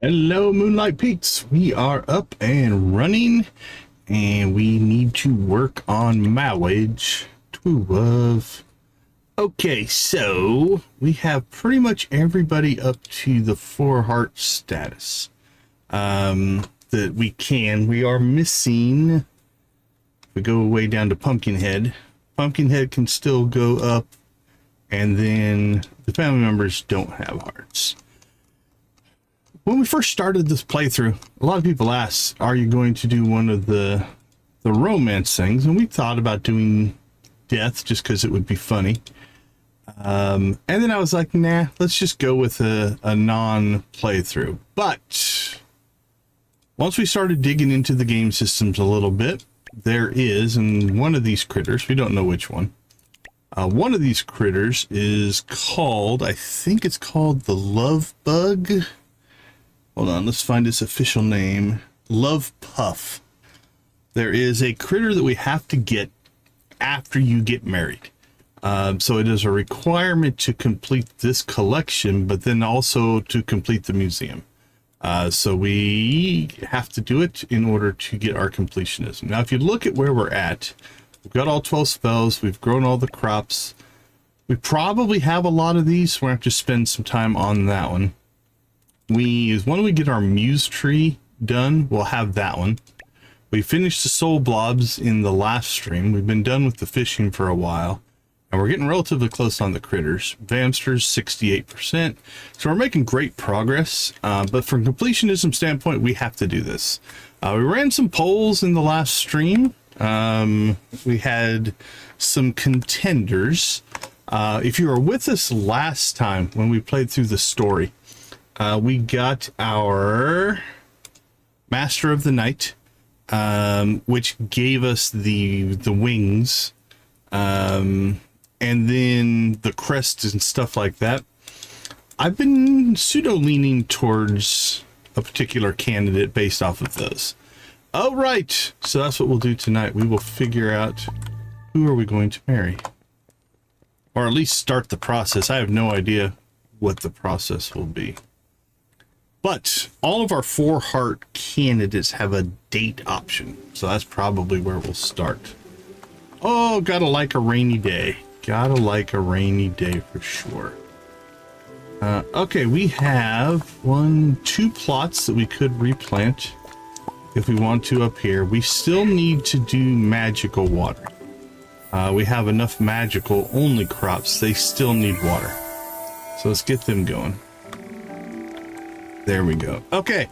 Hello, Moonlight Peaks. We are up and running, and we need to work on mileage 12. Okay, so we have pretty much everybody up to the 4 heart status that we can. We are missing, if we go way down to Pumpkinhead. Pumpkinhead can still go up, and then the family members don't have hearts. When we first started this playthrough, a lot of people asked, are you going to do one of the romance things? And we thought about doing death just because it would be funny. And then I was like, nah, let's just go with a non-playthrough. But once we started digging into the game systems a little bit, there is, and one of these critters, we don't know which one. One of these critters is called, I think it's called the love bug. Hold on, let's find its official name. Love Puff. There is a critter that we have to get after you get married. So it is a requirement to complete this collection, but then also to complete the museum. So we have to do it in order to get our completionism. Now, if you look at where we're at, we've got all 12 spells. We've grown all the crops. We probably have a lot of these. So we're going to have to spend some time on that one. When we get our muse tree done, we'll have that one. We finished the soul blobs in the last stream. We've been done with the fishing for a while, and we're getting relatively close on the critters. Vampsters 68%, so we're making great progress. But from completionism standpoint, we have to do this. We ran some polls in the last stream. We had some contenders. If you were with us last time when we played through the story, we got our Master of the Night, which gave us the wings, and then the crest and stuff like that. I've been pseudo-leaning towards a particular candidate based off of those. All right, so that's what we'll do tonight. We will figure out who are we going to marry, or at least start the process. I have no idea what the process will be. But all of our 4-heart candidates have a date option, so that's probably where we'll start. Oh, gotta like a rainy day. Gotta like a rainy day for sure. Okay, we have 2 plots that we could replant if we want to up here. We still need to do magical water. We have enough magical only crops. They still need water. So let's get them going. There we go. Okay.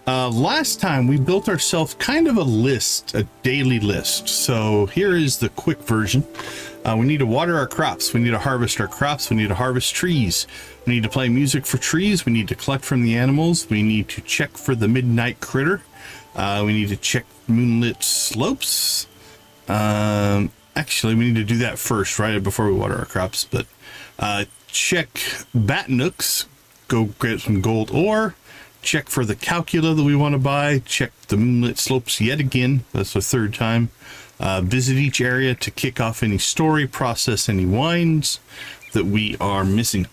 Last time we built ourselves kind of a list, a daily list. So here is the quick version. We need to water our crops. We need to harvest our crops. We need to harvest trees. We need to play music for trees. We need to collect from the animals. We need to check for the midnight critter. We need to check moonlit slopes. Actually, we need to do that first, right before we water our crops. But check bat nooks. Go get some gold ore, check for the calcula that we want to buy, check the moonlit slopes yet again. That's the 3rd time. Visit each area to kick off any story, process any wines that we are missing.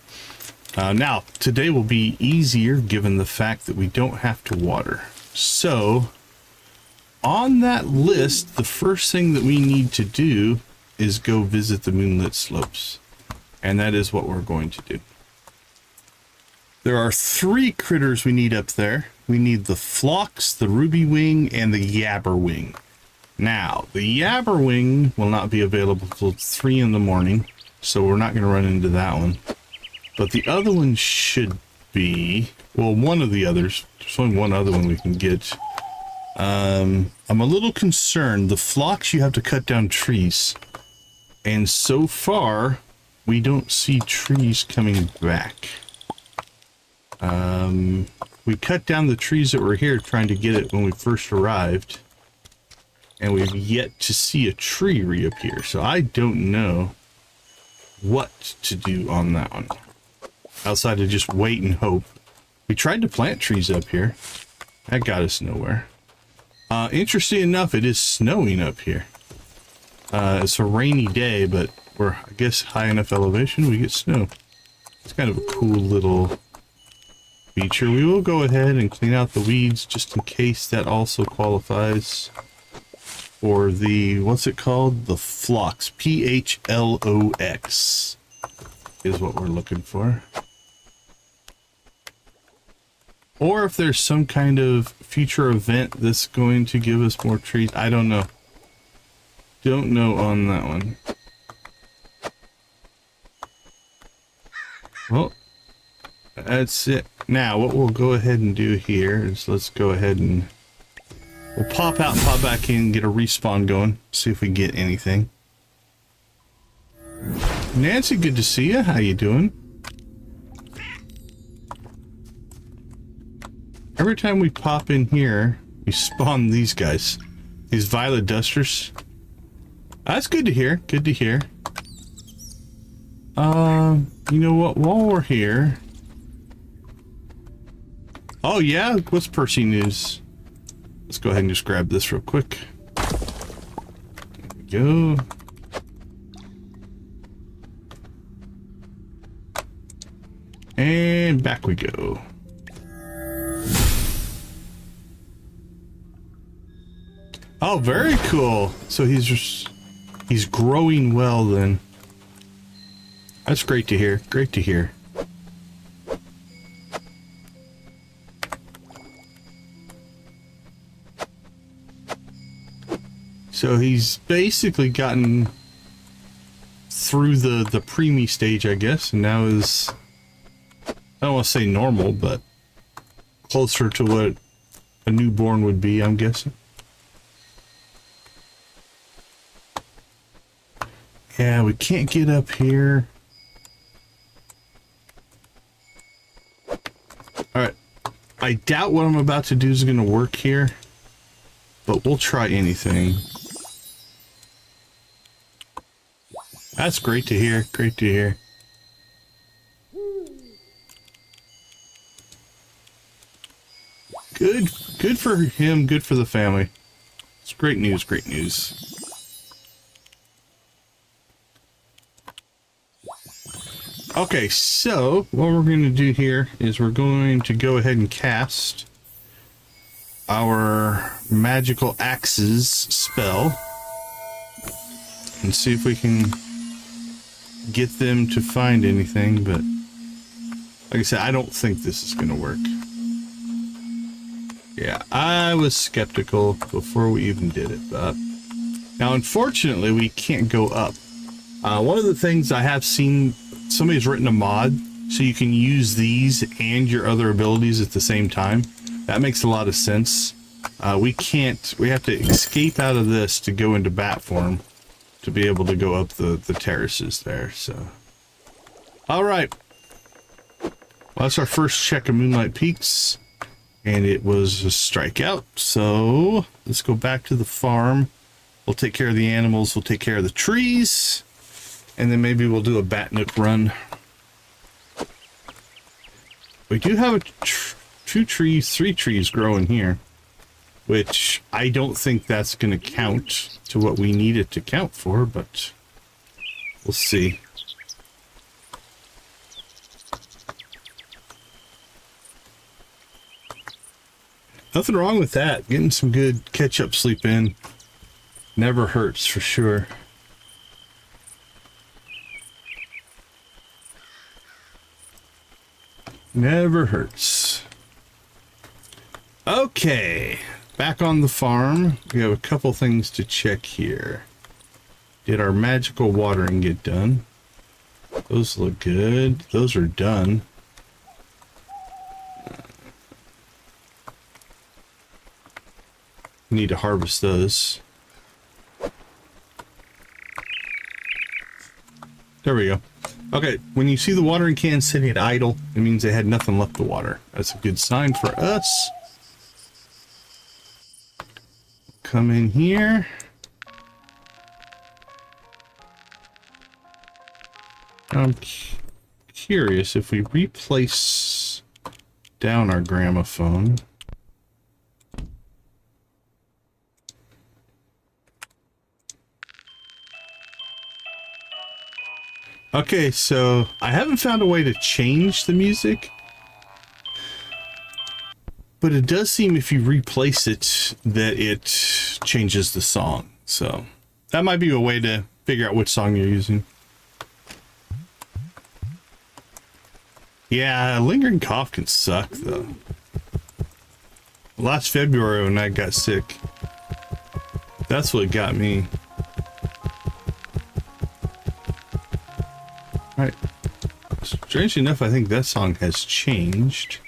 Now, today will be easier given the fact that we don't have to water. So, on that list, the first thing that we need to do is go visit the moonlit slopes. And that is what we're going to do. There are 3 critters we need up there. We need the Phlox, the Ruby Wing, and the Yabber Wing. Now, the Yabber Wing will not be available till 3 in the morning, so we're not going to run into that one. But the other one should be, well, one of the others. There's only one other one we can get. I'm a little concerned. The Phlox, you have to cut down trees. And so far, we don't see trees coming back. We cut down the trees that were here trying to get it when we first arrived, and we've yet to see a tree reappear, so I don't know what to do on that one outside of just wait and hope. We tried to plant trees up here. That got us nowhere. Interesting enough, it is snowing up here. It's a rainy day, but we're, I guess, high enough elevation we get snow. It's kind of a cool little feature. We will go ahead and clean out the weeds just in case that also qualifies for the, what's it called? The phlox. Phlox is what we're looking for. Or if there's some kind of future event that's going to give us more trees. I don't know. Don't know on that one. Well, that's it. Now, what we'll go ahead and do here is let's go ahead and we'll pop out and pop back in and get a respawn going. See if we get anything. Nancy, good to see you. How you doing? Every time we pop in here, we spawn these guys. These violet dusters. That's good to hear. Good to hear. You know what? While we're here... Oh, yeah? What's Percy news? Let's go ahead and just grab this real quick. There we go. And back we go. Oh, very cool. So he's growing well then. That's great to hear. Great to hear. So he's basically gotten through the preemie stage, I guess, and now is, I don't want to say normal, but closer to what a newborn would be, I'm guessing. Yeah, we can't get up here. Alright. I doubt what I'm about to do is going to work here, but we'll try anything. That's great to hear. Great to hear. Good for him, good for the family. It's great news, great news. Okay, so what we're going to do here is we're going to go ahead and cast our magical axes spell and see if we can get them to find anything, but like I said, I don't think this is going to work. Yeah, I was skeptical before we even did it, but now unfortunately we can't go up. One of the things I have seen, somebody's written a mod so you can use these and your other abilities at the same time. That makes a lot of sense. We have to escape out of this to go into bat form to be able to go up the terraces there, so. Alright. Well, that's our first check of Moonlight Peaks, and it was a strikeout, so let's go back to the farm. We'll take care of the animals, we'll take care of the trees, and then maybe we'll do a bat nook run. We do have three trees growing here, which I don't think that's going to count to what we need it to count for, but we'll see. Nothing wrong with that. Getting some good catch-up sleep in never hurts for sure. Never hurts. Okay, back on the farm. We have a couple things to check here. Did our magical watering get done? Those look good. Those are done. Need to harvest those. There we go. Okay, when you see the watering can sitting at idle, it means they had nothing left to water. That's a good sign for us. Come in here. I'm curious if we replace down our gramophone. Okay, so I haven't found a way to change the music. But it does seem if you replace it that it changes the song. So that might be a way to figure out which song you're using. Yeah, lingering cough can suck though. Last February when I got sick, that's what got me. All right. Strangely enough, I think that song has changed.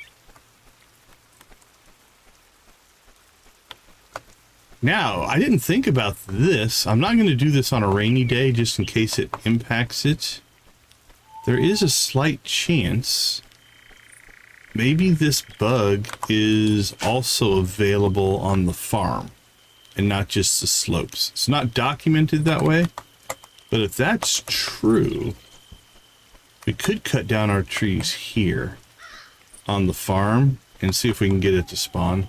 Now, I didn't think about this. I'm not going to do this on a rainy day just in case it impacts it. There is a slight chance maybe this bug is also available on the farm and not just the slopes. It's not documented that way, but if that's true, we could cut down our trees here on the farm and see if we can get it to spawn.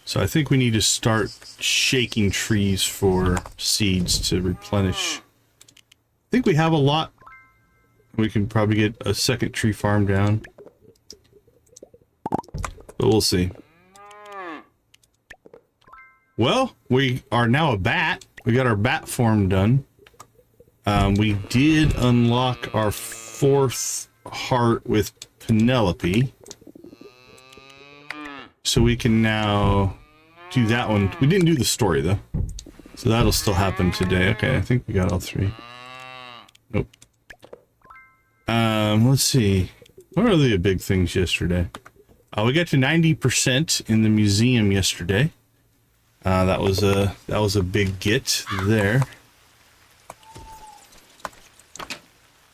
So I think we need to start shaking trees for seeds to replenish. I think we have a lot. We can probably get a second tree farm down. But we'll see. Well, we are now a bat. We got our bat form done. We did unlock our 4th heart with Penelope. So we can now do that one. We didn't do the story though. So that'll still happen today. Okay, I think we got all 3. Nope. Let's see. What are the big things yesterday? We got to 90% in the museum yesterday. That was a big get there.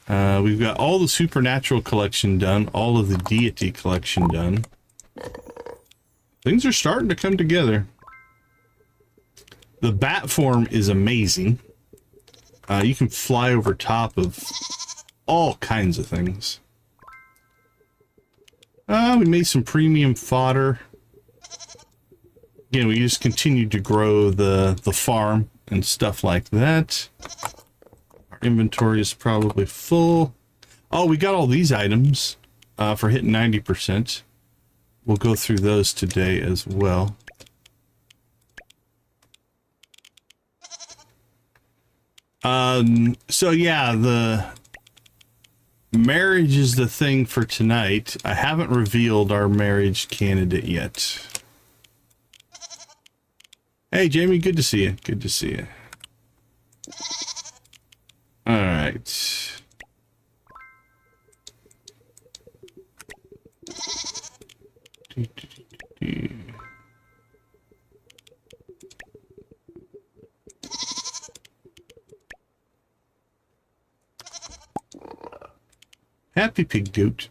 We've got all the supernatural collection done, all of the deity collection done. Things are starting to come together. The bat form is amazing. You can fly over top of all kinds of things. We made some premium fodder. Again, we just continued to grow the farm and stuff like that. Our inventory is probably full. Oh, we got all these items for hitting 90%. We'll go through those today as well. So yeah, the marriage is the thing for tonight. I haven't revealed our marriage candidate yet. Hey, Jamie, good to see you. Good to see you. All right. Happy pig goat.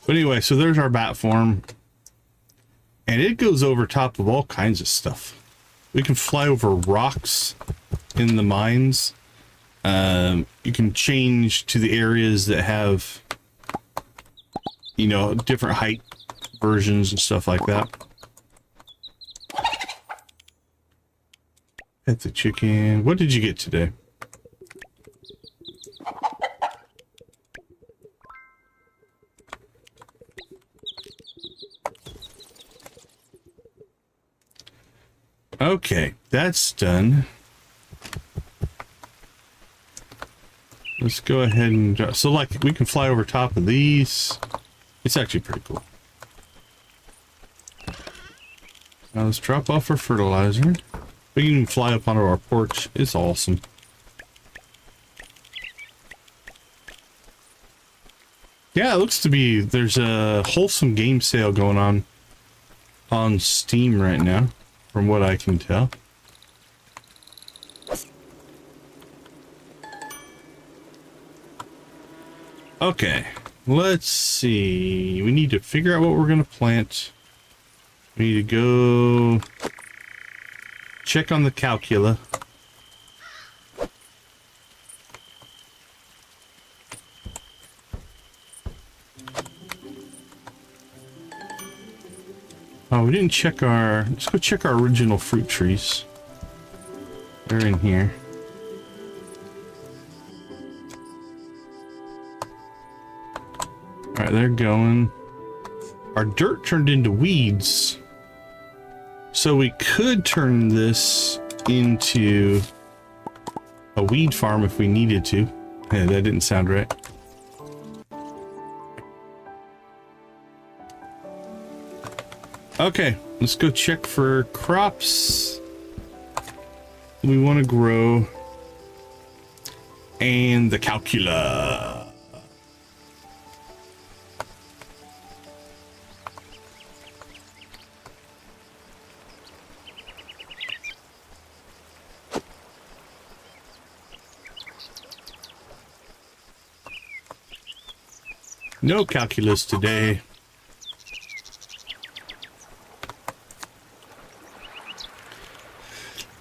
But anyway, so there's our bat form. And it goes over top of all kinds of stuff. We can fly over rocks in the mines. You can change to the areas that have, you know, different height versions and stuff like that. Pet the chicken. What did you get today? Okay, that's done. Let's go ahead and so like we can fly over top of these. It's actually pretty cool. Now let's drop off our fertilizer. We can even fly up onto our porch. It's awesome. Yeah, it looks to be there's a wholesome game sale going on Steam right now, from what I can tell. Okay, let's see. We need to figure out what we're going to plant. We need to go check on the calcula. Oh, we didn't check our... Let's go check our original fruit trees. They're in here. right, they're going. Our dirt turned into weeds. So we could turn this into a weed farm if we needed to. Yeah, that didn't sound right. Okay, let's go check for crops we want to grow and the calcula. No calculus today.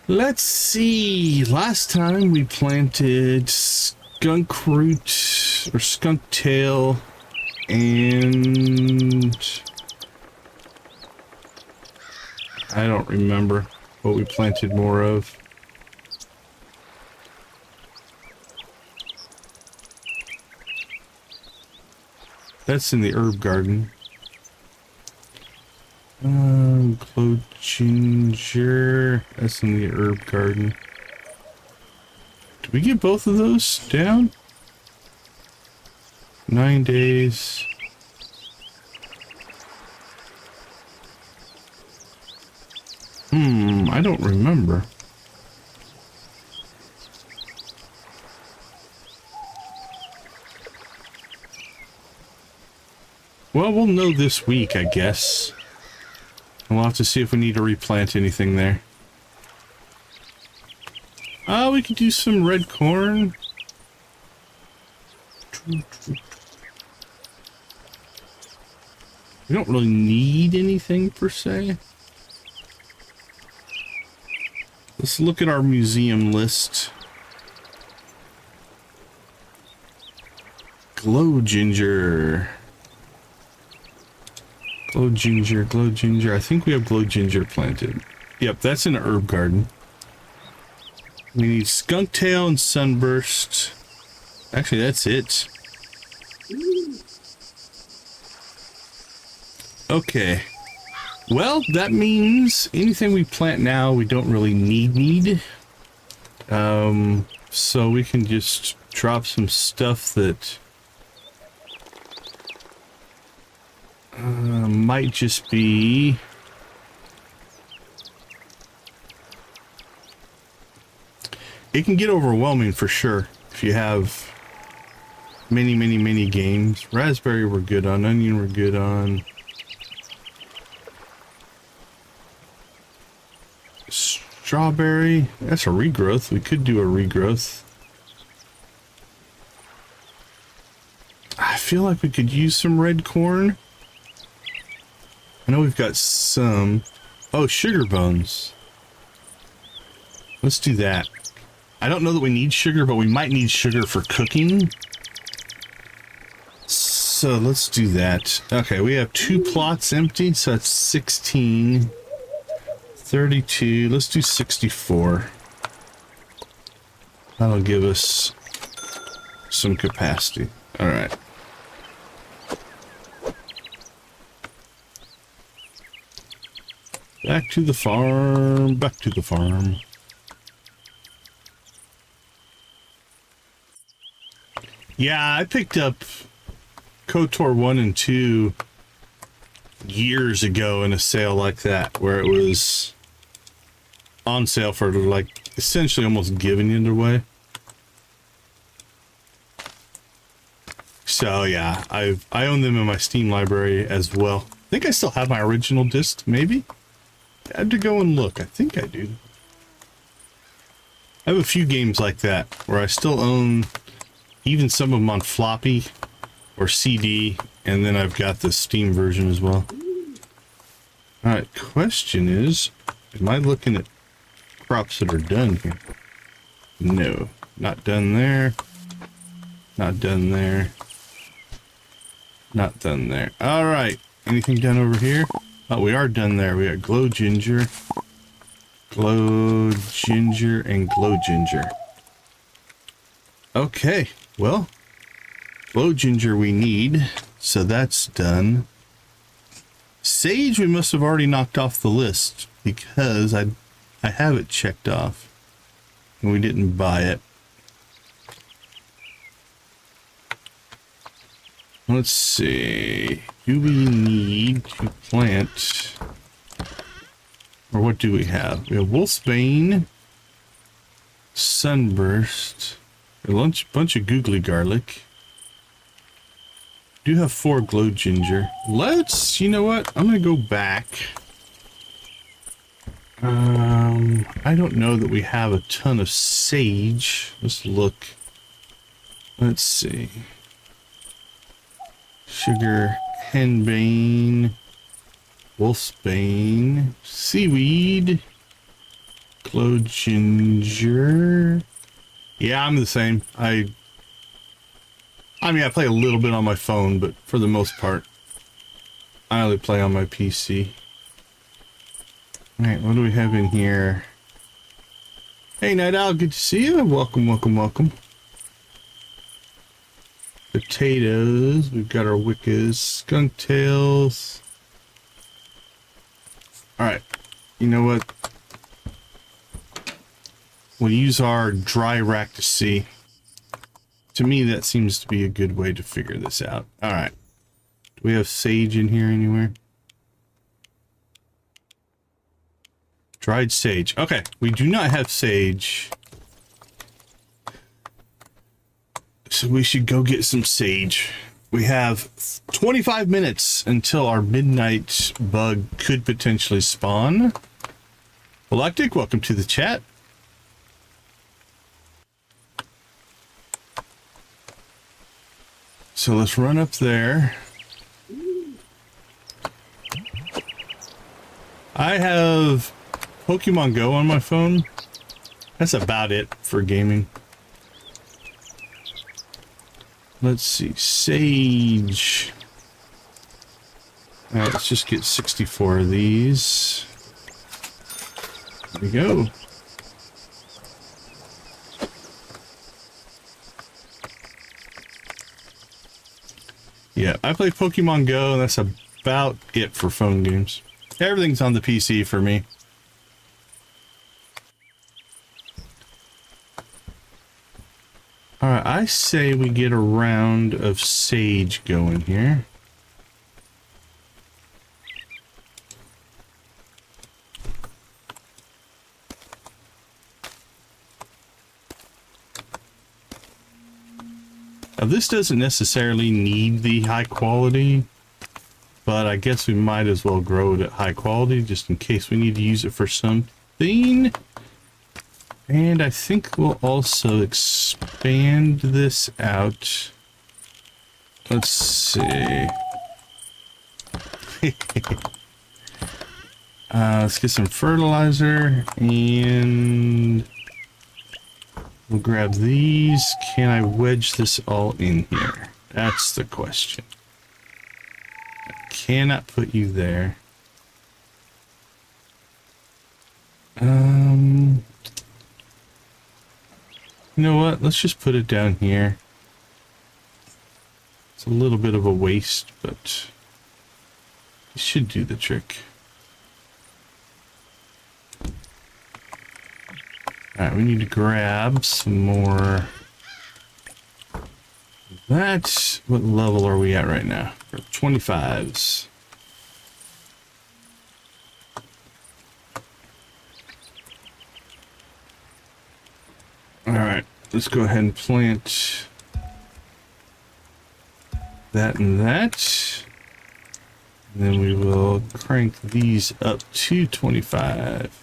Let's see. Last time we planted skunk root or skunk tail and I don't remember what we planted more of. That's in the herb garden. Glow ginger. That's in the herb garden. Did we get both of those down? 9 days. I don't remember. Well, we'll know this week, I guess. We'll have to see if we need to replant anything there. We could do some red corn. We don't really need anything per se. Let's look at our museum list. Glow ginger. Glow ginger, glow ginger. I think we have glow ginger planted. Yep, that's in an herb garden. We need skunk tail and sunburst. Actually, that's it. Okay. Well, that means anything we plant now, we don't really need. So we can just drop some stuff that might just be it can get overwhelming for sure if you have many games. Raspberry we're good on, onion we're good on, strawberry, that's a regrowth. We could do a regrowth. I feel like we could use some red corn. I know we've got some. Oh, sugar bones. Let's do that. I don't know that we need sugar, but we might need sugar for cooking. So let's do that. Okay, we have 2 plots empty, so that's 16. 32. Let's do 64. That'll give us some capacity. All right. Back to the farm, back to the farm. Yeah, I picked up KOTOR 1 and 2 years ago in a sale like that, where it was on sale for like essentially almost giving it away. So yeah, I own them in my Steam library as well. I think I still have my original disc, maybe? I had to go and look. I think I do. I have a few games like that where I still own even some of them on floppy or CD, and then I've got the Steam version as well. Alright, question is, am I looking at crops that are done here? No, not done there. Not done there. Not done there. Alright, anything done over here? Oh, we are done there. We got glow ginger, and glow ginger. Okay, well, glow ginger we need. So that's done. Sage we must have already knocked off the list because I have it checked off and we didn't buy it. Let's see. Do we need to plant, or what do we have? We have Wolfsbane, Sunburst, a bunch of googly garlic. Do have 4 glow ginger. Let's, you know what? I'm gonna go back. I don't know that we have a ton of sage. Let's look. Let's see. Sugar, henbane, wolfsbane, seaweed, glow ginger. Yeah, I'm the same. I mean, I play a little bit on my phone, but for the most part, I only play on my PC. Alright, what do we have in here? Hey, Night Owl, good to see you. Welcome, welcome, welcome. Potatoes. We've got our wickas. Skunk tails. Alright, you know what? We'll use our dry rack to see. To me, that seems to be a good way to figure this out. Alright. Do we have sage in here anywhere? Dried sage. Okay, we do not have sage. So we should go get some sage. We have 25 minutes until our midnight bug could potentially spawn. Galactic, welcome to the chat. So let's run up there. I have Pokemon Go on my phone. That's about it for gaming. Let's see, sage. All right, let's just get 64 of these. There we go. Yeah, I play Pokemon Go, and that's about it for phone games. Everything's on the PC for me. Alright, I say we get a round of sage going here. Now, this doesn't necessarily need the high quality, but I guess we might as well grow it at high quality just in case we need to use it for something. And I think we'll also expand this out. Let's see. Let's get some fertilizer and we'll grab these. Can I wedge this all in here? That's the question. I cannot put you there. You know what? Let's just put it down here. It's a little bit of a waste, but it should do the trick. Alright, we need to grab some more. That's what level are we at right now? We're at 25s. Alright, let's go ahead and plant that and that. And then we will crank these up to 25.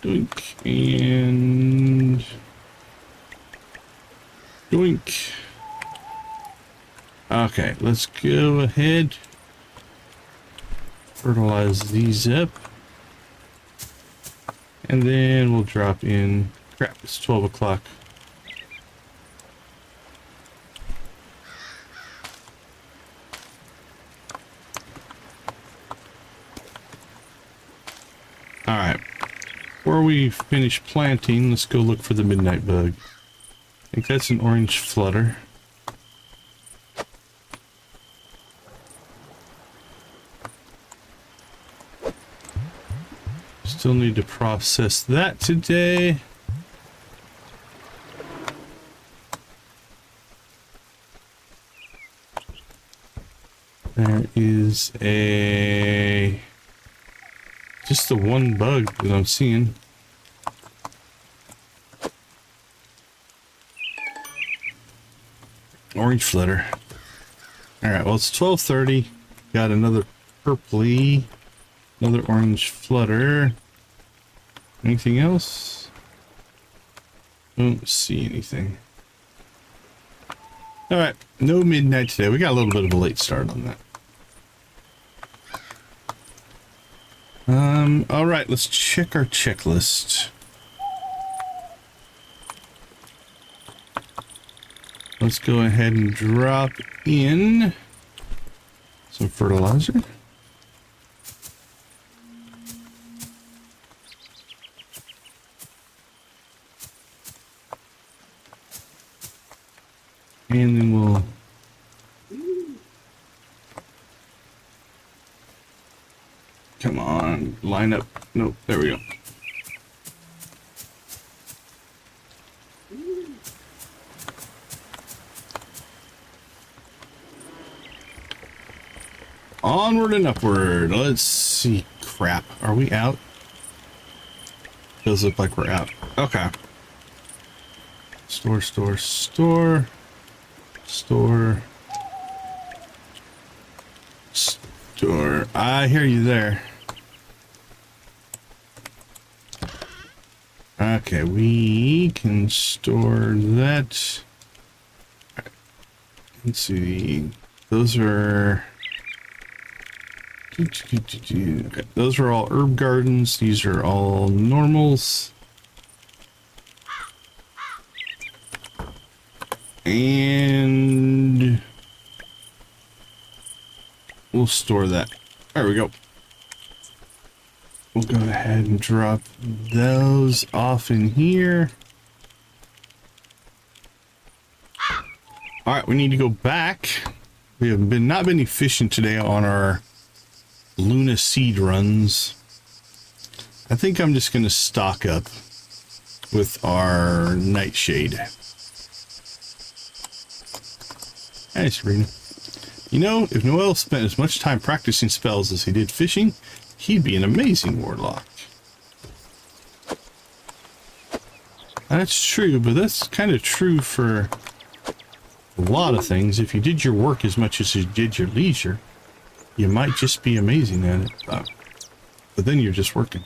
Doink and doink. Okay, let's go ahead. Fertilize these up. And then we'll drop in. Crap, it's 12 o'clock. Alright. Before we finish planting, let's go look for the midnight bug. I think that's an orange flutter. Still need to process that today. There is just the one bug that I'm seeing. Orange flutter. Alright, well, it's 12:30. Got another purpley. Another orange flutter. Anything else? Don't see anything. Alright, no midnight today. We got a little bit of a late start on that. Alright, let's check our checklist. Let's go ahead and drop in some fertilizer. And then we'll come on, line up. Nope, there we go. Onward and upward. Let's see. Crap. Are we out? Does look like we're out. Okay. Store, store, store. Store. Store. I hear you there. Okay, we can store that. Let's see. Those are... Okay, those are all herb gardens. These are all normals. And we'll store that. There we go. We'll go ahead and drop those off in here. All right, we need to go back. We have not been efficient today on our Luna seed runs. I think I'm just going to stock up with our nightshade. Hey, Sabrina. You know, if Noel spent as much time practicing spells as he did fishing, he'd be an amazing warlock. That's true, but that's kind of true for a lot of things. If you did your work as much as you did your leisure, you might just be amazing at it. But then you're just working.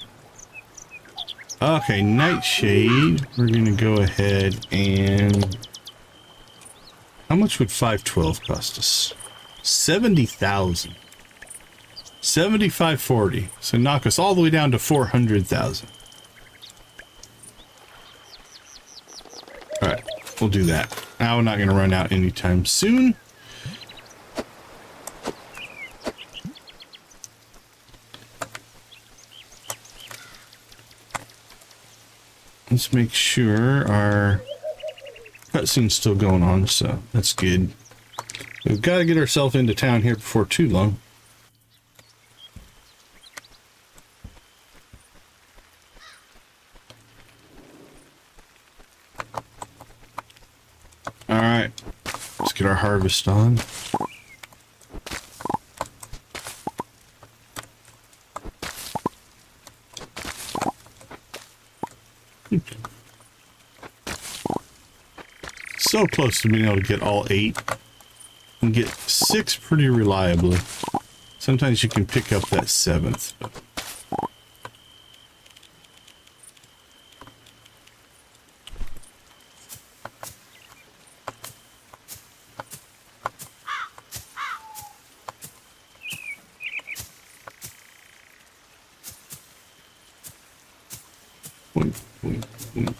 Okay, nightshade. We're going to go ahead and... How much would 512 cost us? 70,000. 7540. So knock us all the way down to 400,000. All right, we'll do that. Now we're not going to run out anytime soon. Let's make sure our cutscene's still going on, so that's good. We've got to get ourselves into town here before too long. All right, let's get our harvest on. So close to being able to get all 8 and get 6 pretty reliably. Sometimes you can pick up that 7th. Wink, wink, wink.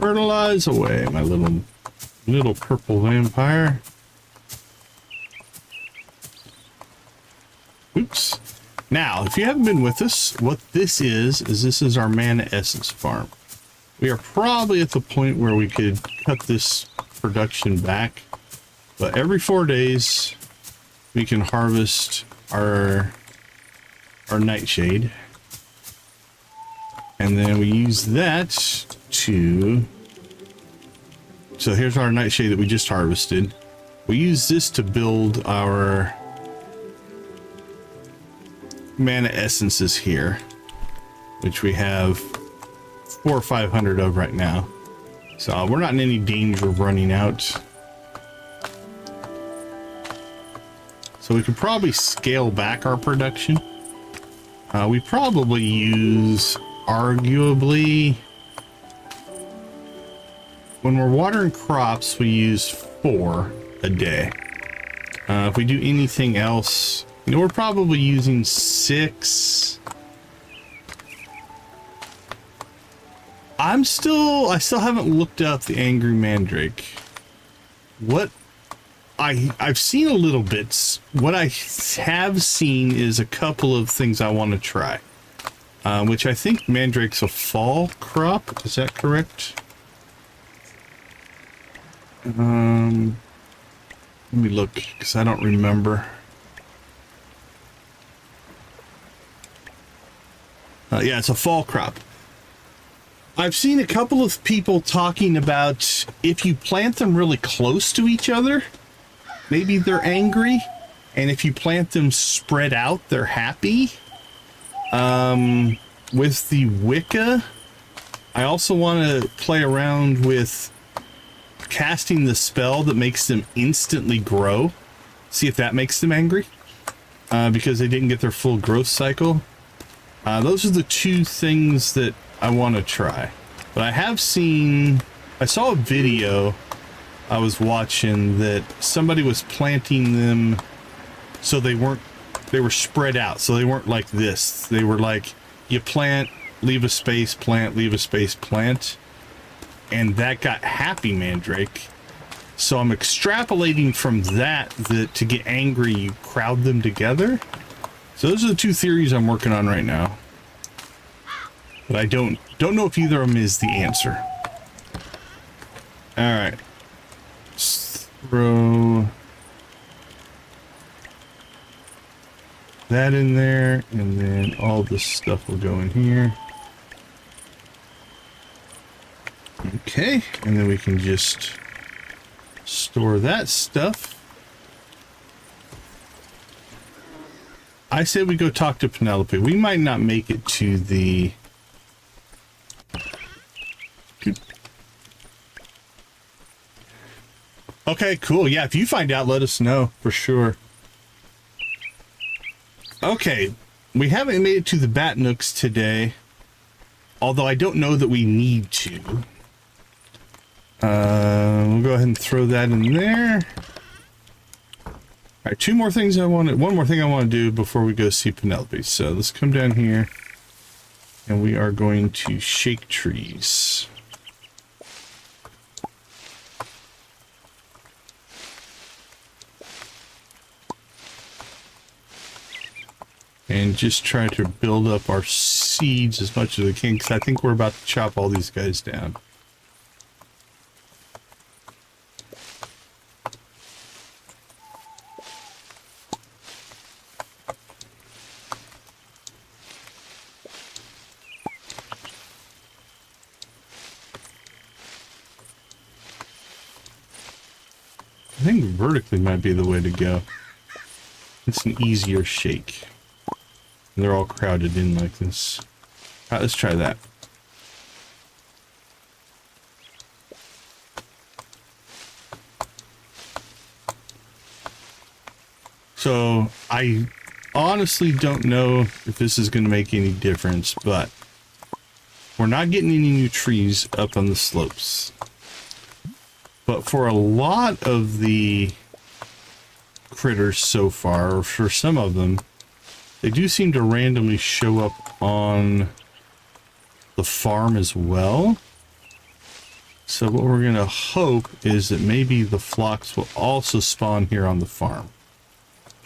Fertilize away, my little purple vampire. Oops. Now, if you haven't been with us, what this is this is our mana essence farm. We are probably at the point where we could cut this production back, but every 4 days we can harvest our nightshade, and then we use that to, so here's our nightshade that we just harvested. We use this to build our mana essences here, which we have 400 or 500 of right now, so we're not in any danger of running out. So we could probably scale back our production. We probably use, arguably, when we're watering crops, we use 4 a day. If we do anything else, you know, we're probably using 6. I still haven't looked up the angry mandrake. What I've seen a little bit. What I have seen is a couple of things I want to try, which I think mandrake's a fall crop. Is that correct? Let me look, because I don't remember. Yeah, it's a fall crop. I've seen a couple of people talking about if you plant them really close to each other, maybe they're angry, and if you plant them spread out, they're happy. With the Wicca, I also want to play around with casting the spell that makes them instantly grow. See if that makes them angry, because they didn't get their full growth cycle. Those are the 2 things that I want to try. But I saw a video I was watching that somebody was planting them so they were spread out, so they weren't like this. They were like, you plant, leave a space, plant, leave a space, plant, and that got happy mandrake. So I'm extrapolating from that to get angry, you crowd them together. So those are the 2 theories I'm working on right now, but I don't know if either of them is the answer. All right, let's throw that in there, and then all this stuff will go in here. Okay, and then we can just store that stuff. I said we go talk to Penelope. We might not make it to the... Okay, cool. Yeah, if you find out, let us know for sure. Okay, we haven't made it to the bat nooks today, although I don't know that we need to. We'll go ahead and throw that in there. All right, 2 more things one more thing I want to do before we go see Penelope. So let's come down here, and we are going to shake trees. And just try to build up our seeds as much as we can, because I think we're about to chop all these guys down. I think vertically might be the way to go. It's an easier shake. And they're all crowded in like this. All right, let's try that. So I honestly don't know if this is going to make any difference, but we're not getting any new trees up on the slopes. But for a lot of the critters so far, or for some of them, they do seem to randomly show up on the farm as well. So what we're going to hope is that maybe the flocks will also spawn here on the farm.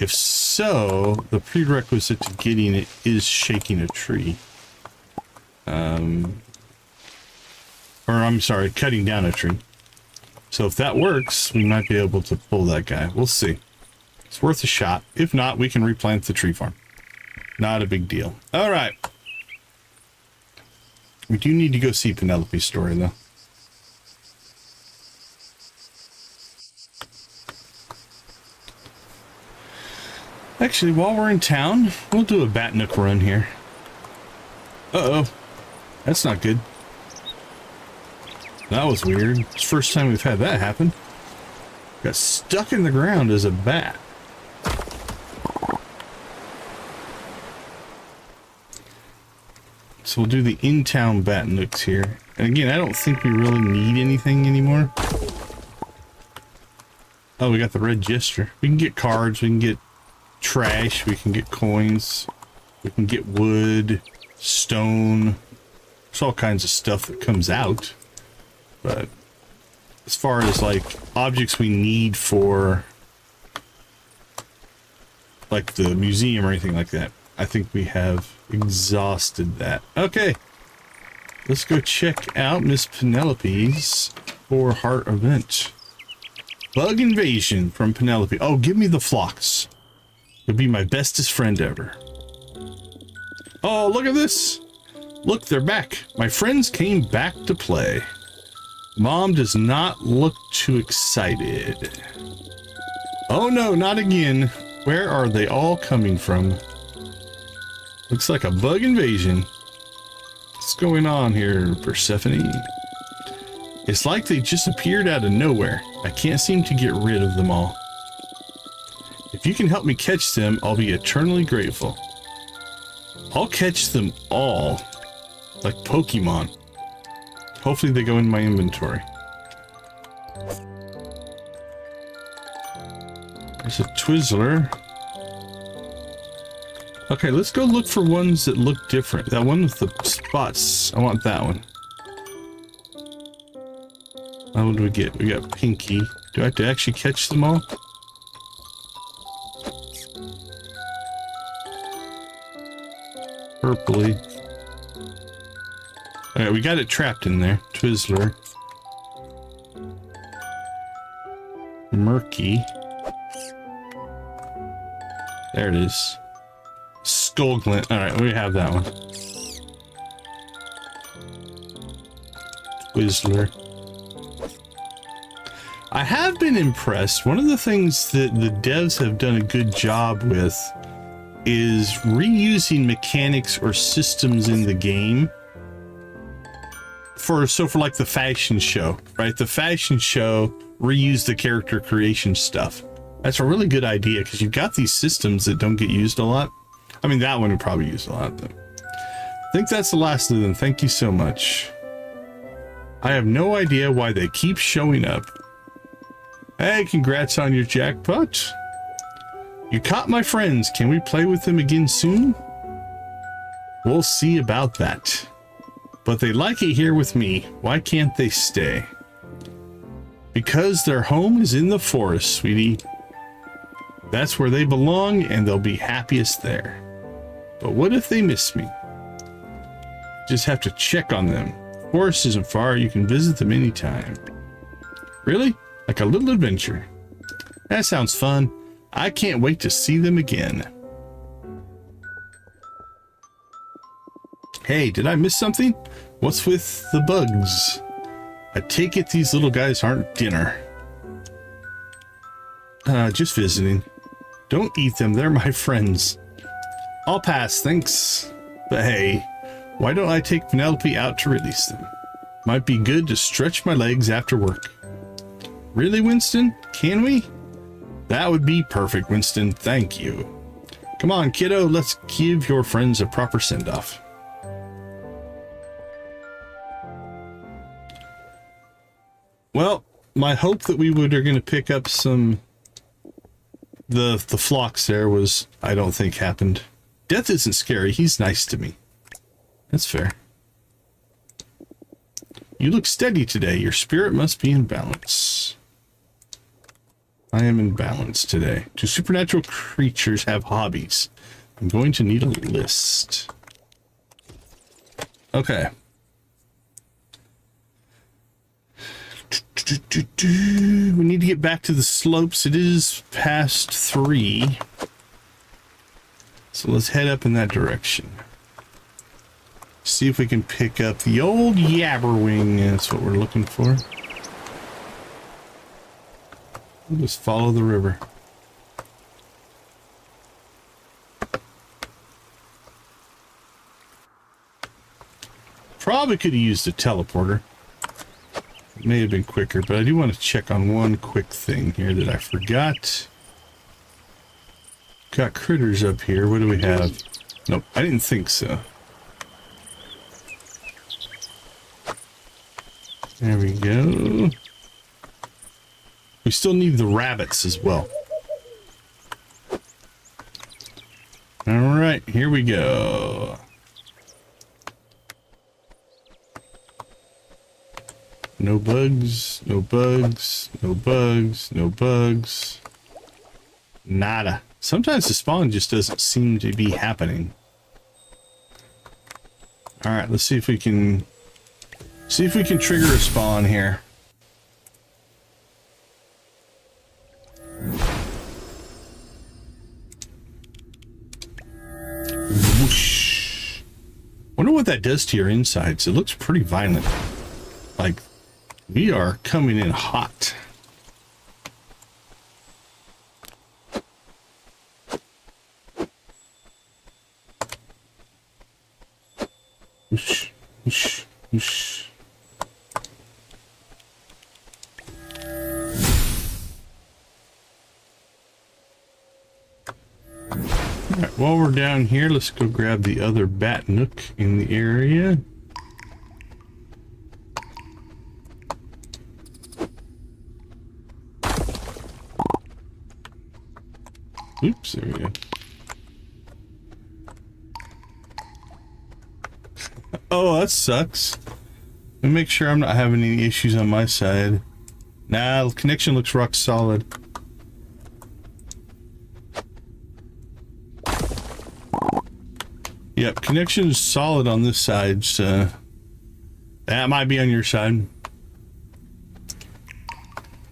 If so, the prerequisite to getting it is shaking a tree. Or I'm sorry, cutting down a tree. So if that works, we might be able to pull that guy. We'll see. It's worth a shot. If not, we can replant the tree farm. Not a big deal. All right. We do need to go see Penelope's story, though. Actually, while we're in town, we'll do a bat nook run here. Uh-oh. That's not good. That was weird. It's the first time we've had that happen. Got stuck in the ground as a bat. So we'll do the in-town bat nooks here. And again, I don't think we really need anything anymore. Oh, we got the red gesture. We can get cards, we can get trash, we can get coins, we can get wood, stone. There's all kinds of stuff that comes out. But as far as like objects we need for like the museum or anything like that, I think we have exhausted that. Okay, let's go check out Miss Penelope's 4-heart event. Bug invasion from Penelope. Oh, give me the flocks. You'll be my bestest friend ever. Oh, look at this. Look, they're back. My friends came back to play. Mom does not look too excited. Oh no, not again. Where are they all coming from? Looks like a bug invasion. What's going on here, Persephone? It's like they just appeared out of nowhere. I can't seem to get rid of them all. If you can help me catch them, I'll be eternally grateful. I'll catch them all. Like Pokemon. Hopefully they go in my inventory. There's a Twizzler. Okay, let's go look for ones that look different. That one with the spots. I want that one. What do we get? We got Pinky. Do I have to actually catch them all? Purpley. Alright, we got it trapped in there. Twizzler. Murky. There it is. Skullglint. Alright, we have that one. Twizzler. I have been impressed. One of the things that the devs have done a good job with is reusing mechanics or systems in the game. For like the fashion show, right? The fashion show reuse the character creation stuff. That's a really good idea because you've got these systems that don't get used a lot. I mean, that one would probably use a lot. But I think that's the last of them. Thank you so much. I have no idea why they keep showing up. Hey, congrats on your jackpot. You caught my friends. Can we play with them again soon? We'll see about that. But they like it here with me. Why can't they stay? Because their home is in the forest, sweetie. That's where they belong, and they'll be happiest there. But what if they miss me? Just have to check on them. The forest isn't far. You can visit them anytime. Really? Like a little adventure. That sounds fun. I can't wait to see them again. Hey, did I miss something? What's with the bugs? I take it these little guys aren't dinner. Just visiting. Don't eat them, they're my friends. I'll pass, thanks. But hey, why don't I take Penelope out to release them? Might be good to stretch my legs after work. Really, Winston? Can we? That would be perfect, Winston. Thank you. Come on, kiddo, let's give your friends a proper send-off. Well, my hope that we are going to pick up some the flocks there was, I don't think, happened. Death isn't scary. He's nice to me. That's fair. You look steady today. Your spirit must be in balance. I am in balance today. Do supernatural creatures have hobbies? I'm going to need a list. Okay. We need to get back to the slopes. It is past 3. So let's head up in that direction. See if we can pick up the old Yabberwing. That's what we're looking for. We'll just follow the river. Probably could have used a teleporter. It may have been quicker, but I do want to check on one quick thing here that I forgot. Got critters up here. What do we have? Nope, I didn't think so. There we go. We still need the rabbits as well. All right, here we go. No bugs, no bugs, no bugs, no bugs. Nada. Sometimes the spawn just doesn't seem to be happening. All right, let's see if we can trigger a spawn here. Whoosh. Wonder what that does to your insides. It looks pretty violent. Like, we are coming in hot. Whoosh, whoosh, whoosh. Alright, while we're down here, let's go grab the other bat nook in the area. Oops, there we go. Oh, that sucks. Let me make sure I'm not having any issues on my side. Nah, the connection looks rock solid. Yep, connection is solid on this side, so that might be on your side.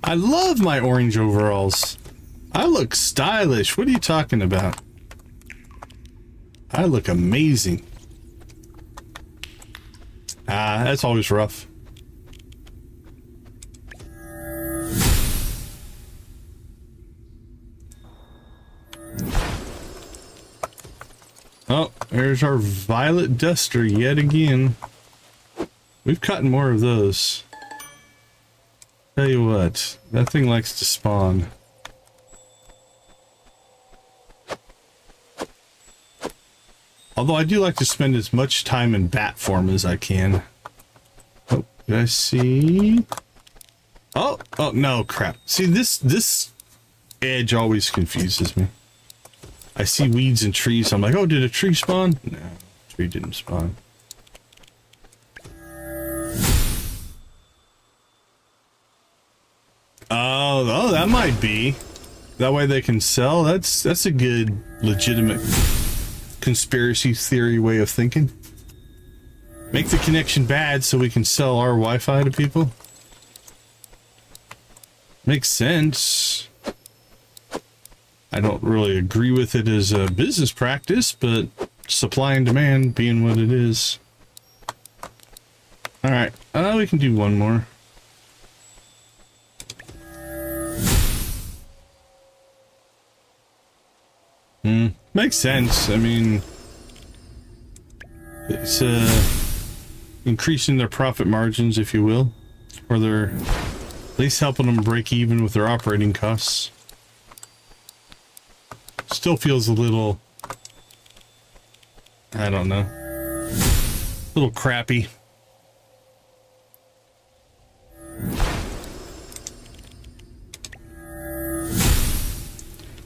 I love my orange overalls. I look stylish. What are you talking about? I look amazing. Ah, that's always rough. Oh, there's our violet duster yet again. We've caught more of those. Tell you what, that thing likes to spawn. Although I do like to spend as much time in bat form as I can. Oh, did I see? Oh, no, crap. See, this edge always confuses me. I see weeds and trees. I'm like, oh, did a tree spawn? No, tree didn't spawn. Oh, that might be. That way they can sell. That's a good, legitimate conspiracy theory way of thinking. Make the connection bad so we can sell our Wi-Fi to people. Makes sense. I don't really agree with it as a business practice, but supply and demand being what it is. All right, we can do one more. Makes sense. I mean, it's increasing their profit margins, if you will, or they're at least helping them break even with their operating costs. Still feels a little, I don't know, a little crappy.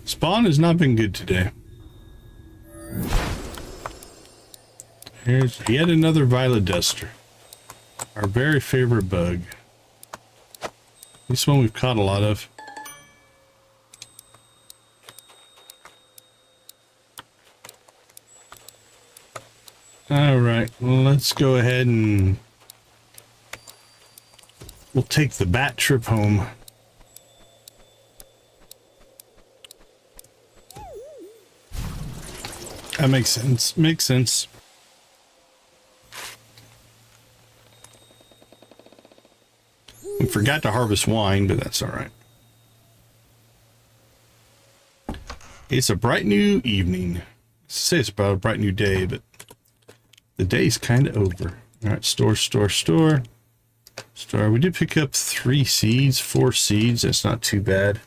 Spawn has not been good today. Here's yet another violet duster. Our very favorite bug. This one we've caught a lot of. All right, well, let's go ahead and we'll take the bat trip home. That makes sense. Makes sense. We forgot to harvest wine, but that's all right. It's a bright new evening. I say it's about a bright new day, but the day's kind of over. All right, store. We did pick up 4 seeds. That's not too bad.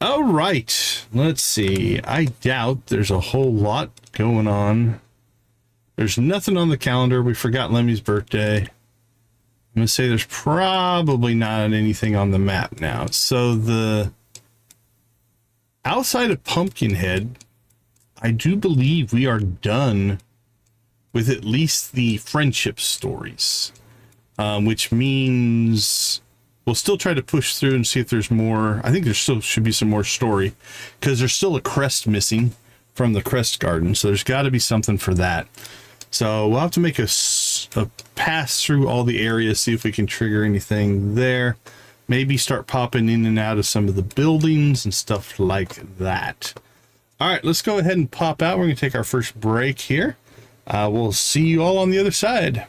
All right, let's see. I doubt there's a whole lot going on. There's nothing on the calendar. We forgot Lemmy's birthday. I'm gonna say there's probably not anything on the map now. So the outside of Pumpkinhead, I do believe we are done with at least the friendship stories, which means we'll still try to push through and see if there's more. I think there still should be some more story because there's still a crest missing from the crest garden. So there's got to be something for that. So we'll have to make a pass through all the areas, see if we can trigger anything there. Maybe start popping in and out of some of the buildings and stuff like that. All right, let's go ahead and pop out. We're going to take our first break here. We'll see you all on the other side.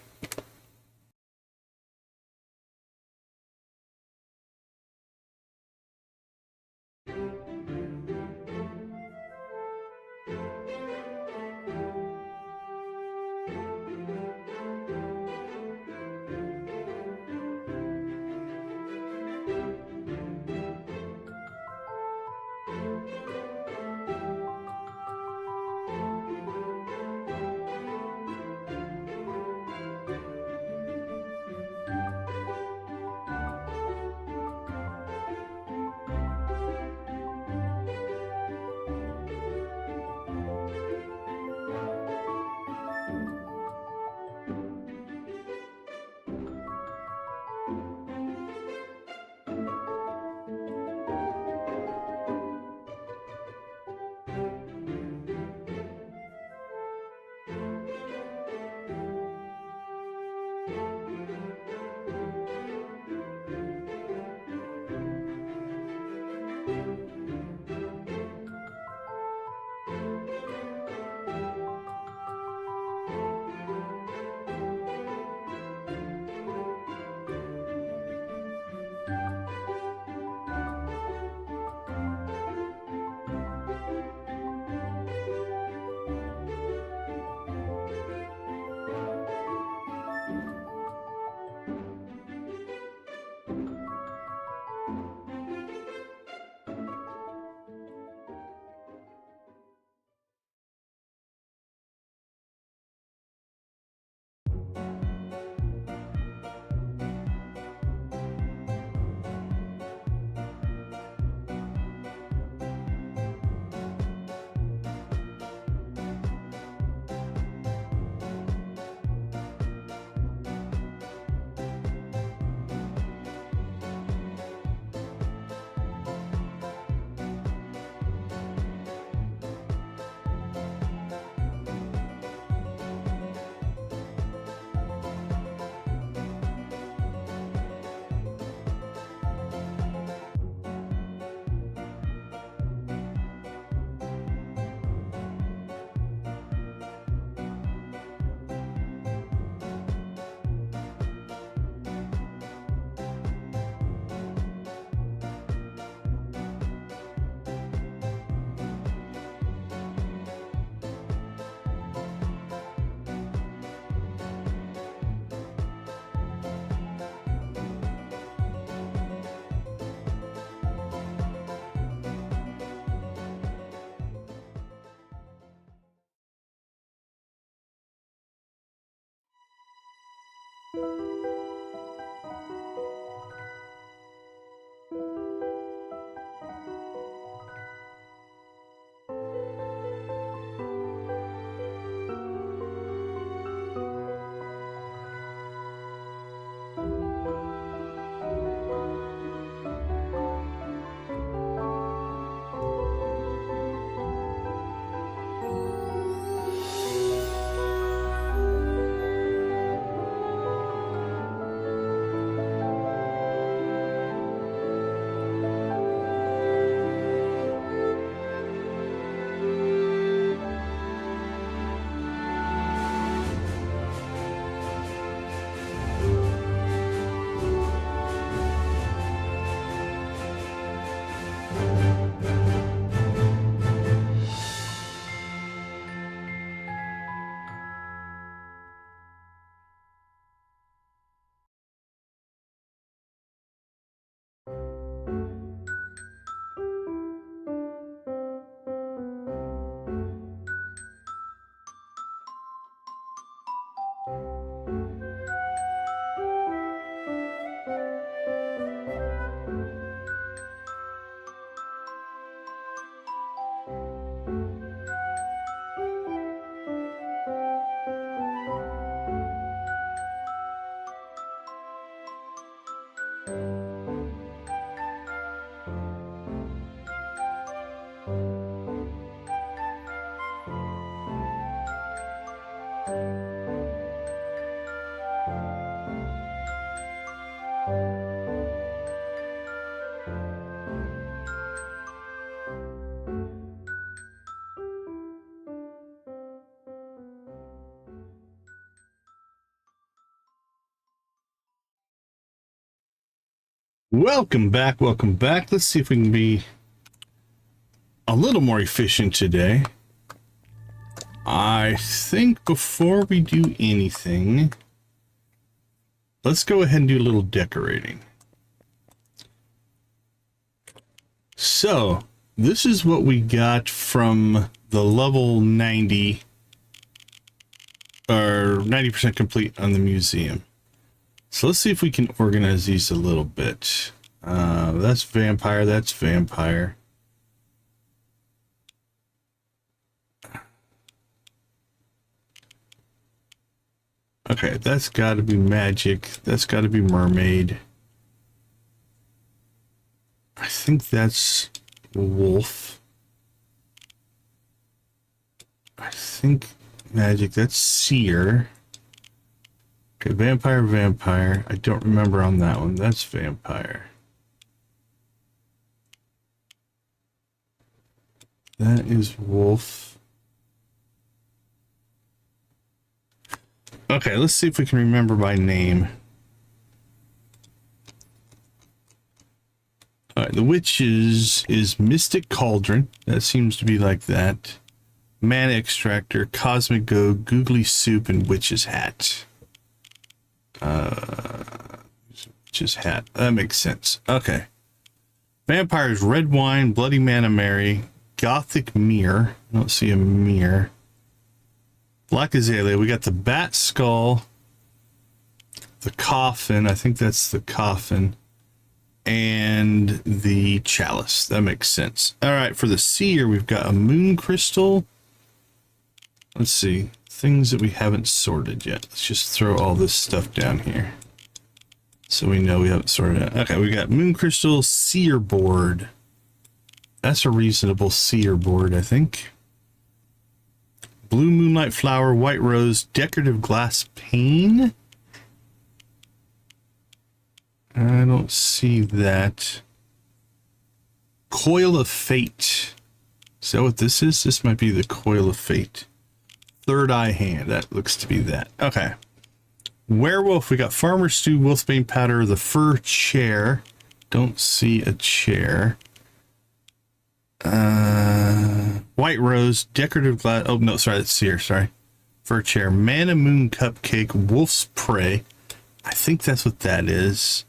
Welcome back, welcome back. Let's see if we can be a little more efficient today. I think before we do anything, let's go ahead and do a little decorating. So, this is what we got from the level 90, or 90% complete on the museum. So let's see if we can organize these a little bit. That's vampire, that's vampire. Okay, that's got to be magic. That's got to be mermaid. I think that's wolf. I think magic, that's seer. Okay, vampire, vampire. I don't remember on that one. That's vampire. That is wolf. Okay, let's see if we can remember by name. All right, the witches is Mystic Cauldron. That seems to be like that. Mana Extractor, Cosmic Go, Googly Soup, and Witch's Hat. Witch's Hat. That makes sense. Okay. Vampires, Red Wine, Bloody Mana Mary, Gothic Mirror. I don't see a mirror. Black Azalea. We got the Bat Skull, the Coffin. I think that's the Coffin. And the Chalice. That makes sense. All right. For the Seer, we've got a Moon Crystal. Let's see. Things that we haven't sorted yet. Let's just throw all this stuff down here so we know we haven't sorted it. Okay, we got Moon Crystal, Seer Board. That's a reasonable Seer Board, I think. Blue Moonlight Flower, White Rose, Decorative Glass Pane. I don't see that. Coil of Fate. Is that what this is? This might be the Coil of Fate. Third Eye Hand. That looks to be that. Okay. Werewolf. We got Farmer Stew, Wolfbane Powder, the Fur Chair. Don't see a chair. White Rose, Decorative Glass. Oh, no, sorry. That's Seer. Sorry. Fur Chair. Mana Moon Cupcake, Wolf's Prey. I think that's what that is.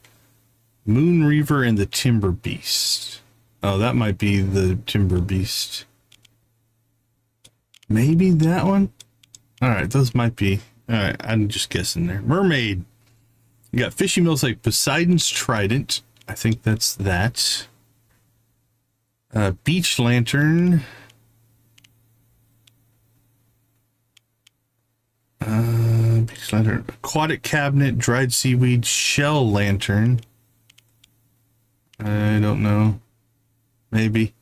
Moon Reaver and the Timber Beast. Oh, that might be the Timber Beast. Maybe that one? All right, those might be. All right, I'm just guessing there. Mermaid. You got Fishy Mills like Poseidon's Trident. I think that's that. Beach Lantern. Beach Lantern. Aquatic Cabinet, Dried Seaweed, Shell Lantern. I don't know. Maybe.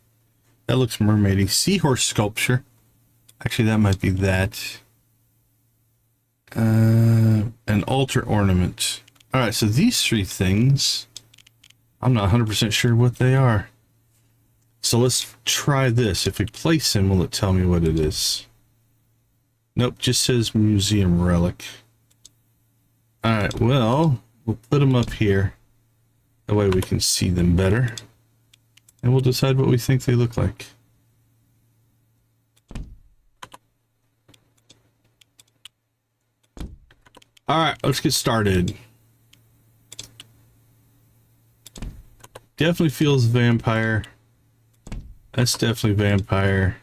That looks mermaidy. Seahorse Sculpture. Actually, that might be that. An altar ornament. All right, so these three things, I'm not 100% sure what they are. So let's try this. If we place them, will it tell me what it is? Nope, just says museum relic. All right, well, we'll put them up here. That way we can see them better. And we'll decide what we think they look like. All right, let's get started. Definitely feels vampire. That's definitely vampire.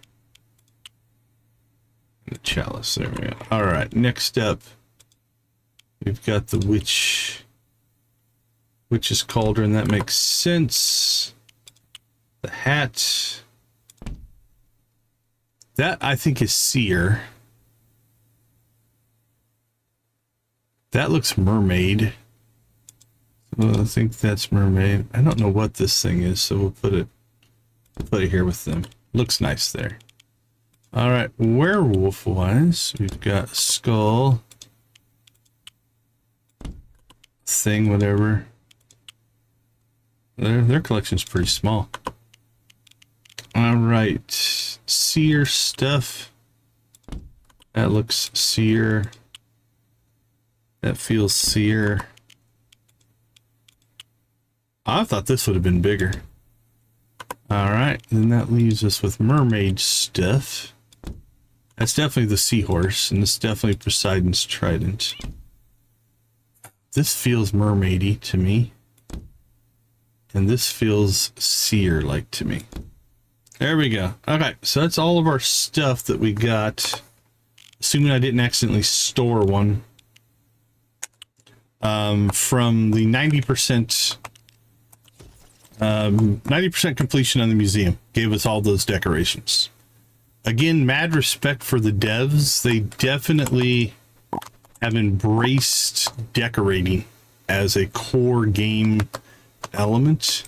The chalice, there we go. All right, next up, we've got the witch's cauldron. That makes sense. The hat. That I think is seer. That looks mermaid. Well, I think that's mermaid. I don't know what this thing is, so we'll put it here with them. Looks nice there. All right, werewolf wise, we've got skull thing, whatever. Their collection's pretty small. All right, seer stuff. That looks seer. That feels seer. I thought this would have been bigger. All right, then that leaves us with mermaid stuff. That's definitely the seahorse, and it's definitely Poseidon's trident. This feels mermaidy to me. And this feels seer-like to me. There we go. Okay, so that's all of our stuff that we got. Assuming I didn't accidentally store one. From the 90% completion on the museum. Gave us all those decorations. Again, mad respect for the devs. They definitely have embraced decorating as a core game element.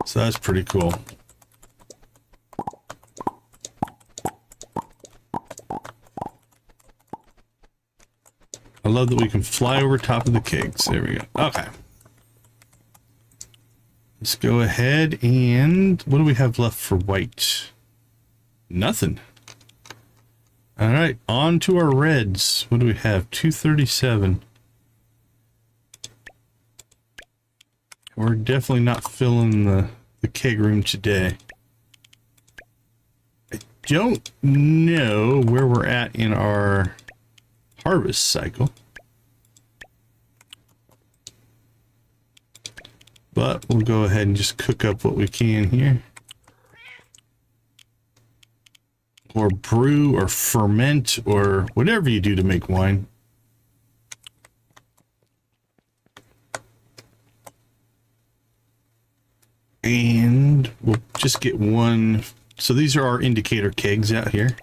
So that's pretty cool. I love that we can fly over top of the kegs. There we go. Okay. Let's go ahead and what do we have left for white? Nothing. All right, on to our reds. What do we have? 237. We're definitely not filling the keg room today. I don't know where we're at in our harvest cycle. But we'll go ahead and just cook up what we can here. Or brew or ferment or whatever you do to make wine. And we'll just get one. So these are our indicator kegs out here.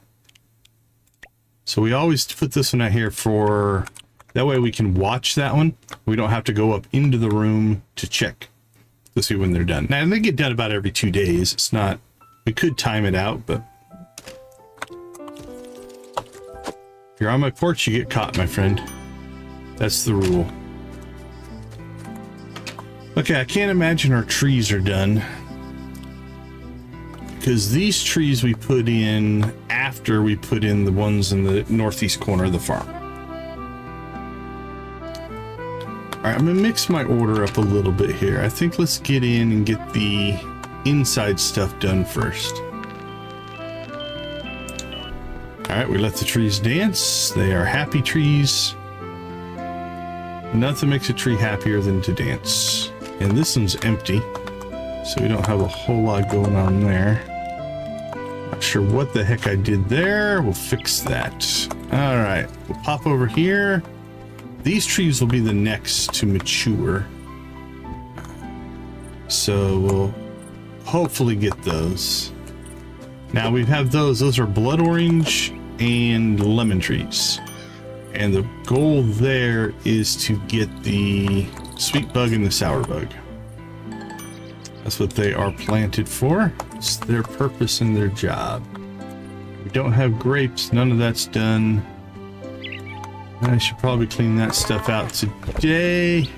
So we always put this one out here for, that way we can watch that one. We don't have to go up into the room to check to see when they're done. Now they get done about every 2 days. It's not, we could time it out, but if you're on my porch, you get caught, my friend. That's the rule. Okay, I can't imagine our trees are done. Because these trees we put in after we put in the ones in the northeast corner of the farm. Alright, I'm going to mix my order up a little bit here. I think let's get in and get the inside stuff done first. Alright, we let the trees dance. They are happy trees. Nothing makes a tree happier than to dance. And this one's empty, so we don't have a whole lot going on there. Not sure what the heck I did there. We'll fix that. Alright, we'll pop over here. These trees will be the next to mature. So we'll hopefully get those. Now we have those. Those are blood orange and lemon trees. And the goal there is to get the sweet bug and the sour bug. That's what they are planted for. It's their purpose and their job. We don't have grapes. None of that's done. I should probably clean that stuff out today.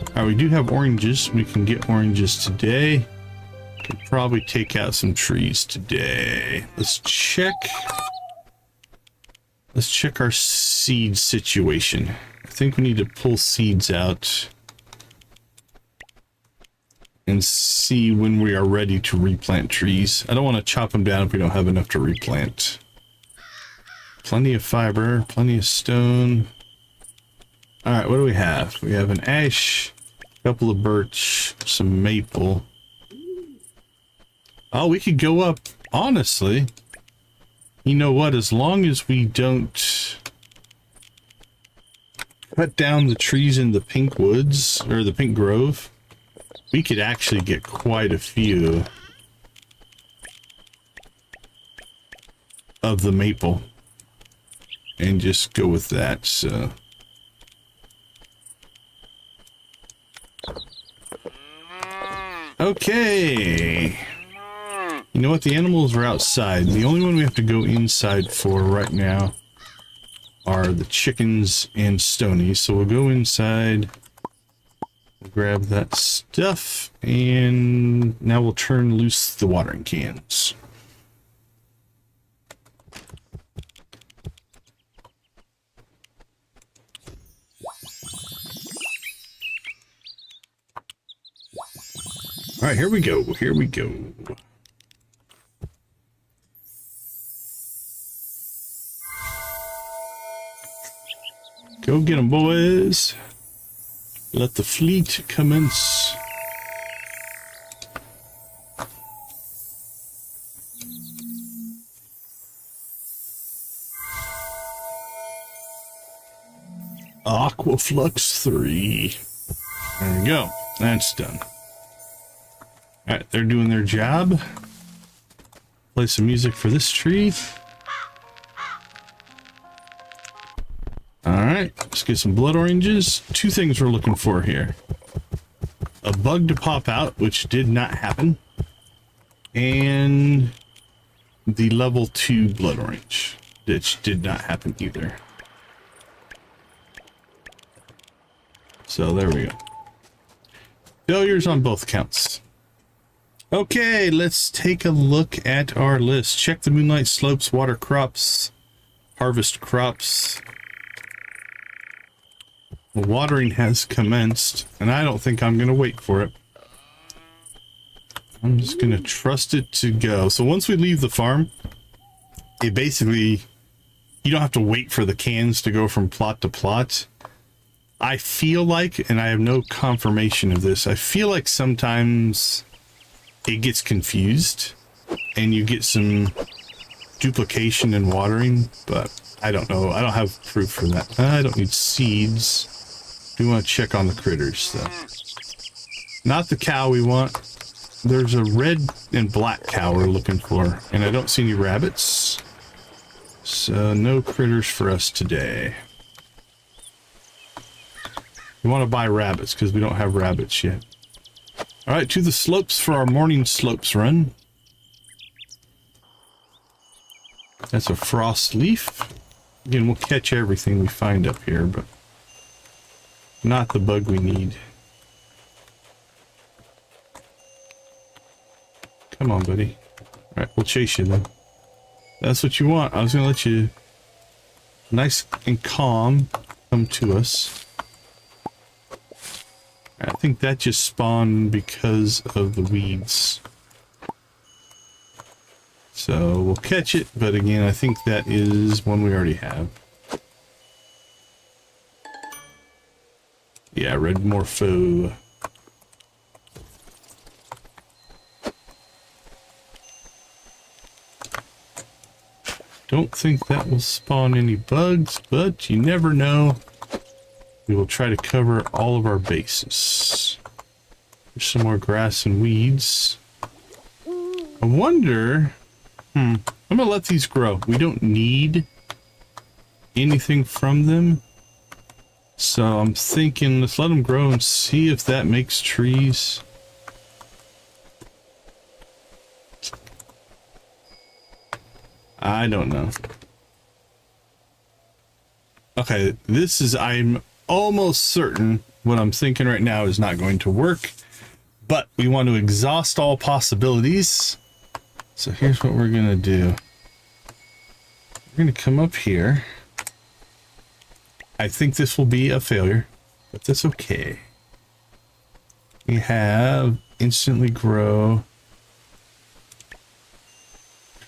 Alright, we do have oranges. We can get oranges today. Could probably take out some trees today. Let's check our seed situation. I think we need to pull seeds out and see when we are ready to replant trees. I don't want to chop them down if we don't have enough to replant. Plenty of fiber, plenty of stone. All right, what do we have? We have an ash, a couple of birch, some maple. Oh, we could go up, honestly. You know what? As long as we don't cut down the trees in the pink woods, or the pink grove, we could actually get quite a few of the maple. And just go with that, so. Okay. You know what? The animals are outside. The only one we have to go inside for right now are the chickens and Stonies. So we'll go inside, we'll grab that stuff, and now we'll turn loose the watering cans. All right, here we go. Here we go. Go get them, boys. Let the fleet commence. Aquaflux 3. There we go. That's done. Alright, they're doing their job. Play some music for this tree. Alright, let's get some blood oranges. Two things we're looking for here. A bug to pop out, which did not happen. And the level 2 blood orange, which did not happen either. So there we go. Failures on both counts. Okay, let's take a look at our list. Check the moonlight slopes, water crops, harvest crops. The watering has commenced, and I don't think I'm going to wait for it. I'm just going to trust it to go. So once we leave the farm, it basically, you don't have to wait for the cans to go from plot to plot. I feel like, and I have no confirmation of this, I feel like sometimes it gets confused and you get some duplication in watering, but I don't know. I don't have proof for that. I don't need seeds. We want to check on the critters, though. Not the cow we want. There's a red and black cow we're looking for, and I don't see any rabbits. So no critters for us today. We want to buy rabbits because we don't have rabbits yet. All right, to the slopes for our morning slopes run. That's a frost leaf. Again, we'll catch everything we find up here, but not the bug we need. Come on, buddy. All right, we'll chase you then. That's what you want. I was gonna let you nice and calm come to us. I think that just spawned because of the weeds. So we'll catch it, but again, I think that is one we already have. Yeah, red morpho. Don't think that will spawn any bugs, but you never know. We will try to cover all of our bases. There's some more grass and weeds. I wonder... I'm gonna let these grow. We don't need anything from them. So I'm thinking, let's let them grow and see if that makes trees. I don't know. Okay, this is, I'm almost certain what I'm thinking right now is not going to work, but we want to exhaust all possibilities. So here's what we're gonna do. We're gonna come up here. I think this will be a failure, but that's okay. We have instantly grow,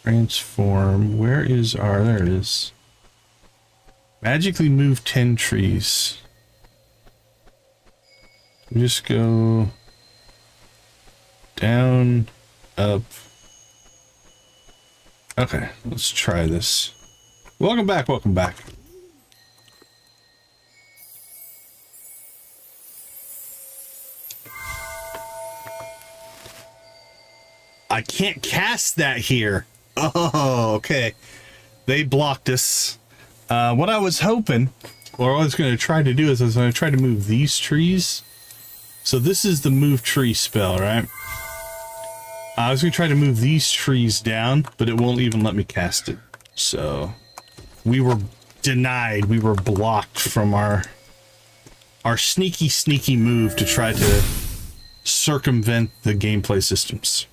transform. Where is our, there it is. Magically move 10 trees. We just go down, up. Okay, let's try this. Welcome back, welcome back. I can't cast that here. Oh, okay. They blocked us. What I was hoping, or what I was going to try to do is I was going to try to move these trees. So this is the move tree spell, right? I was going to try to move these trees down, but it won't even let me cast it. So we were denied. We were blocked from our sneaky move to try to circumvent the gameplay systems.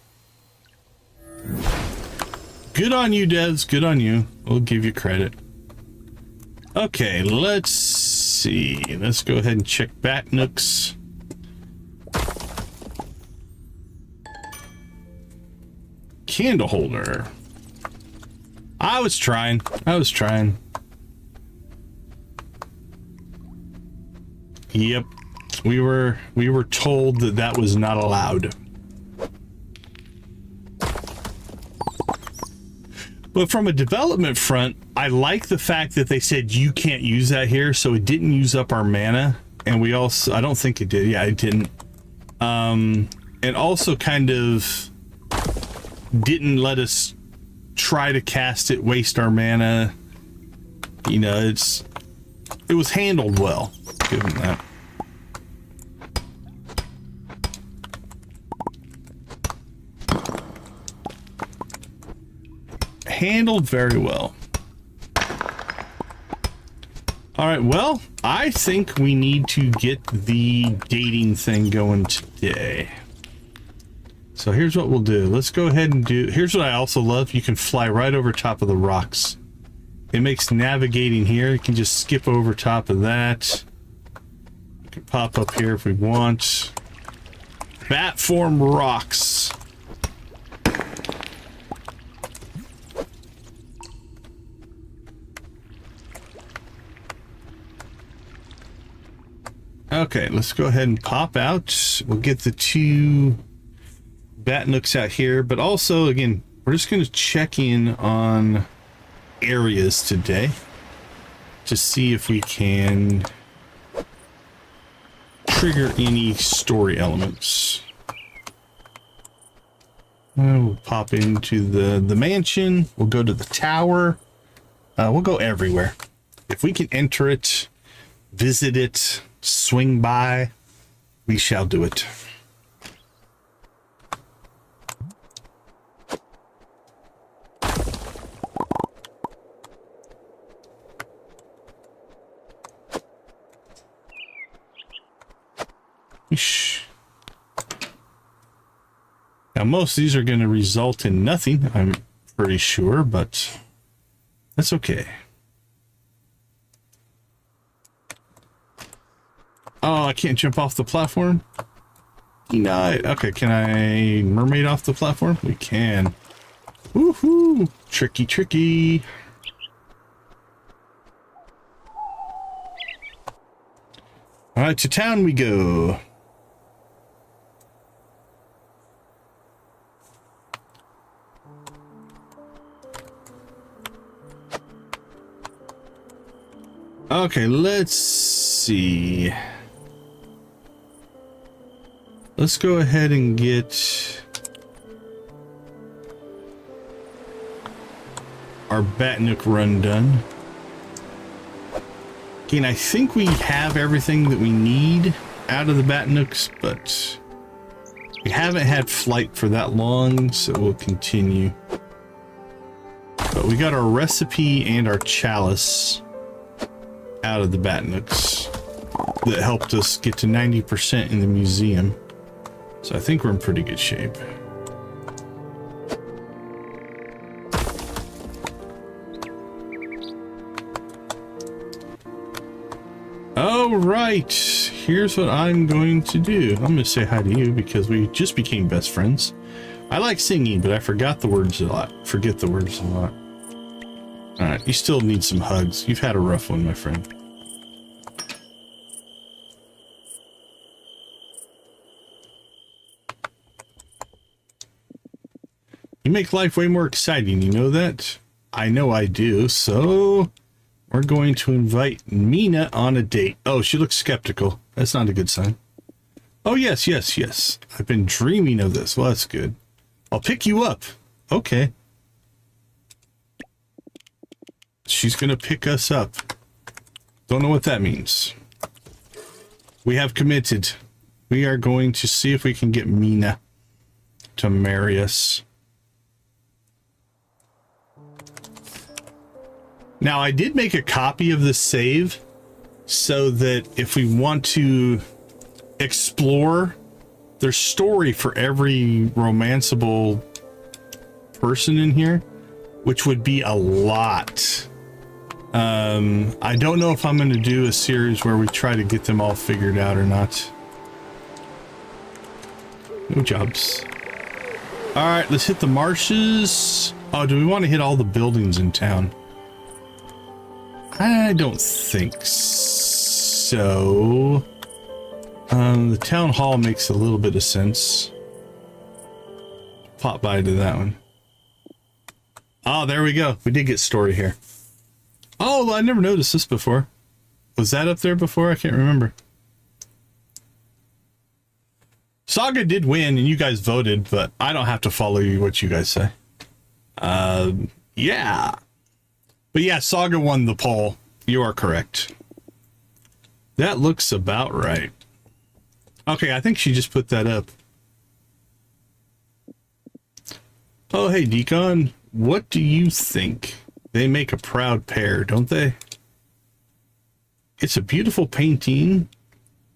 Good on you, devs. Good on you. We'll give you credit. Okay, let's see. Let's go ahead and check bat nooks. candle holder. I was trying. Yep. We were told that that was not allowed. But from a development front, I like the fact that they said you can't use that here, so it didn't use up our mana. And we also, I don't think it did. Yeah, it didn't. And also kind of didn't let us try to cast it, waste our mana. You know, it was handled well. Give them that. Handled very well. All right, well, I think we need to get the dating thing going today. So here's what we'll do. Let's go ahead and do, here's what I also love. You can fly right over top of the rocks. It makes navigating here. You can just skip over top of that. You can pop up here if we want. Bat form rocks. Okay, let's go ahead and pop out. We'll get the 2 bat nooks out here, but also, again, we're just going to check in on areas today to see if we can trigger any story elements. We'll pop into the mansion. We'll go to the tower. We'll go everywhere. If we can enter it, visit it, swing by, we shall do it. Now most of these are going to result in nothing, I'm pretty sure, but that's okay. Oh, I can't jump off the platform? Denied. Okay, can I mermaid off the platform? We can. Woohoo! Tricky, tricky. Alright, to town we go. Okay, let's see. Let's go ahead and get our bat nook run done. Again, I think we have everything that we need out of the bat nooks, but we haven't had flight for that long, so we'll continue. But we got our recipe and our chalice out of the bat nooks that helped us get to 90% in the museum. So I think we're in pretty good shape. All right, here's what I'm going to do. I'm going to say hi to you because we just became best friends. I like singing, but I forget the words a lot. All right, you still need some hugs. You've had a rough one, my friend. You make life way more exciting, you know that? I know I do, so we're going to invite Mina on a date. Oh, she looks skeptical. That's not a good sign. Oh, yes, yes, yes. I've been dreaming of this. Well, that's good. I'll pick you up. Okay. She's going to pick us up. Don't know what that means. We have committed. We are going to see if we can get Mina to marry us. Now, I did make a copy of this save so that if we want to explore, there's story for every romanceable person in here, which would be a lot. I don't know if I'm going to do a series where we try to get them all figured out or not. No jobs. All right, let's hit the marshes. Oh, do we want to hit all the buildings in town? I don't think so. The town hall makes a little bit of sense. Pop by to that one. Oh, there we go. We did get story here. Oh, I never noticed this before. Was that up there before? I can't remember. Saga did win and you guys voted, but I don't have to follow you what you guys say. Yeah. But yeah, Saga won the poll. You are correct. That looks about right. Okay, I think she just put that up. Oh, hey, Decon. What do you think? They make a proud pair, don't they? It's a beautiful painting.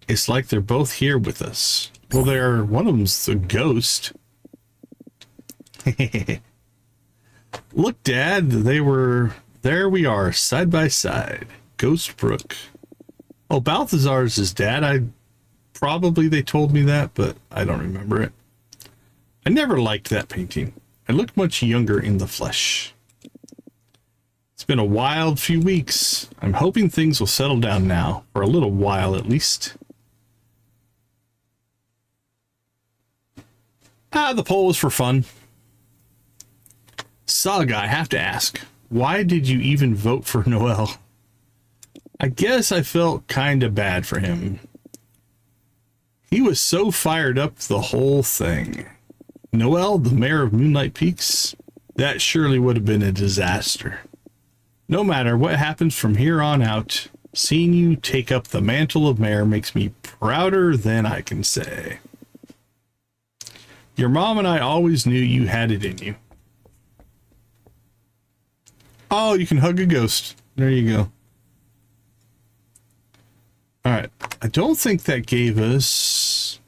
It's like they're both here with us. Well, one of them's the ghost. Look, Dad, there we are, side by side. Ghost Brook. Oh, Balthazar's his dad. Probably they told me that, but I don't remember it. I never liked that painting. I look much younger in the flesh. It's been a wild few weeks. I'm hoping things will settle down now, for a little while at least. The poll was for fun. Saga, I have to ask, why did you even vote for Noel? I guess I felt kind of bad for him. He was so fired up the whole thing. Noel, the mayor of Moonlight Peaks, that surely would have been a disaster. No matter what happens from here on out, seeing you take up the mantle of mayor makes me prouder than I can say. Your mom and I always knew you had it in you. Oh, you can hug a ghost. There you go. All right. I don't think that gave us...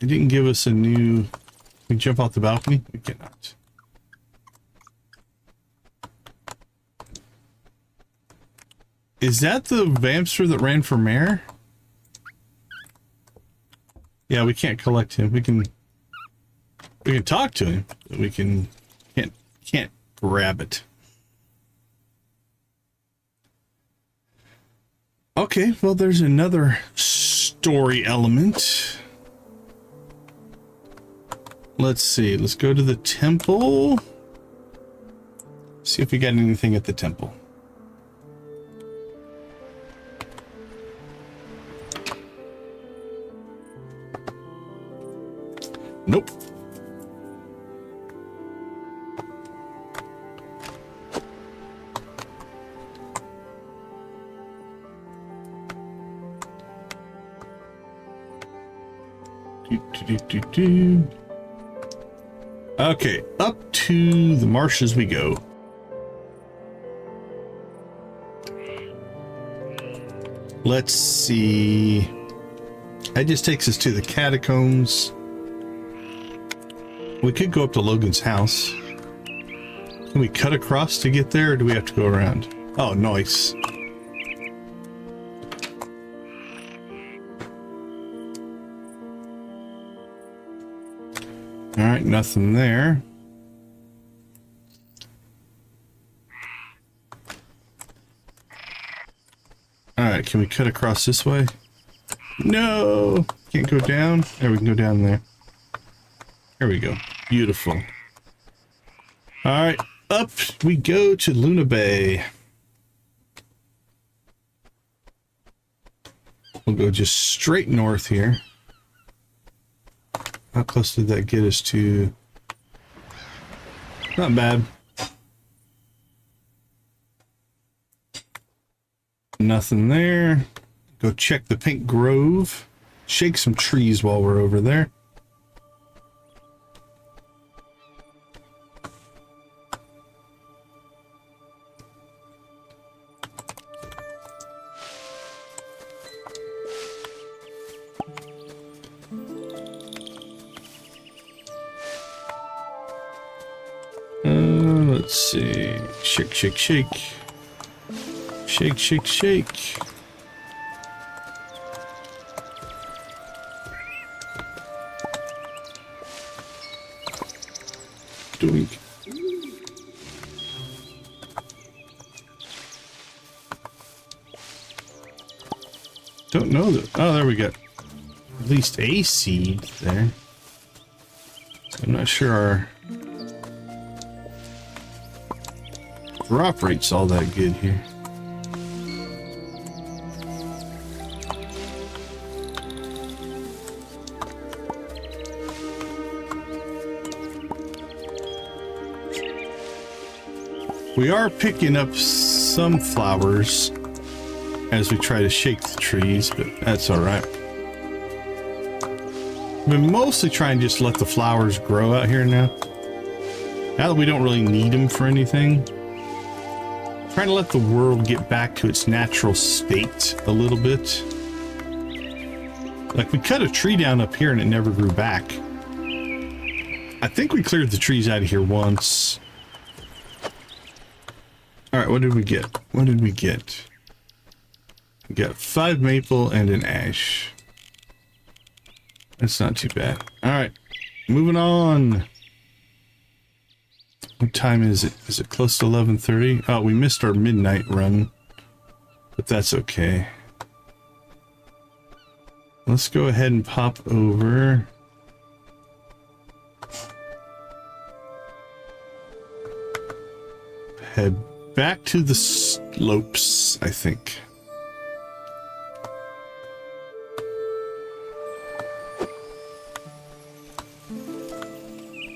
It didn't give us a new... Can we jump off the balcony? We cannot. Is that the Vampster that ran for mayor? Yeah, we can't collect him. We can talk to him, but we can't grab it. Okay, well, there's another story element. Let's see. Let's go to the temple. See if we got anything at the temple. Nope. Okay, up to the marshes we go. Let's see. That just takes us to the catacombs. We could go up to Logan's house. Can we cut across to get there, or do we have to go around? Oh, nice. All right, nothing there. All right, can we cut across this way? No, can't go down. There, we can go down there. There we go. Beautiful. All right, up we go to Luna Bay. We'll go just straight north here. How close did that get us to? Not bad. Nothing there. Go check the Pink Grove. Shake some trees while we're over there. Let's see. Shake, shake, shake. Shake, shake, shake. doink. Don't know that. Oh, there we go. At least a seed there. I'm not sure our drop rate's all that good here. We are picking up some flowers as we try to shake the trees, but that's all right. I've been mostly trying to just let the flowers grow out here now. Now that we don't really need them for anything. Trying to let the world get back to its natural state a little bit. Like we cut a tree down up here and it never grew back. I think we cleared the trees out of here once. All right, what did we get? What did we get? We got 5 maple and an ash. That's not too bad. All right, moving on. What time is it? Is it close to 11:30? Oh, we missed our midnight run, but that's okay. Let's go ahead and pop over. Head back to the slopes, I think.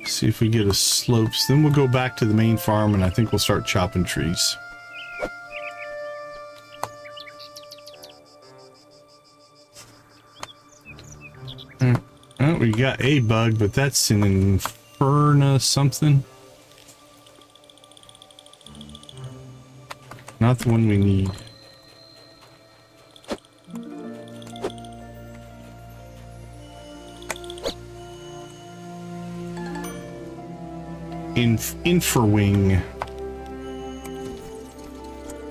See if we get a slopes, then we'll go back to the main farm and I think we'll start chopping trees. Oh, we got a bug, but that's an inferno something. Not the one we need. Inferwing.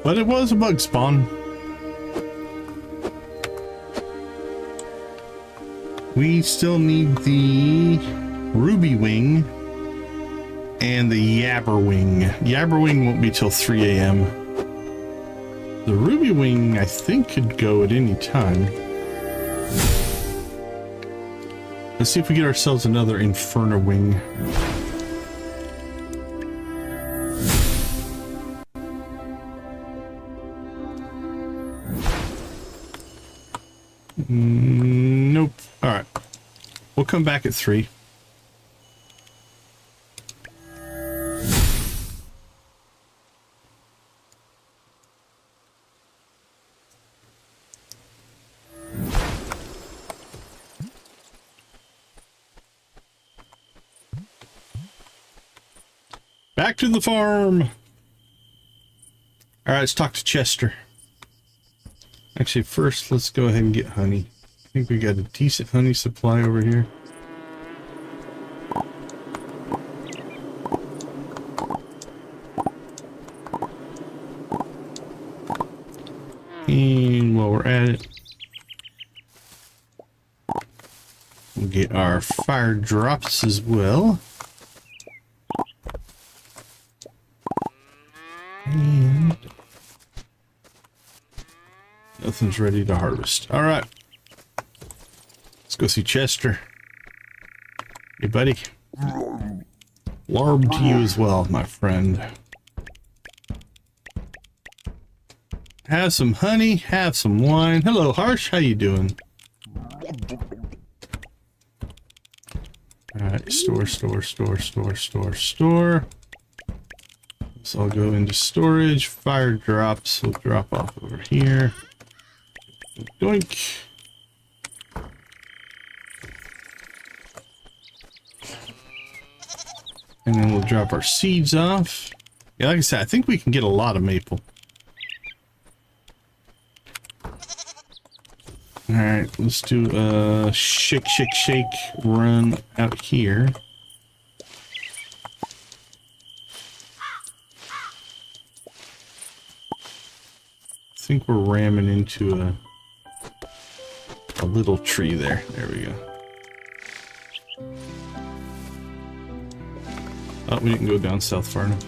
But it was a bug spawn. We still need the ruby wing and the yabber wing. Yabber wing won't be till 3 a.m. The ruby wing, I think, could go at any time. Let's see if we get ourselves another inferno wing. Nope. All right. We'll come back at 3. Back to the farm. All right, let's talk to Chester. Actually, first, let's go ahead and get honey. I think we got a decent honey supply over here. And while we're at it, we'll get our fire drops as well. And nothing's ready to harvest. All right. Let's go see Chester. Hey, buddy. Larb to you as well, my friend. Have some honey, have some wine. Hello, Harsh. How you doing? All right, store. So I'll go into storage. Fire drops will drop off over here. Doink. And then we'll drop our seeds off. Yeah, like I said, I think we can get a lot of maple. Alright, let's do a shake run out here. I think we're ramming into a little tree there. There we go. Oh, we didn't go down south far enough.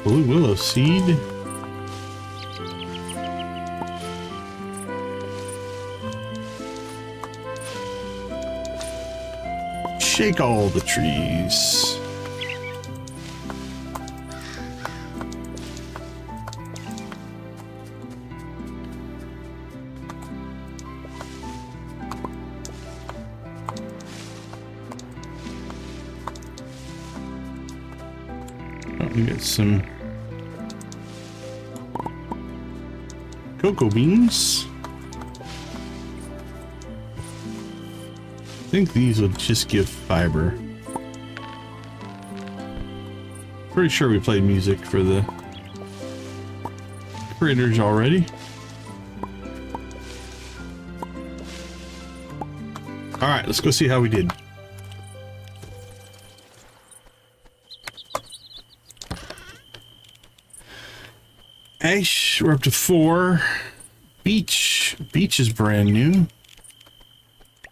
Blue willow seed. Shake all the trees. Oh, we got some cocoa beans. I think these would just give fiber. Pretty sure we played music for the critters already. All right, let's go see how we did. Ash, we're up to 4. Beech is brand new.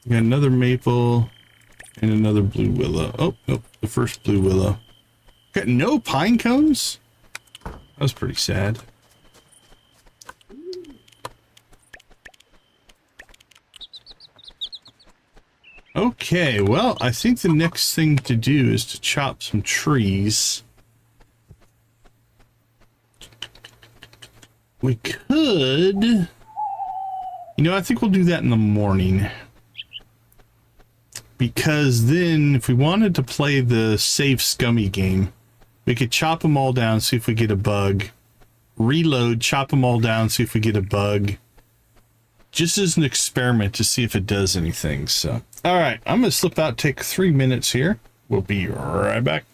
We got another maple and another blue willow. Oh, nope, the first blue willow. Got no pine cones? That was pretty sad. Okay, well, I think the next thing to do is to chop some trees. We could... You know, I think we'll do that in the morning. Because then, if we wanted to play the save scummy game, we could chop them all down, see if we get a bug. Reload, chop them all down, see if we get a bug. Just as an experiment to see if it does anything. So, all right, I'm going to slip out, take 3 minutes here. We'll be right back.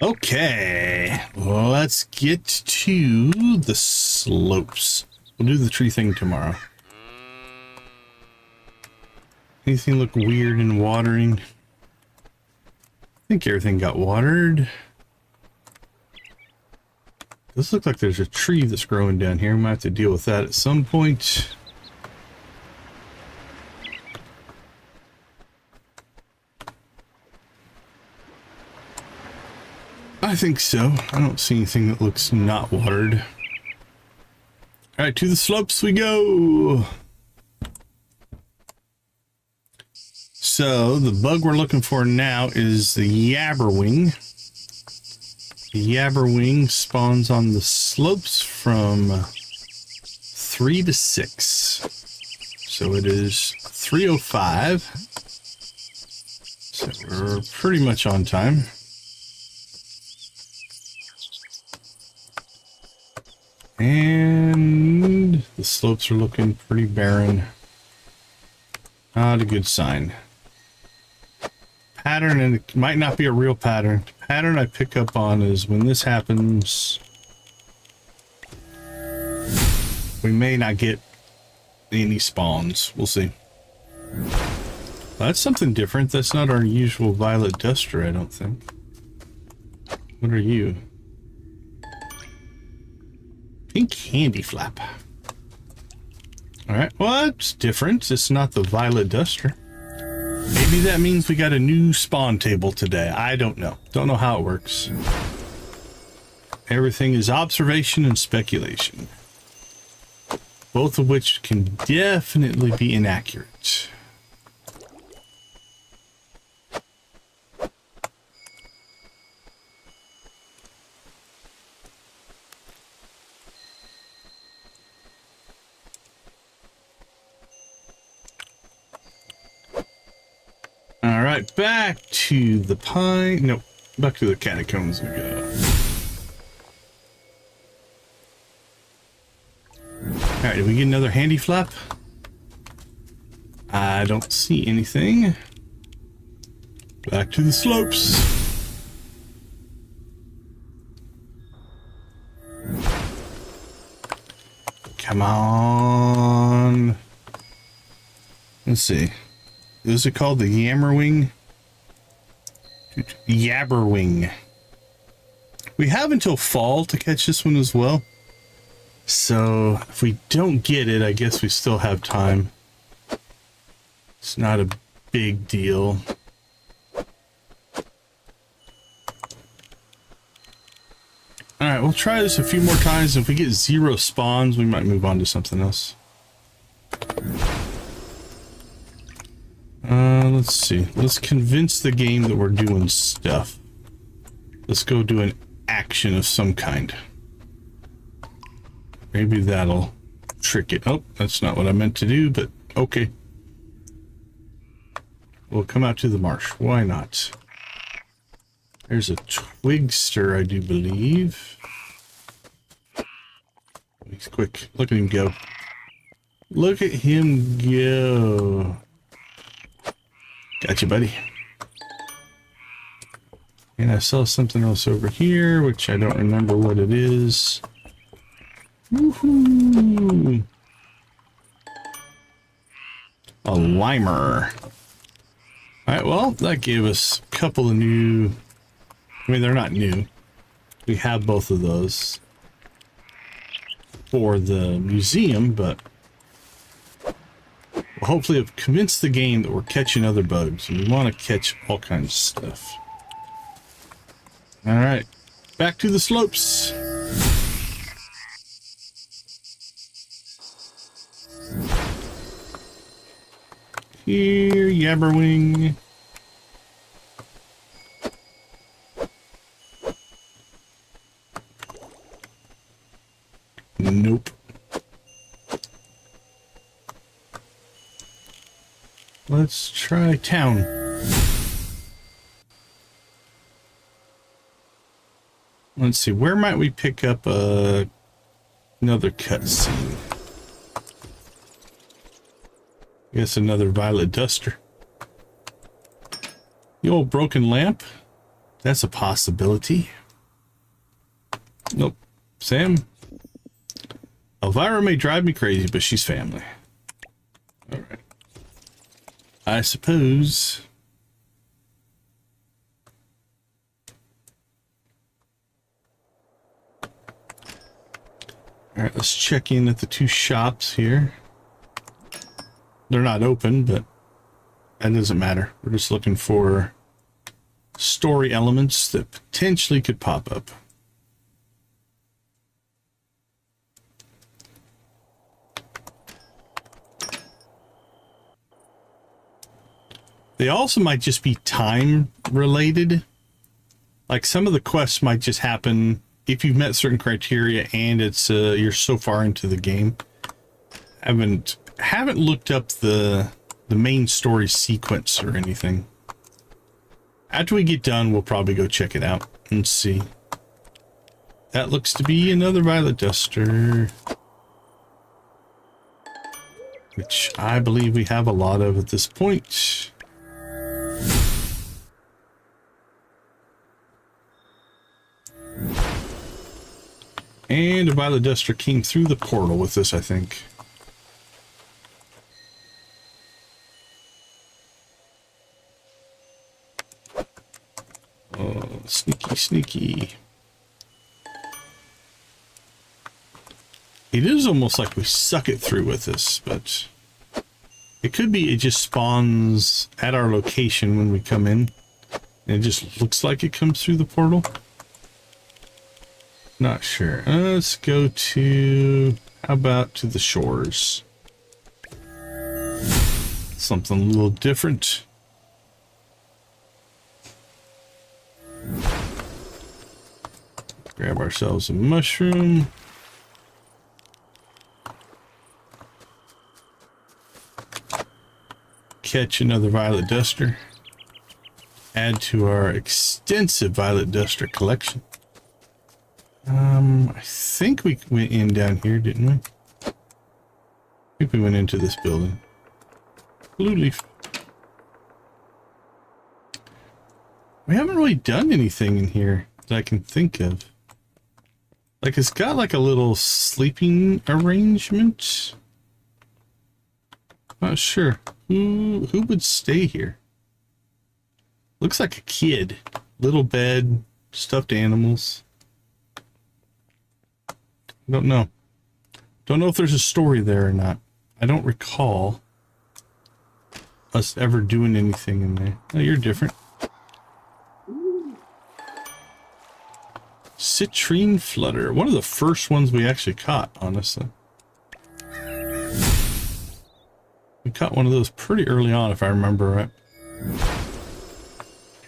Okay, let's get to the slopes. We'll do the tree thing tomorrow. Anything look weird in watering? I think everything got watered. This looks like there's a tree that's growing down here. We might have to deal with that at some point. I think so. I don't see anything that looks not watered. All right, to the slopes we go. So the bug we're looking for now is the yabberwing. The yabberwing spawns on the slopes from 3 to 6. So it is 3:05. So we're pretty much on time. And the slopes are looking pretty barren. Not a good sign. Pattern, and it might not be a real pattern. The pattern I pick up on is when this happens, we may not get any spawns. We'll see. Well, that's something different. That's not our usual violet duster, I don't think. What are you? Pink handy flap. All right, well, that's different. It's not the violet duster. Maybe that means we got a new spawn table today. I don't know. Don't know how it works. Everything is observation and speculation, both of which can definitely be inaccurate. All right, back to the pine. Nope, back to the catacombs we go. All right, did we get another handy flap? I don't see anything. Back to the slopes. Come on. Let's see. Is it called the Yammerwing? Yabberwing. We have until fall to catch this one as well. So if we don't get it, I guess we still have time. It's not a big deal. All right, we'll try this a few more times. If we get 0 spawns, we might move on to something else. Let's see. Let's convince the game that we're doing stuff. Let's go do an action of some kind. Maybe that'll trick it. Oh, that's not what I meant to do, but okay. We'll come out to the marsh. Why not? There's a twigster, I do believe. He's quick. Look at him go. Look at him go. Gotcha, buddy. And I saw something else over here, which I don't remember what it is. Woohoo! A limer. Alright, well, that gave us a couple of new... I mean, they're not new. We have both of those for the museum, but we'll hopefully have convinced the game that we're catching other bugs, and we want to catch all kinds of stuff. Alright, back to the slopes. Here, Yabberwing. Nope. Let's try town. Let's see, where might we pick up another cutscene? I guess another violet duster. The old broken lamp. That's a possibility. Nope. Sam. Elvira may drive me crazy, but she's family. Alright. I suppose... Alright, let's check in at the two shops here. They're not open, but that doesn't matter. We're just looking for story elements that potentially could pop up. They also might just be time related. Like some of the quests might just happen if you've met certain criteria and it's you're so far into the game. Haven't looked up the main story sequence or anything. After we get done, we'll probably go check it out and see. That looks to be another violet duster, which I believe we have a lot of at this point. And a violet duster came through the portal with us, I think. Oh, sneaky, sneaky. It is almost like we suck it through with this, but it could be it just spawns at our location when we come in. And it just looks like it comes through the portal. Not sure. Let's go to, how about to the shores? Something a little different. Grab ourselves a mushroom. Catch another violet duster. Add to our extensive violet duster collection. I think we went in down here, didn't we? I think we went into this building. Blue leaf. We haven't really done anything in here that I can think of. Like, it's got like a little sleeping arrangement. Not sure. Who would stay here? Looks like a kid. Little bed, stuffed animals. Don't know. Don't know if there's a story there or not. I don't recall us ever doing anything in there. Oh, you're different. Citrine flutter. One of the first ones we actually caught, honestly. We caught one of those pretty early on, if I remember right.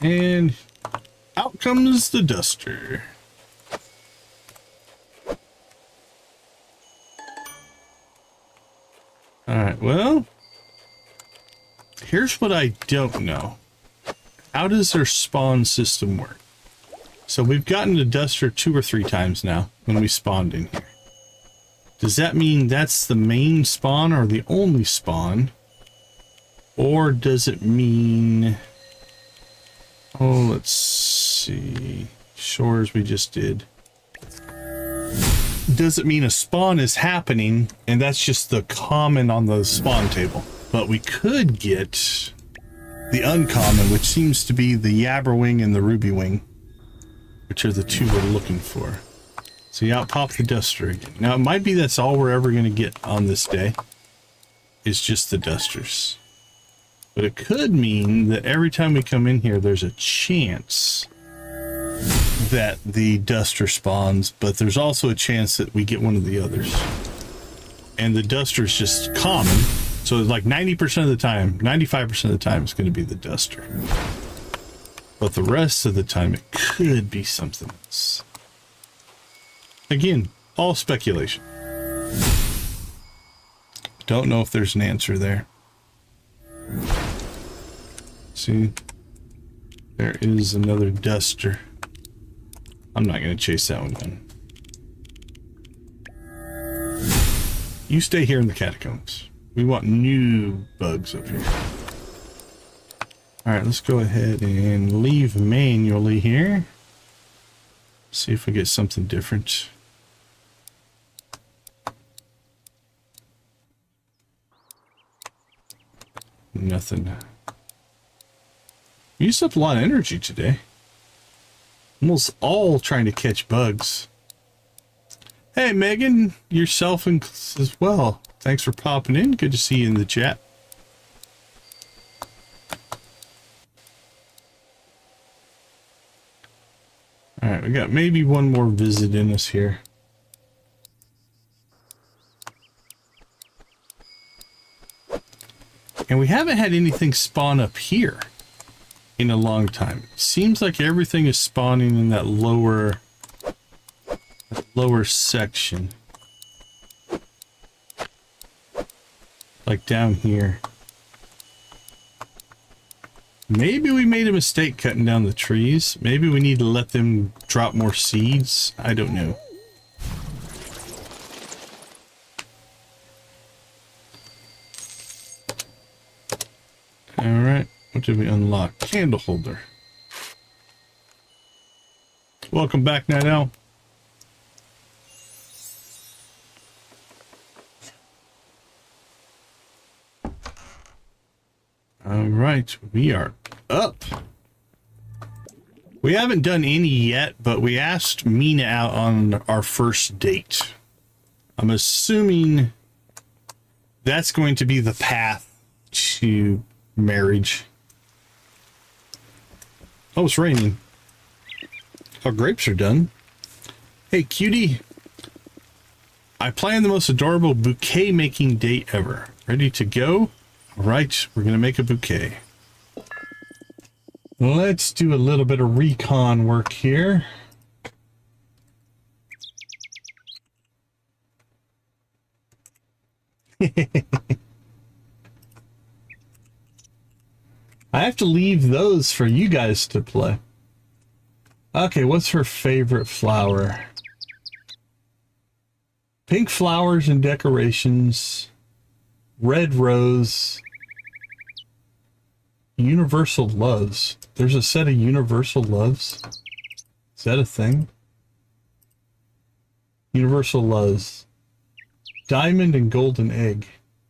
And out comes the duster. Alright, well, here's what I don't know. How does their spawn system work? So we've gotten a duster 2 or 3 times now when we spawned in here. Does that mean that's the main spawn or the only spawn? Or does it mean... Oh, let's see. Shores we just did. Does it mean a spawn is happening and that's just the common on the spawn table? But we could get the uncommon, which seems to be the Yabberwing and the Ruby Wing, which are the 2 we're looking for. So you out pop the duster again. Now it might be that's all we're ever going to get on this day. Is just the dusters. But it could mean that every time we come in here, there's a chance that the duster spawns, but there's also a chance that we get one of the others. And the duster is just common. So like 90% of the time, 95% of the time, it's going to be the duster. But the rest of the time, it could be something else. Again, all speculation. Don't know if there's an answer there. See, there is another duster. I'm not going to chase that one down. You stay here in the catacombs. We want new bugs up here. All right, let's go ahead and leave manually here. See if we get something different. Nothing. We used up a lot of energy today. Almost all trying to catch bugs. Hey, Megan, yourself as well. Thanks for popping in. Good to see you in the chat. All right, we got maybe one more visit in us here. And we haven't had anything spawn up here in a long time. Seems like everything is spawning in that lower section. Like down here. Maybe we made a mistake cutting down the trees. Maybe we need to let them drop more seeds. I don't know. Alright, what did we unlock? Candle holder. Welcome back, Night Owl. Alright, we are up. We haven't done any yet, but we asked Mina out on our first date. I'm assuming that's going to be the path to marriage. Oh, it's raining. Our grapes are done. Hey, cutie. I planned the most adorable bouquet making date ever. Ready to go? All right, we're going to make a bouquet. Let's do a little bit of recon work here. I have to leave those for you guys to play. Okay, what's her favorite flower? Pink flowers and decorations. Red rose. Universal loves. There's a set of universal loves. Is that a thing? Universal loves. Diamond and golden egg.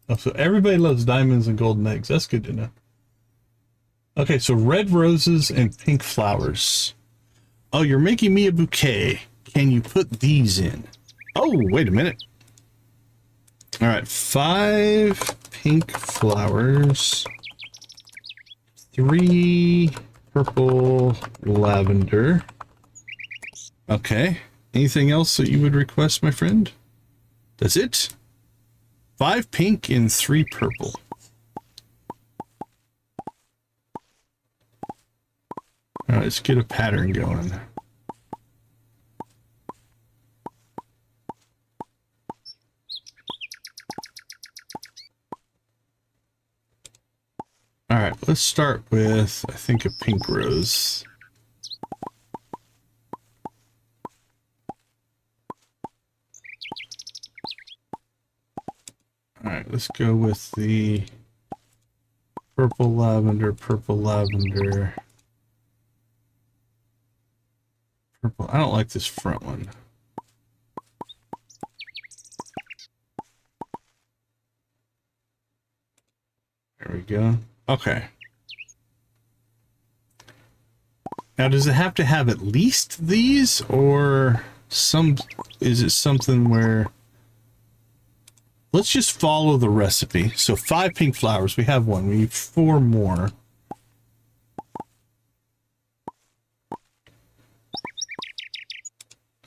Oh, so everybody loves diamonds and golden eggs. That's good to know. Okay, so red roses and pink flowers. Oh, you're making me a bouquet. Can you put these in? Oh, wait a minute. All right, 5 pink flowers. 3 purple lavender. Okay. Anything else that you would request, my friend? That's it. 5 pink and 3 purple. All right, let's get a pattern going. All right, let's start with, I think, a pink rose. All right, let's go with the purple lavender, purple lavender. Purple. I don't like this front one. There we go. Okay. Now, does it have to have at least these, or is it something where, let's just follow the recipe. So 5 pink flowers, we have 1, we need 4 more.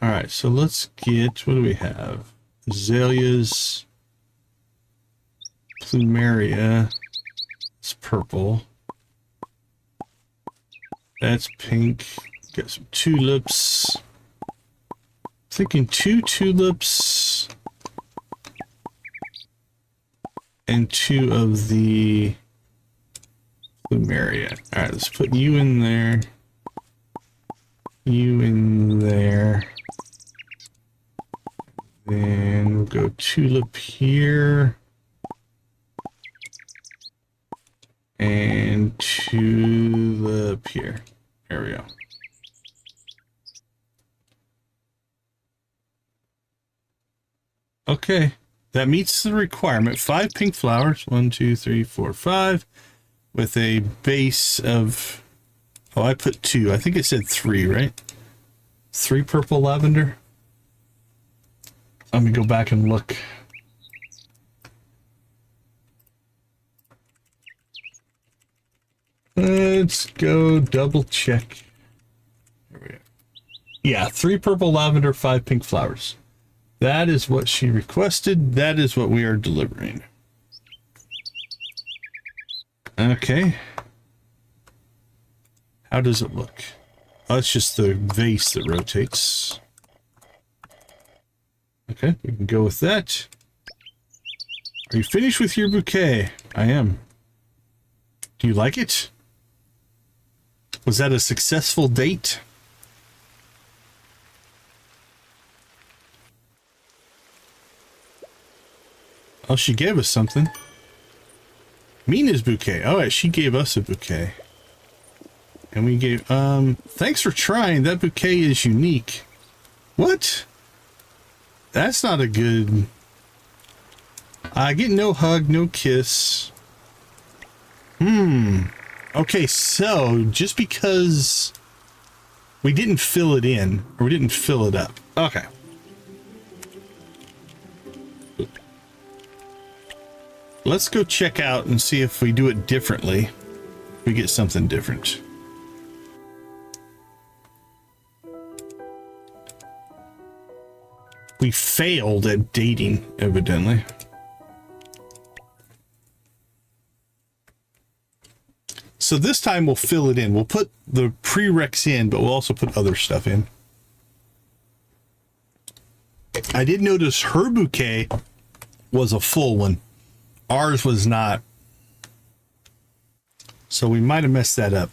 All right, so let's get, what do we have? Azaleas, plumeria. It's purple. That's pink. Got some tulips. Thinking 2 tulips and 2 of the plumeria. All right, let's put you in there. You in there. Then we'll go tulip here. And tulip here. There we go. Okay, that meets the requirement. 5 pink flowers. 1, 2, 3, 4, 5. With a base of... Oh, I put 2. I think it said 3, right? 3 purple lavender. Let me go back and look. Let's go double check. Here we go. Yeah, 3 purple lavender, 5 pink flowers. That is what she requested. That is what we are delivering. Okay. How does it look? Oh, it's just the vase that rotates. Okay, we can go with that. Are you finished with your bouquet? I am. Do you like it? Was that a successful date? Oh, she gave us something. Mina's bouquet. Oh, right, she gave us a bouquet. And we gave, thanks for trying. That bouquet is unique. What? That's not a good... I get no hug, no kiss. Okay, so just because we didn't fill it in, or we didn't fill it up. Okay. Let's go check out and see if we do it differently. We get something different. We failed at dating, evidently. So this time we'll fill it in. We'll put the prereqs in, but we'll also put other stuff in. I did notice her bouquet was a full one. Ours was not. So we might have messed that up.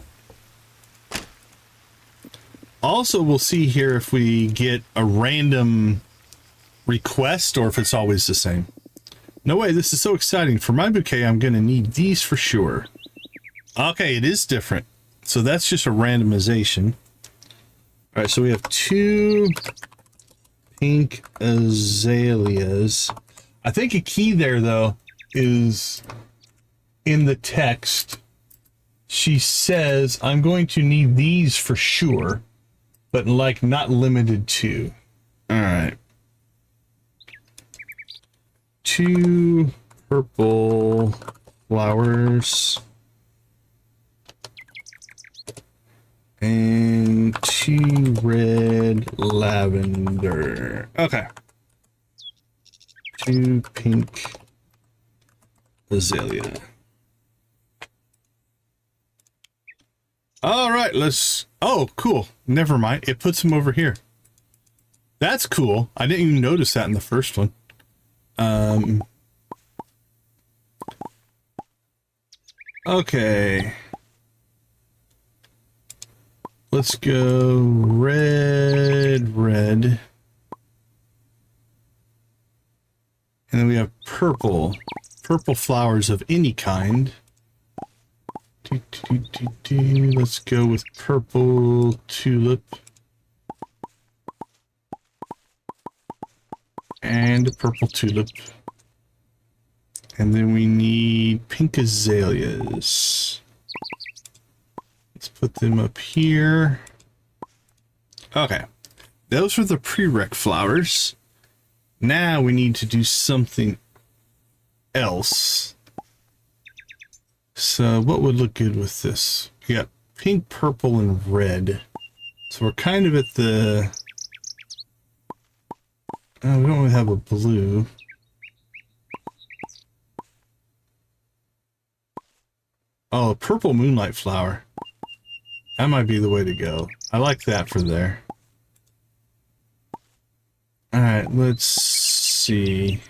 Also, we'll see here if we get a random request or if it's always the same. No way, this is so exciting. For my bouquet, I'm going to need these for sure. Okay, it is different. So that's just a randomization. All right, so we have 2 pink azaleas. I think a key there, though, is in the text. She says, I'm going to need these for sure, but like not limited to. All right. 2 purple flowers and 2 red lavender. Okay. 2 pink azalea. All right, let's... Oh, cool. Never mind. It puts them over here. That's cool. I didn't even notice that in the first one. Okay. Let's go red, red. And then we have purple. Purple flowers of any kind. Let's go with purple tulip. And a purple tulip. And then we need pink azaleas. Let's put them up here. Okay. Those are the prereq flowers. Now we need to do something else. So what would look good with this? We got pink, purple, and red. So we're kind of at the... Oh, we don't really have a blue. Oh, a purple moonlight flower. That might be the way to go. I like that for there. Alright, let's see.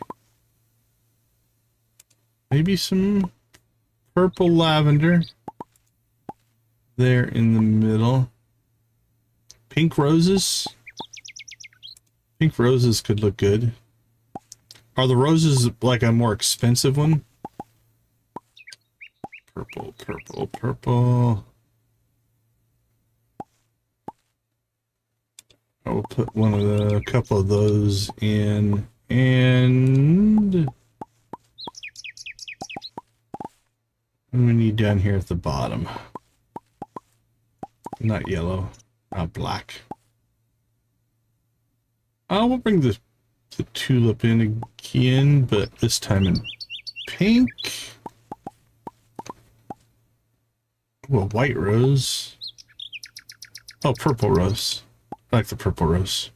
Maybe some purple lavender there in the middle. Pink roses. Pink roses could look good. Are the roses like a more expensive one? Purple, purple, purple. I will put a couple of those in, and what do we need down here at the bottom? Not yellow, not black. We'll bring the tulip in again, but this time in pink. Ooh, a white rose. Oh, purple rose. I like the purple rose.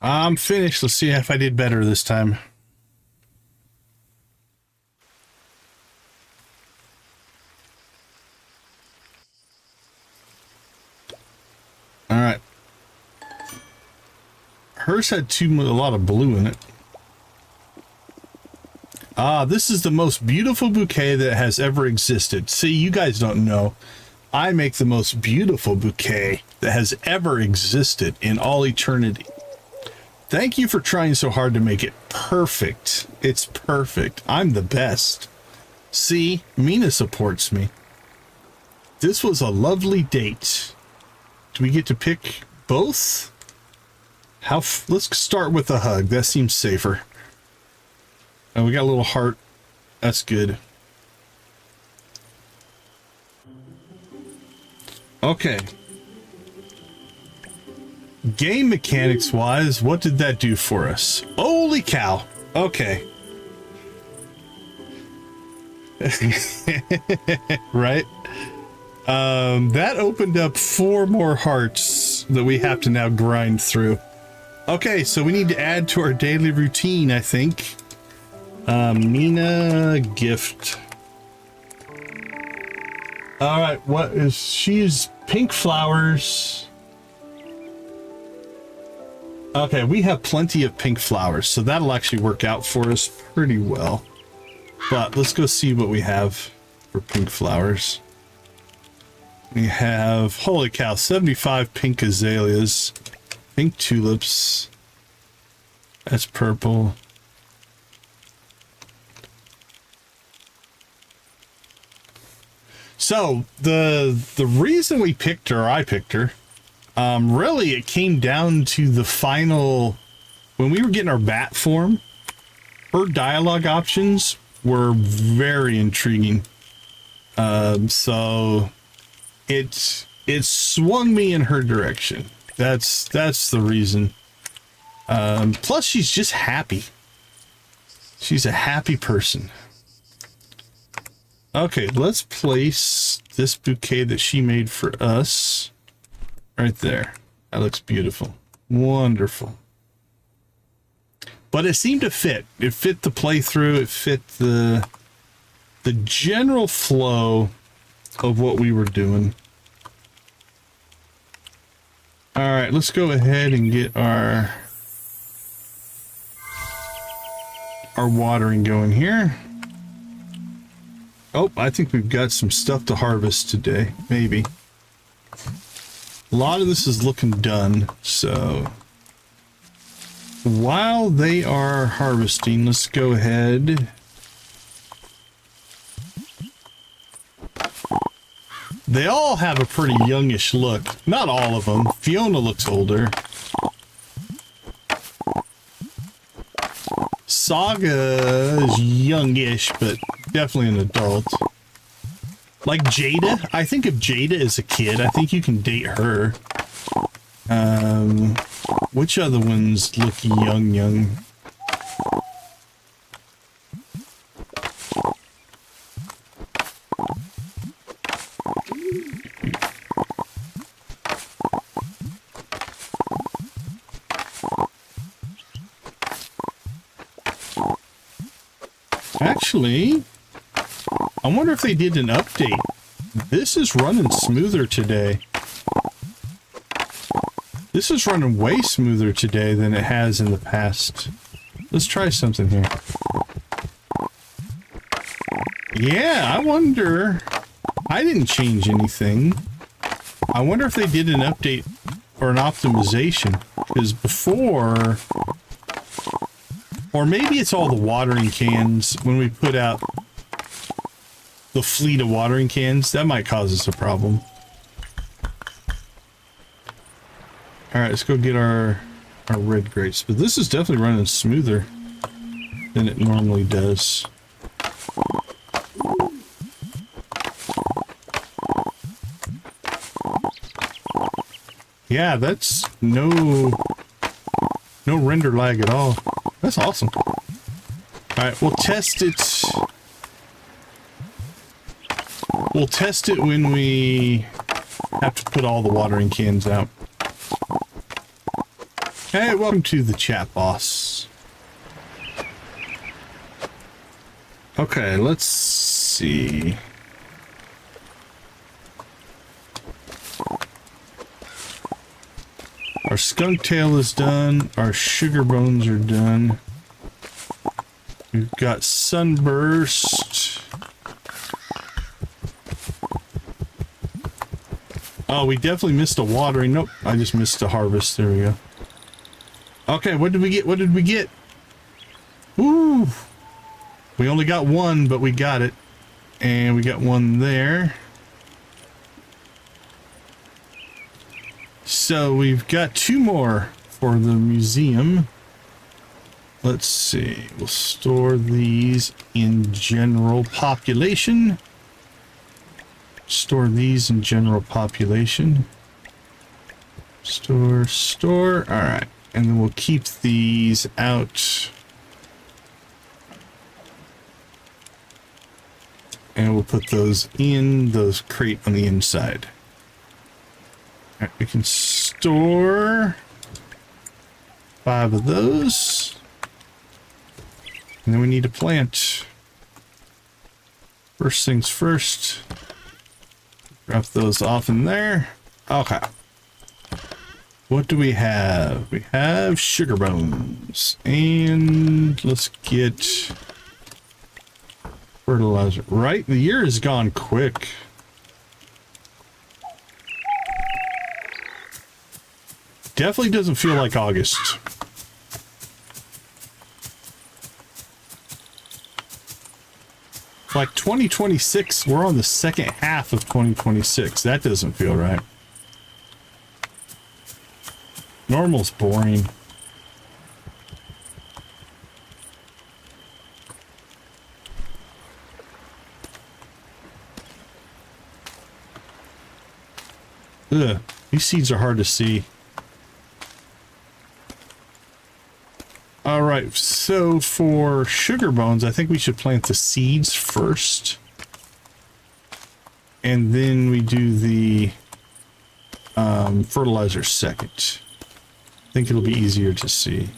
I'm finished. Let's see if I did better this time. All right. Hers had a lot of blue in it. This is the most beautiful bouquet that has ever existed. See, you guys don't know. I make the most beautiful bouquet that has ever existed in all eternity. Thank you for trying so hard to make it perfect. It's perfect. I'm the best. See, Mina supports me. This was a lovely date. Do we get to pick both? Let's start with a hug. That seems safer. We got a little heart. That's good. Okay. Game mechanics wise, what did that do for us? Holy cow. Okay. Right? That opened up 4 more hearts that we have to now grind through. Okay, so we need to add to our daily routine, I think. Mina gift. All right, she's pink flowers. Okay, we have plenty of pink flowers, so that'll actually work out for us pretty well. But let's go see what we have for pink flowers. We have, holy cow, 75 pink azaleas, pink tulips. That's purple. So the reason we picked her, I picked her, really it came down to the final, when we were getting our bat form, her dialogue options were very intriguing. So it swung me in her direction. That's the reason. Plus she's just happy. She's a happy person. Okay, let's place this bouquet that she made for us right there. That looks beautiful. Wonderful. But it seemed to fit. It fit the playthrough. It fit the general flow of what we were doing. All right, let's go ahead and get our watering going here. Oh, I think we've got some stuff to harvest today. Maybe. A lot of this is looking done, so while they are harvesting, let's go ahead. They all have a pretty youngish look. Not all of them. Fiona looks older. Saga is youngish, but definitely an adult. Like Jada. I think if Jada is a kid, I think you can date her. Which other ones look young? Actually, I wonder if they did an update. This is running smoother today. This is running way smoother today than it has in the past. Let's try something here. Yeah, I wonder. I didn't change anything. I wonder if they did an update or an optimization. Because before... Or maybe it's all the watering cans when we put out the fleet of watering cans. That might cause us a problem. All right, let's go get our red grapes. But this is definitely running smoother than it normally does. Yeah, that's no render lag at all. That's awesome. All right, we'll test it. We'll test it when we have to put all the watering cans out. Hey, welcome to the chat, boss. Okay, let's see. Our skunk tail is done. Our sugar bones are done. We've got sunburst. Oh, we definitely missed a watering. Nope, I just missed a harvest. There we go. Okay, what did we get? What did we get? Ooh. We only got one, but we got it. And we got one there. So we've got two more for the museum. Let's see. We'll store these in general population. Store these in general population. Store. All right. And then we'll keep these out. And we'll put those in those crate on the inside. All right, we can store 5 of those. And then we need to plant. First things first. Drop those off in there. Okay. What do we have? We have sugar bones. And let's get fertilizer. Right? The year has gone quick. Definitely doesn't feel like August. Like 2026, we're on the second half of 2026. That doesn't feel right. Normal's boring. Ugh, these seeds are hard to see. All right, so for sugar bones, I think we should plant the seeds first. And then we do the fertilizer second. I think it'll be easier to see.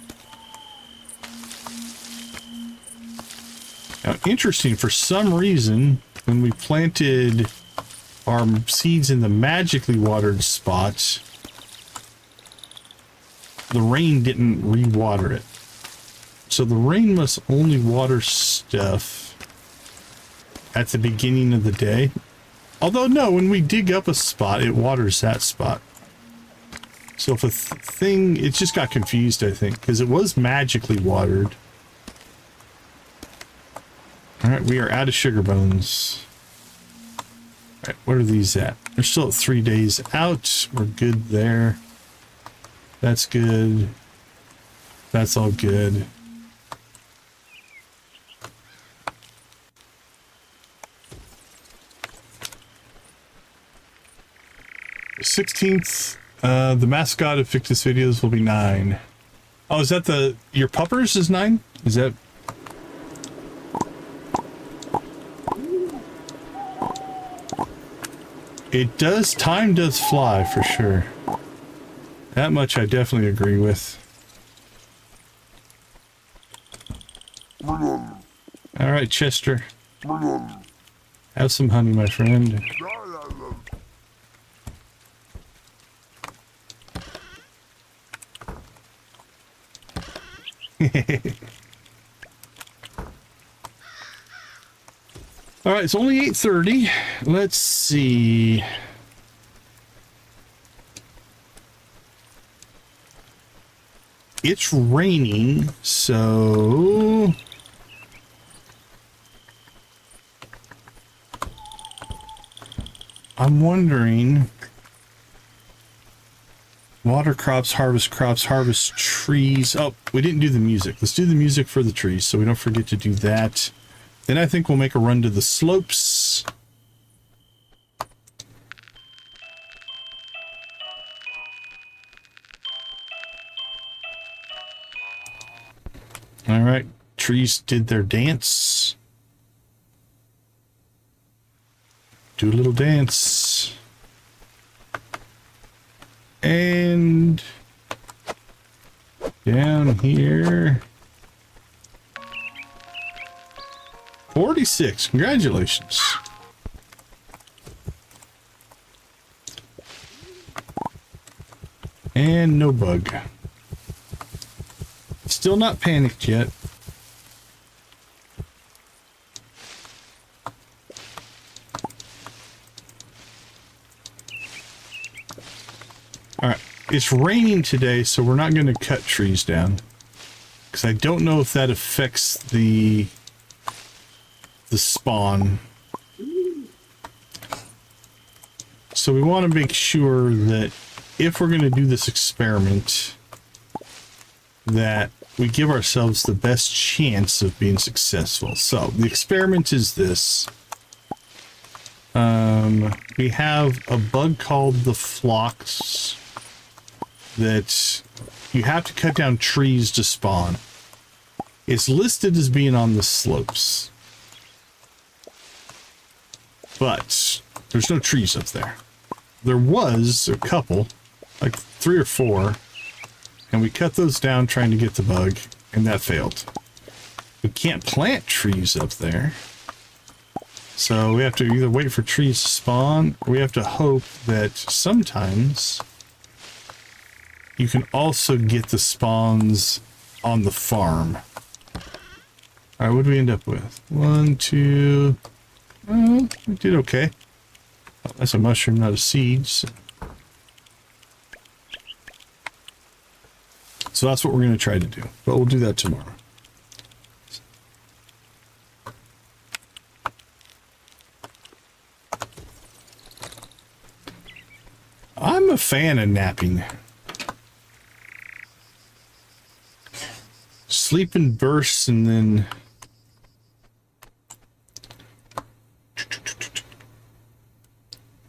Now, interesting, for some reason, when we planted our seeds in the magically watered spots, the rain didn't re-water it. So the rain must only water stuff at the beginning of the day. Although, no, when we dig up a spot, it waters that spot. So if a thing, it just got confused, I think, because it was magically watered. All right, we are out of sugar bones. All right, what are these at? They're still at 3 days out. We're good there. That's good. That's all good. 16th, the mascot of Fictus videos will be 9. Oh, is that your puppers is 9? Is that? It does, time does fly for sure. That much I definitely agree with. All right, Chester. Have some honey, my friend. All right, it's only 8:30. Let's see. It's raining, so I'm wondering, water crops, harvest trees. Oh, we didn't do the music. Let's do the music for the trees so we don't forget to do that. Then I think we'll make a run to the slopes. All right, trees did their dance. Do a little dance. And down here. 46, congratulations. And no bug. Still not panicked yet. All right, it's raining today, so we're not going to cut trees down because I don't know if that affects the spawn. So we want to make sure that if we're going to do this experiment, that we give ourselves the best chance of being successful. So the experiment is this. We have a bug called the flocks that you have to cut down trees to spawn. It's listed as being on the slopes, but there's no trees up there. There was a couple, like 3 or 4, and we cut those down trying to get the bug, and that failed. We can't plant trees up there, so we have to either wait for trees to spawn, or we have to hope that sometimes you can also get the spawns on the farm. All right, what do we end up with? 1, 2. We did okay. Oh, that's a mushroom, not a seed. So that's what we're going to try to do, but we'll do that tomorrow. I'm a fan of napping. Sleep in bursts and then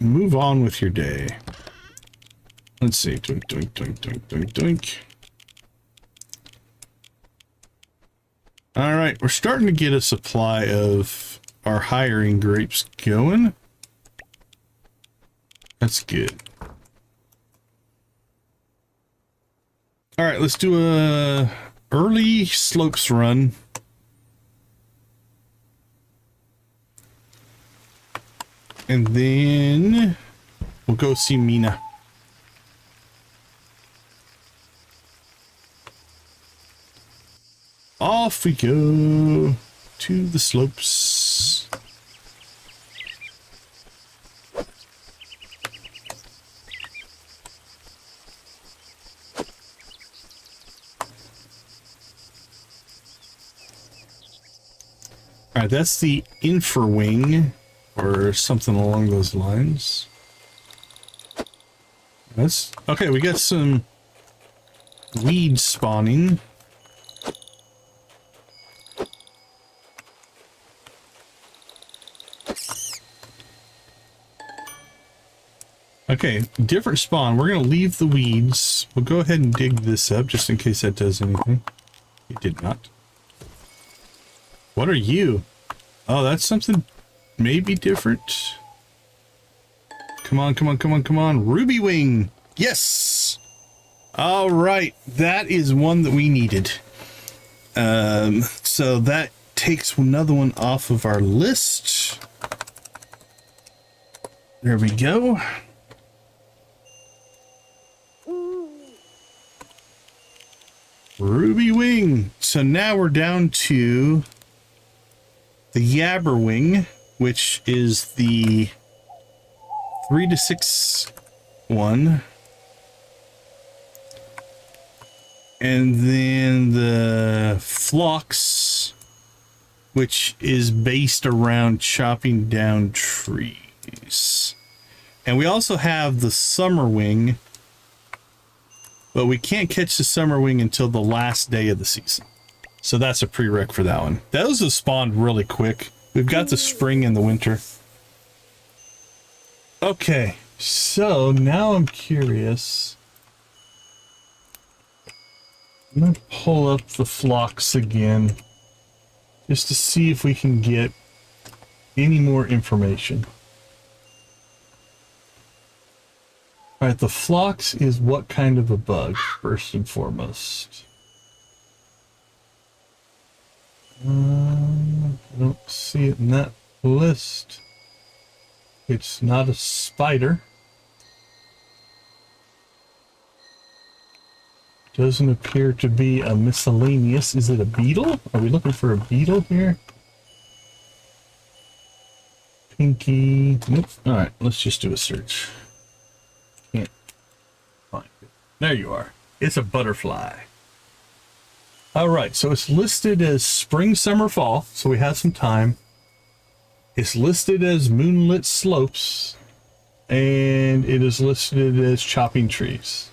move on with your day. Let's see. Doink, doink, doink, doink, doink, doink. All right, we're starting to get a supply of our hiring grapes going. That's good. All right, let's do a early slopes run. And then we'll go see Mina. Off we go to the slopes. All right, that's the infrawing or something along those lines. That's okay. We got some weeds spawning. Okay, different spawn. We're going to leave the weeds. We'll go ahead and dig this up just in case that does anything. It did not. What are you? Oh, that's something maybe different. Come on, come on, come on, come on. Ruby wing. Yes. All right. That is one that we needed. So that takes another one off of our list. There we go. Ruby wing. So now we're down to the yabber wing, which is the 3 to 6 one. And then the flocks, which is based around chopping down trees. And we also have the summer wing, but we can't catch the summer wing until the last day of the season. So that's a prereq for that one. Those have spawned really quick. We've got the spring and the winter. Okay, so now I'm curious. I'm going to pull up the flocks again just to see if we can get any more information. All right, the phlox is what kind of a bug, first and foremost? I don't see it in that list. It's not a spider. Doesn't appear to be a miscellaneous. Is it a beetle? Are we looking for a beetle here? Pinky. Nope. All right, let's just do a search. Can't find it. There you are. It's a butterfly. All right, so it's listed as spring, summer, fall, so we have some time. It's listed as moonlit slopes, and it is listed as chopping trees.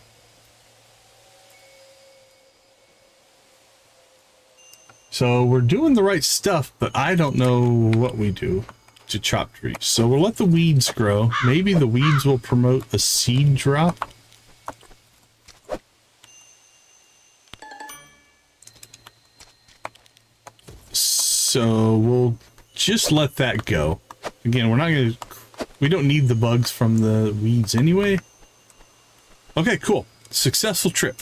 So we're doing the right stuff, but I don't know what we do to chop trees. So we'll let the weeds grow. Maybe the weeds will promote a seed drop. So we'll just let that go. Again, we don't need the bugs from the weeds anyway. Okay, cool. Successful trip.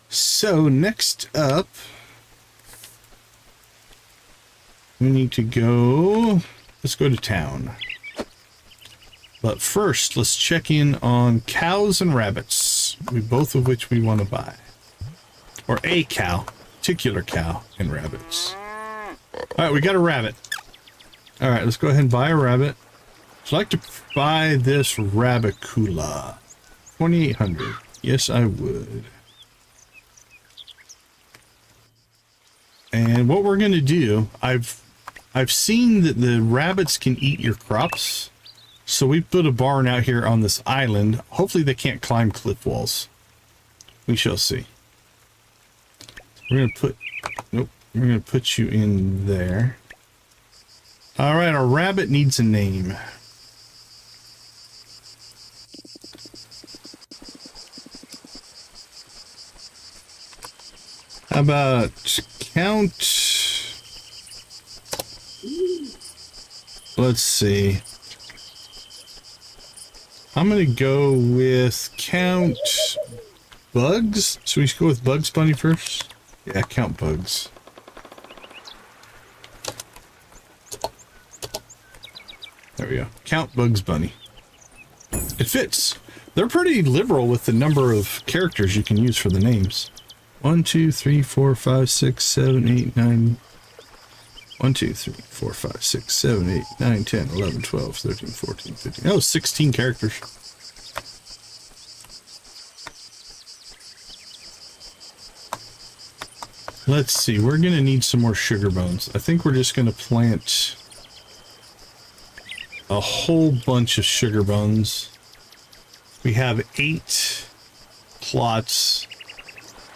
So next up, we need to go, let's go to town. But first, let's check in on cows and rabbits, both of which we want to buy. Or a cow, particular cow and rabbits. All right, we got a rabbit. All right, let's go ahead and buy a rabbit. I'd like to buy this Rabicula. 2,800. Yes, I would. And what we're going to do, I've seen that the rabbits can eat your crops. So we put a barn out here on this island. Hopefully they can't climb cliff walls. We shall see. We're going to put, nope, we're going to put you in there. All right, our rabbit needs a name. How about Count? Let's see. I'm going to go with Count Bugs. So we should go with Bugs Bunny first. Yeah, Count Bugs. There we go. Count Bugs Bunny. It fits. They're pretty liberal with the number of characters you can use for the names. 1, 2, 3, 4, 5, 6, 7, 8, 9. 1, 2, 3, 4, 5, 6, 7, 8, 9, 10, 11, 12, 13, 14, 15. Oh, 16 characters. Let's see. We're going to need some more sugar bones. I think we're just going to plant a whole bunch of sugar bones. We have 8 plots.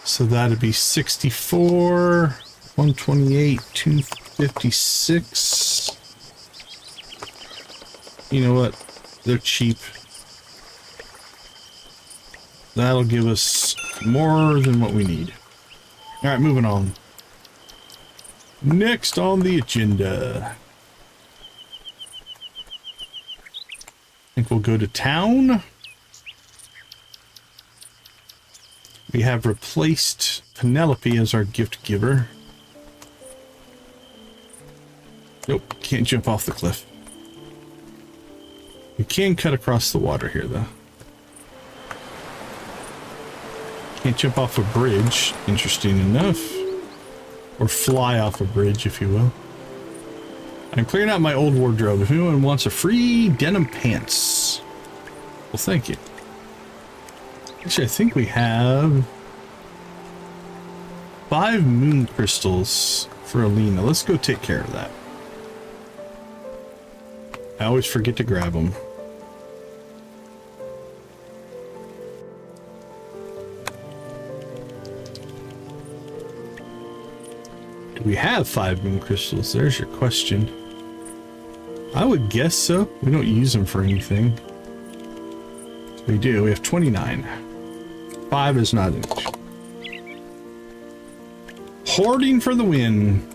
So that'd be 64, 128, 256. You know what? They're cheap. That'll give us more than what we need. All right, moving on. Next on the agenda, I think we'll go to town. We have replaced Penelope as our gift giver. Nope, can't jump off the cliff. We can cut across the water here, though. Can't jump off a bridge, interesting enough. Or fly off a bridge, if you will. I'm clearing out my old wardrobe. If anyone wants a free denim pants. Well, thank you. Actually, I think we have 5 moon crystals for Alina. Let's go take care of that. I always forget to grab them. Do we have 5 moon crystals? There's your question. I would guess so. We don't use them for anything. We do. We have 29. 5 is not an issue. Hoarding for the win.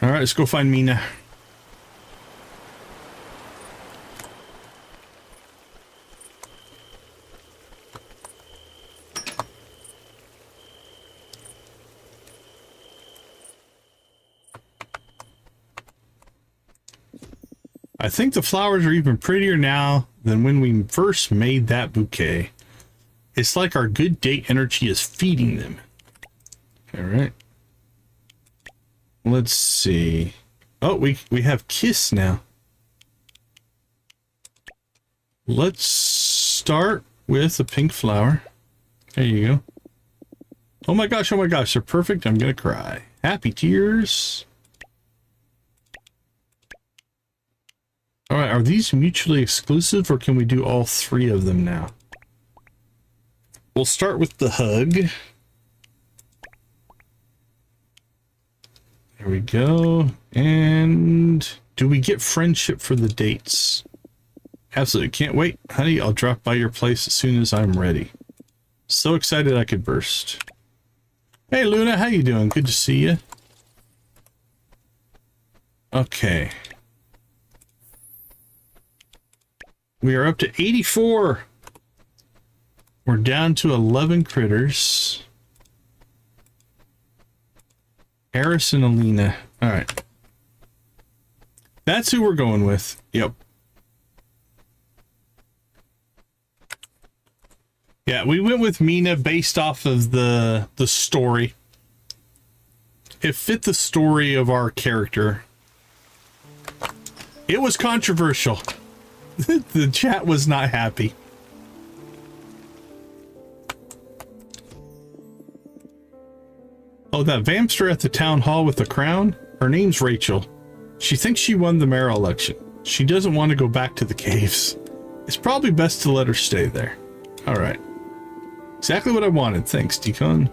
All right, let's go find Mina. I think the flowers are even prettier now than when we first made that bouquet. It's like our good date energy is feeding them. All right. Let's see. Oh, we have Kiss now. Let's start with a pink flower. There you go. Oh my gosh, they're perfect. I'm gonna cry. Happy tears. All right, are these mutually exclusive or can we do all 3 of them now? We'll start with the hug. There we go. And do we get friendship for the dates? Absolutely. Can't wait. Honey, I'll drop by your place as soon as I'm ready. So excited I could burst. Hey, Luna, how you doing? Good to see you. Okay. We are up to 84. We're down to 11 critters. Harris and Alina. All right. That's who we're going with. Yep. Yeah, we went with Mina based off of the story. It fit the story of our character. It was controversial. The chat was not happy. Oh, that Vampster at the town hall with the crown? Her name's Rachel. She thinks she won the mayor election. She doesn't want to go back to the caves. It's probably best to let her stay there. All right. Exactly what I wanted. Thanks, Decon.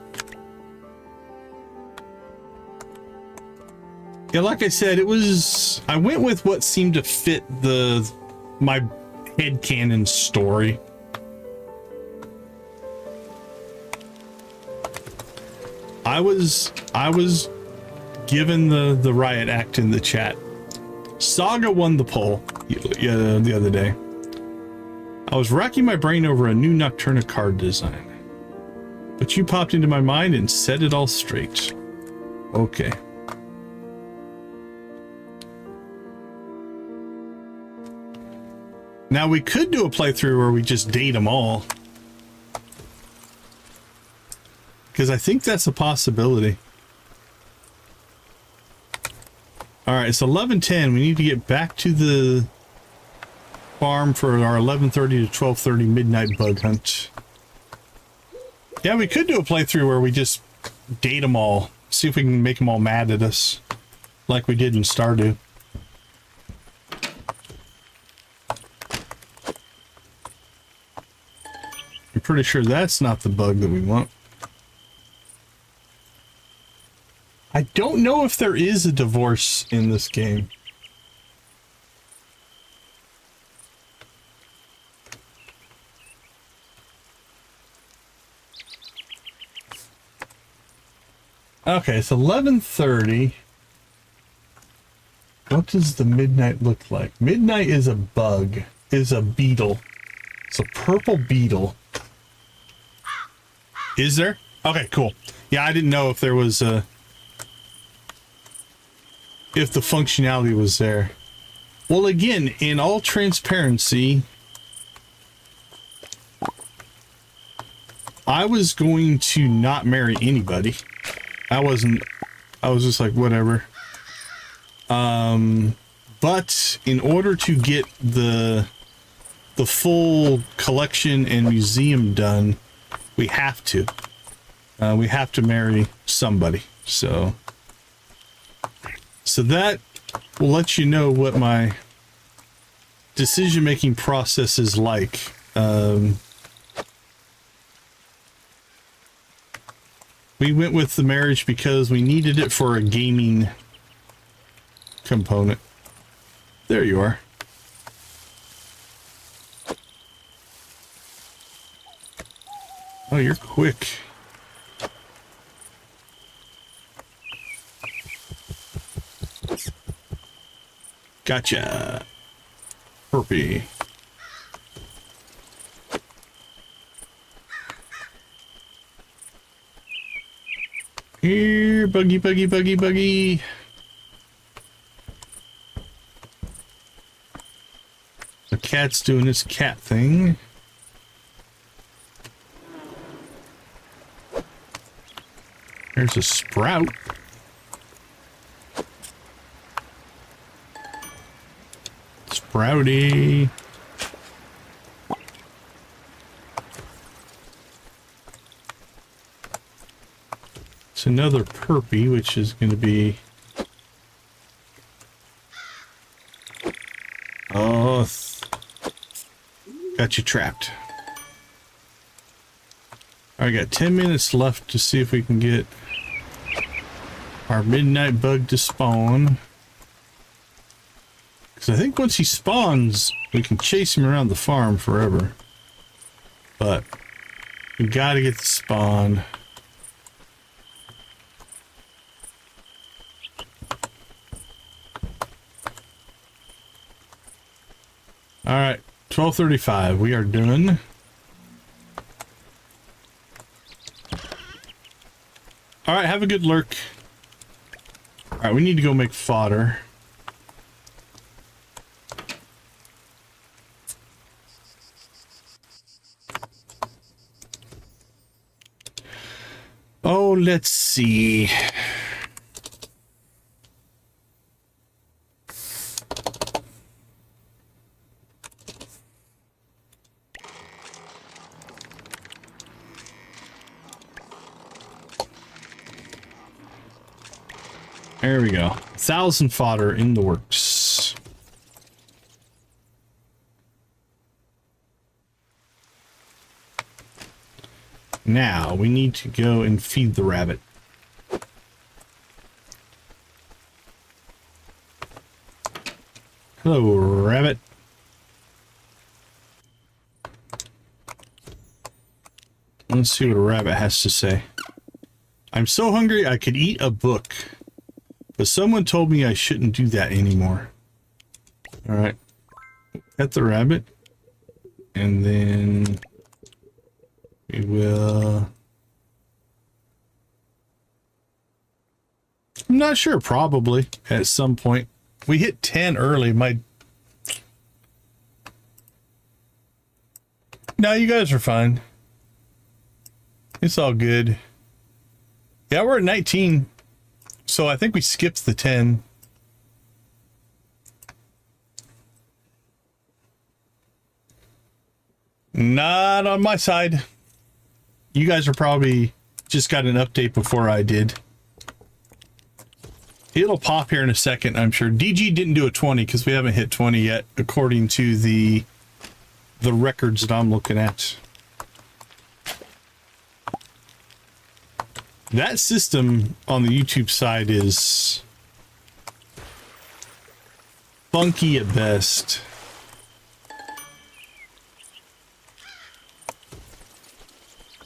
Yeah, like I said, I went with what seemed to fit my headcanon story. I was given the riot act in the chat. Saga won the poll the other day. I was racking my brain over a new Nocturna card design, but you popped into my mind and set it all straight. Okay. Now we could do a playthrough where we just date them all, because I think that's a possibility. All right, it's 11:10. We need to get back to the farm for our 11:30 to 12:30 midnight bug hunt. Yeah, we could do a playthrough where we just date them all. See if we can make them all mad at us, like we did in Stardew. I'm pretty sure that's not the bug that we want. I don't know if there is a divorce in this game. Okay, it's 11:30. What does the midnight look like? Midnight is a bug, is a beetle. It's a purple beetle. Is there? Okay, cool. Yeah, I didn't know if there was a... if the functionality was there. Well, again, in all transparency, I was going to not marry anybody. I was just like, whatever. But in order to get the the full collection and museum done, we have to marry somebody. So that will let you know what my decision-making process is like. We went with the marriage because we needed it for a gaming component. There you are. Oh, you're quick. Gotcha. Herpy. Here, buggy, buggy, buggy, buggy. The cat's doing its cat thing. There's a sprout. Sprouty. It's another perpy, which is going to be... Oh, got you trapped. I got 10 minutes left to see if we can get our midnight bug to spawn. Because I think once he spawns, we can chase him around the farm forever. But we gotta get the spawn. Alright, 12:35. We are done. Alright, have a good lurk. Alright, we need to go make fodder. Oh, let's see. There we go. 1,000 fodder in the works. Now we need to go and feed the rabbit. Hello, rabbit. Let's see what a rabbit has to say. I'm so hungry I could eat a book. But someone told me I shouldn't do that anymore. Alright. Pet the rabbit. And then we will... I'm not sure, probably at some point. We hit 10 early. No, you guys are fine. It's all good. Yeah, we're at 19. So I think we skipped the 10. Not on my side. You guys are probably just got an update before I did. It'll pop here in a second, I'm sure. DG didn't do a 20 because we haven't hit 20 yet, according to the records that I'm looking at. That system on the YouTube side is funky at best.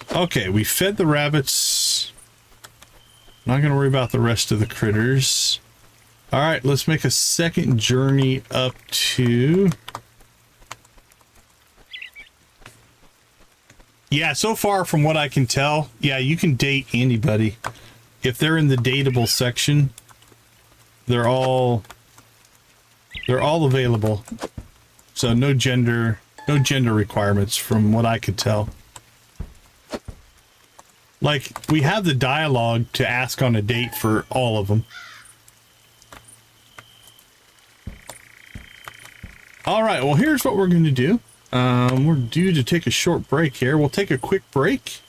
Okay, we fed the rabbits. Not gonna worry about the rest of the critters. All right, let's make a second journey up to... Yeah, so far from what I can tell, yeah, you can date anybody. If they're in the dateable section, they're all available. So no gender requirements from what I could tell. Like, we have the dialogue to ask on a date for all of them. All right, well, here's what we're going to do. We're due to take a short break here. We'll take a quick break,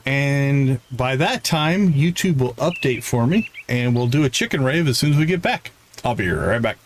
and by that time, YouTube will update for me, and we'll do a chicken rave as soon as we get back. I'll be right back.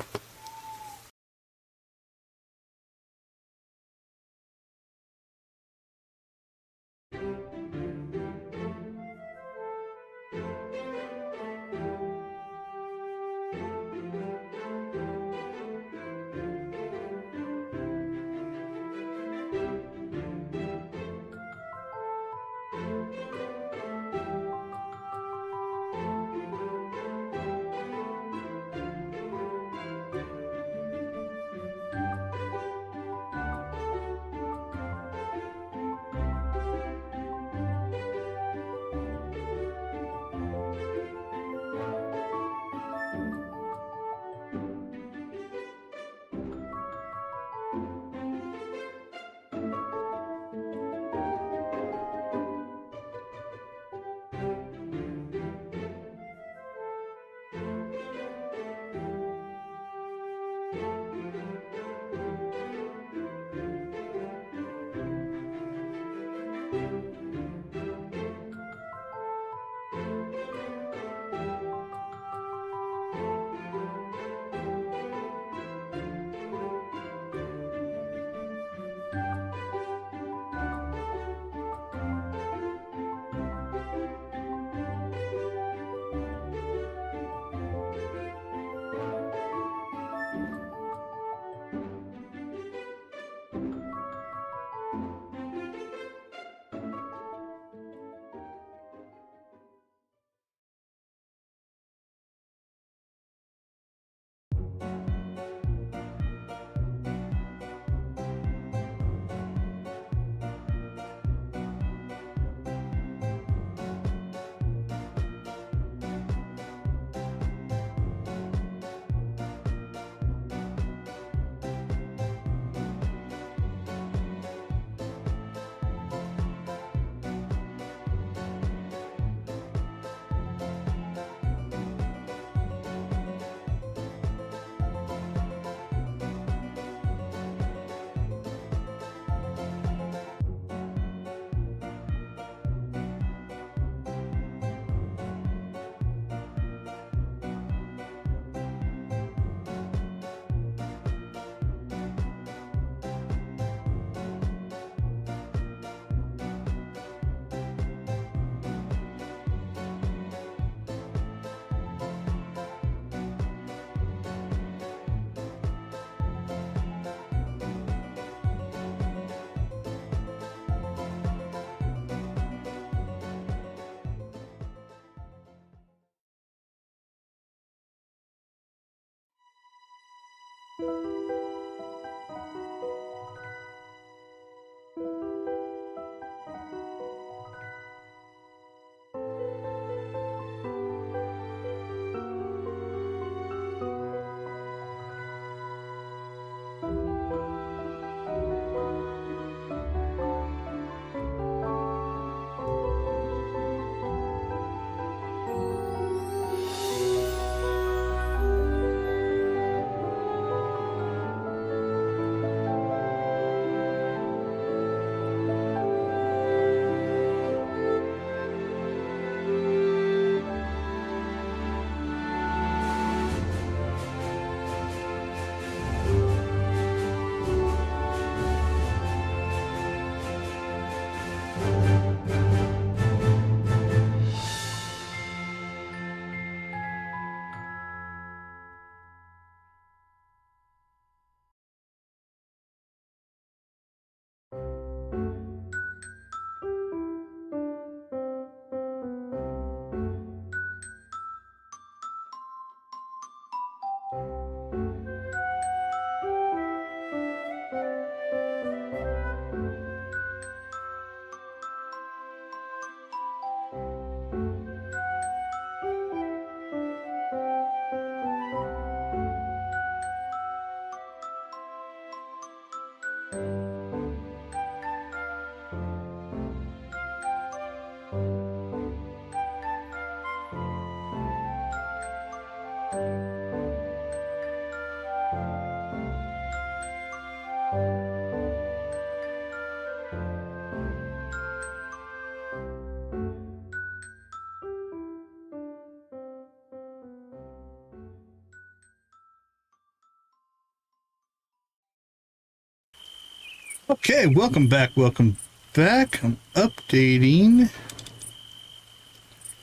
Okay, welcome back, welcome back. I'm updating.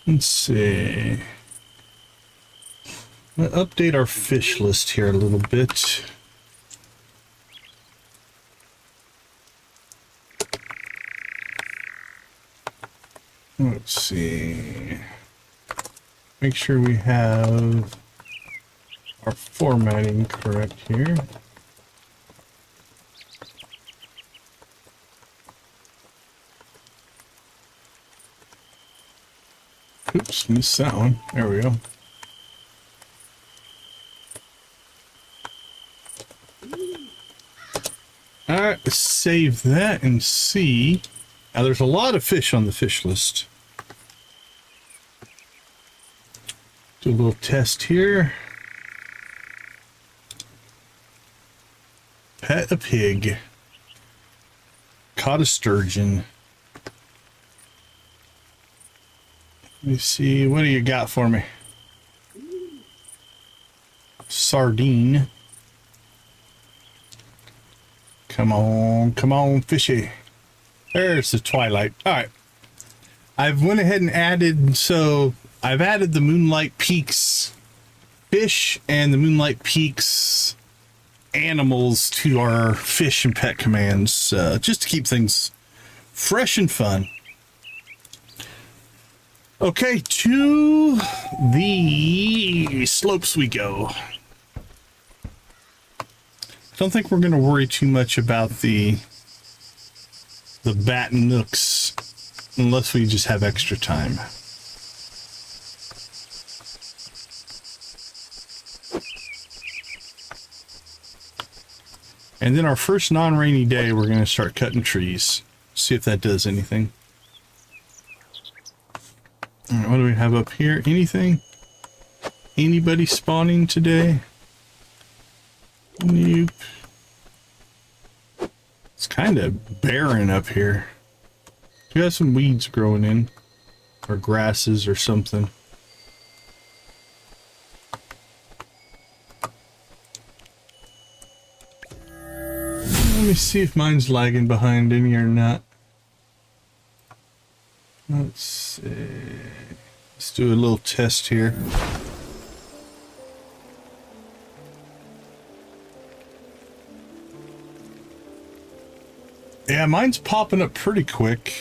Let's see. I'm gonna update our fish list here a little bit. Let's see. Make sure we have our formatting correct here. Oops, missed that one. There we go. Alright, let's save that and see. Now there's a lot of fish on the fish list. Do a little test here. Pet a pig. Caught a sturgeon. Let me see, what do you got for me? Sardine. Come on, fishy. There's the twilight. All right. I've went ahead and added, so I've added the Moonlight Peaks fish and the Moonlight Peaks animals to our fish and pet commands, just to keep things fresh and fun. Okay, to the slopes we go. Don't think we're going to worry too much about the bat nooks unless we just have extra time. And then our first non-rainy day, we're going to start cutting trees. See if that does anything. All right, what do we have up here? Anything? Anybody spawning today? Nope. It's kind of barren up here. We have some weeds growing in, or grasses or something. Let me see if mine's lagging behind any or not. Let's see. Let's do a little test here. Yeah, mine's popping up pretty quick.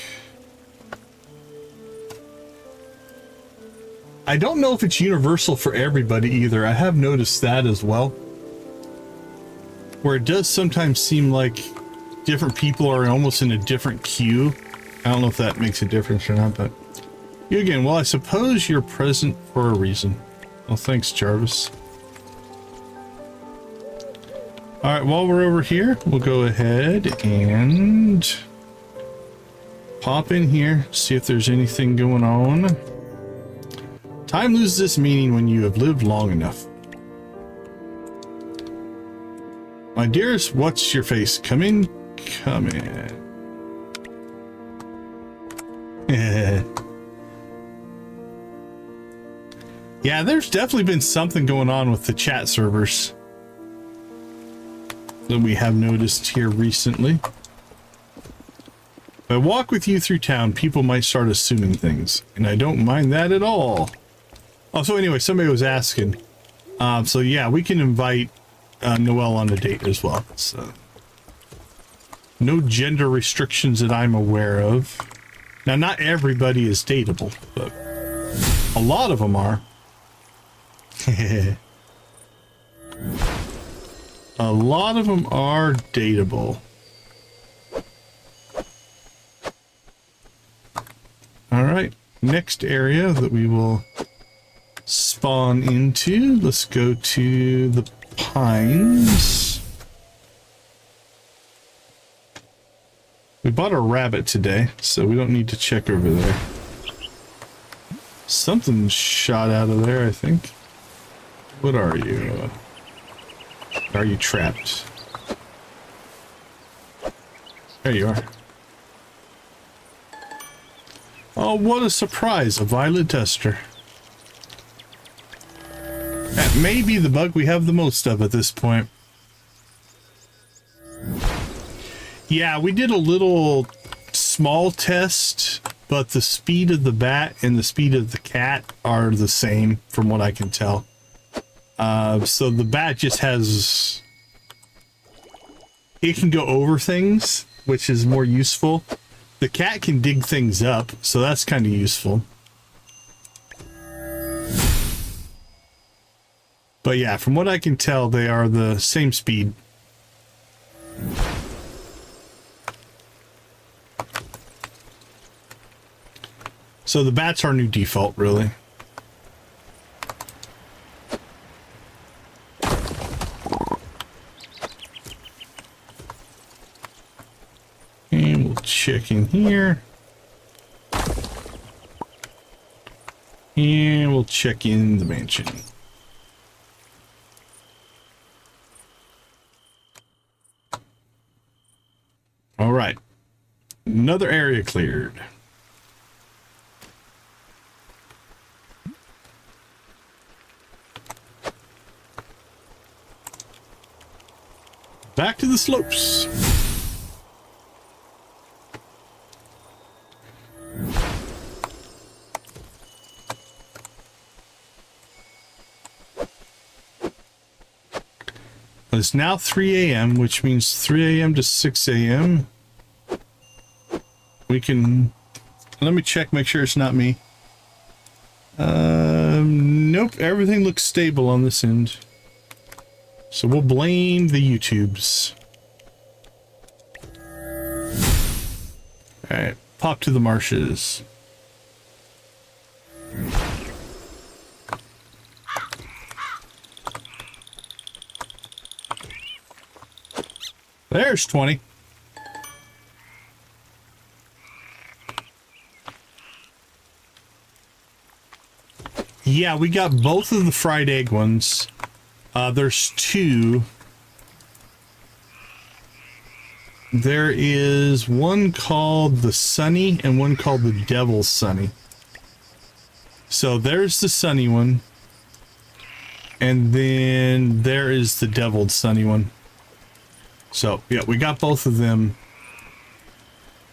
I don't know if it's universal for everybody either. I have noticed that as well. Where it does sometimes seem like different people are almost in a different queue. I don't know if that makes a difference or not, but you again, well, I suppose you're present for a reason. Well, thanks, Jarvis. All right, while we're over here, we'll go ahead and pop in here, see if there's anything going on. Time loses its meaning when you have lived long enough. My dearest, what's your face? Come in, come in. Yeah, there's definitely been something going on with the chat servers that we have noticed here recently. If I walk with you through town, people might start assuming things, and I don't mind that at all. Oh, so anyway, somebody was asking. So yeah, we can invite Noelle on a date as well. So no gender restrictions that I'm aware of. Now, not everybody is dateable, but a lot of them are. A lot of them are dateable. All right, next area that we will spawn into. Let's go to the pines. We bought a rabbit today, so we don't need to check over there. Something shot out of there, I think. What are you? Are you trapped? There you are. Oh, what a surprise, a violet duster. That may be the bug we have the most of at this point. Yeah, we did a little small test, but the speed of the bat and the speed of the cat are the same from what I can tell. So the bat just has... It can go over things, which is more useful. The cat can dig things up, so that's kind of useful. But yeah, from what I can tell, they are the same speed. So the bat's our new default, really. And we'll check in here. And we'll check in the mansion. All right. Another area cleared. Back to the slopes. It's now 3 a.m., which means 3 a.m. to 6 a.m. We can... Let me check, make sure it's not me. Nope, everything looks stable on this end. So we'll blame the YouTubes. Alright, pop to the marshes. There's 20. Yeah, we got both of the fried egg ones. There's two. There is one called the Sunny and one called the Devil's Sunny. So there's the Sunny one. And then there is the Devil's Sunny one. So, yeah, we got both of them.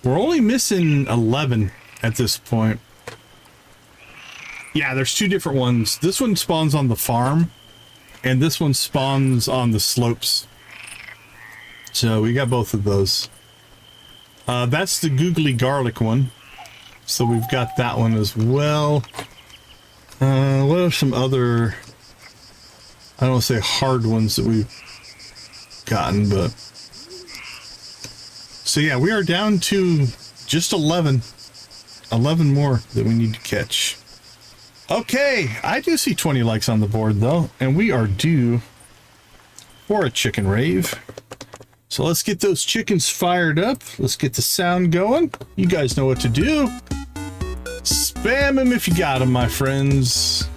We're only missing 11 at this point. Yeah, there's two different ones. This one spawns on the farm, and this one spawns on the slopes. So we got both of those. That's the googly garlic one. So we've got that one as well. What are some other, I don't want to say hard ones that we've gotten, but... So yeah, we are down to just 11. 11 more that we need to catch. Okay, I do see 20 likes on the board though, and we are due for a chicken rave. So let's get those chickens fired up. Let's get the sound going. You guys know what to do. Spam them if you got them, my friends.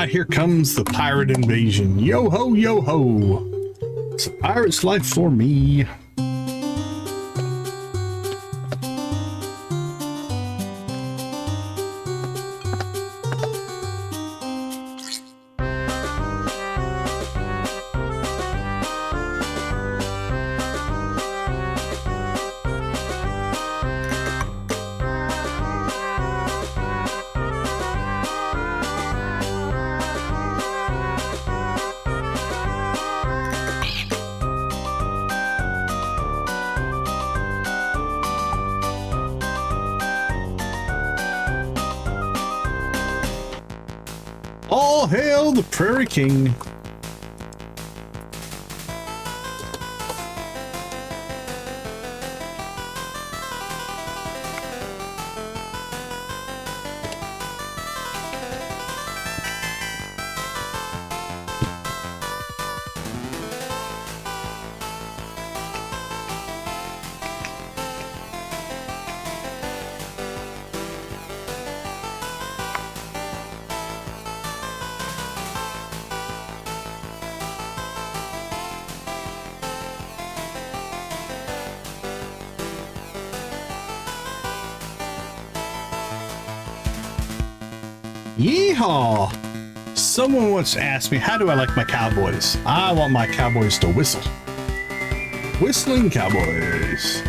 Here comes the pirate invasion. Yo ho, yo ho. It's a pirate's life for me. All hail the Prairie King. Yeehaw! Someone once asked me, how do I like my cowboys? I want my cowboys to whistle. Whistling cowboys.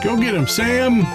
Go get him, Sam!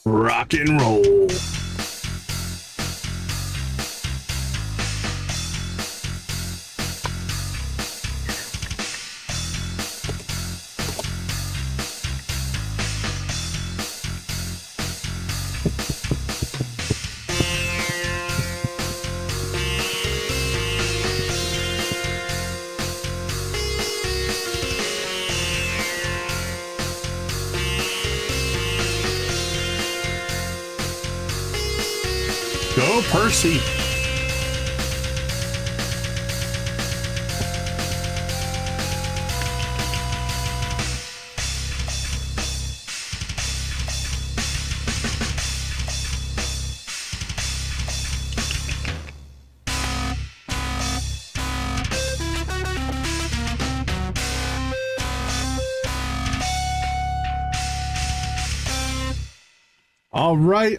Rock and roll. Go, Percy.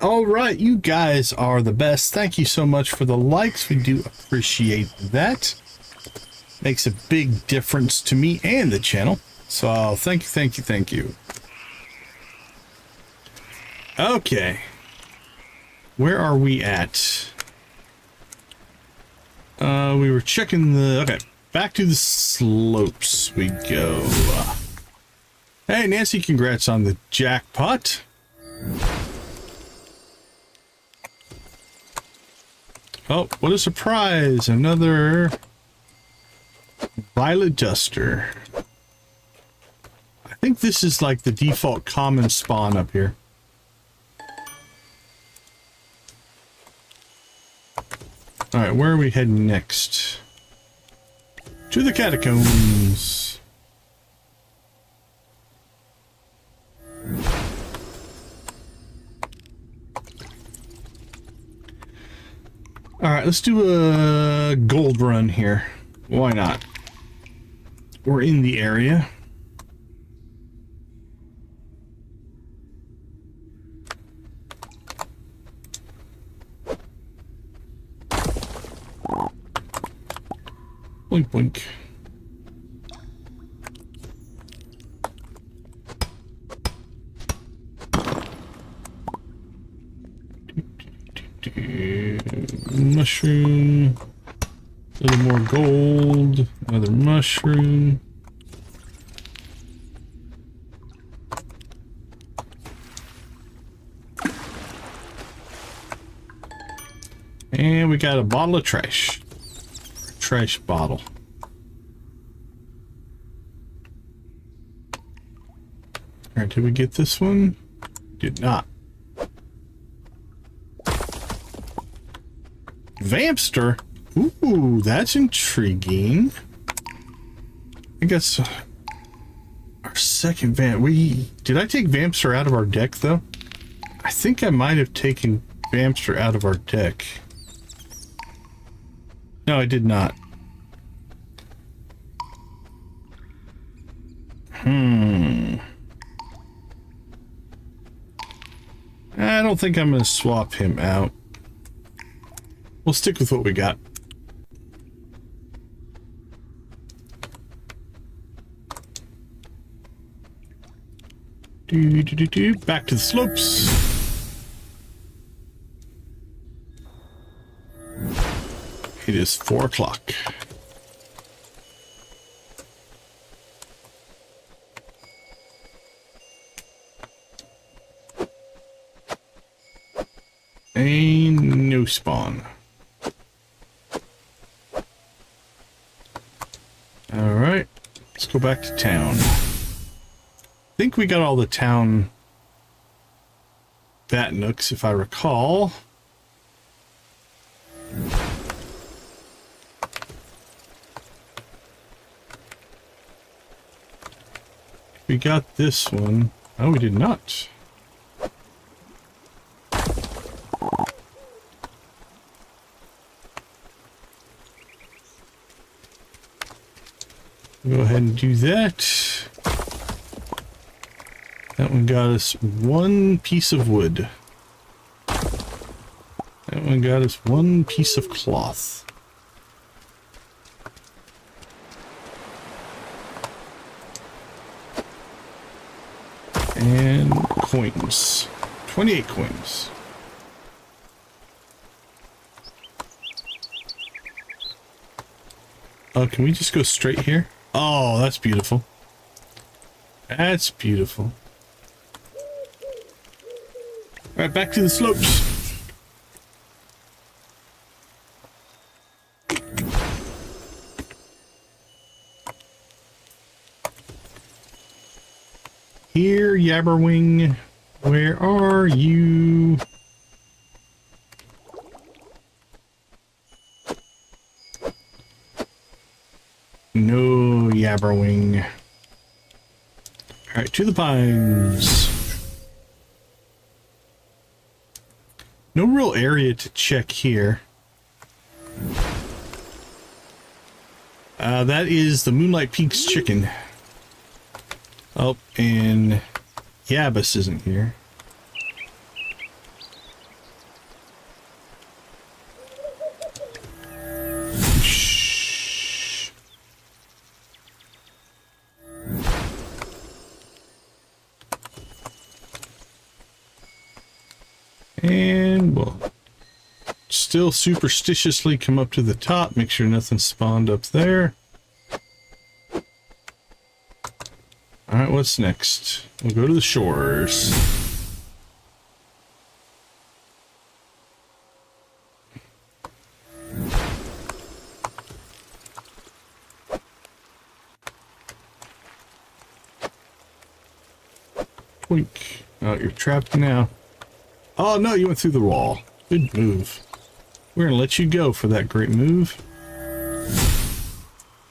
All right, you guys are the best. Thank you so much for the likes. We do appreciate that. Makes a big difference to me and the channel. So thank you. Okay. Where are we at? We were checking the... Okay, back to the slopes we go. Hey, Nancy, congrats on the jackpot. Oh, what a surprise! Another violet duster. I think this is like the default common spawn up here. Alright, where are we heading next? To the catacombs. Alright, let's do a gold run here. Why not? We're in the area. Blink, blink. Mushroom. A little more gold. Another mushroom. And we got a bottle of trash. Trash bottle. Alright, did we get this one? Did not. Vampster? Ooh, that's intriguing. I guess our second did I take Vampster out of our deck though? I think I might have taken Vampster out of our deck. No, I did not. I don't think I'm going to swap him out. We'll stick with what we got. Back to the slopes. It is 4 o'clock. And no spawn. Alright, let's go back to town. I think we got all the town bat nooks, if I recall. We got this one. Oh, we did not. Go ahead and do that. That one got us 1 piece of wood. That one got us 1 piece of cloth. And coins. 28 coins. Oh, can we just go straight here? Oh, that's beautiful. That's beautiful. All right, back to the slopes. Here, Yabberwing, where are you? No, Yabberwing. All right, to the pines. No real area to check here. That is the Moonlight Peaks chicken. Oh, and Yabus isn't here. Shh. And we'll still superstitiously come up to the top, make sure nothing spawned up there. Alright, what's next? We'll go to the shores. Twink. Oh, you're trapped now. Oh no, you went through the wall. Good move. We're gonna let you go for that great move.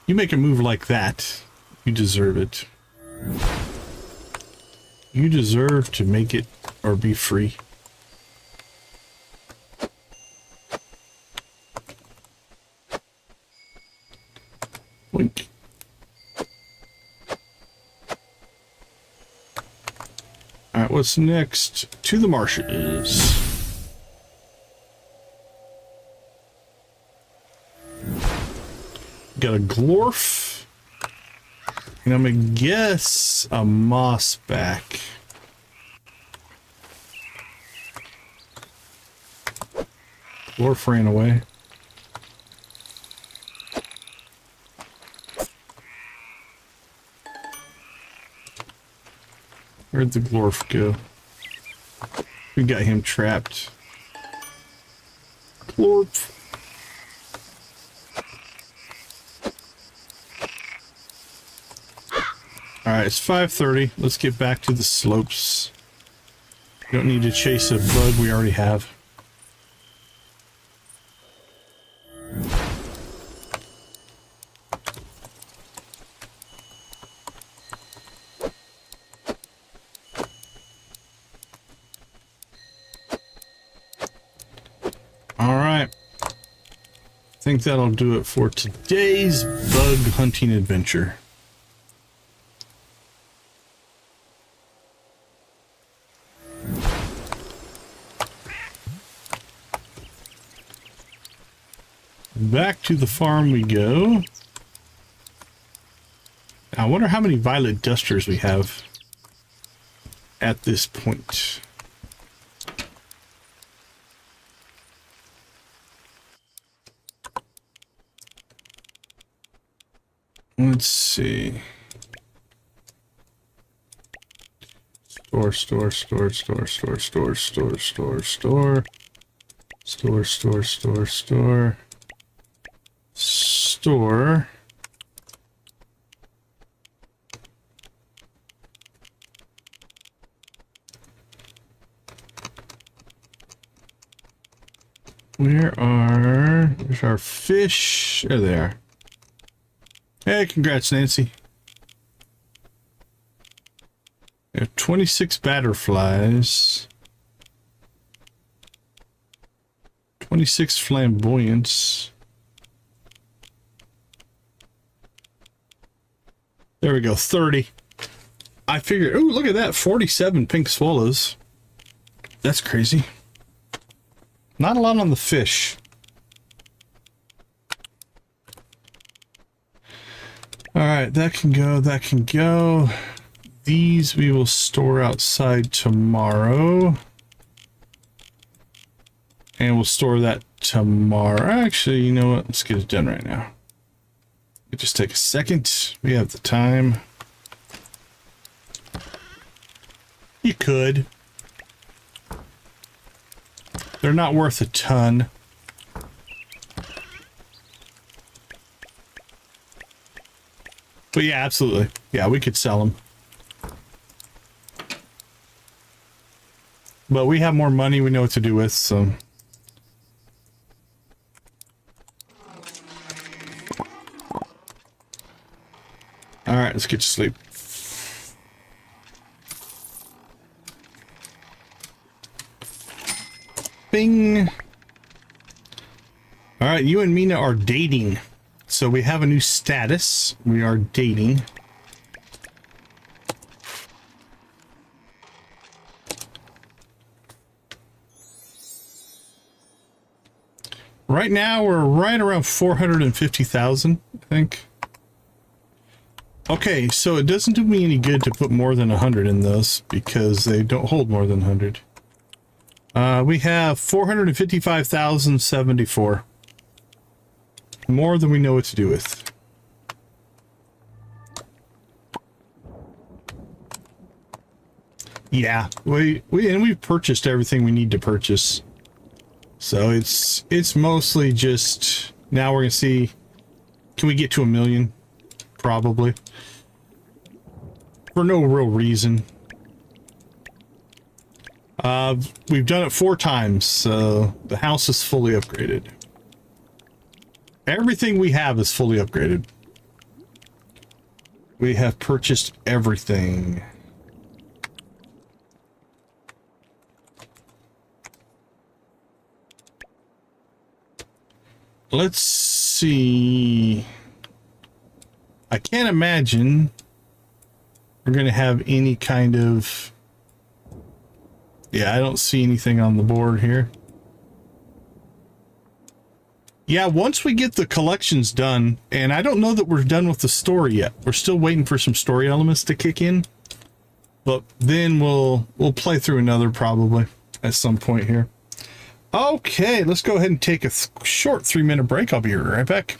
You make a move like that, you deserve it. You deserve to make it or be free. Wink. Alright, what's next? To the marshes. got a glorf. And I'm gonna guess a moss back. Glorf ran away. Where'd the glorf go? We got him trapped. Glorf. Alright, it's 5:30. Let's get back to the slopes. Don't need to chase a bug we already have. Alright. I think that'll do it for today's bug hunting adventure. Back to the farm we go. I wonder how many violet dusters we have at this point. Let's see. Store. Where's our fish? There they are. Hey, congrats, Nancy. We have 26 butterflies. 26 flamboyants. There we go, 30. I figured, ooh, look at that, 47 pink swallows. That's crazy. Not a lot on the fish. Alright, that can go, that can go. These we will store outside tomorrow. And we'll store that tomorrow. Actually, you know what? Let's get it done right now. It just take a second. We have the time. You could. They're not worth a ton. But yeah, absolutely. Yeah, we could sell them. But we have more money we know what to do with, so... Alright, let's get to sleep. Bing! Alright, you and Mina are dating. So we have a new status. We are dating. Right now, we're right around 450,000, I think. Okay, so it doesn't do me any good to put more than 100 in those because they don't hold more than 100. We have 455,074. More than we know what to do with. Yeah, we've purchased everything we need to purchase. So it's mostly just now we're gonna see, can we get to 1 million? Probably. For no real reason. We've done it 4 times, so the house is fully upgraded. Everything we have is fully upgraded. We have purchased everything. Let's see. I can't imagine we're going to have any kind of... Yeah, I don't see anything on the board here. Yeah, once we get the collections done, and I don't know that we're done with the story yet. We're still waiting for some story elements to kick in. But then we'll play through another probably at some point here. Okay, let's go ahead and take a short 3-minute break. I'll be right back.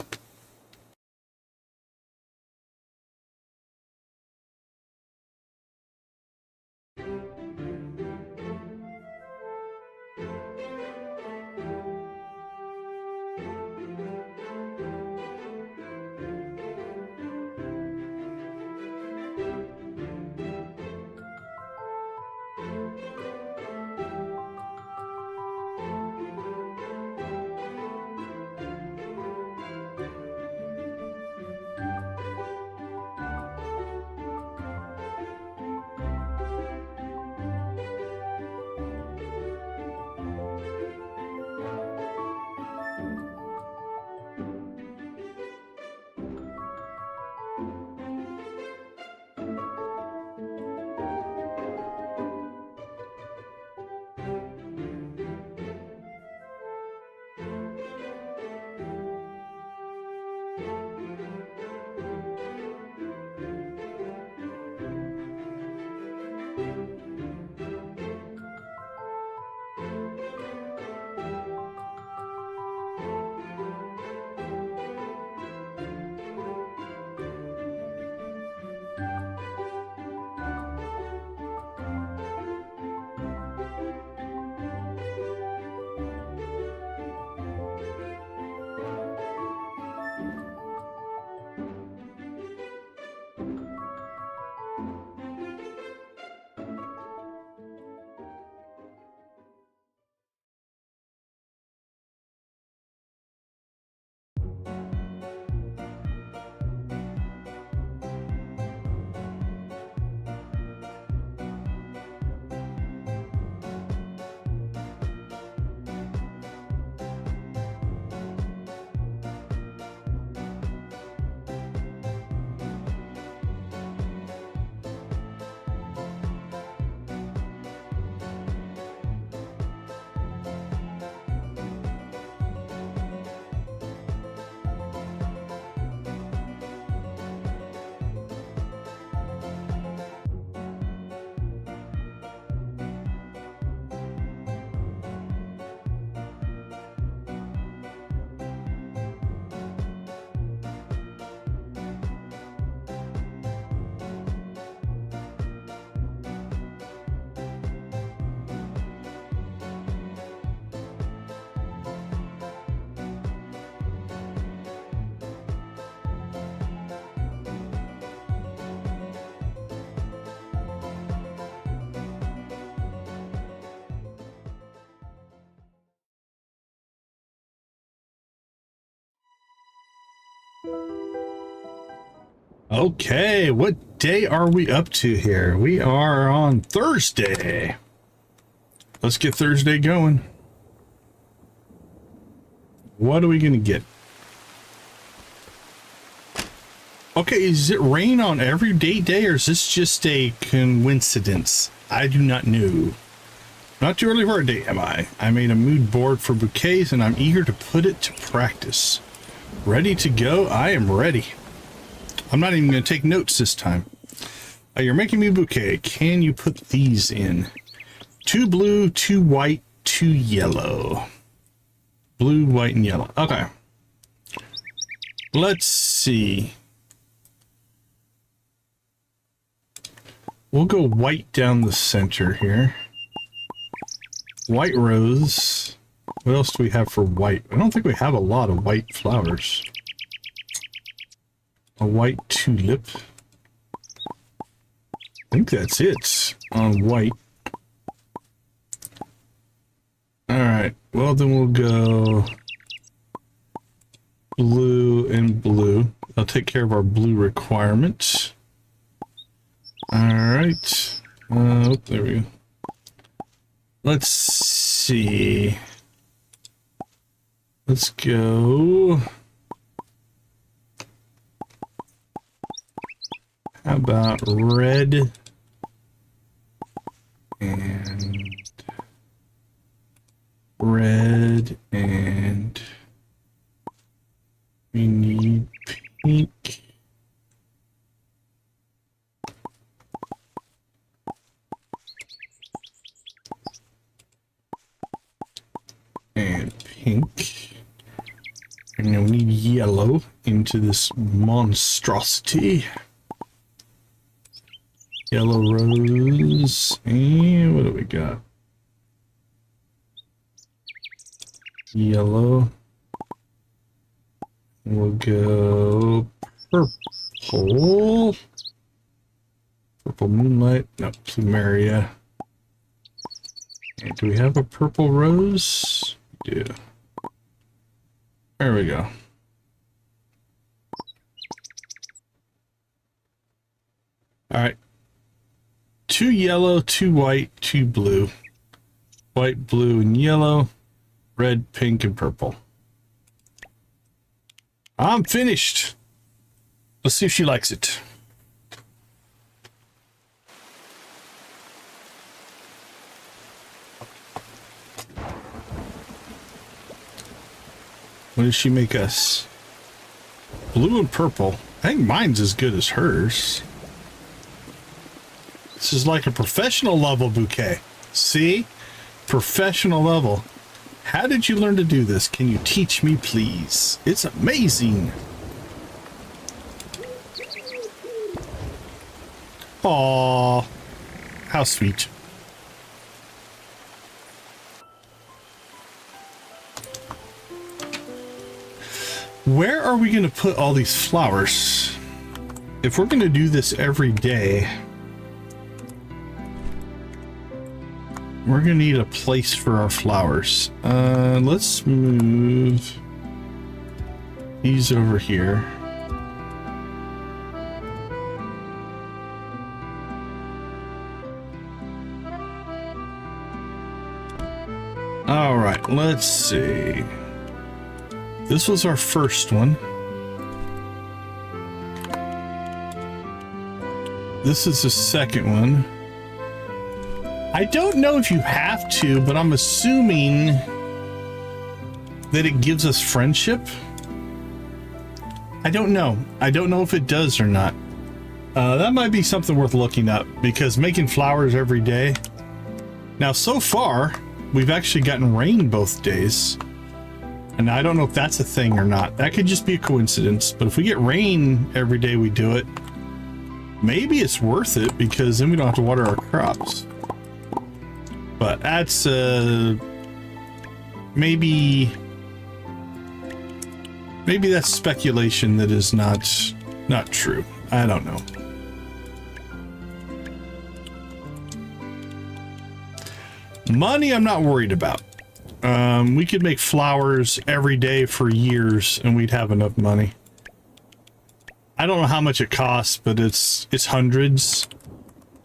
Okay, what day are we up to here? We are on Thursday. Let's get Thursday going. What are we gonna get? Okay, is it rain on every date day, or is this just a coincidence? I do not know. Not too early for a date, am I? I made a mood board for bouquets, and I'm eager to put it to practice. Ready to go? I am ready. I'm not even going to take notes this time. You're making me a bouquet. Can you put these in? 2 blue, 2 white, 2 yellow. Blue, white, and yellow. Okay. Let's see. We'll go white down the center here. White rose. What else do we have for white? I don't think we have a lot of white flowers. A white tulip. I think that's it on white. Alright, well then we'll go blue and blue. I'll take care of our blue requirements. Alright. Oh, there we go. Let's see. Let's go. How about red and red and pink. And then we need yellow into this monstrosity. Yellow rose. And what do we got? Yellow. We'll go purple. Purple moonlight. No, plumeria. And do we have a purple rose? We do. There we go. All right. 2 yellow, 2 white, 2 blue. White, blue, and yellow. Red, pink, and purple. I'm finished. Let's see if she likes it. What does she make us? Blue and purple. I think mine's as good as hers. This is like a professional level bouquet. See? Professional level. How did you learn to do this? Can you teach me, please? It's amazing. Aww. How sweet. Where are we going to put all these flowers? If we're going to do this every day, we're going to need a place for our flowers. Let's move these over here. All right, let's see. This was our first one. This is the second one. I don't know if you have to, but I'm assuming that it gives us friendship. I don't know. I don't know if it does or not. That might be something worth looking up, because making flowers every day. Now, so far, we've actually gotten rain both days. And I don't know if that's a thing or not. That could just be a coincidence. But if we get rain every day we do it, maybe it's worth it, because then we don't have to water our crops. But that's maybe that's speculation that is not true. I don't know. Money I'm not worried about. We could make flowers every day for years and we'd have enough money. I don't know how much it costs, but it's hundreds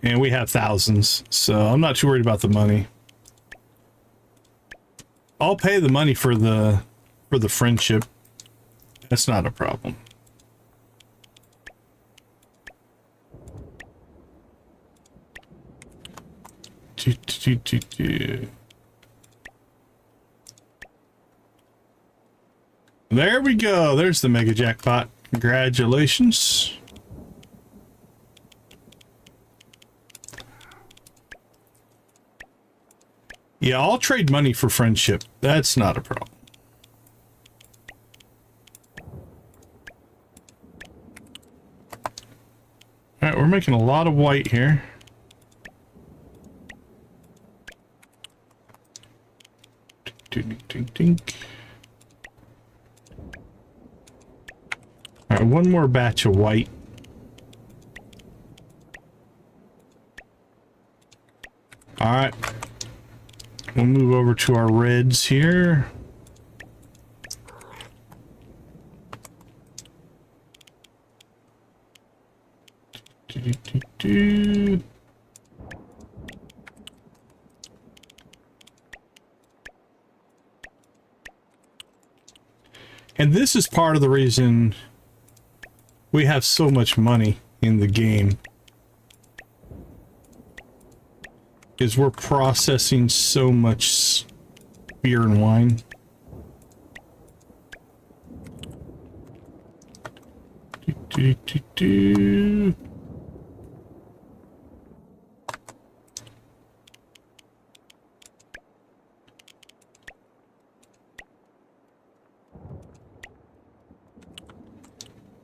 and we have thousands, so I'm not too worried about the money. I'll pay the money for the friendship. That's not a problem. There we go. There's the mega jackpot. Congratulations. Yeah, I'll trade money for friendship. That's not a problem. All right, we're making a lot of white here. Tink, tink, tink. All right, one more batch of white. All right. We'll move over to our reds here. And this is part of the reason we have so much money in the game, is we're processing so much beer and wine.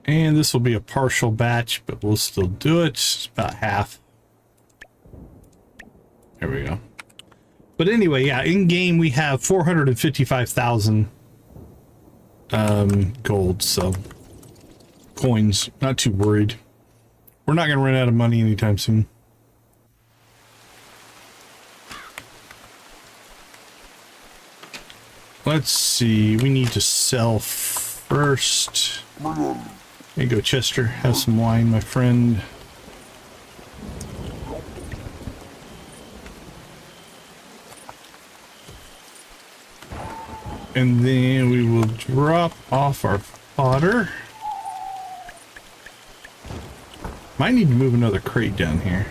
And this will be a partial batch, but we'll still do it. It's about half. There we go. But anyway, yeah, in game we have 455,000 gold, so coins. Not too worried. We're not going to run out of money anytime soon. Let's see. We need to sell first. There you go, Chester. Have some wine, my friend. And then we will drop off our fodder. Might need to move another crate down here.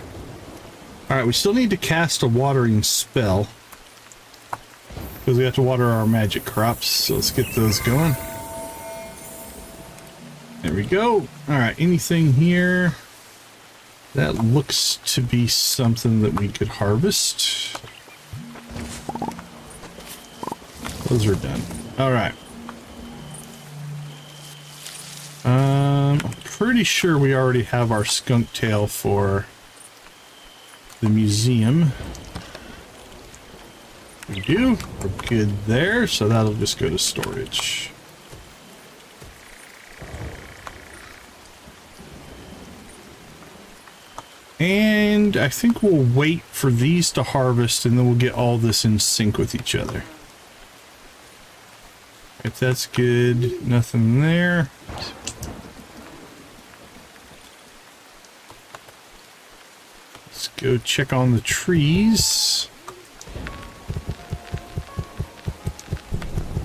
Alright, we still need to cast a watering spell, because we have to water our magic crops, so let's get those going. There we go. Alright, anything here? That looks to be something that we could harvest. Those are done. Alright. I'm pretty sure we already have our skunk tail for the museum. We do. We're good there, so that'll just go to storage. And I think we'll wait for these to harvest, and then we'll get all this in sync with each other. If that's good, nothing there. Let's go check on the trees.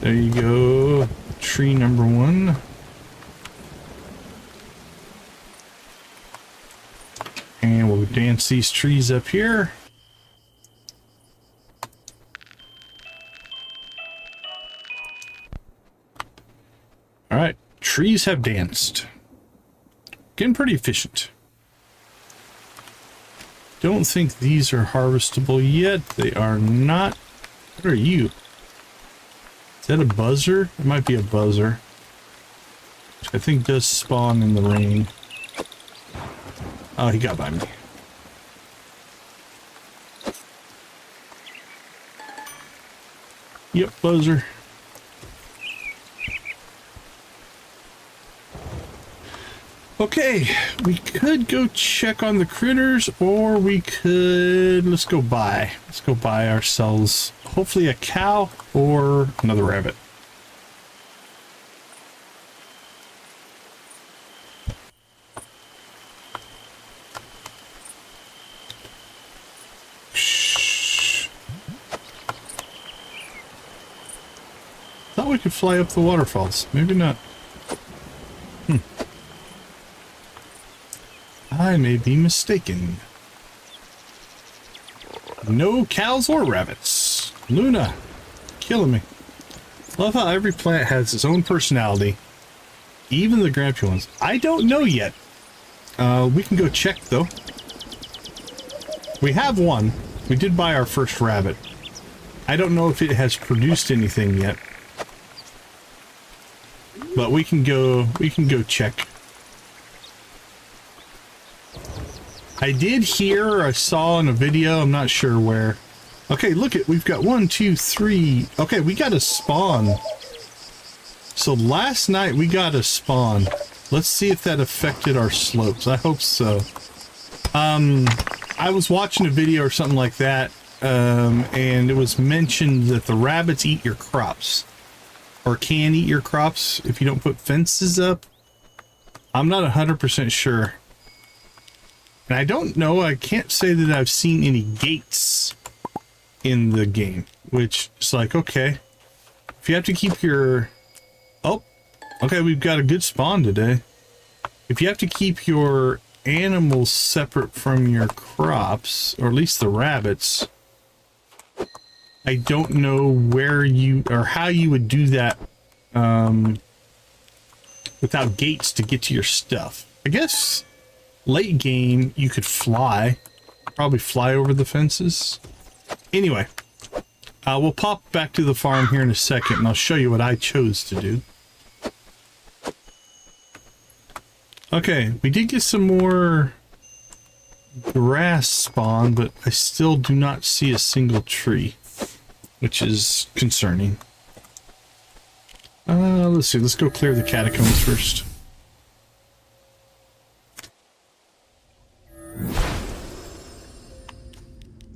There you go, tree number 1. And we'll dance these trees up here. Alright, trees have danced. Getting pretty efficient. Don't think these are harvestable yet. They are not. What are you? Is that a buzzer? It might be a buzzer. Which I think does spawn in the rain. Oh, he got by me. Yep, buzzer. Okay, we could go check on the critters, or we could, let's go buy ourselves hopefully a cow or another rabbit. Shh. Thought we could fly up the waterfalls, maybe not. I may be mistaken. No cows or rabbits. Luna, killing me. Love how every plant has its own personality. Even the grumpy ones. I don't know yet. We can go check though. We have one. We did buy our first rabbit. I don't know if it has produced anything yet. But we can go check. I did hear, or I saw in a video, I'm not sure where. Okay, look it, we've got 1, 2, 3. Okay, we got a spawn. So last night we got a spawn. Let's see if that affected our slopes. I hope so. I was watching a video or something like that, and it was mentioned that the rabbits eat your crops. Or can eat your crops if you don't put fences up. I'm not 100% sure. And I don't know, I can't say that I've seen any gates in the game, which is like, okay, if you have to keep your, oh, okay, we've got a good spawn today. If you have to keep your animals separate from your crops, or at least the rabbits, I don't know where you, or how you would do that without gates to get to your stuff. I guess late game, you could fly. Probably fly over the fences. Anyway, we'll pop back to the farm here in a second, and I'll show you what I chose to do. Okay, we did get some more grass spawn, but I still do not see a single tree, which is concerning. Let's see. Let's go clear the catacombs first.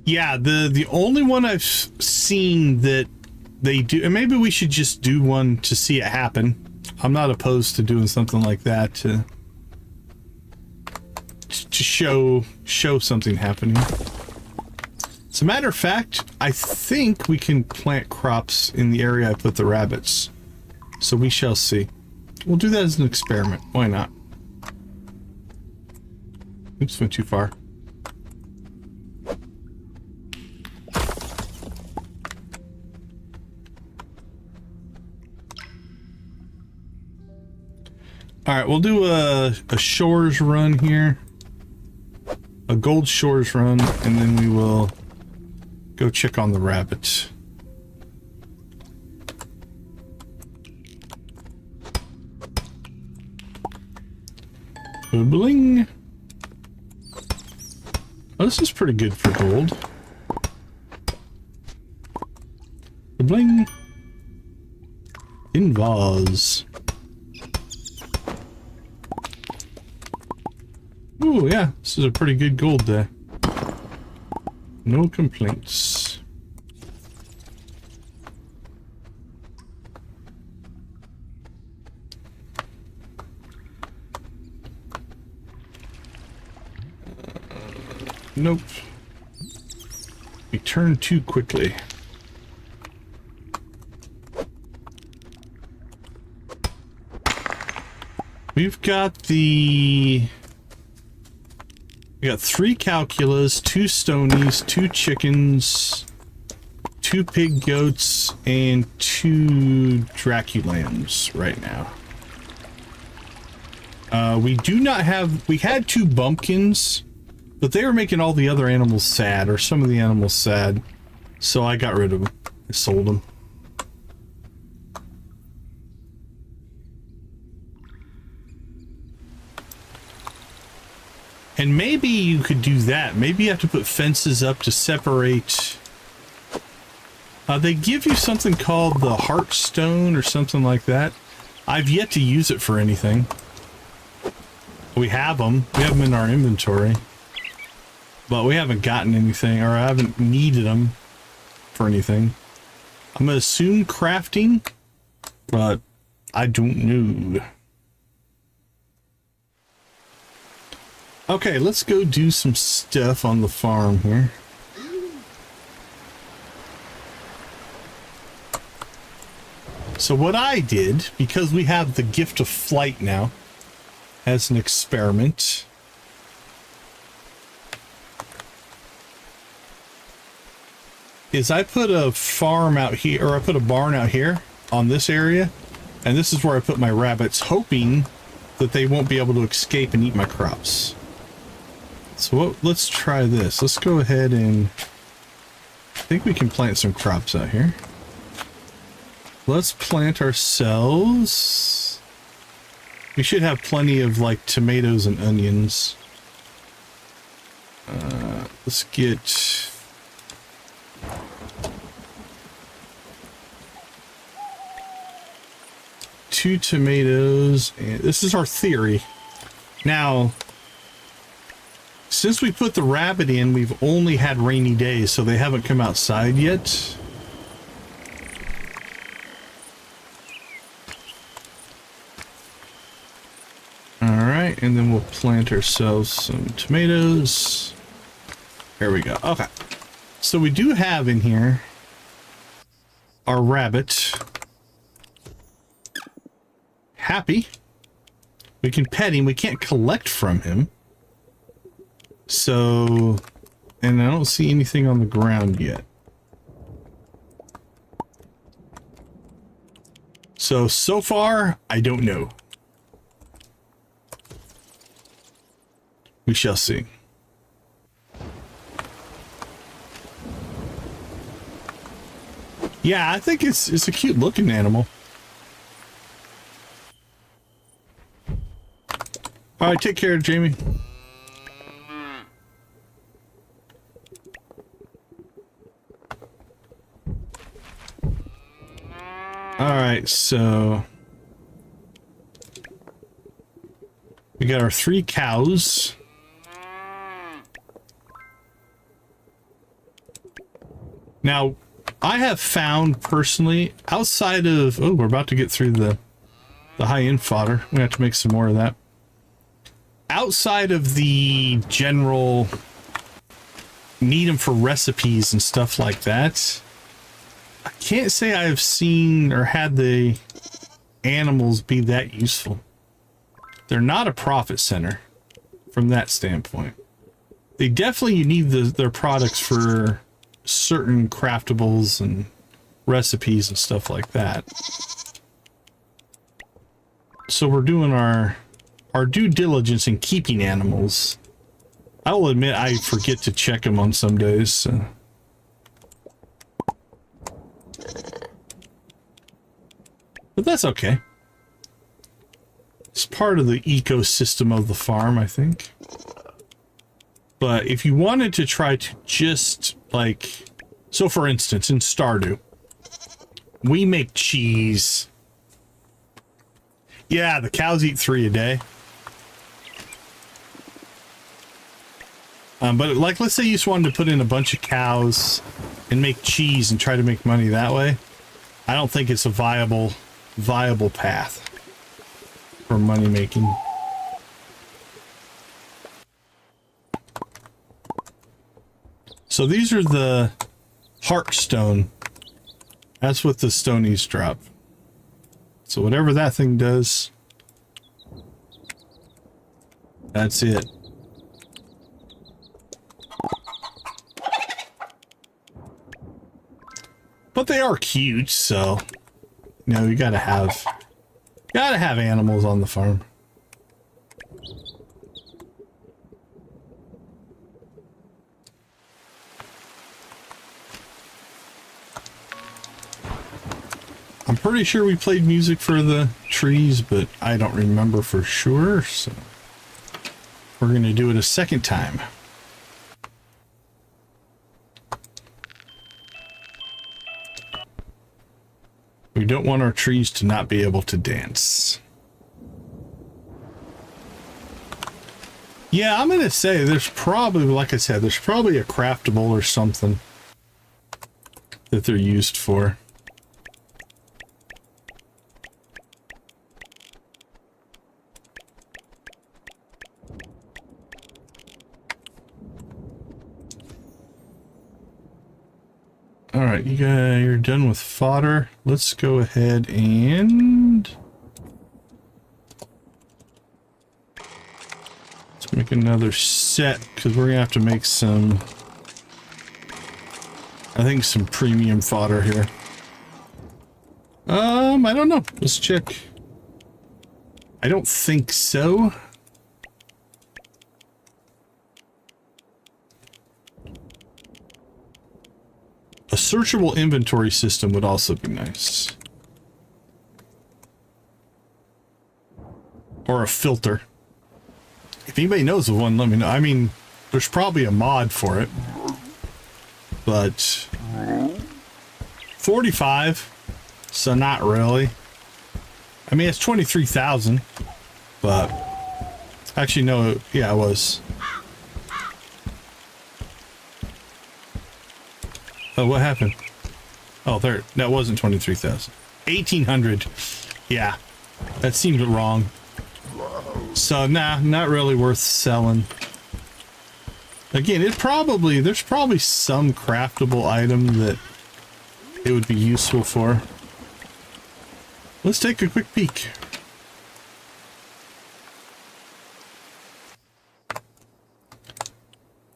Yeah, the only one I've seen that they do, and maybe we should just do one to see it happen. I'm not opposed to doing something like that to show something happening. As a matter of fact, I think we can plant crops in the area I put the rabbits. So we shall see. We'll do that as an experiment. Why not? Oops, went too far. Alright, we'll do a shores run here. A gold shores run, and then we will go check on the rabbits. Bling. Oh, this is pretty good for gold. Bling. In vase. Ooh, yeah, this is a pretty good gold day. No complaints. Nope. We turned too quickly. We've got the... We got 3 calculas, 2 stonies, 2 chickens, 2 pig goats, and 2 draculams right now. We do not have... We had 2 bumpkins, but they were making all the other animals sad, or some of the animals sad. So I got rid of them. I sold them. And maybe you could do that. Maybe you have to put fences up to separate. They give you something called the Heartstone or something like that. I've yet to use it for anything. We have them. We have them in our inventory. But we haven't gotten anything, or I haven't needed them for anything. I'm going to assume crafting, but I don't know. Okay, let's go do some stuff on the farm here. So what I did, because we have the gift of flight now, as an experiment, is I put a farm out here, or I put a barn out here on this area, and this is where I put my rabbits, hoping that they won't be able to escape and eat my crops. So let's try this. Let's go ahead and... I think we can plant some crops out here. Let's plant ourselves... We should have plenty of, like, tomatoes and onions. Let's get... two tomatoes, and this is our theory. Now, since we put the rabbit in, we've only had rainy days, so they haven't come outside yet. Alright, and then we'll plant ourselves some tomatoes. There we go. Okay. So we do have in here our rabbit. Happy. We can pet him. We can't collect from him. So, and I don't see anything on the ground yet. So far, I don't know. We shall see. Yeah, I think it's a cute looking animal. All right, take care, Jamie. All right, so we got our 3 cows. Now, I have found personally, outside of, oh, we're about to get through the high-end fodder. We have to make some more of that. Outside of the general need them for recipes and stuff like that, I can't say I have seen or had the animals be that useful. They're not a profit center from that standpoint. They definitely, you need their products for certain craftables and recipes and stuff like that. So we're doing our due diligence in keeping animals. I will admit I forget to check them on some days. So. But that's okay. It's part of the ecosystem of the farm, I think. But if you wanted to try to just, like... So, for instance, in Stardew, we make cheese. Yeah, the cows eat 3 a day. But, like, let's say you just wanted to put in a bunch of cows and make cheese and try to make money that way. I don't think it's a viable path for money making. So these are the Heartstone. That's what the Stonies drop. So whatever that thing does, that's it. But they are cute, so you know, you gotta have animals on the farm. I'm pretty sure we played music for the trees, but I don't remember for sure, so we're gonna do it a second time. We don't want our trees to not be able to dance. Yeah, I'm gonna say there's probably, like I said, there's probably a craftable or something that they're used for. All right, you're done with fodder. Let's go ahead and let's make another set, because we're gonna have to make some, I think, some premium fodder here. I don't know. Let's check. I don't think so. A searchable inventory system would also be nice. Or a filter. If anybody knows of one, let me know. I mean, there's probably a mod for it. But 45, so not really. I mean, it's 23,000, but actually no, yeah, it was. Oh, what happened? Oh, there, that wasn't 23,000. 1,800. Yeah, that seemed wrong. So, nah, not really worth selling. Again, there's probably some craftable item that it would be useful for. Let's take a quick peek.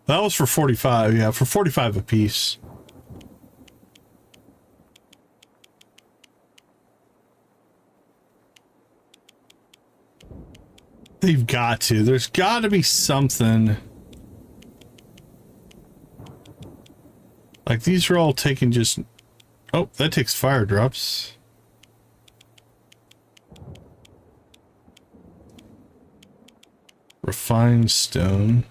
That was for 45, yeah, for 45 a piece. They've got to. There's got to be something. Like, these are all taking just... Oh, that takes fire drops. Refined stone.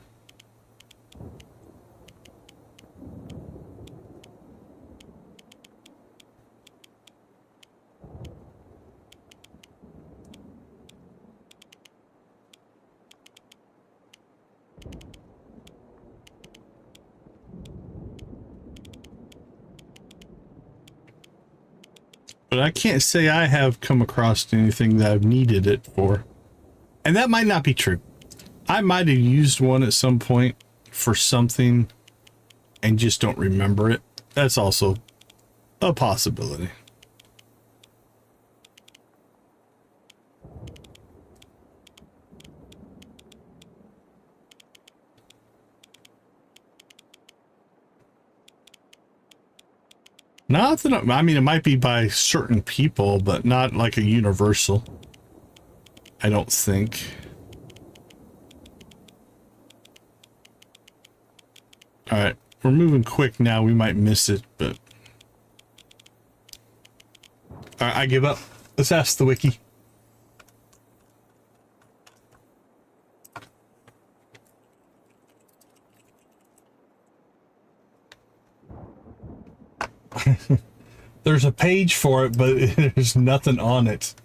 But I can't say I have come across anything that I've needed it for. And that might not be true. I might have used one at some point for something and just don't remember it. That's also a possibility. Not that I mean, it might be by certain people, but not like a universal. I don't think. All right, we're moving quick now. We might miss it, but all right, I give up. Let's ask the wiki. There's a page for it, but there's nothing on it.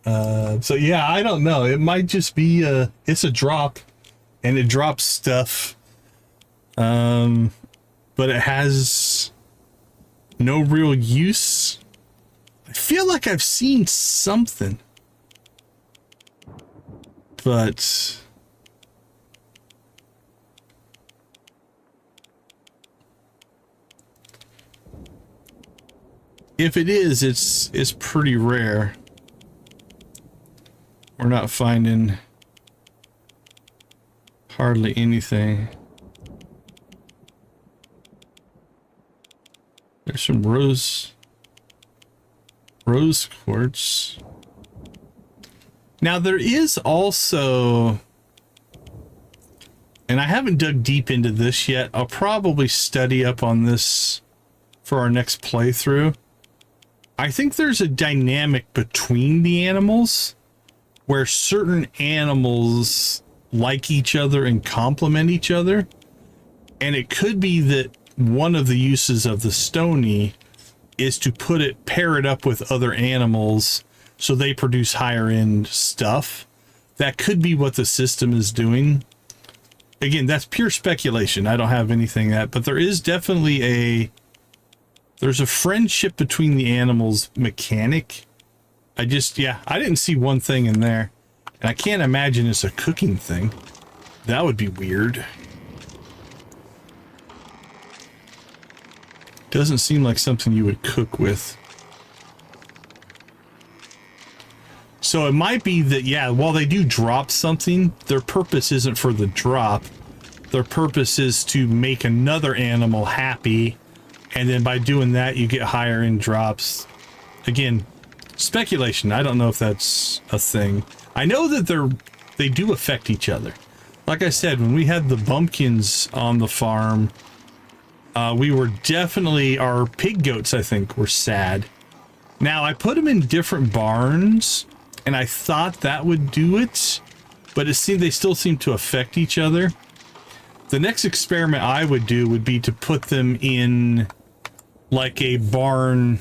So yeah, I don't know. It might just be it's a drop, and it drops stuff. But it has no real use. I feel like I've seen something, but if it is, it's pretty rare. We're not finding hardly anything. There's some rose quartz. Now there is also, and I haven't dug deep into this yet. I'll probably study up on this for our next playthrough. I think there's a dynamic between the animals where certain animals like each other and complement each other. And it could be that one of the uses of the stony is to pair it up with other animals so they produce higher end stuff. That could be what the system is doing. Again, that's pure speculation. I don't have anything that, but there is definitely there's a friendship between the animals mechanic. I didn't see one thing in there. And I can't imagine it's a cooking thing. That would be weird. Doesn't seem like something you would cook with. So it might be that, yeah, while they do drop something, their purpose isn't for the drop. Their purpose is to make another animal happy. And then by doing that, you get higher end drops. Again, speculation. I don't know if that's a thing. I know that they do affect each other. Like I said, when we had the bumpkins on the farm, we were definitely, our pig goats, I think, were sad. Now, I put them in different barns, and I thought that would do it, but it seemed they still seem to affect each other. The next experiment I would do would be to put them in like a barn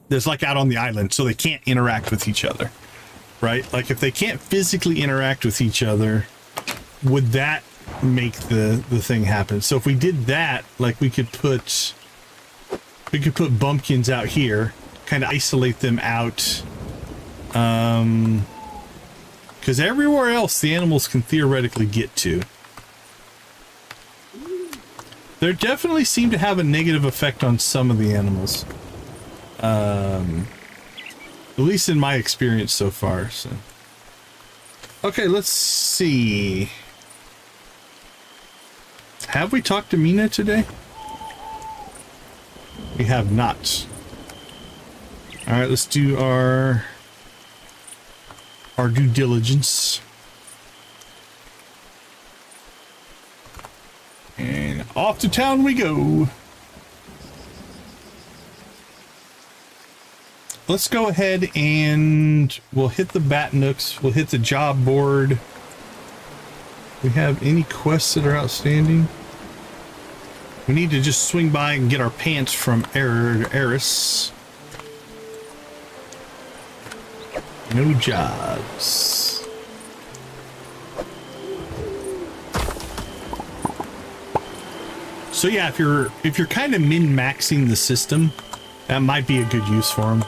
that's like out on the island, so they can't interact with each other, right? Like if they can't physically interact with each other, would that make the thing happen? So if we did that, like we could put bumpkins out here, kind of isolate them out, because everywhere else the animals can theoretically get to. There definitely seem to have a negative effect on some of the animals, at least in my experience so far. So okay, let's see. Have we talked to Mina today? We have not. All right, let's do our due diligence. And off to town we go. Let's go ahead and we'll hit the bat nooks. We'll hit the job board. We have any quests that are outstanding? We need to just swing by and get our pants from Eris. No jobs. So yeah, if you're kind of min-maxing the system, that might be a good use for them.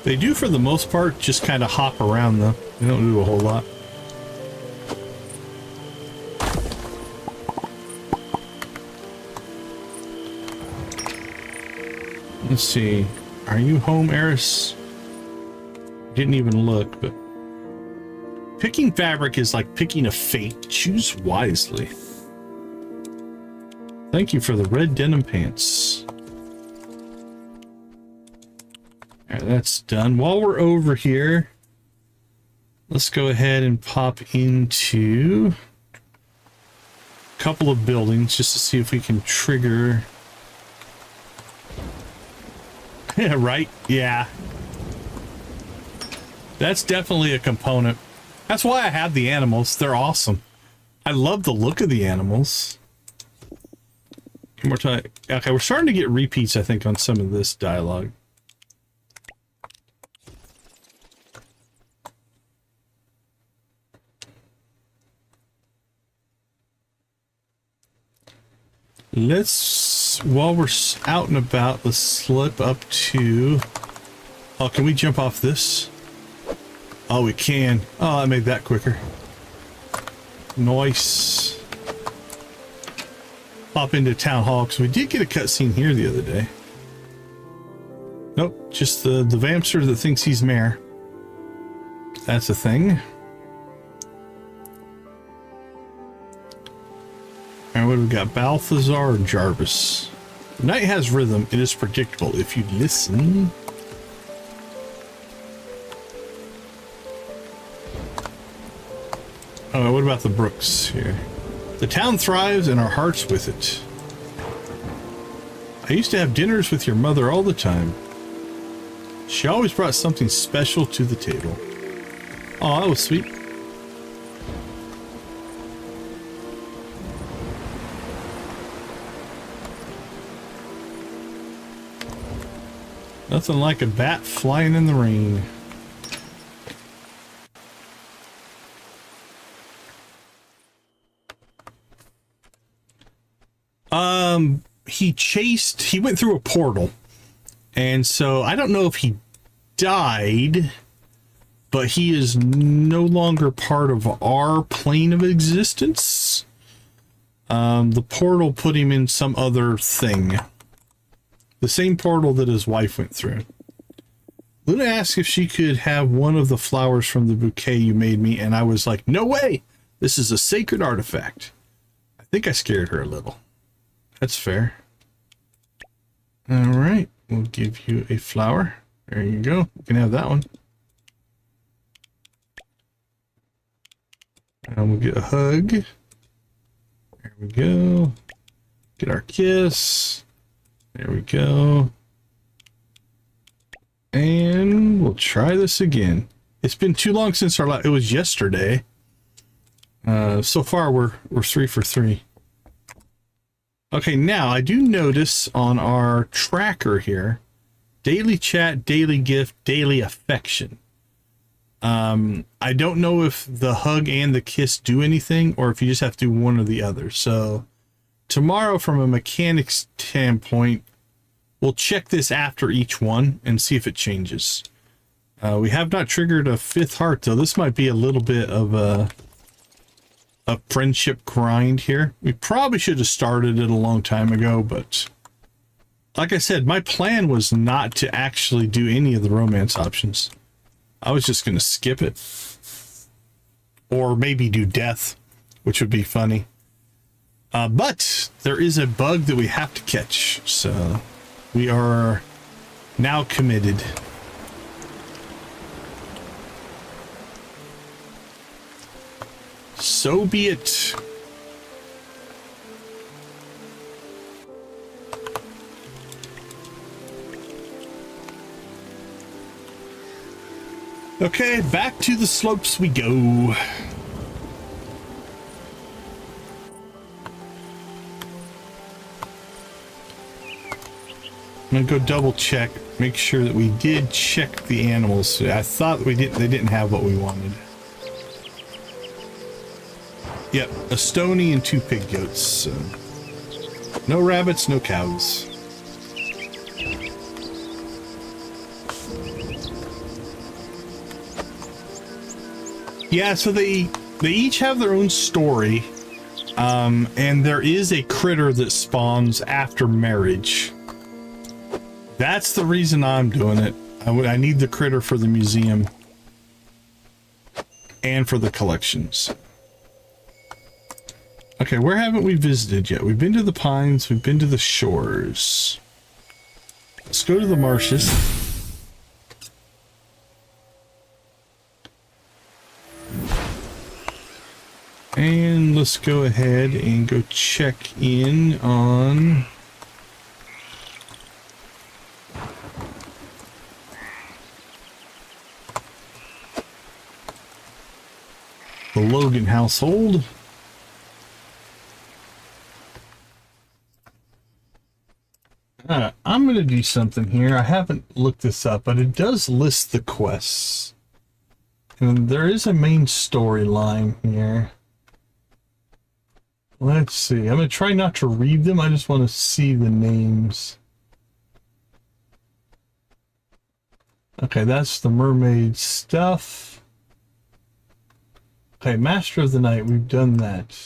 They do, for the most part, just kind of hop around, though. They don't do a whole lot. Let's see. Are you home, Eris? Didn't even look, but... Picking fabric is like picking a fate. Choose wisely. Thank you for the red denim pants. Alright, that's done. While we're over here, let's go ahead and pop into a couple of buildings just to see if we can trigger... Yeah, right? Yeah. That's definitely a component. That's why I have the animals. They're awesome. I love the look of the animals. One more time. Okay, we're starting to get repeats, I think, on some of this dialogue. Let's, while we're out and about, let's slip up to... Oh, can we jump off this? Oh, we can. Oh, I made that quicker. Nice. Pop into town hall, because we did get a cutscene here the other day. Nope, just the Vampster that thinks he's mayor. That's a thing. Alright, what do we got? Balthazar or Jarvis? The night has rhythm. It is predictable if you listen. Oh, what about the brooks here? The town thrives and our hearts with it. I used to have dinners with your mother all the time. She always brought something special to the table. Oh, that was sweet. Nothing like a bat flying in the rain. He went through a portal. And so I don't know if he died, but he is no longer part of our plane of existence. The portal put him in some other thing. The same portal that his wife went through. Luna asked if she could have one of the flowers from the bouquet you made me, and I was like, no way! This is a sacred artifact. I think I scared her a little. That's fair. Alright, we'll give you a flower. There you go. You can have that one. And we'll get a hug. There we go. Get our kiss. There we go. And we'll try this again. It's been too long since our last... It was yesterday. So far, we're 3 for 3. Okay, now I do notice on our tracker here, daily chat, daily gift, daily affection. I don't know if the hug and the kiss do anything, or if you just have to do one or the other. So tomorrow, from a mechanics standpoint, we'll check this after each one and see if it changes. We have not triggered a 5th heart, though. This might be a little bit of a friendship grind here. We probably should have started it a long time ago, but like I said, my plan was not to actually do any of the romance options. I was just going to skip it. Or maybe do death, which would be funny. But there is a bug that we have to catch, so we are now committed. So be it. Okay, back to the slopes we go. I'm gonna go double check, make sure that we did check the animals. I thought they didn't have what we wanted. Yep, a stony and 2 pig goats. So. No rabbits, no cows. Yeah, so they each have their own story, and there is a critter that spawns after marriage. That's the reason I'm doing it. I need the critter for the museum and for the collections. Okay, where haven't we visited yet? We've been to the pines, we've been to the shores. Let's go to the marshes. And let's go ahead and go check in on the Logan household. I'm going to do something here. I haven't looked this up, but it does list the quests. And there is a main storyline here. Let's see. I'm going to try not to read them. I just want to see the names. Okay, that's the mermaid stuff. Okay, Master of the Night. We've done that.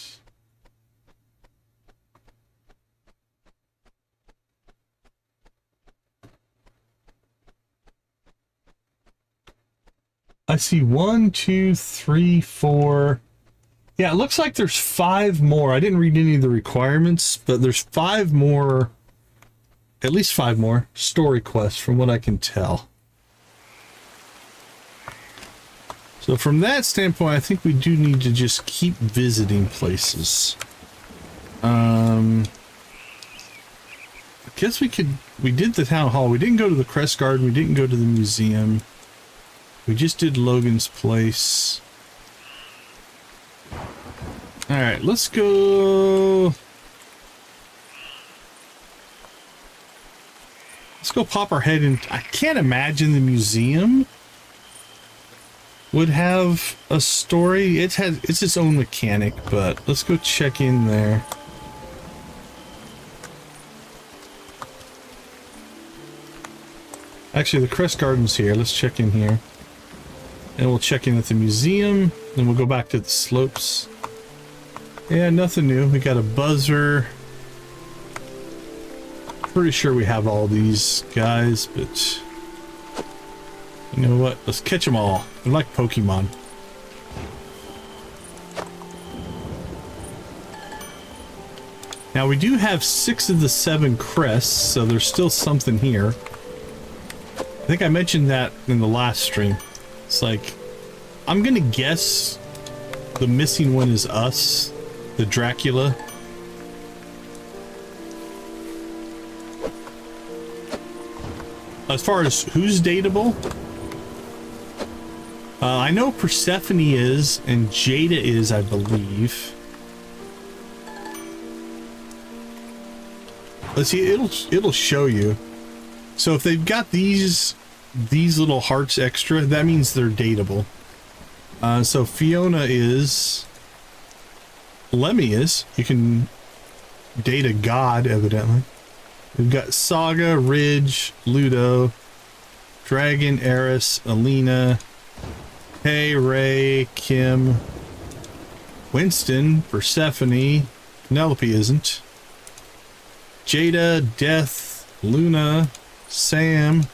I see 1, 2, 3, 4. Yeah, it looks like there's 5 more. I didn't read any of the requirements, but there's 5 more, at least 5 more story quests from what I can tell. So from that standpoint, I think we do need to just keep visiting places. I guess we did the town hall. We didn't go to the Crest Garden. We didn't go to the museum. We just did Logan's place. Alright, let's go... Let's go pop our head in. I can't imagine the museum would have a story. It's its own mechanic, but let's go check in there. Actually, the Crest Garden's here. Let's check in here. And we'll check in at the museum. Then we'll go back to the slopes. Yeah, nothing new. We got a buzzer. Pretty sure we have all these guys, but... You know what? Let's catch them all. They're like Pokemon. Now, we do have 6 of the 7 crests, so there's still something here. I think I mentioned that in the last stream. It's like, I'm gonna guess the missing one is us, the Dracula. As far as who's dateable, I know Persephone is, and Jada is, I believe. Let's see, it'll show you. So if they've got these little hearts extra, that means they're dateable. So Fiona is, Lemmy is. You can date a god, evidently. We've got Saga, Ridge, Ludo, Dragon, Eris, Alina, Hey, Ray, Kim, Winston, Persephone, Penelope isn't, Jada, Death, Luna, Sam,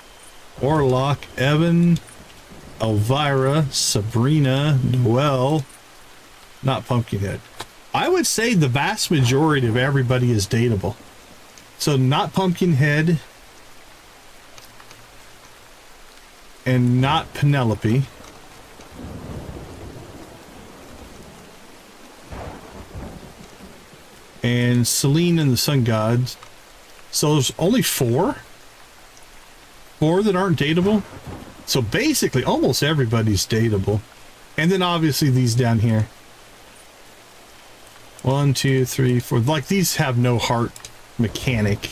Orlock, Evan, Elvira, Sabrina, Noelle, not Pumpkinhead. I would say the vast majority of everybody is dateable. So not Pumpkinhead and not Penelope. And Selene and the Sun Gods. So there's only 4? 4 that aren't dateable? So basically, almost everybody's dateable. And then obviously these down here. 1, 2, 3, 4. Like, these have no heart mechanic.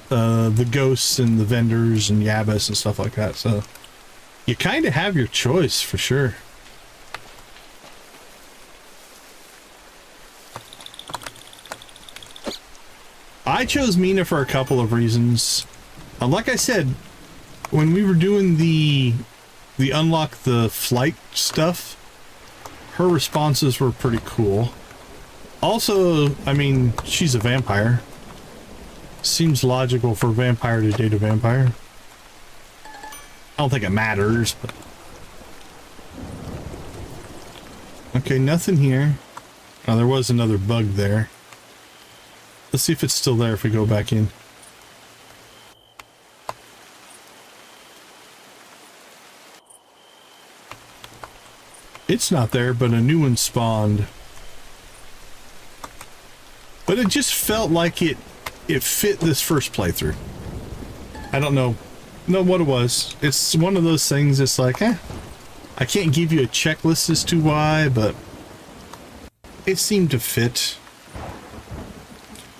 The ghosts and the vendors and Yabbis and stuff like that. So you kind of have your choice for sure. I chose Mina for a couple of reasons. Like I said, when we were doing the unlock the flight stuff, her responses were pretty cool. Also, I mean, she's a vampire. Seems logical for a vampire to date a vampire. I don't think it matters, but... Okay, nothing here. Oh, there was another bug there. Let's see if it's still there if we go back in. It's not there, but a new one spawned. But it just felt like it fit this first playthrough. I don't know what it was. It's one of those things, it's like, I can't give you a checklist as to why, but it seemed to fit.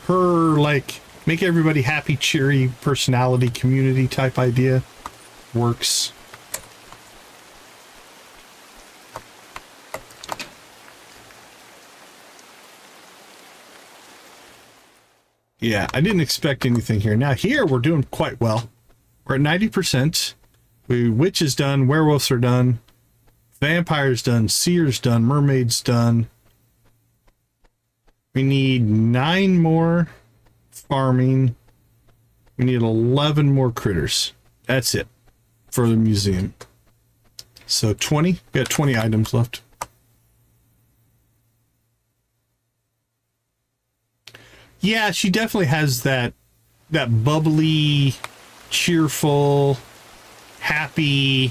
Her, like, make everybody happy, cheery personality, community type idea works. Yeah, I didn't expect anything here. Now here we're doing quite well. We're at 90%. Witch is done, werewolves are done, vampires done, seers done, mermaids done. We need 9 more farming. We need 11 more critters. That's it for the museum. So 20. We got 20 items left. Yeah, she definitely has that bubbly, cheerful, happy,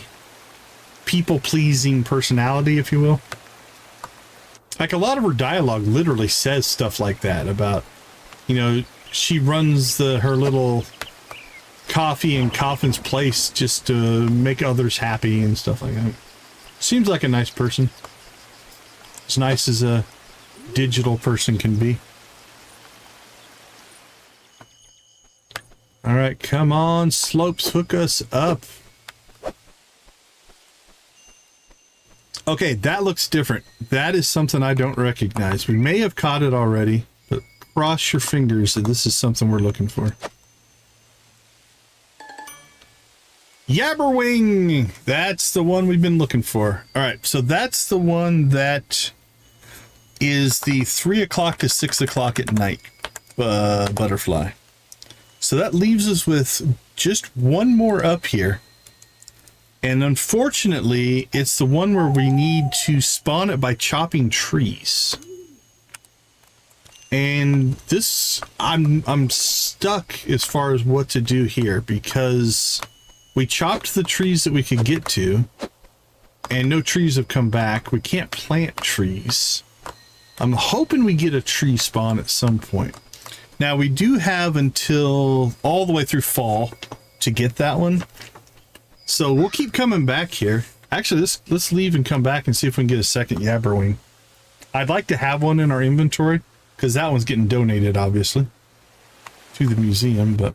people-pleasing personality, if you will. Like, a lot of her dialogue literally says stuff like that about, you know, she runs her little coffee and coffins place just to make others happy and stuff like that. Seems like a nice person. As nice as a digital person can be. All right, come on, slopes, hook us up. Okay, that looks different. That is something I don't recognize. We may have caught it already, but cross your fingers that this is something we're looking for. Yabberwing! That's the one we've been looking for. All right, so that's the one that is the 3 o'clock to 6 o'clock at night butterfly. So that leaves us with just one more up here. And unfortunately, it's the one where we need to spawn it by chopping trees. And this, I'm stuck as far as what to do here, because we chopped the trees that we could get to, and no trees have come back. We can't plant trees. I'm hoping we get a tree spawn at some point. Now, we do have until all the way through fall to get that one. So we'll keep coming back here. Actually, let's leave and come back and see if we can get a second Yabberwing. I'd like to have one in our inventory, because that one's getting donated, obviously, to the museum. But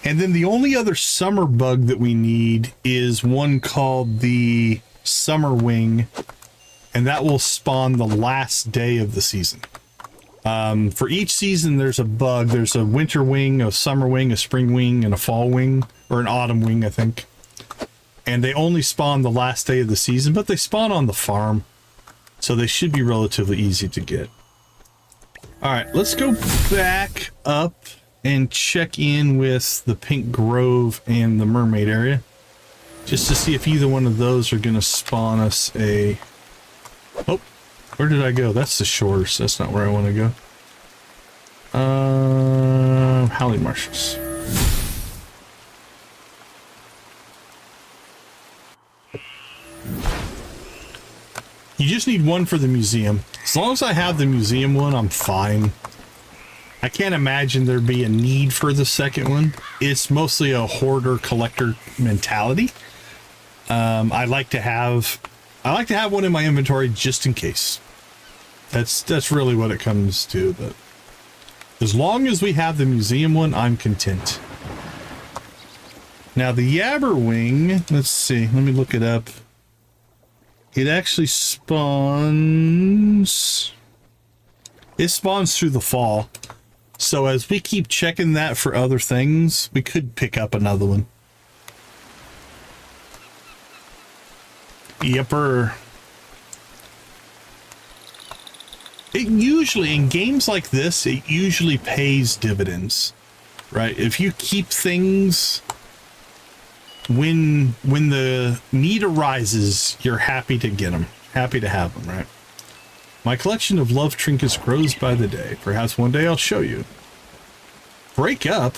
and then the only other summer bug that we need is one called the Summer Wing, and that will spawn the last day of the season. For each season, there's a bug. There's a winter wing, a summer wing, a spring wing, and a fall wing, or an autumn wing, I think. And they only spawn the last day of the season, but they spawn on the farm, so they should be relatively easy to get. All right, let's go back up and check in with the Pink Grove and the Mermaid area, just to see if either one of those are going to spawn us a... Oh, where did I go? That's the shores. That's not where I want to go. Howling Marshes. You just need one for the museum. As long as I have the museum one, I'm fine. I can't imagine there'd be a need for the second one. It's mostly a hoarder collector mentality. I like to have one in my inventory just in case. That's really what it comes to. But as long as we have the museum one, I'm content. Now the Yabberwing, let's see, let me look it up. It actually spawns. It spawns through the fall. So as we keep checking that for other things, we could pick up another one. Yepper. It usually, in games like this, it usually pays dividends, right? If you keep things, when the need arises, you're happy to get them, happy to have them, right? My collection of love trinkets grows by the day. Perhaps one day I'll show you. Break up?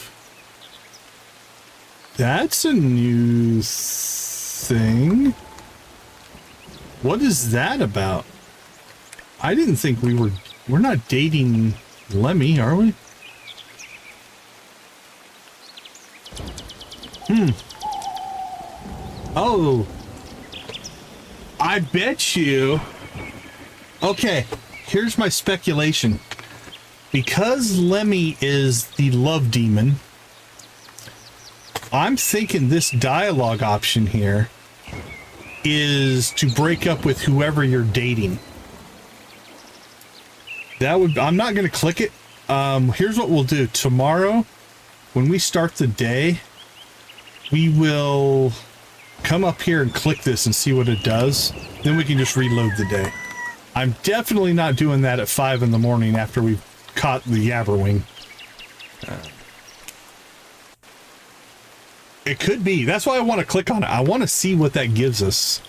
That's a new thing. What is that about? I didn't think we're not dating Lemmy, are we? Oh. I bet you. Okay, here's my speculation. Because Lemmy is the love demon, I'm thinking this dialogue option here is to break up with whoever you're dating. That would, I'm not going to click it. Here's what we'll do. Tomorrow, when we start the day, we will come up here and click this and see what it does. Then we can just reload the day. I'm definitely not doing that at 5 in the morning after we've caught the Yabberwing. It could be. That's why I want to click on it. I want to see what that gives us.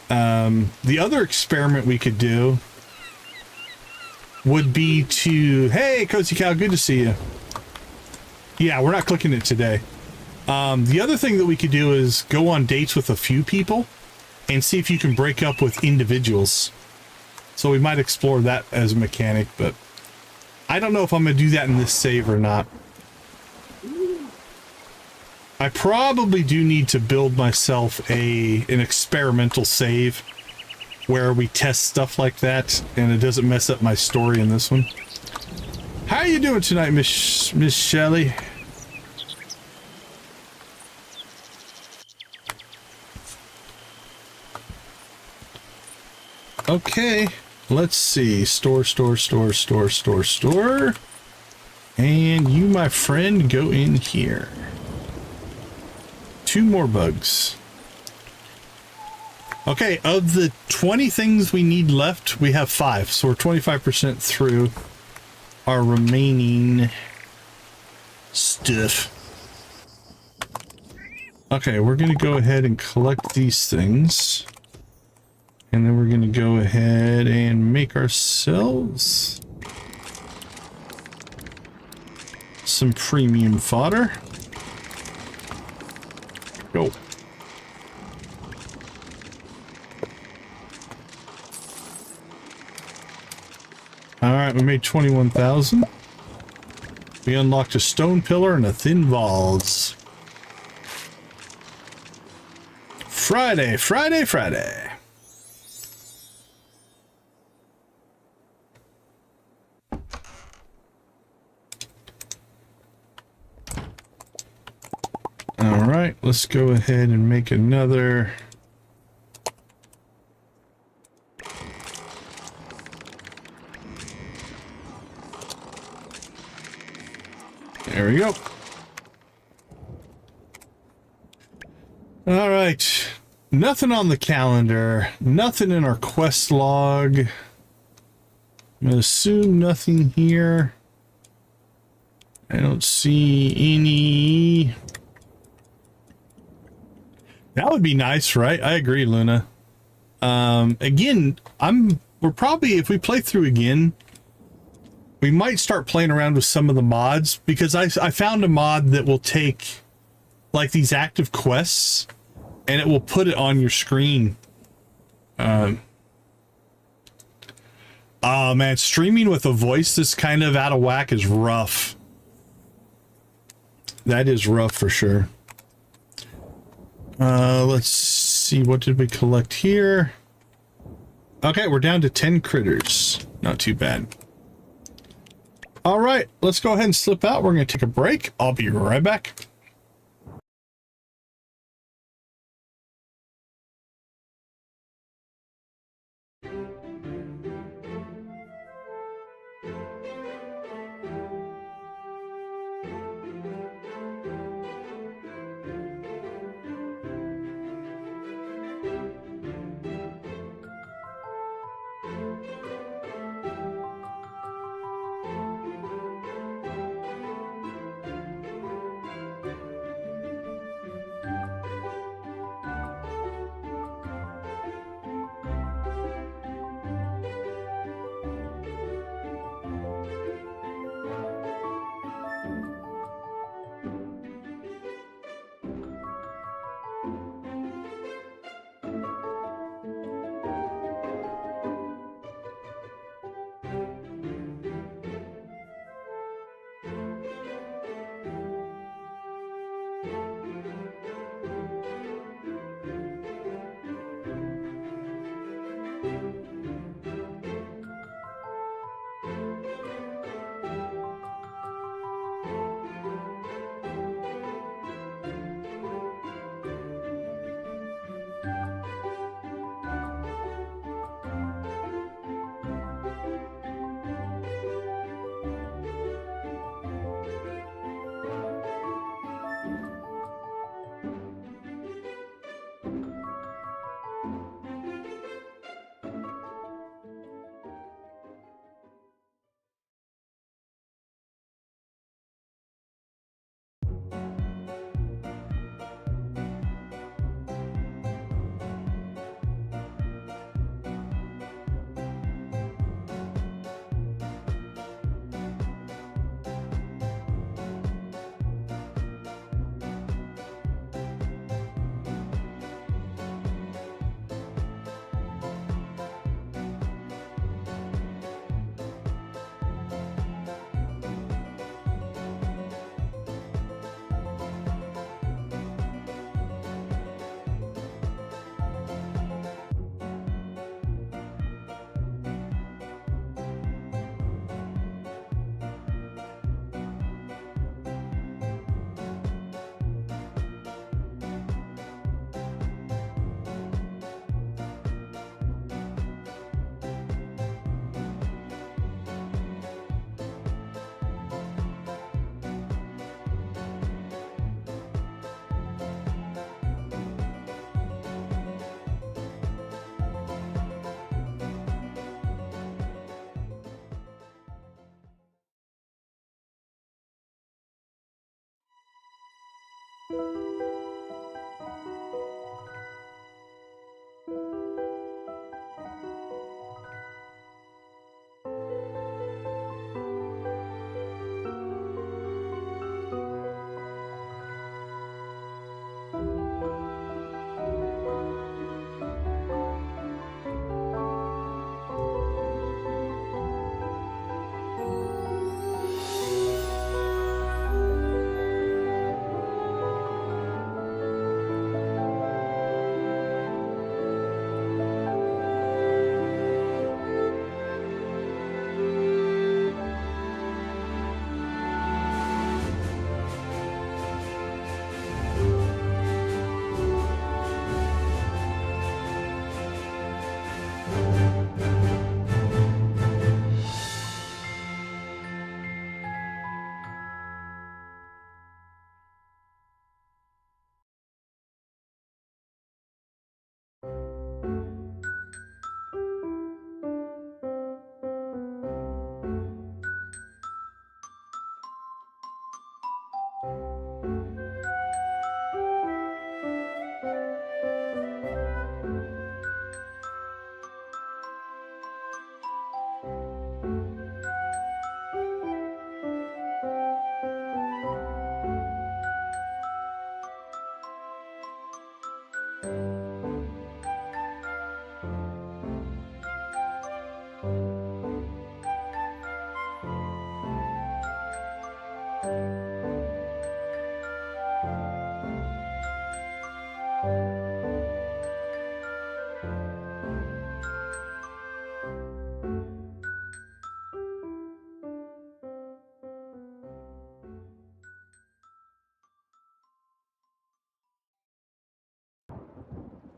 The other experiment we could do would be to... Hey, Cozy Cow, good to see you. Yeah, we're not clicking it today. The other thing that we could do is go on dates with a few people and see if you can break up with individuals. So we might explore that as a mechanic, but I don't know if I'm going to do that in this save or not. I probably do need to build myself an experimental save where we test stuff like that and it doesn't mess up my story in this one. How are you doing tonight, Miss Shelley? Okay, let's see. Store. And you, my friend, go in here. 2 more bugs. Okay, of the 20 things we need left, we have 5. So we're 25% through our remaining stuff. Okay, we're going to go ahead and collect these things. And then we're going to go ahead and make ourselves some premium fodder. Go. All right, we made 21,000. We unlocked a stone pillar and a thin vase. Friday. All right, let's go ahead and make another. There we go. All right, nothing on the calendar, nothing in our quest log. I'm gonna assume nothing here. I don't see any. That would be nice, right? I agree, Luna. Again, we're probably, if we play through again, we might start playing around with some of the mods, because I found a mod that will take like these active quests and it will put it on your screen. Oh man, streaming with a voice that's kind of out of whack is rough. That is rough for sure. Let's see, what did we collect here? Okay, we're down to 10 critters. Not too bad. All right, let's go ahead and slip out. We're going to take a break. I'll be right back.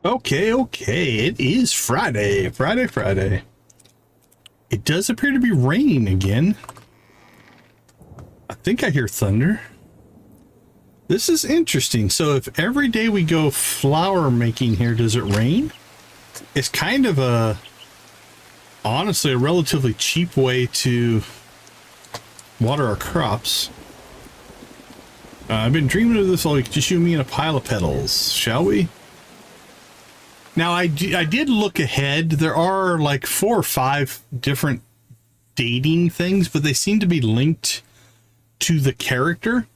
Okay, okay. It is Friday. Friday. It does appear to be raining again. I think I hear thunder. This is interesting. So if every day we go flower making here, does it rain? It's kind of a, honestly, a relatively cheap way to water our crops. I've been dreaming of this all week. Just you and me in a pile of petals, shall we? Now, I did look ahead. There are like 4 or 5 different dating things, but they seem to be linked to the character.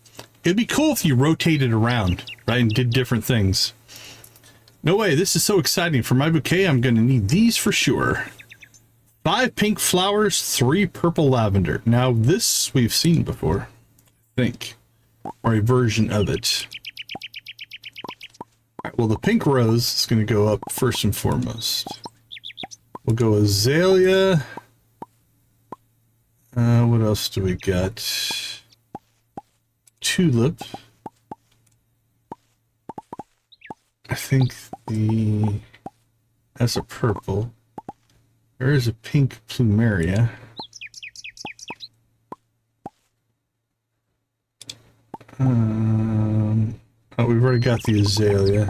It'd be cool if you rotated around, right, and did different things. No way, this is so exciting. For my bouquet, I'm going to need these for sure. 5 pink flowers, 3 purple lavender. Now, this we've seen before, I think, or a version of it. All right, well, the pink rose is going to go up first and foremost. We'll go azalea. What else do we got? Tulip. I think that's a purple. There is a pink plumeria. Oh, we've already got the azalea.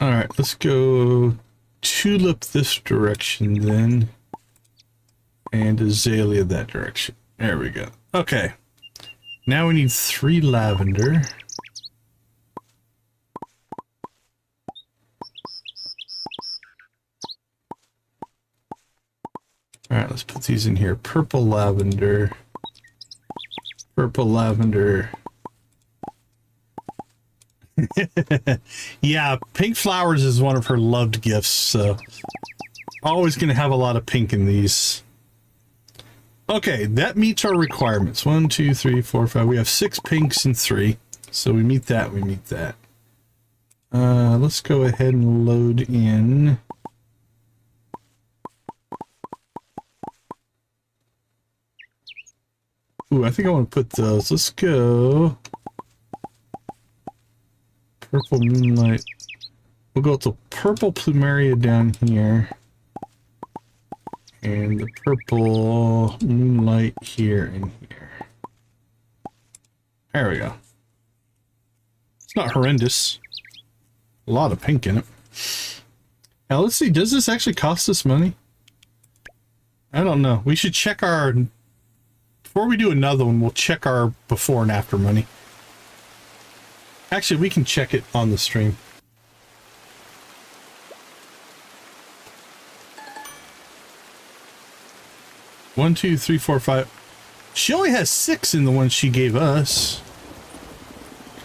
All right, let's go tulip this direction then, and azalea that direction. There we go. Okay, now we need 3 lavender. All right, let's put these in here. Purple lavender, purple lavender. Yeah, pink flowers is one of her loved gifts, so always going to have a lot of pink in these. Okay, that meets our requirements. 1, 2, 3, 4, 5. We have 6 pinks and 3, so we meet that. We meet that. Let's go ahead and load in. Ooh, I think I want to put those. Let's go. Purple moonlight. We'll go with the purple plumeria down here. And the purple moonlight here and here. There we go. It's not horrendous. A lot of pink in it. Now let's see, does this actually cost us money? I don't know. We should check our... Before we do another one, we'll check our before and after money. Actually, we can check it on the stream. One, 2, 3, 4, 5. She only has 6 in the one she gave us.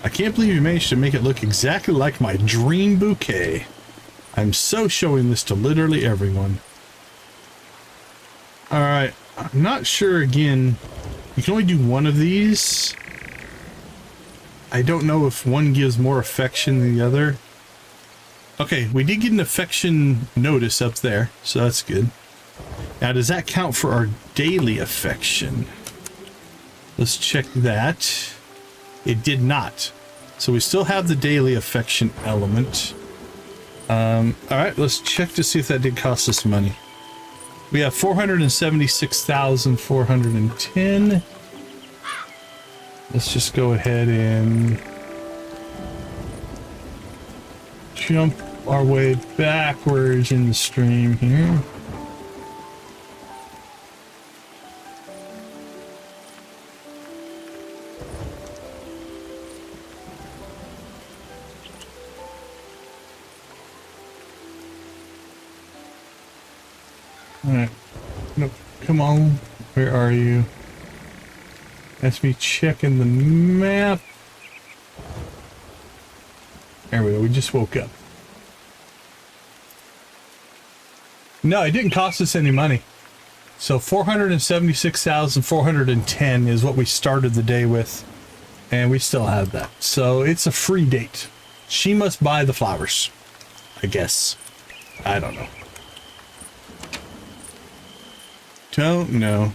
I can't believe you managed to make it look exactly like my dream bouquet. I'm so showing this to literally everyone. Alright, I'm not sure again. You can only do one of these. I don't know if one gives more affection than the other. Okay, we did get an affection notice up there, so that's good. Now, does that count for our daily affection? Let's check that. It did not. So we still have the daily affection element. Alright, let's check to see if that did cost us money. We have 476,410. Let's just go ahead and jump our way backwards in the stream here. Alright. Nope. Come on. Where are you? That's me checking the map. There we go. We just woke up. No, it didn't cost us any money. So 476,410 is what we started the day with. And we still have that. So it's a free date. She must buy the flowers, I guess. I don't know. Don't know.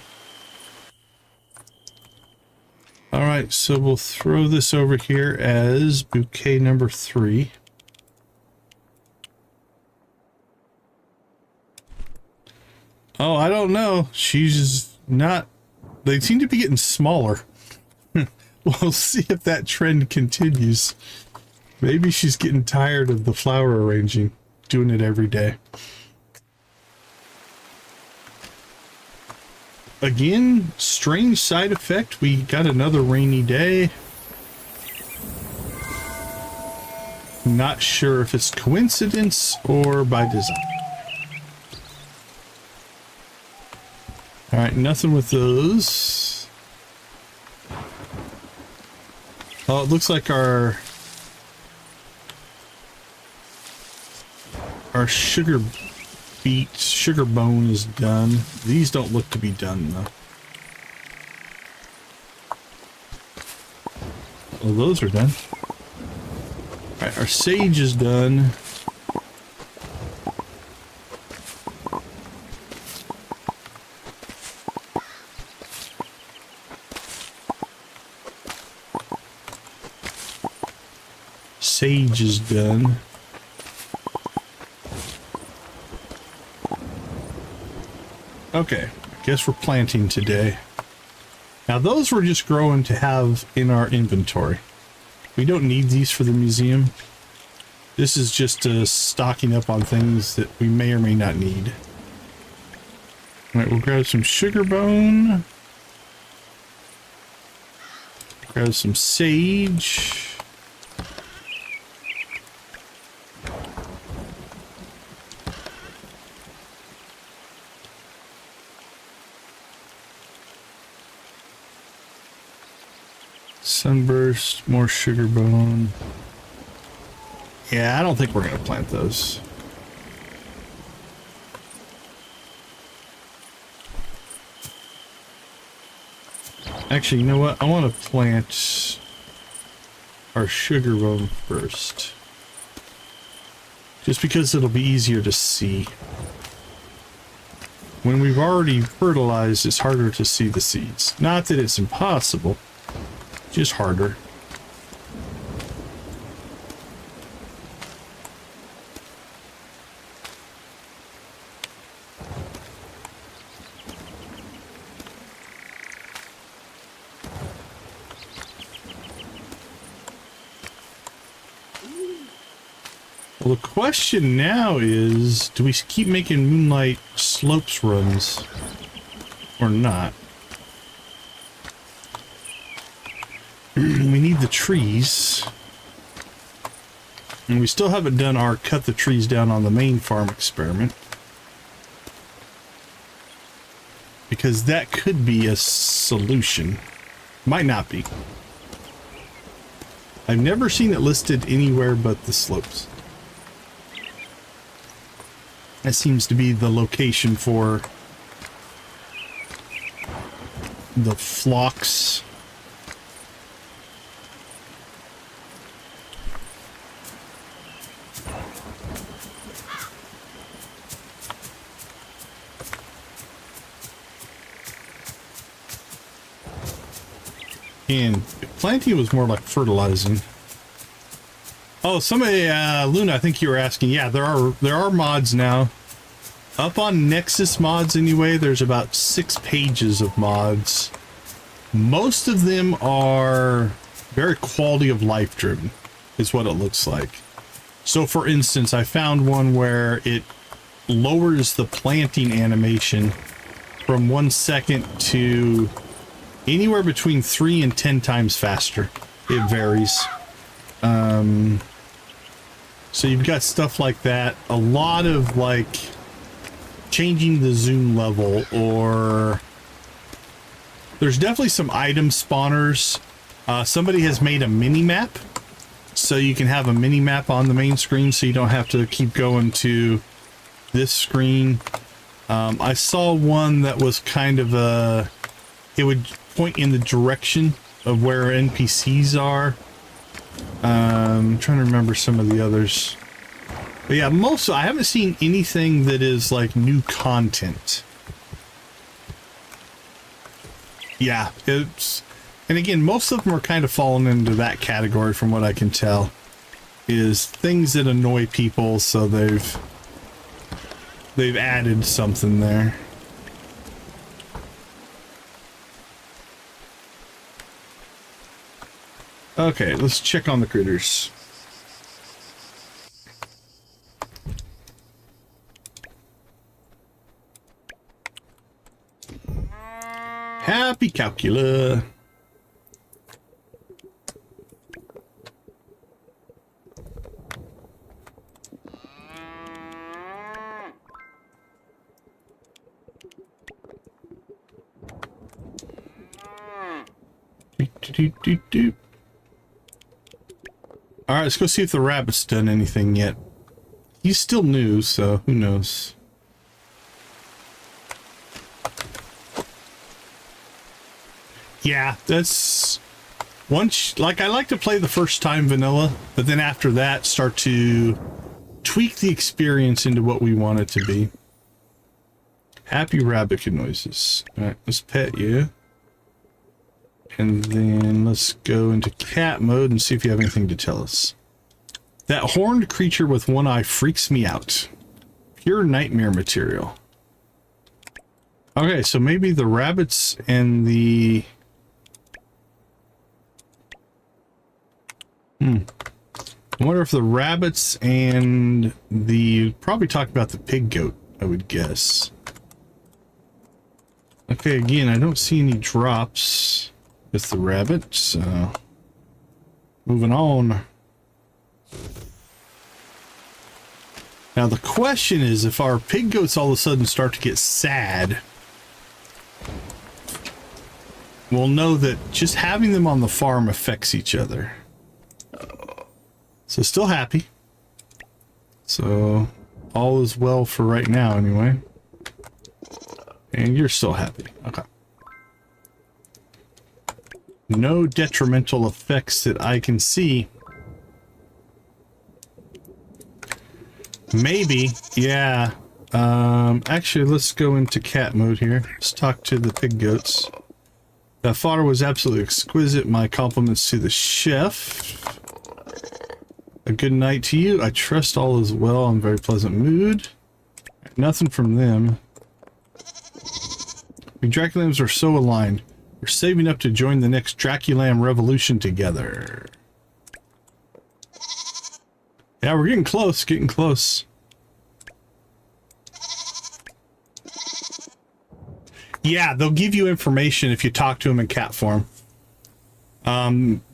All right, so we'll throw this over here as bouquet number 3. Oh, I don't know. She's not... They seem to be getting smaller. We'll see if that trend continues. Maybe she's getting tired of the flower arranging, doing it every day. Again, strange side effect. We got another rainy day. Not sure if it's coincidence or by design. All right, nothing with those. Oh, it looks like our sugar bone is done. These don't look to be done though. Well, those are done. All right, our sage is done. Sage is done. Okay, I guess we're planting today. Now those we're just growing to have in our inventory. We don't need these for the museum. This is just stocking up on things that we may or may not need. All right, we'll grab some sugar bone. Grab some sage. Sunburst, more sugar bone. Yeah, I don't think we're going to plant those. Actually, you know what? I want to plant our sugar bone first. Just because it'll be easier to see. When we've already fertilized, it's harder to see the seeds. Not that it's impossible. Just harder. Well, the question now is, do we keep making Moonlight slopes runs or not? We need the trees. And we still haven't done our cut the trees down on the main farm experiment. Because that could be a solution. Might not be. I've never seen it listed anywhere but the slopes. That seems to be the location for the flocks. And planting was more like fertilizing. Oh, somebody, Luna, I think you were asking. Yeah, there are mods now. Up on Nexus mods anyway, there's about 6 pages of mods. Most of them are very quality of life driven, is what it looks like. So for instance, I found one where it lowers the planting animation from 1 second to anywhere between 3 and 10 times faster. It varies. So you've got stuff like that. A lot of like changing the zoom level, or there's definitely some item spawners. Somebody has made a mini map, so you can have a mini map on the main screen, so you don't have to keep going to this screen. I saw one that was kind of it would point in the direction of where NPCs are. I'm trying to remember some of the others. But yeah, I haven't seen anything that is like new content. Yeah, And again, most of them are kind of falling into that category from what I can tell. Is things that annoy people, so they've added something there. Okay, let's check on the critters. Happy calcula. All right, let's go see if the rabbit's done anything yet. He's still new, so who knows? Yeah, that's once, like, I like to play the first time vanilla, but then after that start to tweak the experience into what we want it to be. Happy rabbit noises. All right, let's pet you. And then let's go into cat mode and see if you have anything to tell us. That horned creature with one eye freaks me out. Pure nightmare material. Okay, so maybe the rabbits and the... I wonder if the rabbits and the... Probably talk about the pig goat, I would guess. Okay, again, I don't see any drops with the rabbit, so... Moving on. Now the question is, if our pig goats all of a sudden start to get sad, we'll know that just having them on the farm affects each other. So still happy. So all is well for right now anyway. And you're still happy. Okay. No detrimental effects that I can see. Maybe, yeah. Actually, let's go into cat mode here. Let's talk to the pig goats. That fodder was absolutely exquisite. My compliments to the chef. A good night to you. I trust all is well. I'm in a very pleasant mood. Nothing from them. We Draculams are so aligned. We're saving up to join the next Draculam revolution together. Yeah, we're getting close, getting close. Yeah, they'll give you information if you talk to them in cat form.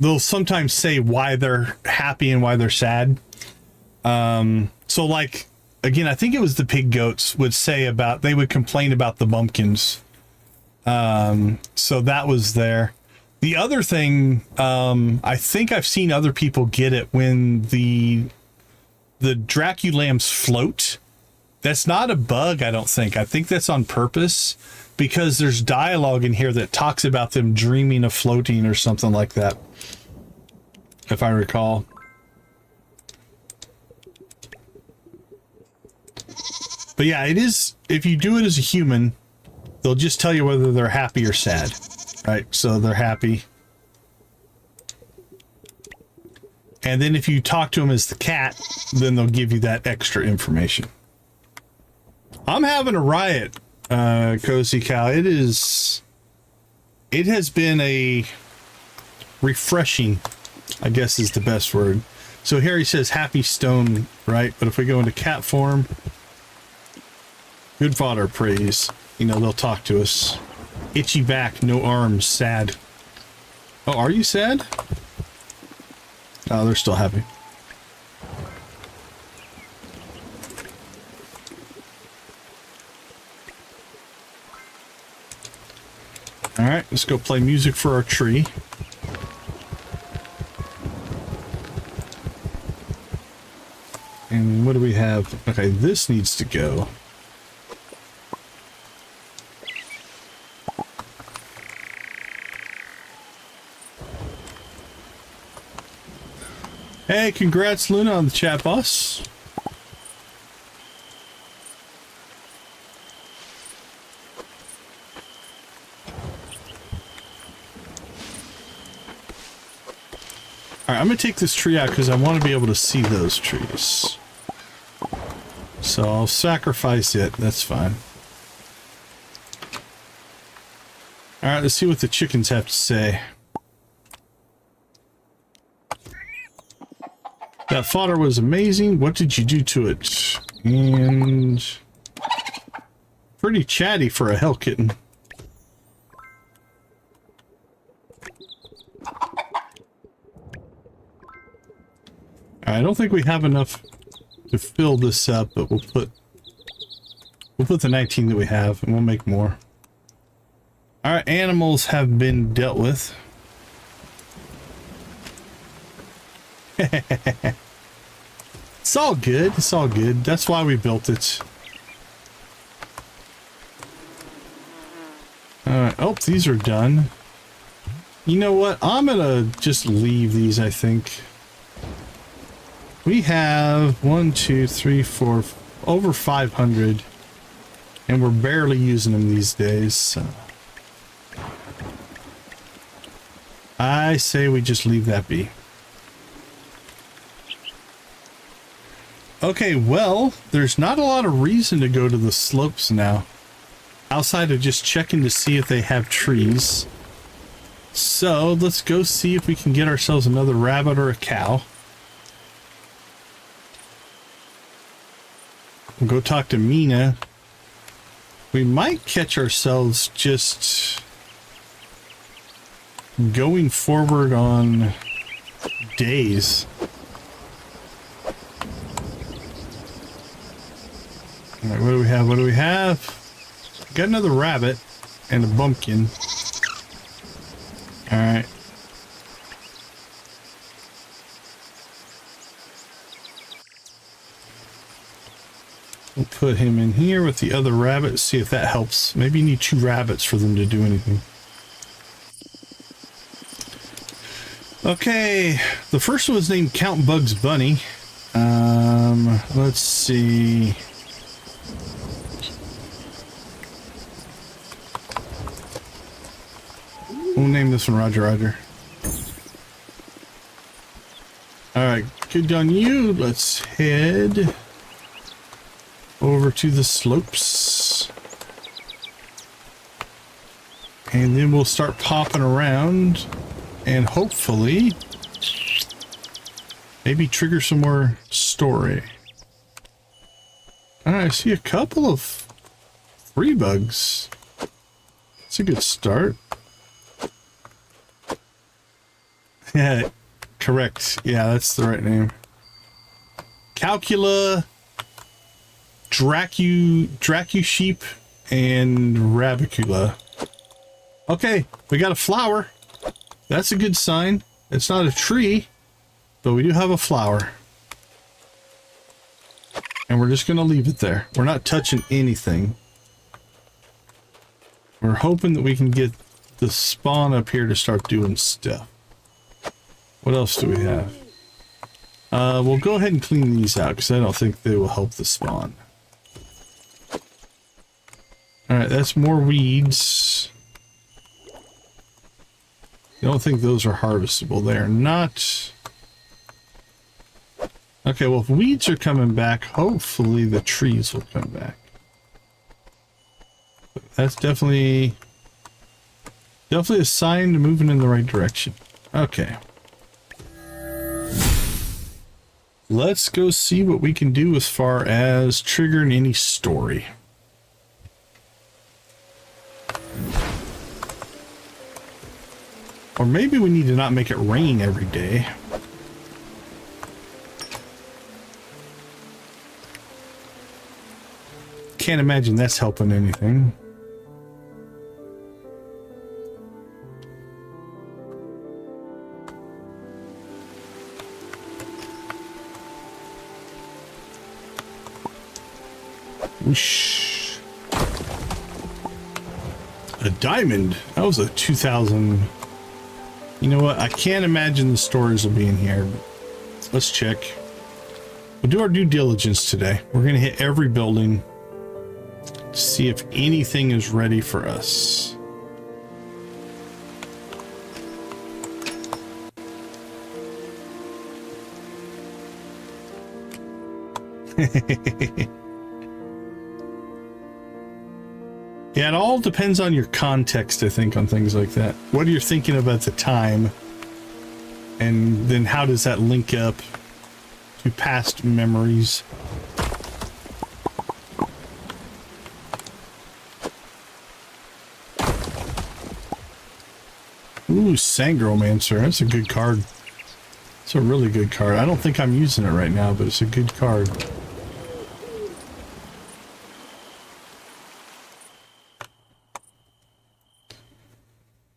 They'll sometimes say why they're happy and why they're sad. So like, again, I think it was the pig goats would say about, they would complain about the bumpkins. So that was there. The other thing, I think I've seen other people get it when the Draculams float. That's not a bug, I don't think. I think that's on purpose because there's dialogue in here that talks about them dreaming of floating or something like that, if I recall. But yeah, it is, if you do it as a human, they'll just tell you whether they're happy or sad, right? So they're happy. And then if you talk to them as the cat, then they'll give you that extra information. I'm having a riot, Cozy Cow. It has been a refreshing, I guess is the best word. So here he says happy stone, right? But if we go into cat form, good fodder praise. You know, they'll talk to us. Itchy back, no arms, sad. Oh, are you sad? Oh, they're still happy. All right, let's go play music for our tree. And what do we have? Okay, this needs to go. Hey, congrats, Luna, on the chat boss. All right, I'm gonna take this tree out because I want to be able to see those trees. So I'll sacrifice it. That's fine. All right, let's see what the chickens have to say. That fodder was amazing. What did you do to it? And pretty chatty for a hell kitten. I don't think we have enough to fill this up, but we'll put the 19 that we have, and we'll make more. All right, animals have been dealt with. It's all good. It's all good. That's why we built it. All right. Oh, these are done. You know what? I'm gonna just leave these, I think. We have 1, 2, 3, 4, over 500, and we're barely using them these days. So I say we just leave that be. Okay, well, there's not a lot of reason to go to the slopes now, outside of just checking to see if they have trees. So let's go see if we can get ourselves another rabbit or a cow. We'll go talk to Mina. We might catch ourselves just going forward on days. All right, what do we have? What do we have? Got another rabbit and a bumpkin. All right. We'll put him in here with the other rabbit, see if that helps. Maybe you need 2 rabbits for them to do anything. Okay, the first one was named Count Bugs Bunny. Let's see. We'll name this one Roger Roger. Alright, good on you. Let's head over to the slopes. And then we'll start popping around and hopefully maybe trigger some more story. Alright, I see a couple of free bugs. That's a good start. Yeah, correct. Yeah, that's the right name. Calcula, Dracu sheep, and Rabicula. Okay, we got a flower. That's a good sign. It's not a tree, but we do have a flower. And we're just going to leave it there. We're not touching anything. We're hoping that we can get the spawn up here to start doing stuff. What else do we have? We'll go ahead and clean these out because I don't think they will help the spawn. Alright, that's more weeds. I don't think those are harvestable. They are not. Okay, well, if weeds are coming back, hopefully the trees will come back. That's definitely a sign to moving in the right direction. Okay. Let's go see what we can do as far as triggering any story. Or maybe we need to not make it rain every day. Can't imagine that's helping anything. Whoosh. A diamond. That was a 2000. You know what? I can't imagine the stores will be in here. Let's check. We'll do our due diligence today. We're going to hit every building to see if anything is ready for us. Yeah, it all depends on your context, I think, on things like that. What are you thinking of at the time? And then how does that link up to past memories? Ooh, Sangromancer. That's a good card. It's a really good card. I don't think I'm using it right now, but it's a good card.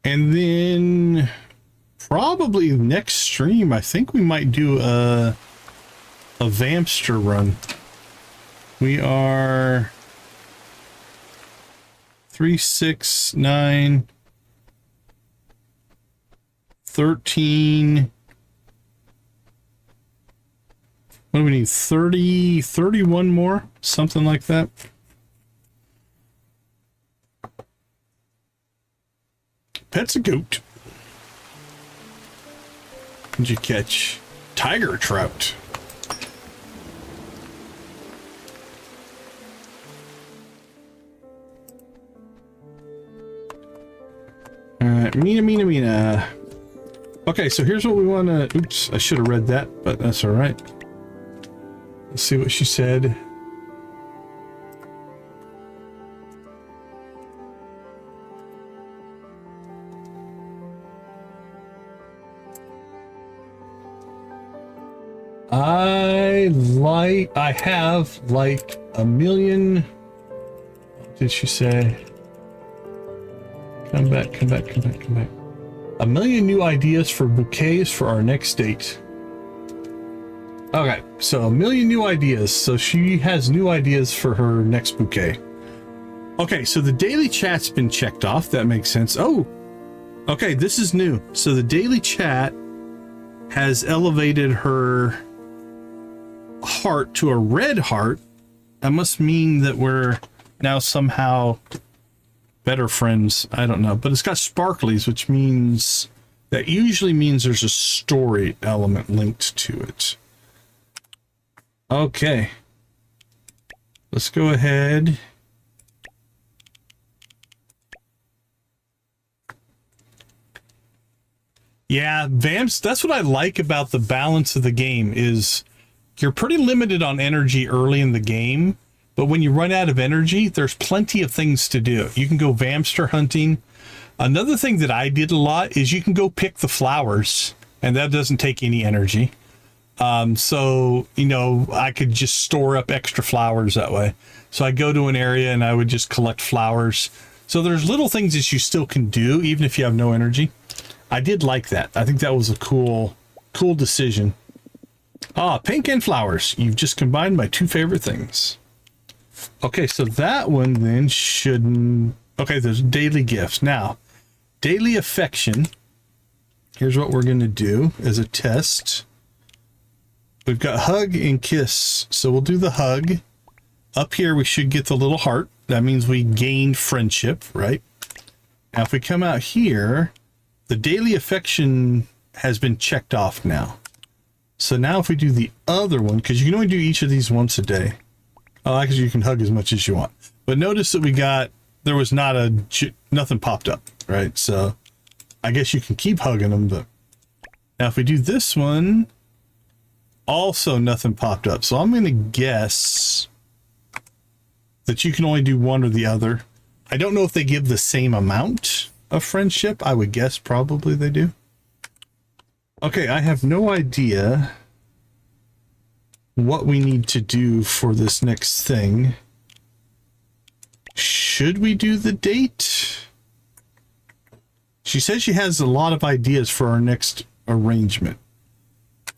And then probably next stream, I think we might do a Vampster run. We are 3, 6, 9, 13. What do we need? 30, 31 more? Something like that. Pet's a goat. Did you catch? Tiger trout. Alright, Mina. Okay, so here's what we want to... Oops, I should have read that, but that's alright. Let's see what she said. I have like a million. What did she say? Come back. A million new ideas for bouquets for our next date. Okay, so a million new ideas. So she has new ideas for her next bouquet. Okay, so the daily chat's been checked off. That makes sense. Oh, okay, this is new. So the daily chat has elevated her heart to a red heart. That must mean that we're now somehow better friends. I don't know, but it's got sparklies, which means that usually means there's a story element linked to it. Okay, let's go ahead. Yeah, Vamps, that's what I like about the balance of the game is you're pretty limited on energy early in the game, but when you run out of energy, there's plenty of things to do. You can go Vampster hunting. Another thing that I did a lot is you can go pick the flowers, and that doesn't take any energy. So, you know, I could just store up extra flowers that way. So I go to an area and I would just collect flowers. So there's little things that you still can do, even if you have no energy. I did like that. I think that was a cool decision. Ah, pink and flowers. You've just combined my two favorite things. Okay, so that one then shouldn't... Okay, there's daily gifts. Now, daily affection. Here's what we're going to do as a test. We've got hug and kiss. So we'll do the hug. Up here, we should get the little heart. That means we gained friendship, right? Now, if we come out here, the daily affection has been checked off now. So now if we do the other one, because you can only do each of these once a day. Oh, actually you can hug as much as you want. But notice that there was nothing popped up, right? So I guess you can keep hugging them, but now if we do this one, also nothing popped up. So I'm going to guess that you can only do one or the other. I don't know if they give the same amount of friendship. I would guess probably they do. Okay, I have no idea what we need to do for this next thing. Should we do the date? She says she has a lot of ideas for our next arrangement.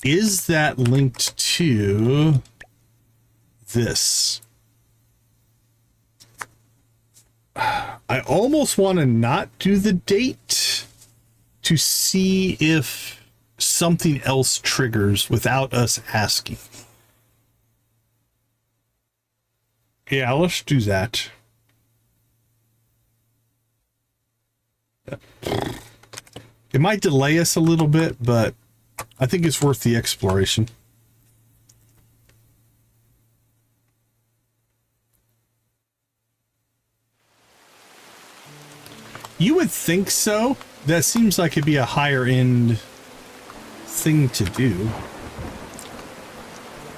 Is that linked to this? I almost want to not do the date to see if something else triggers without us asking. Yeah, let's do that. It might delay us a little bit, but I think it's worth the exploration. You would think so. That seems like it'd be a higher end thing to do.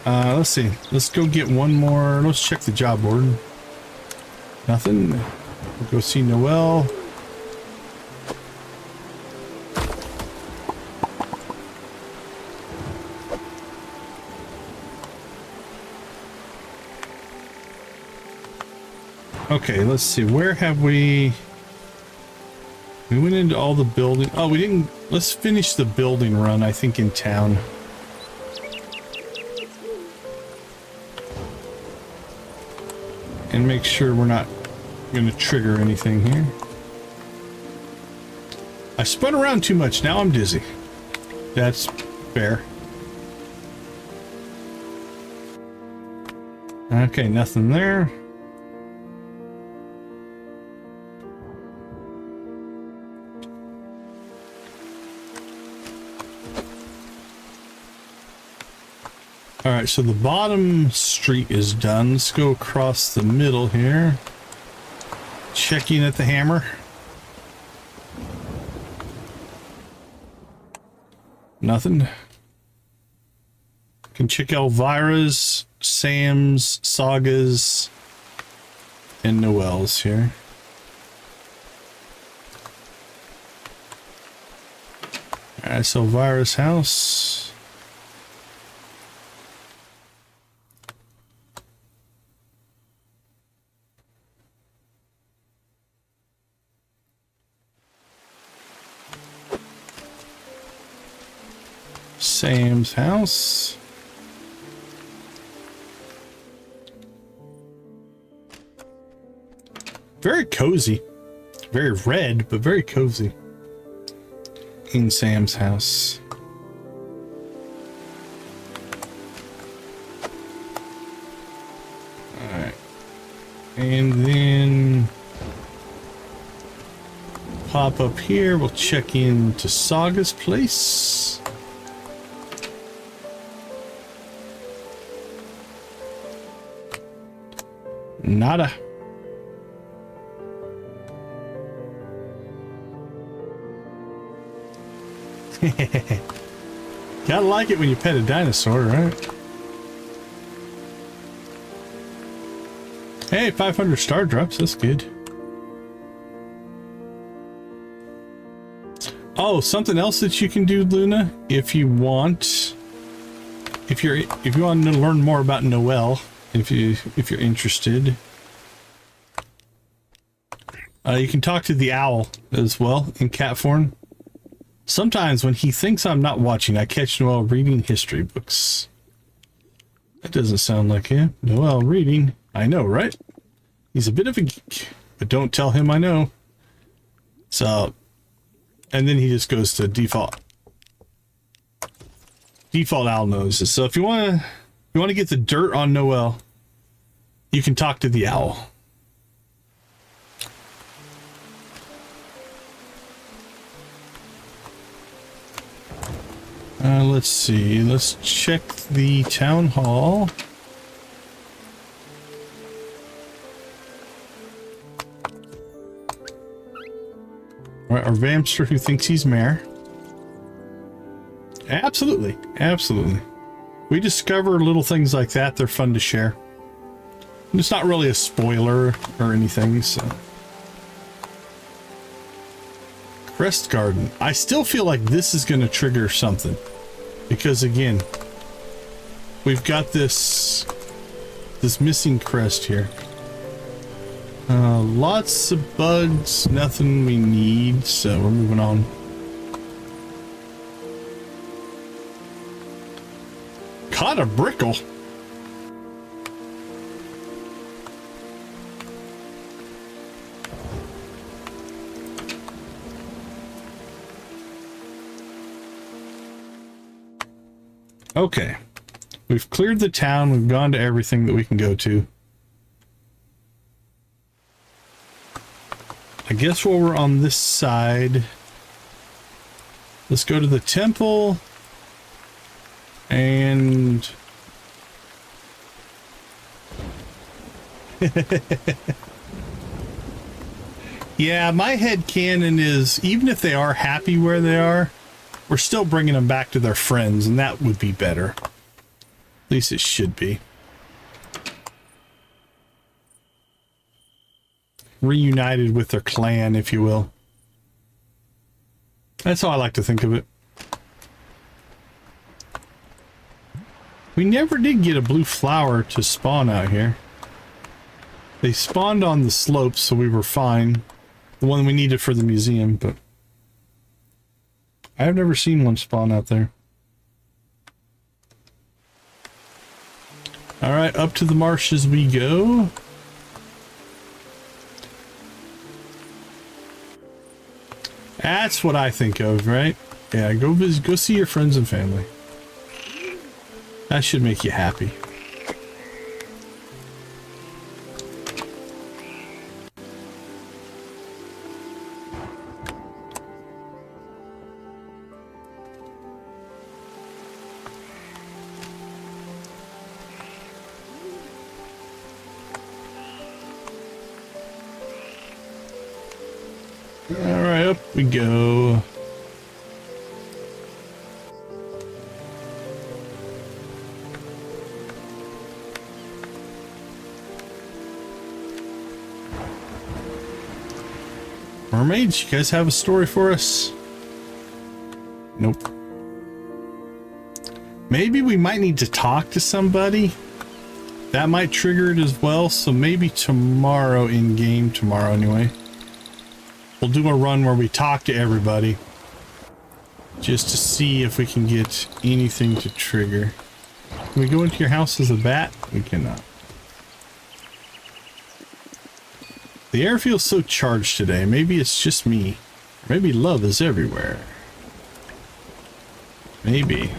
Let's see. Let's go get one more. Let's check the job board. Nothing. We'll go see Noelle. Okay, let's see. Where have we... We went into all the building. Oh, we didn't... Let's finish the building run, I think, in town. And make sure we're not going to trigger anything here. I spun around too much. Now I'm dizzy. That's fair. Okay, nothing there. Alright, so the bottom street is done. Let's go across the middle here. Checking at the hammer. Nothing. Can check Elvira's, Sam's, Saga's, and Noelle's here. Alright, so Elvira's house. Sam's house. Very cozy. Very red, but very cozy. In Sam's house. Alright. And then pop up here. We'll check into Saga's place. Nada. Gotta like it when you pet a dinosaur, right? Hey, 500 star drops. That's good. Oh, something else that you can do, Luna, if you want. If you want to learn more about Noelle. If you're interested, you can talk to the owl as well in cat form. Sometimes when he thinks I'm not watching, I catch Noelle reading history books. That doesn't sound like him. Noelle reading. I know, right? He's a bit of a geek, but don't tell him I know. So, and then he just goes to default owl noises. So if you want to get the dirt on Noelle, you can talk to the owl. Let's see. Let's check the town hall. All right, our Vampster who thinks he's mayor. Absolutely. Absolutely. We discover little things like that. They're fun to share. It's not really a spoiler or anything, so. Crest Garden. I still feel like this is going to trigger something. Because again, we've got this missing crest here. Lots of bugs, nothing we need, so we're moving on. Caught a brickle. Okay, we've cleared the town. We've gone to everything that we can go to. I guess while we're on this side, let's go to the temple and Yeah, my head canon is even if they are happy where they are, we're still bringing them back to their friends, and that would be better. At least it should be. Reunited with their clan, if you will. That's how I like to think of it. We never did get a blue flower to spawn out here. They spawned on the slopes, so we were fine. The one we needed for the museum, but I've never seen one spawn out there. Alright, up to the marshes we go. That's what I think of, right? Yeah, go visit, go see your friends and family. That should make you happy. Alright, up we go. Mermaids, you guys have a story for us? Nope. Maybe we might need to talk to somebody. That might trigger it as well, so maybe tomorrow in game, tomorrow anyway. We'll do a run where we talk to everybody. Just to see if we can get anything to trigger. Can we go into your house as a bat? We cannot. The air feels so charged today. Maybe it's just me. Maybe love is everywhere. Maybe.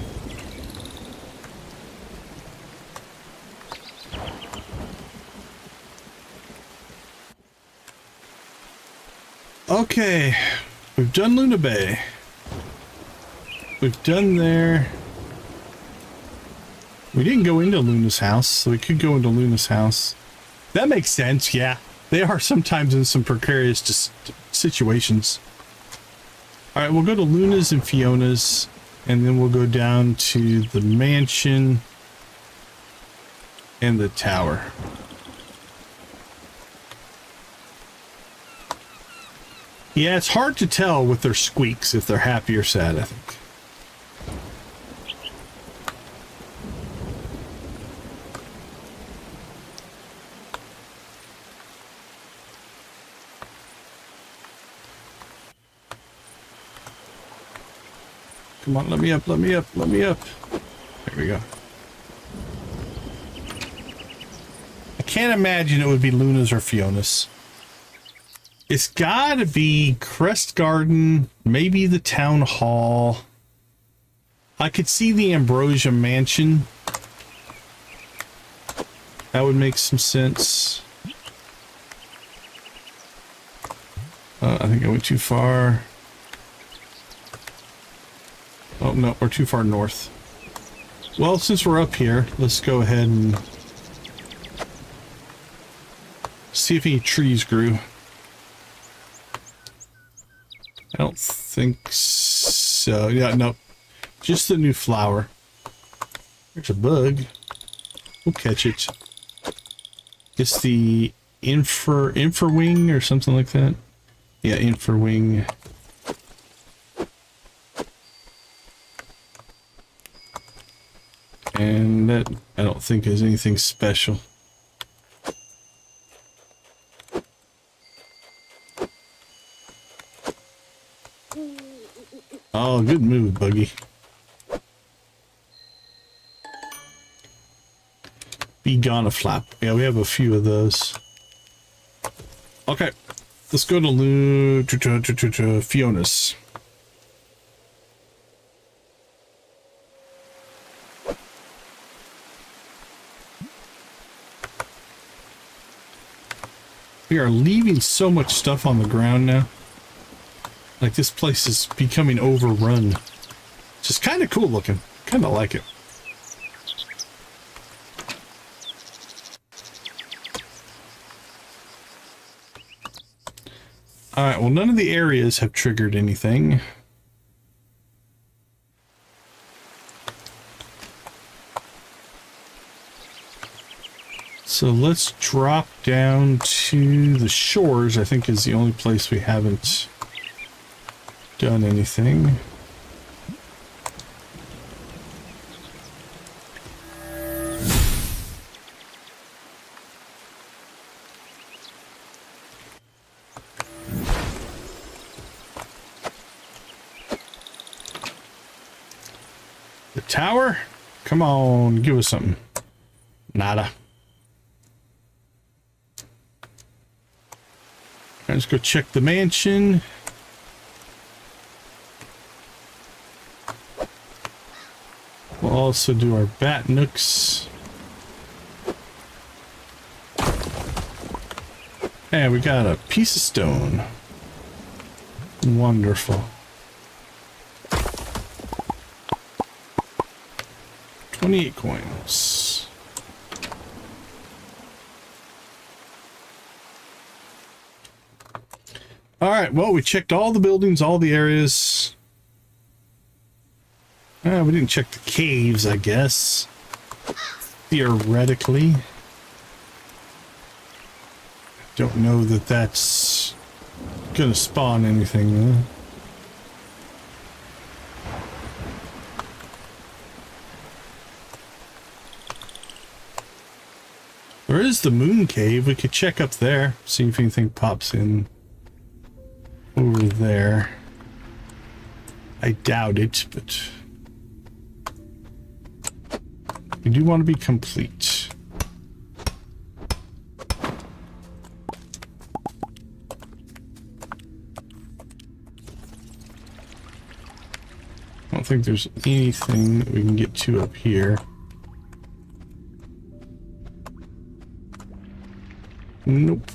Okay, we've done Luna Bay. We've done there. We didn't go into Luna's house, so we could go into Luna's house. That makes sense, yeah. They are sometimes in some precarious situations. Alright, we'll go to Luna's and Fiona's, and then we'll go down to the mansion and the tower. Yeah, it's hard to tell with their squeaks if they're happy or sad, I think. Come on, let me up, let me up, let me up. There we go. I can't imagine it would be Luna's or Fiona's. It's gotta be Crest Garden, maybe the Town Hall. I could see the Ambrosia Mansion. That would make some sense. I think I went too far. Oh, no, we're too far north. Well, since we're up here, let's go ahead and see if any trees grew. I don't think so. Yeah, no. Just the new flower. There's a bug. We'll catch it. It's the infrawing or something like that. Yeah, infrawing. And that, I don't think is anything special. Oh, good move, Buggy. Be gone a flap. Yeah, we have a few of those. Okay, let's go to Fiona's. We are leaving so much stuff on the ground now. Like this place is becoming overrun. It's just kind of cool looking. Kind of like it. All right, well, none of the areas have triggered anything. So let's drop down to the shores, I think is the only place we haven't done anything. The tower? Come on, give us something. Nada. Let's go check the mansion. We'll also do our bat nooks. And we got a piece of stone. Wonderful. 28 coins. All right, well, we checked all the buildings, all the areas. We didn't check the caves, I guess. Theoretically. Don't know that that's gonna spawn anything, though. There is the moon cave. We could check up there, see if anything pops in over there. I doubt it, but we do want to be complete. I don't think there's anything that we can get to up here. Nope.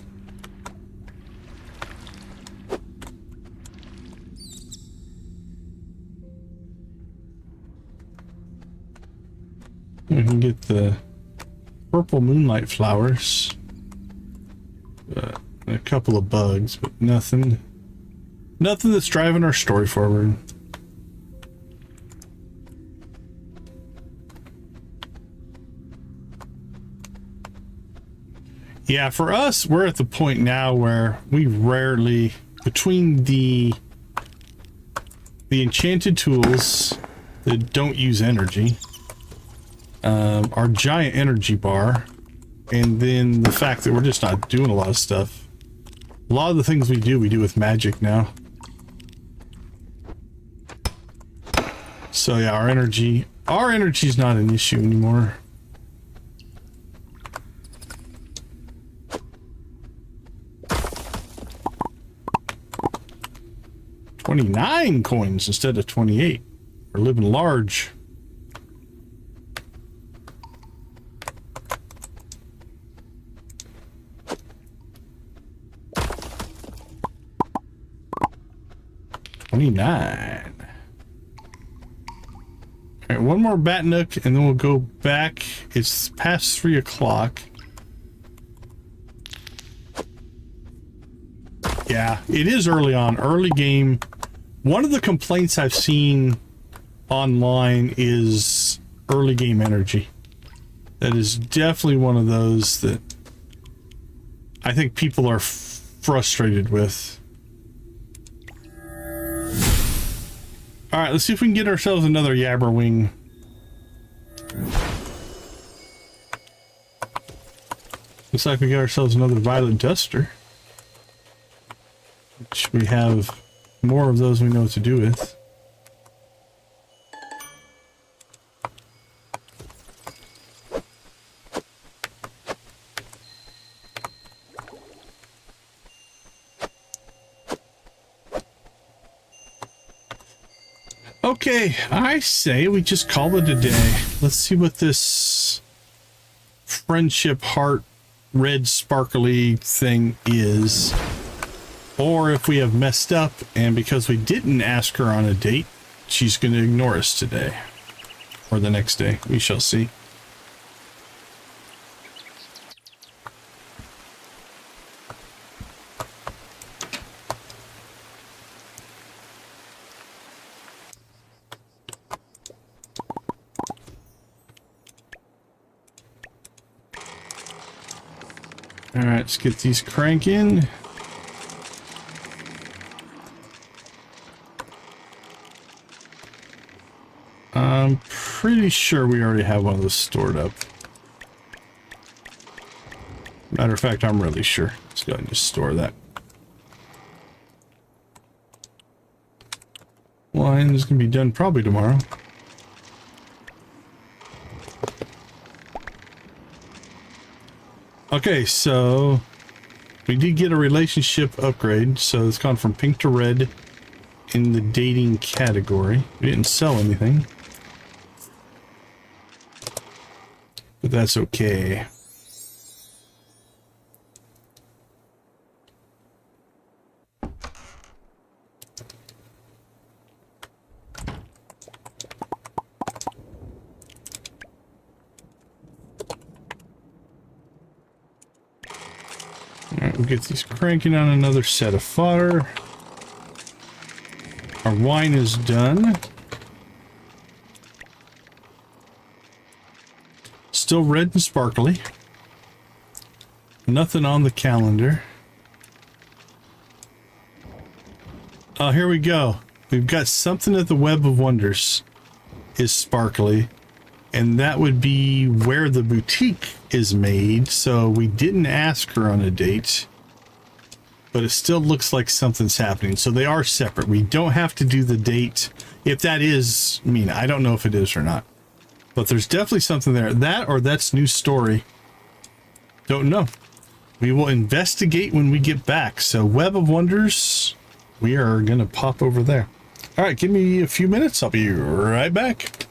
We can get the purple moonlight flowers. A couple of bugs, but nothing that's driving our story forward. Yeah, for us, we're at the point now where we rarely, between the enchanted tools that don't use energy, our giant energy bar, and then the fact that we're just not doing a lot of stuff. A lot of the things we do with magic now. So yeah, our energy's not an issue anymore. $29 coins instead of 28. We're living large. $29. All right, one more bat nook and then we'll go back. It's past 3 o'clock. Yeah, it is early on, early game. One of the complaints I've seen online is early game energy. That is definitely one of those that I think people are frustrated with. All right, let's see if we can get ourselves another Yabberwing. Looks like we got ourselves another Violet Duster. Which we have more of those we know what to do with. Okay, I say we just call it a day. Let's see what this friendship heart red sparkly thing is. Or if we have messed up and because we didn't ask her on a date, she's going to ignore us today. Or the next day. We shall see. All right, let's get these cranking. I'm pretty sure we already have one of those stored up. Matter of fact, I'm really sure. Let's go ahead and just store that. Wine is going to be done probably tomorrow. Okay, so we did get a relationship upgrade. So it's gone from pink to red in the dating category. We didn't sell anything, but that's okay. Alright, we'll get these cranking on another set of fodder. Our wine is done. Still red and sparkly. Nothing on the calendar. Oh, here we go. We've got something at the Web of Wonders is sparkly. And that would be where the boutique is made. So we didn't ask her on a date, but it still looks like something's happening. So they are separate. We don't have to do the date. If that is, I mean, I don't know if it is or not, but there's definitely something there. That or that's new story. Don't know. We will investigate when we get back. So Web of Wonders, we are going to pop over there. All right, give me a few minutes. I'll be right back.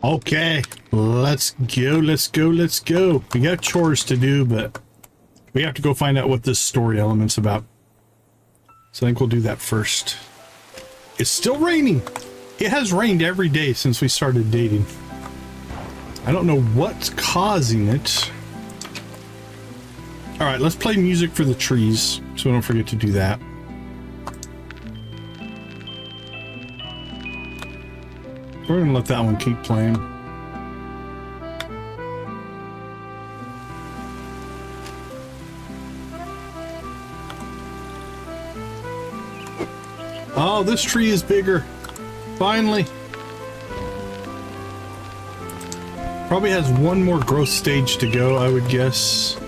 Okay, let's go. We got chores to do, but we have to go find out what this story element's about. So I think we'll do that first. It's still raining. It has rained every day since we started dating. I don't know what's causing it. All right, let's play music for the trees so we don't forget to do that. We're gonna let that one keep playing. Oh, this tree is bigger. Finally. Probably has one more growth stage to go, I would guess.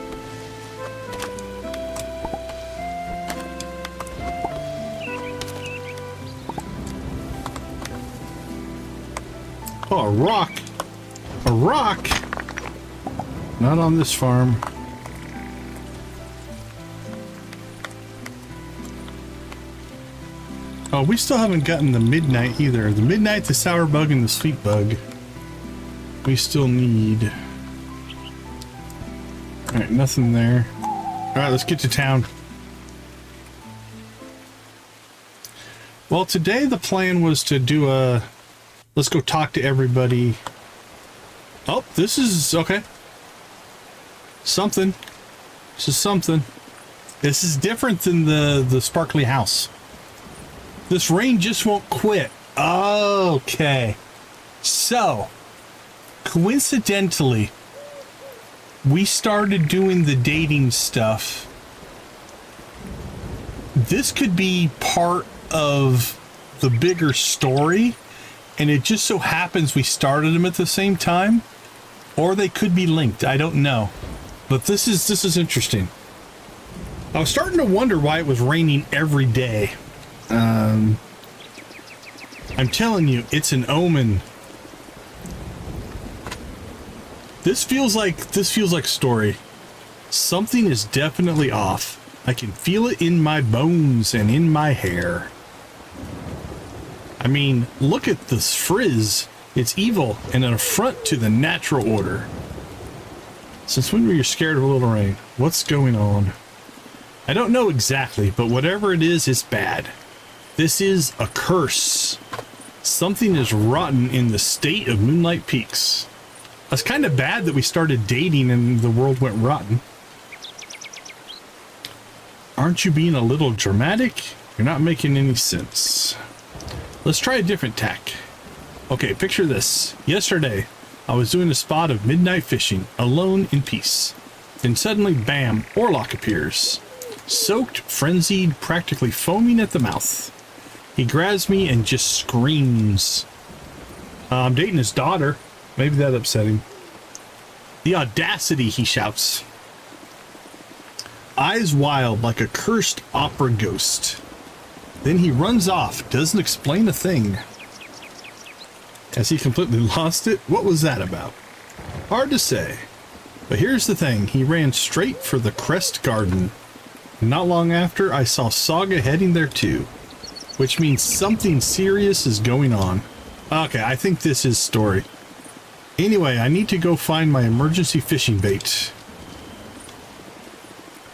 Oh, a rock. A rock. Not on this farm. Oh, we still haven't gotten the midnight either. The midnight, the sour bug, and the sweet bug. We still need. Alright, nothing there. Alright, let's get to town. Well, today the plan was to do a... Let's go talk to everybody. Oh, this is... Okay. Something. This is something. This is different than the sparkly house. This rain just won't quit. Okay. So, coincidentally, we started doing the dating stuff. This could be part of the bigger story, and it just so happens we started them at the same time, or they could be linked. I don't know. But this is interesting. I was starting to wonder why it was raining every day. I'm telling you, it's an omen. This feels like story. Something is definitely off. I can feel it in my bones and in my hair. I mean, look at this frizz. It's evil and an affront to the natural order. Since when were you scared of a little rain? What's going on? I don't know exactly, but whatever it is, it's bad. This is a curse. Something is rotten in the state of Moonlight Peaks. It's kind of bad that we started dating and the world went rotten. Aren't you being a little dramatic? You're not making any sense. Let's try a different tack. Okay, picture this. Yesterday, I was doing a spot of midnight fishing, alone in peace. Then suddenly, bam, Orlok appears. Soaked, frenzied, practically foaming at the mouth. He grabs me and just screams. I'm dating his daughter. Maybe that upset him. The audacity, he shouts. Eyes wild like a cursed opera ghost. Then he runs off, doesn't explain a thing. Has he completely lost it? What was that about? Hard to say. But here's the thing, he ran straight for the Crest Garden. Not long after, I saw Saga heading there too. Which means something serious is going on. Okay, I think this is story. Anyway, I need to go find my emergency fishing bait.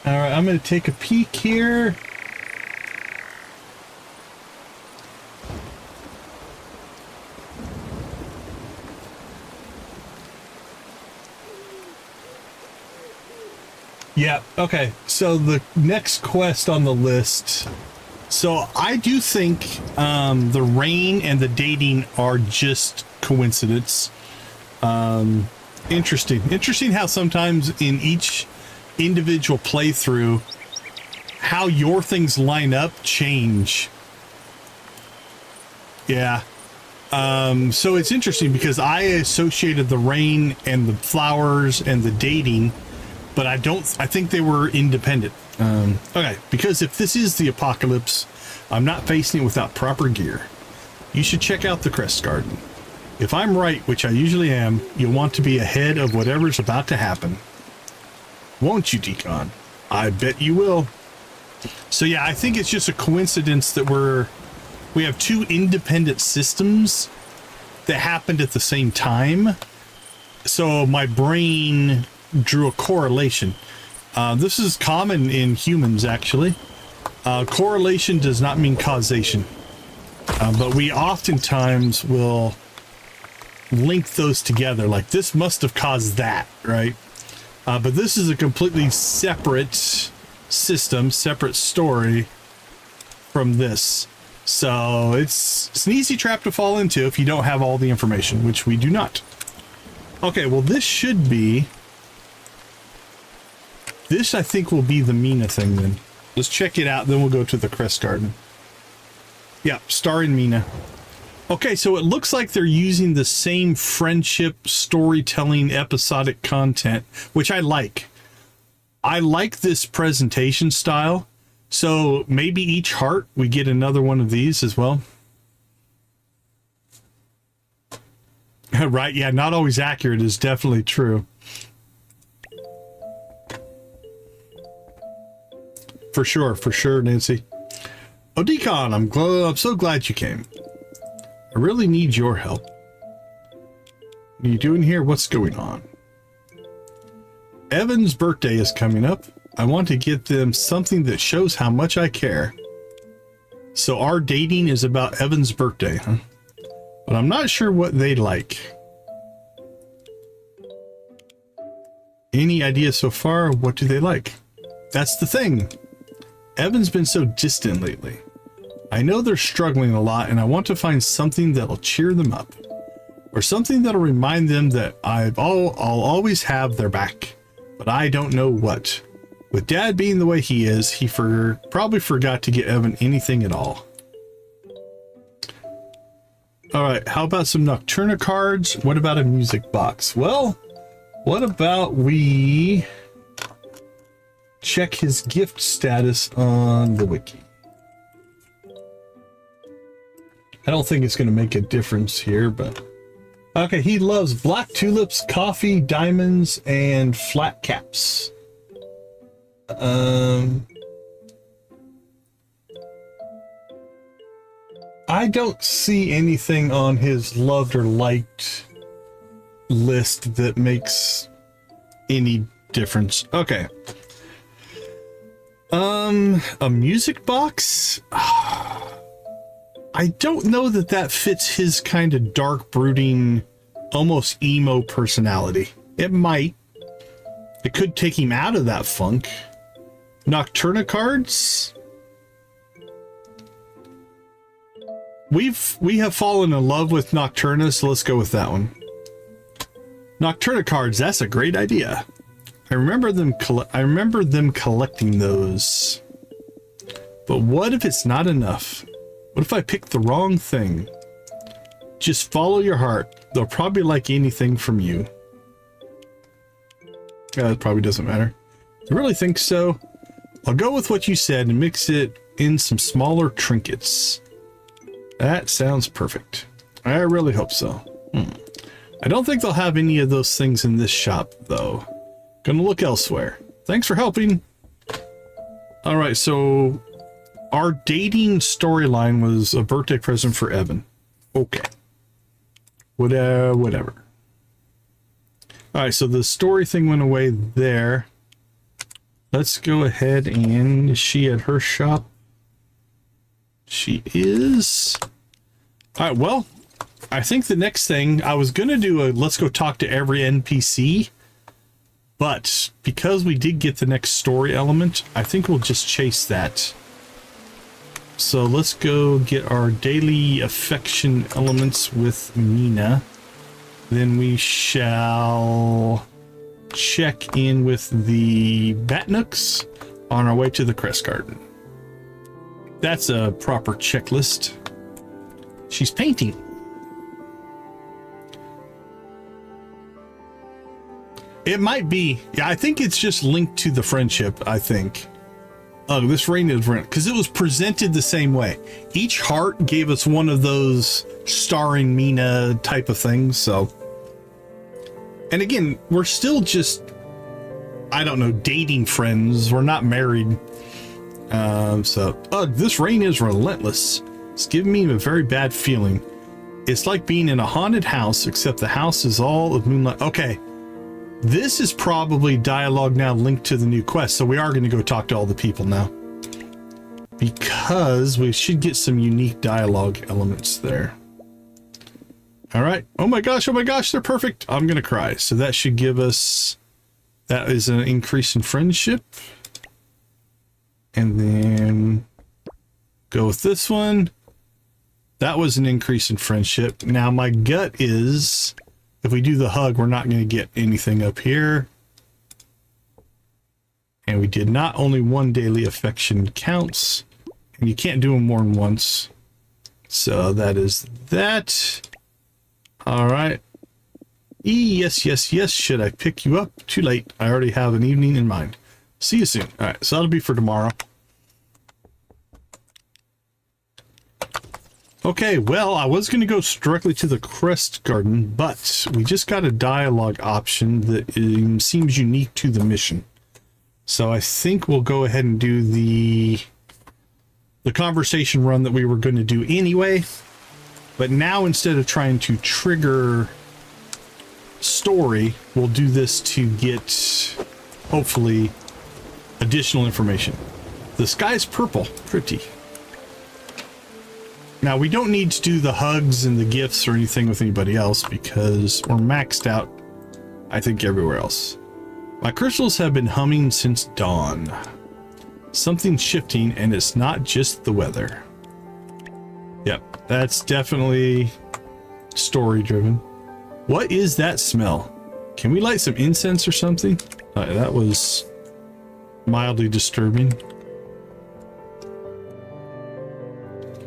Alright, I'm going to take a peek here. Yeah, okay. So the next quest on the list So I do think the rain and the dating are just coincidence. Interesting how sometimes in each individual playthrough, how your things line up change. Yeah. So it's interesting because I associated the rain and the flowers and the dating, but I think they were independent. Okay, because if this is the apocalypse, I'm not facing it without proper gear. You should check out the Crest Garden. If I'm right, which I usually am, you'll want to be ahead of whatever's about to happen. Won't you, Decon? I bet you will. So yeah, I think it's just a coincidence that we have two independent systems that happened at the same time. So my brain drew a correlation. This is common in humans, actually. Correlation does not mean causation. But we oftentimes will link those together. Like, this must have caused that, right? But this is a completely separate system, separate story from this. So it's an easy trap to fall into if you don't have all the information, which we do not. Okay, well, this should be... This, I think, will be the Mina thing, then. Let's check it out, then we'll go to the Crest Garden. Yeah, starring Mina. Okay, so it looks like they're using the same friendship, storytelling, episodic content, which I like. I like this presentation style. So maybe each heart, we get another one of these as well. Right, yeah, not always accurate is definitely true. For sure, Nancy. Oh, Decon, I'm so glad you came. I really need your help. What are you doing here? What's going on? Evan's birthday is coming up. I want to get them something that shows how much I care. So our dating is about Evan's birthday, huh? But I'm not sure what they like. Any idea so far? What do they like? That's the thing. Evan's been so distant lately. I know they're struggling a lot, and I want to find something that'll cheer them up. Or something that'll remind them that I'll always have their back. But I don't know what. With Dad being the way he is, he probably forgot to get Evan anything at all. Alright, how about some Nocturna cards? What about a music box? Well, what about we check his gift status on the wiki? I don't think it's going to make a difference here, but... Okay, he loves black tulips, coffee, diamonds, and flat caps. I don't see anything on his loved or liked list that makes any difference. Okay. A music box? I don't know that that fits his kind of dark, brooding, almost emo personality. It might. It could take him out of that funk. Nocturna cards? We have fallen in love with Nocturna, so let's go with that one. Nocturna cards, that's a great idea. I remember them collecting those. But what if it's not enough? What if I pick the wrong thing? Just follow your heart. They'll probably like anything from you. Yeah, that probably doesn't matter. I really think so. I'll go with what you said and mix it in some smaller trinkets. That sounds perfect. I really hope so. I don't think they'll have any of those things in this shop, though. Gonna look elsewhere. Thanks for helping. Alright, so our dating storyline was a birthday present for Evan. Okay. Whatever. Alright, so the story thing went away there. Let's go ahead and... Is she at her shop? She is. Alright, well, I think the next thing, I was going to do a let's go talk to every NPC, but because we did get the next story element, I think we'll just chase that. So let's go get our daily affection elements with Mina. Then we shall check in with the Batnooks on our way to the Crest Garden. That's a proper checklist. She's painting. It might be. Yeah, I think it's just linked to the friendship, I think. Oh, this rain is rent because it was presented the same way. Each heart gave us one of those starring Mina type of things. So, and again, we're still just, I don't know, dating friends. We're not married. This rain is relentless. It's giving me a very bad feeling. It's like being in a haunted house, except the house is all of moonlight. Okay. This is probably dialogue now linked to the new quest, so we are going to go talk to all the people now. Because we should get some unique dialogue elements there. Alright. Oh my gosh, they're perfect. I'm going to cry. So that should give us... That is an increase in friendship. And then... Go with this one. That was an increase in friendship. Now my gut is... If we do the hug, we're not going to get anything up here. And we did not. Only one daily affection counts. And you can't do them more than once. So that is that. All right. Yes. Should I pick you up? Too late. I already have an evening in mind. See you soon. All right. So that'll be for tomorrow. Okay, well, I was going to go directly to the Crest Garden, but we just got a dialogue option that seems unique to the mission. So I think we'll go ahead and do the conversation run that we were going to do anyway. But now instead of trying to trigger story, we'll do this to get, hopefully, additional information. The sky's purple. Pretty. Now, we don't need to do the hugs and the gifts or anything with anybody else because we're maxed out, I think, everywhere else. My crystals have been humming since dawn. Something's shifting, and it's not just the weather. Yep, that's definitely story-driven. What is that smell? Can we light some incense or something? That was mildly disturbing.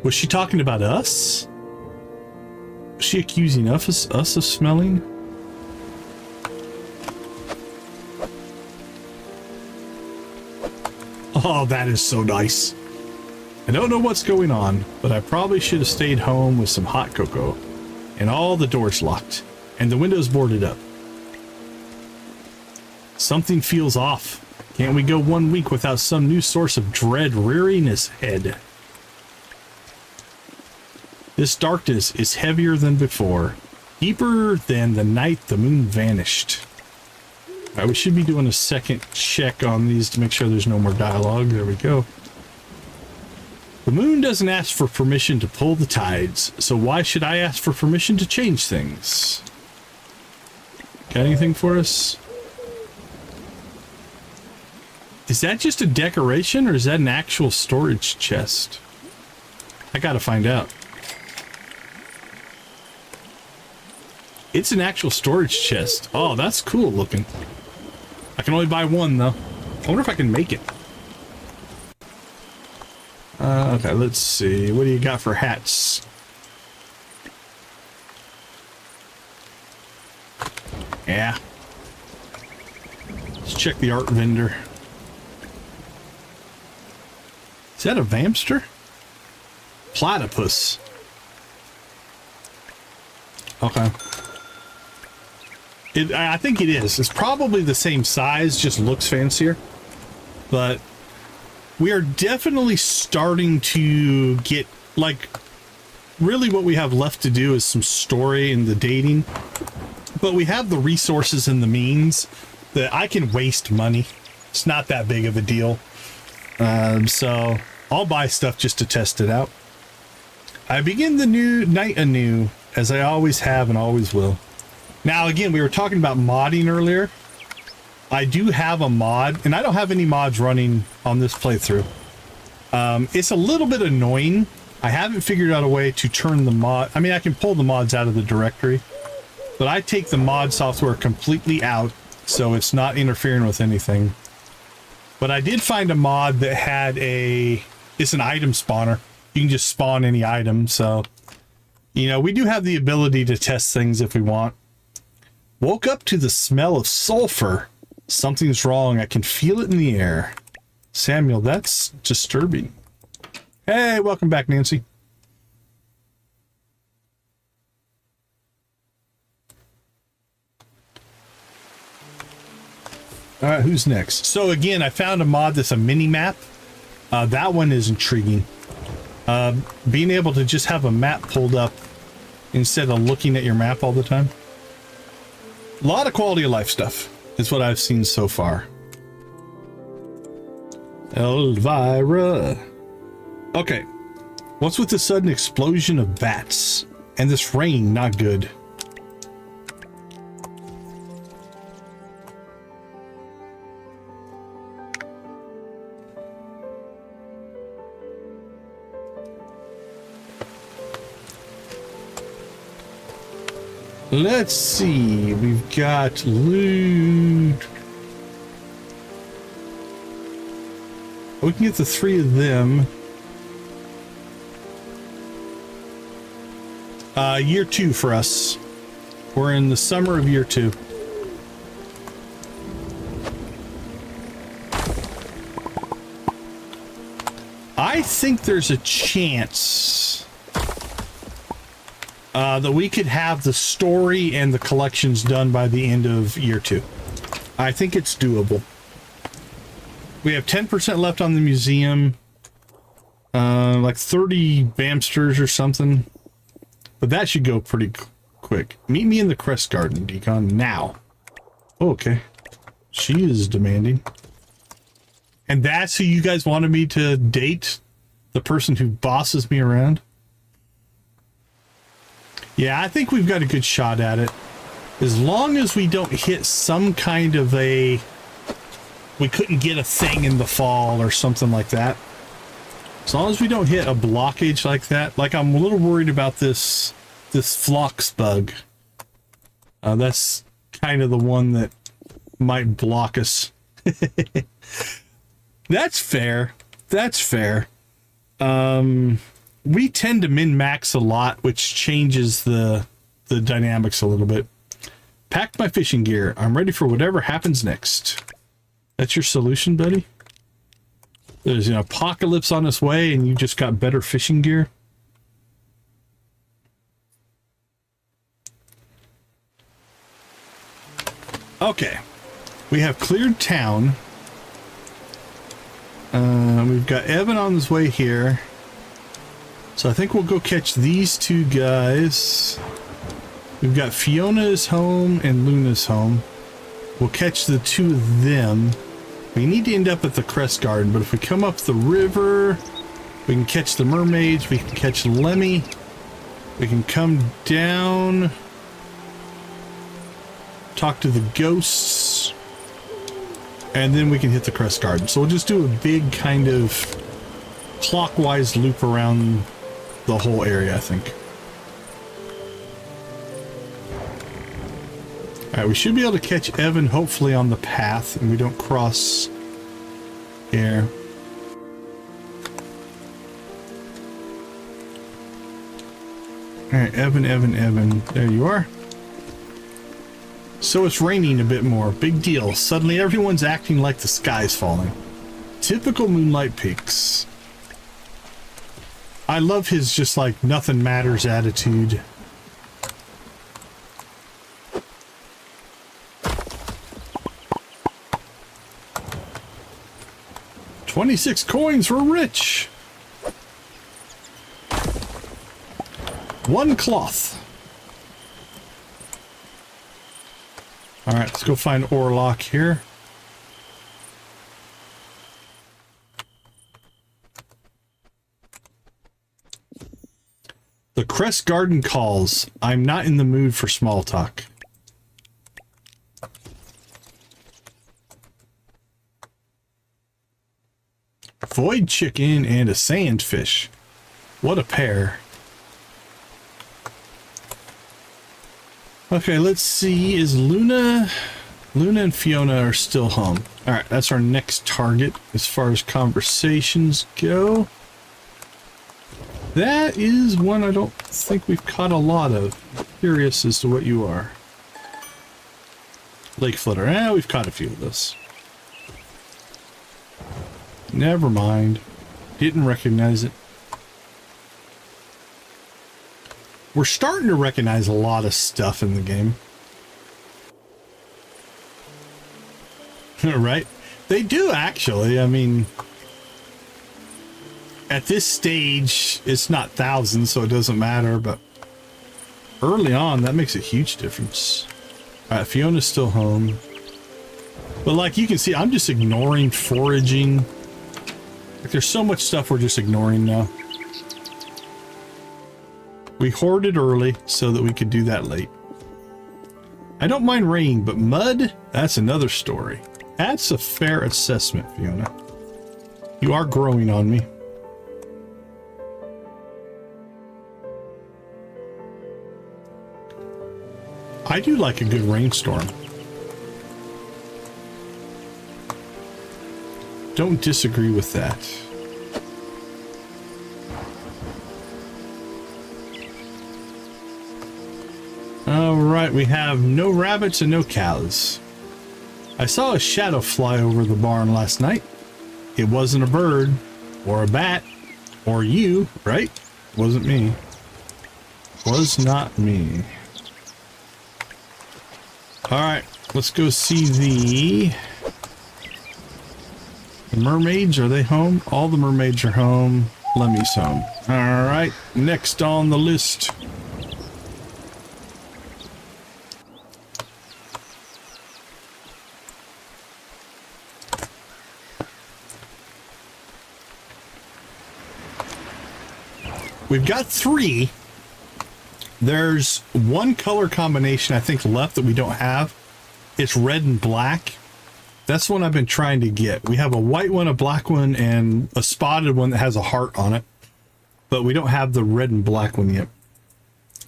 Was she talking about us? Was she accusing us of smelling? Oh, that is so nice. I don't know what's going on, but I probably should have stayed home with some hot cocoa and all the doors locked and the windows boarded up. Something feels off. Can't we go 1 week without some new source of dread rearing his head? This darkness is heavier than before, deeper than the night the moon vanished. All right, we should be doing a second check on these to make sure there's no more dialogue. There we go. The moon doesn't ask for permission to pull the tides, so why should I ask for permission to change things? Got anything for us? Is that just a decoration or is that an actual storage chest? I gotta find out. It's an actual storage chest. Oh, that's cool looking. I can only buy one, though. I wonder if I can make it. Okay, let's see. What do you got for hats? Yeah. Let's check the art vendor. Is that a Vampster? Platypus. Okay. I think it is. It's probably the same size, just looks fancier. But we are definitely starting to get, like, really what we have left to do is some story and the dating. But we have the resources and the means that I can waste money. It's not that big of a deal. So I'll buy stuff just to test it out. I begin the new night anew, as I always have and always will. Now, again, we were talking about modding earlier. I do have a mod, and I don't have any mods running on this playthrough. It's a little bit annoying. I haven't figured out a way to turn the mod. I mean, I can pull the mods out of the directory, but I take the mod software completely out, so it's not interfering with anything. But I did find a mod that had it's an item spawner. You can just spawn any item, so, you know, we do have the ability to test things if we want. Woke up to the smell of sulfur. Something's wrong. I can feel it in the air. Samuel, that's disturbing. Hey, welcome back, Nancy. All right, who's next? So again, I found a mod that's a mini map. That one is intriguing. Being able to just have a map pulled up instead of looking at your map all the time. A lot of quality of life stuff is what I've seen so far. Elvira. Okay. What's with the sudden explosion of bats? And this rain, not good. Let's see. We've got loot. We can get the 3 of them. Year 2 for us. We're in the summer of year 2. I think there's a chance that we could have the story and the collections done by the end of year 2. I think it's doable. We have 10% left on the museum. Like 30 Vampsters or something. But that should go pretty quick. Meet me in the Crest Garden, Decon, now. Oh, okay. She is demanding. And that's who you guys wanted me to date? The person who bosses me around? Yeah, I think we've got a good shot at it. As long as we don't hit some kind of we couldn't get a thing in the fall or something like that. As long as we don't hit a blockage like that. Like, I'm a little worried about this flux bug. That's kind of the one that might block us. That's fair. That's fair. We tend to min-max a lot, which changes the dynamics a little bit. Packed my fishing gear. I'm ready for whatever happens next. That's your solution, buddy? There's an apocalypse on its way and you just got better fishing gear? Okay. We have cleared town. We've got Evan on his way here. So I think we'll go catch these 2 guys. We've got Fiona's home and Luna's home. We'll catch the 2 of them. We need to end up at the Crest Garden, but if we come up the river, we can catch the mermaids, we can catch Lemmy, we can come down, talk to the ghosts, and then we can hit the Crest Garden. So we'll just do a big kind of clockwise loop around the whole area, I think. Alright, we should be able to catch Evan hopefully on the path and we don't cross here. Alright, Evan. There you are. So it's raining a bit more. Big deal. Suddenly everyone's acting like the sky's falling. Typical Moonlight Peaks. I love his just like nothing matters attitude. $26 coins, we're rich. 1 cloth. All right, let's go find Orlock here. The Crest Garden calls. I'm not in the mood for small talk. void chicken and a sandfish. What a pair. Okay, let's see. Is Luna and Fiona are still home. All right, that's our next target as far as conversations go. That is one I don't think we've caught a lot of. I'm curious as to what you are. Lake flutter. We've caught a few of this. Never mind. Didn't recognize it. We're starting to recognize a lot of stuff in the game. Right? They do, actually. I mean, at this stage, it's not thousands, so it doesn't matter, but early on, that makes a huge difference. All right, Fiona's still home. But like you can see, I'm just ignoring foraging. Like, there's so much stuff we're just ignoring now. We hoarded early so that we could do that late. I don't mind rain, but mud, that's another story. That's a fair assessment, Fiona. You are growing on me. I do like a good rainstorm. Don't disagree with that. All right, we have no rabbits and no cows. I saw a shadow fly over the barn last night. It wasn't a bird or a bat or you, right? Wasn't me. Was not me. All right, let's go see the mermaids. Are they home? All the mermaids are home. Lemmy's home. All right, next on the list. We've got 3. There's one color combination I think left that we don't have. It's red and black. That's one I've been trying to get. We have a white one, a black one, and a spotted one that has a heart on it. But we don't have the red and black one yet.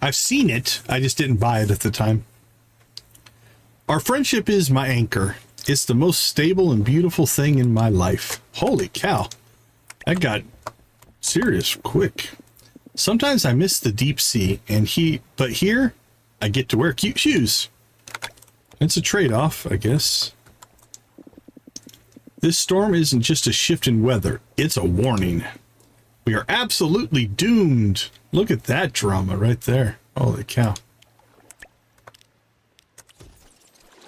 I've seen it. I just didn't buy it at the time. Our friendship is my anchor. It's the most stable and beautiful thing in my life. Holy cow. That got serious quick. Sometimes I miss the deep sea, but here I get to wear cute shoes. It's a trade-off, I guess. This storm isn't just a shift in weather, it's a warning. We are absolutely doomed. Look at that drama right there. Holy cow.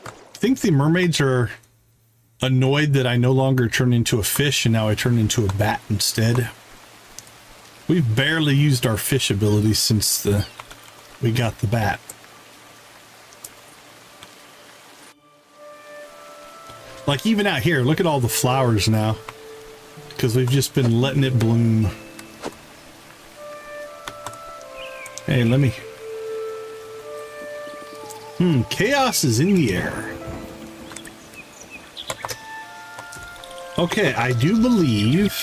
I think the mermaids are annoyed that I no longer turn into a fish and now I turn into a bat instead. We've barely used our fish ability since we got the bat. Like even out here, look at all the flowers now. Because we've just been letting it bloom. Hey, let me... chaos is in the air. Okay, I do believe...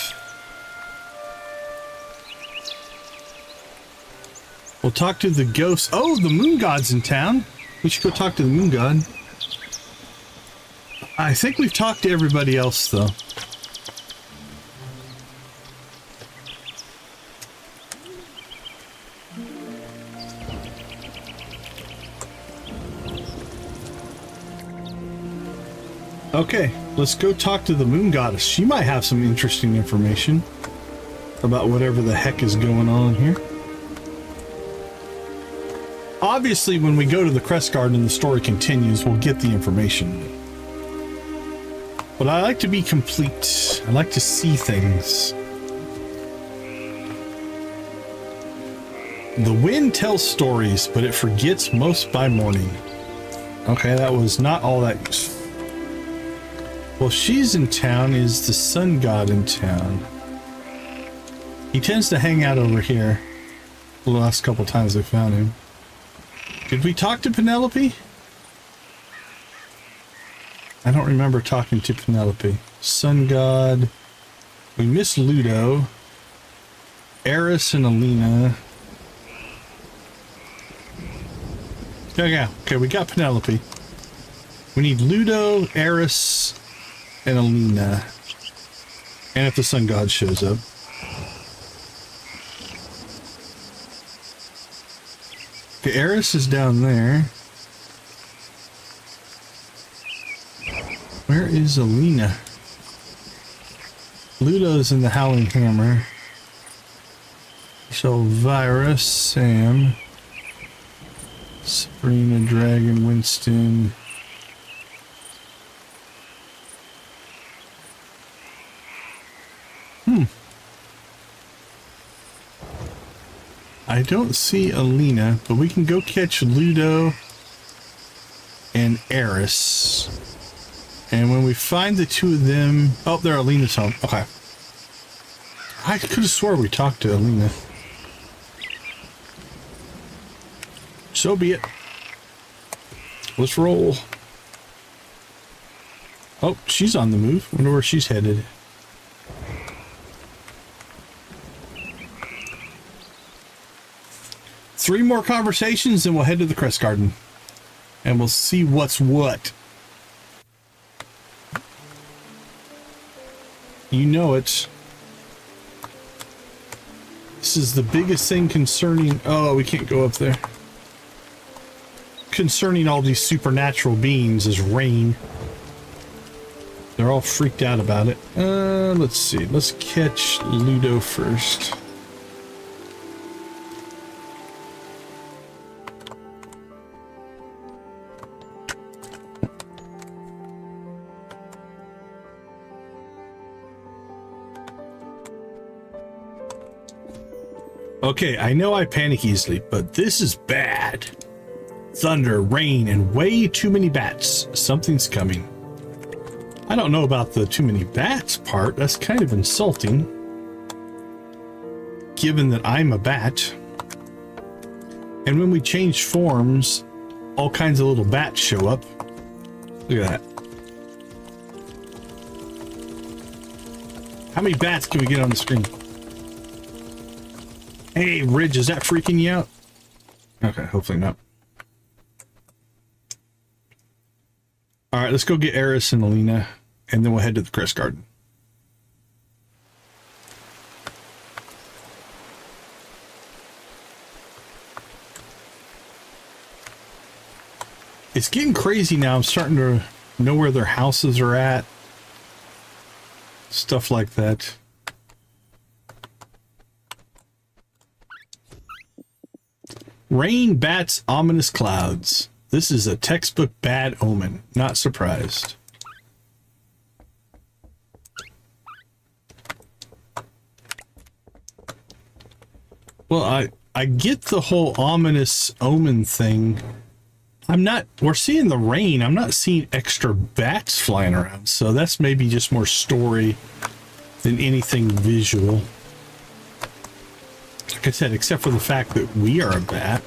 We'll talk to the ghost. Oh, the moon god's in town. We should go talk to the moon god. I think we've talked to everybody else, though. Okay, let's go talk to the moon goddess. She might have some interesting information about whatever the heck is going on here. Obviously, when we go to the Crest Garden and the story continues, we'll get the information. But I like to be complete. I like to see things. The wind tells stories, but it forgets most by morning. Okay, that was not all that useful. Well, she's in town. Is the sun god in town? He tends to hang out over here. The last couple times I found him. Did we talk to Penelope? I don't remember talking to Penelope. Sun god. We missed Ludo. Eris and Alina. Okay, we got Penelope. We need Ludo, Eris, and Alina. And if the sun god shows up. Okay, Eris is down there. Where is Alina? Ludo's in the Howling Hammer. So Elvira, Sam, Sabrina, Dragon, Winston. I don't see Alina, but we can go catch Ludo and Eris. And when we find the two of them... Oh, they're Alina's home. Okay. I could have swore we talked to Alina. So be it. Let's roll. Oh, she's on the move. Wonder where she's headed. Three more conversations, and we'll head to the Crest Garden. And we'll see what's what. You know it. This is the biggest thing concerning... Oh, we can't go up there. Concerning all these supernatural beings is rain. They're all freaked out about it. Let's see. Let's catch Ludo first. Okay, I know I panic easily, but this is bad. Thunder, rain, and way too many bats. Something's coming. I don't know about the too many bats part. That's kind of insulting. Given that I'm a bat. And when we change forms, all kinds of little bats show up. Look at that. How many bats can we get on the screen? Hey, Ridge, is that freaking you out? Okay, hopefully not. All right, let's go get Eris and Alina, and then we'll head to the Crest Garden. It's getting crazy now. I'm starting to know where their houses are at. Stuff like that. Rain, bats, ominous clouds. This is a textbook bad omen. Not surprised. Well, I get the whole ominous omen thing. We're seeing the rain. I'm not seeing extra bats flying around. So that's maybe just more story than anything visual. Like I said, except for the fact that we are a bat.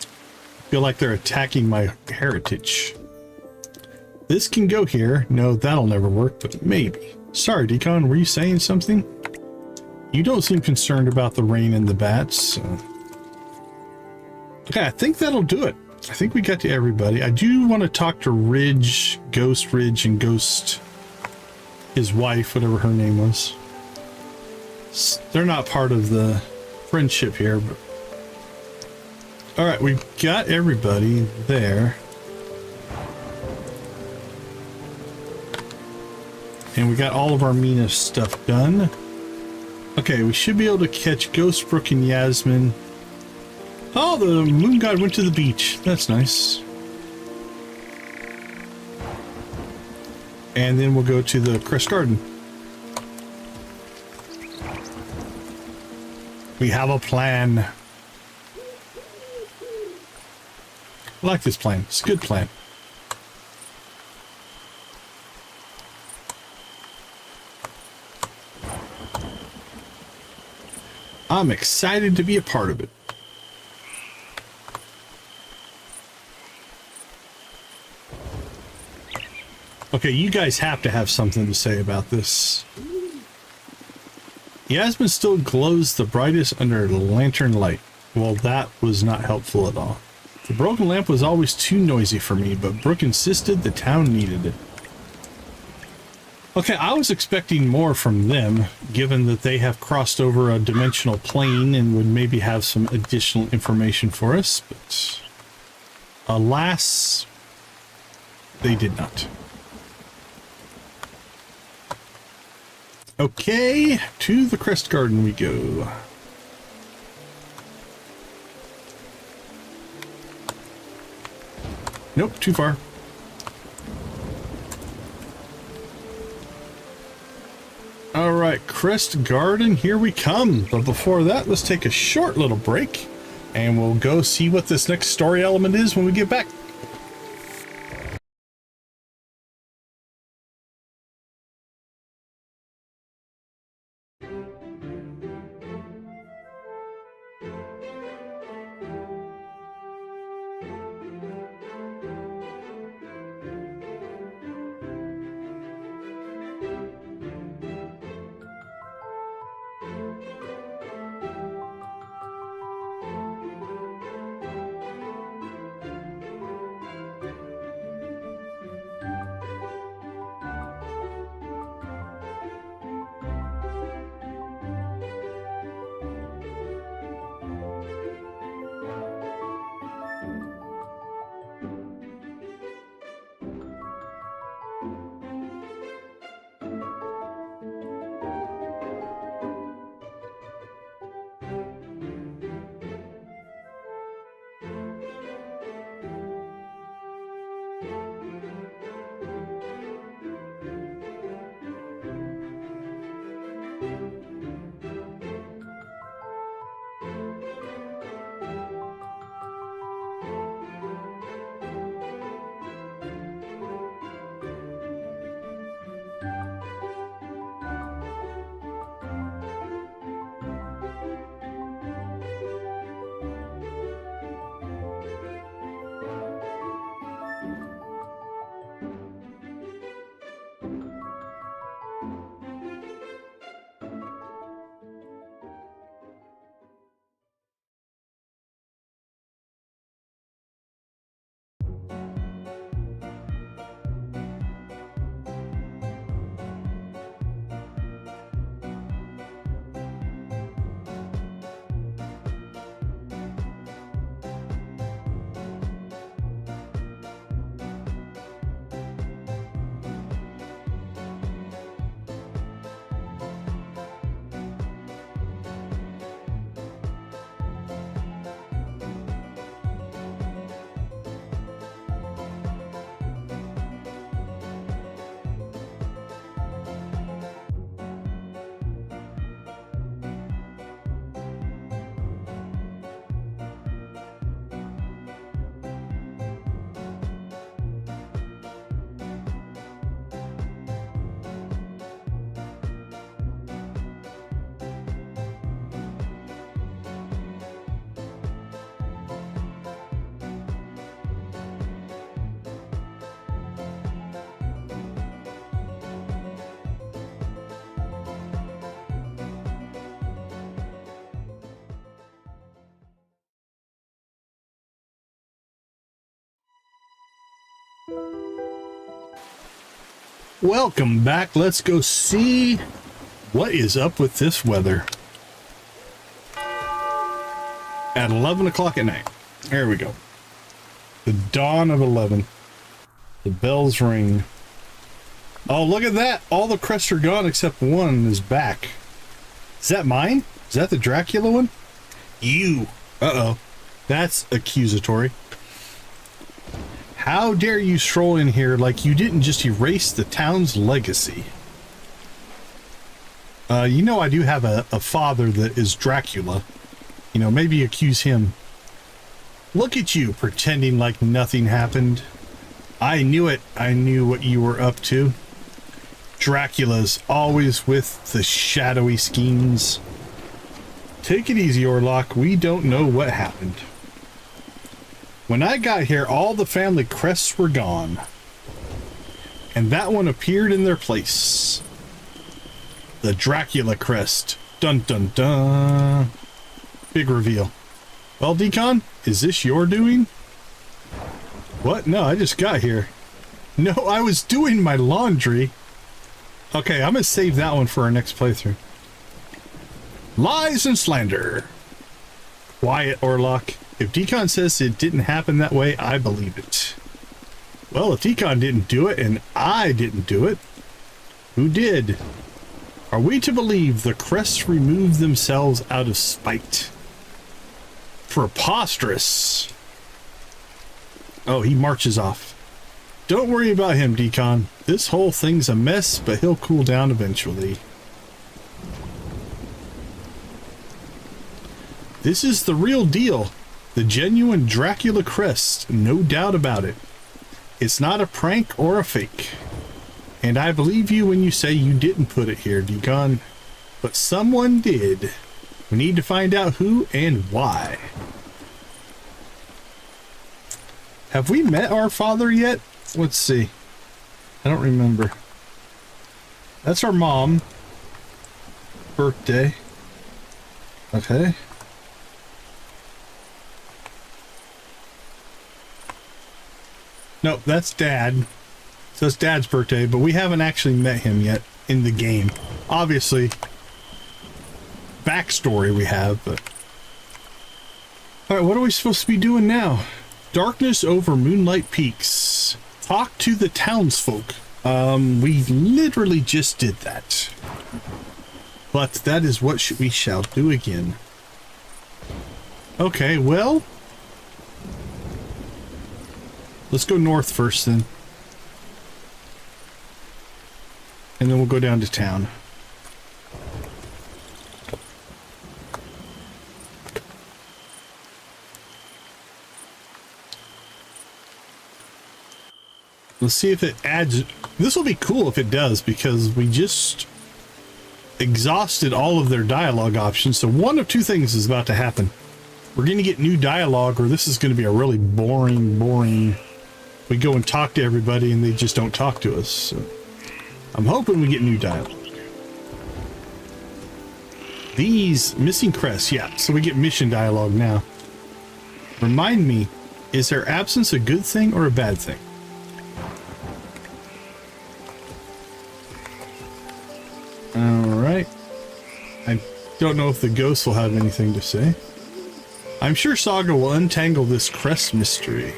I feel like they're attacking my heritage. This can go here. No, that'll never work, but maybe. Sorry, Decon, were you saying something? You don't seem concerned about the rain and the bats. So. Okay, I think that'll do it. I think we got to everybody. I do want to talk to Ridge, Ghost Ridge, and Ghost, his wife, whatever her name was. They're not part of the friendship here, but all right, we got everybody there, and we got all of our Mina stuff done. Okay, we should be able to catch Ghost Brook and Yasmin. Oh, the moon god went to the beach. That's nice. And then we'll go to the Crest Garden. We have a plan. I like this plan. It's a good plan. I'm excited to be a part of it. Okay, you guys have to have something to say about this. Yasmin still glows the brightest under lantern light. Well, that was not helpful at all. The broken lamp was always too noisy for me, but Brooke insisted the town needed it. Okay, I was expecting more from them, given that they have crossed over a dimensional plane and would maybe have some additional information for us, but alas, they did not. Okay, to the Crest Garden we go. Nope, too far. All right, Crest Garden, here we come. But before that, let's take a short little break and we'll go see what this next story element is when we get back. Welcome back. Let's go see what is up with this weather. At 11 o'clock at night. There we go. The dawn of 11. The bells ring. Oh, look at that. All the crests are gone except one is back. Is that mine? Is that the Dracula one? You. Uh-oh. That's accusatory. How dare you stroll in here like you didn't just erase the town's legacy? You know I do have a father that is Dracula. You know, maybe accuse him. Look at you, pretending like nothing happened. I knew it. I knew what you were up to. Dracula's always with the shadowy schemes. Take it easy, Orlok. We don't know what happened. When I got here, all the family crests were gone. and that one appeared in their place. The Dracula crest. Dun dun dun. Big reveal. Well, Decon, is this your doing? What? No, I just got here. No, I was doing my laundry. Okay, I'm gonna save that one for our next playthrough. Lies and slander. Quiet, Orlock. If Decon says it didn't happen that way, I believe it. Well, if Decon didn't do it and I didn't do it, who did? Are we to believe the crests removed themselves out of spite? Preposterous. Oh, he marches off. Don't worry about him, Decon. This whole thing's a mess, but he'll cool down eventually. This is the real deal. The genuine Dracula crest, no doubt about it. It's not a prank or a fake. And I believe you when you say you didn't put it here, Decon. But someone did. We need to find out who and why. Have we met our father yet? Let's see. I don't remember. That's our mom. Birthday. Okay. Nope, that's Dad. So it's Dad's birthday, but we haven't actually met him yet in the game. Obviously, backstory we have, but... Alright, what are we supposed to be doing now? Darkness over Moonlight Peaks. Talk to the townsfolk. We literally just did that. But that is what we shall do again. Okay, well... Let's go north first then. And then we'll go down to town. Let's see if it adds... This will be cool if it does, because we just exhausted all of their dialogue options. So one of two things is about to happen. We're going to get new dialogue, or this is going to be a really boring... We go and talk to everybody and they just don't talk to us. So I'm hoping we get new dialogue. These missing crests, yeah. So we get mission dialogue now. Remind me, is their absence a good thing or a bad thing? Alright. I don't know if the ghosts will have anything to say. I'm sure Saga will untangle this crest mystery.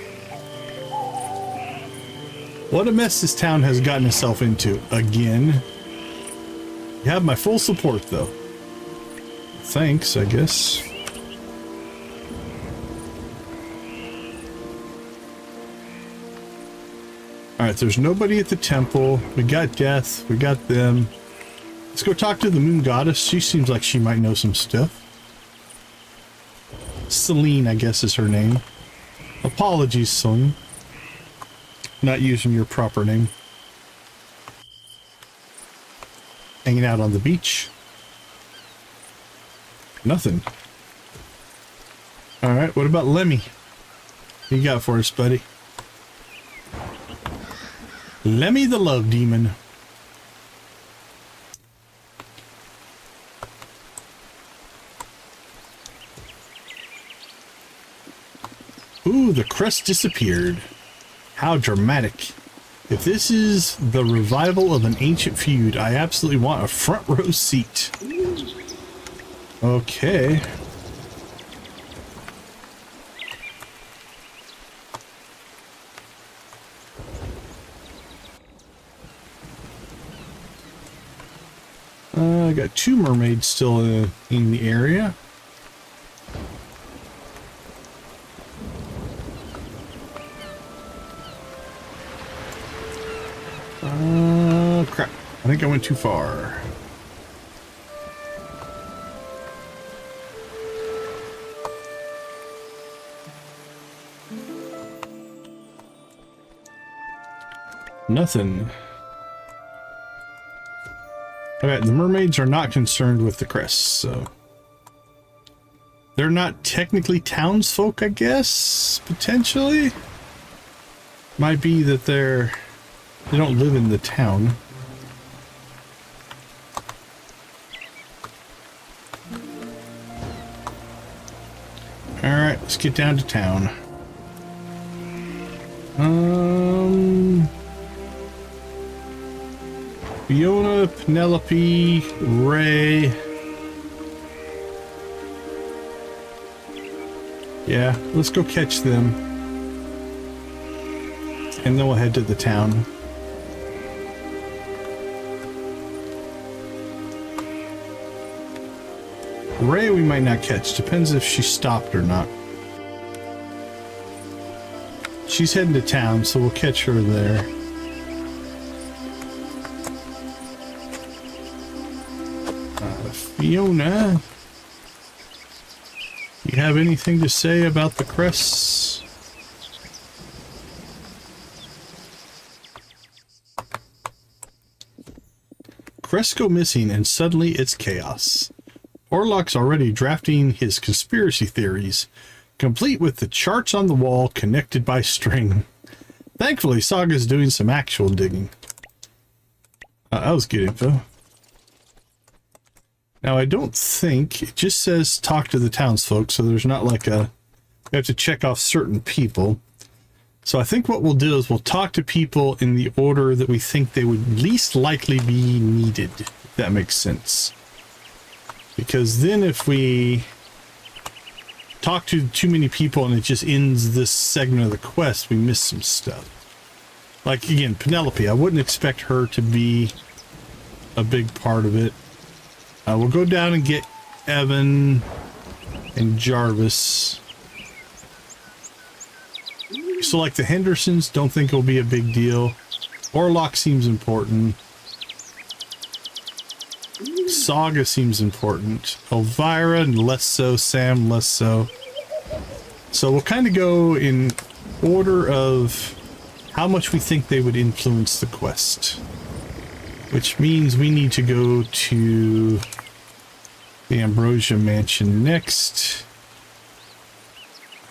What a mess this town has gotten itself into. Again. You have my full support, though. Thanks, I guess. Alright, there's nobody at the temple. We got Death. We got them. Let's go talk to the Moon Goddess. She seems like she might know some stuff. Celine, I guess, is her name. Apologies, Celine. Not using your proper name. Hanging out on the beach. Nothing. Alright, what about Lemmy? What you got for us, buddy? Lemmy the Love Demon. Ooh, the crest disappeared. How dramatic. If this is the revival of an ancient feud, I absolutely want a front row seat. Okay. I got two mermaids still in the area. Crap. I think I went too far. Nothing. Okay, the mermaids are not concerned with the crests, so... They're not technically townsfolk, I guess? Potentially? Might be that they're... They don't live in the town. Alright, let's get down to town. Fiona, Penelope, Ray. Yeah, let's go catch them. And then we'll head to the town. Ray we might not catch. Depends if she stopped or not. She's heading to town, so we'll catch her there. Fiona, you have anything to say about the crests? Crests go missing and suddenly it's chaos. Orlok's already drafting his conspiracy theories, complete with the charts on the wall connected by string. Thankfully, Saga's doing some actual digging. That was good info. Now, I don't think it just says talk to the townsfolk, so there's not like a, we have to check off certain people. So I think what we'll do is we'll talk to people in the order that we think they would least likely be needed, if that makes sense. Because then if we talk to too many people and it just ends this segment of the quest, we miss some stuff. Like, again, Penelope, I wouldn't expect her to be a big part of it. We'll go down and get Evan and Jarvis. So, like, the Hendersons, don't think it'll be a big deal. Orlok seems important. Saga seems important. Elvira, less so. Sam, less so. So we'll kind of go in order of how much we think they would influence the quest. Which means we need to go to the Ambrosia Mansion next.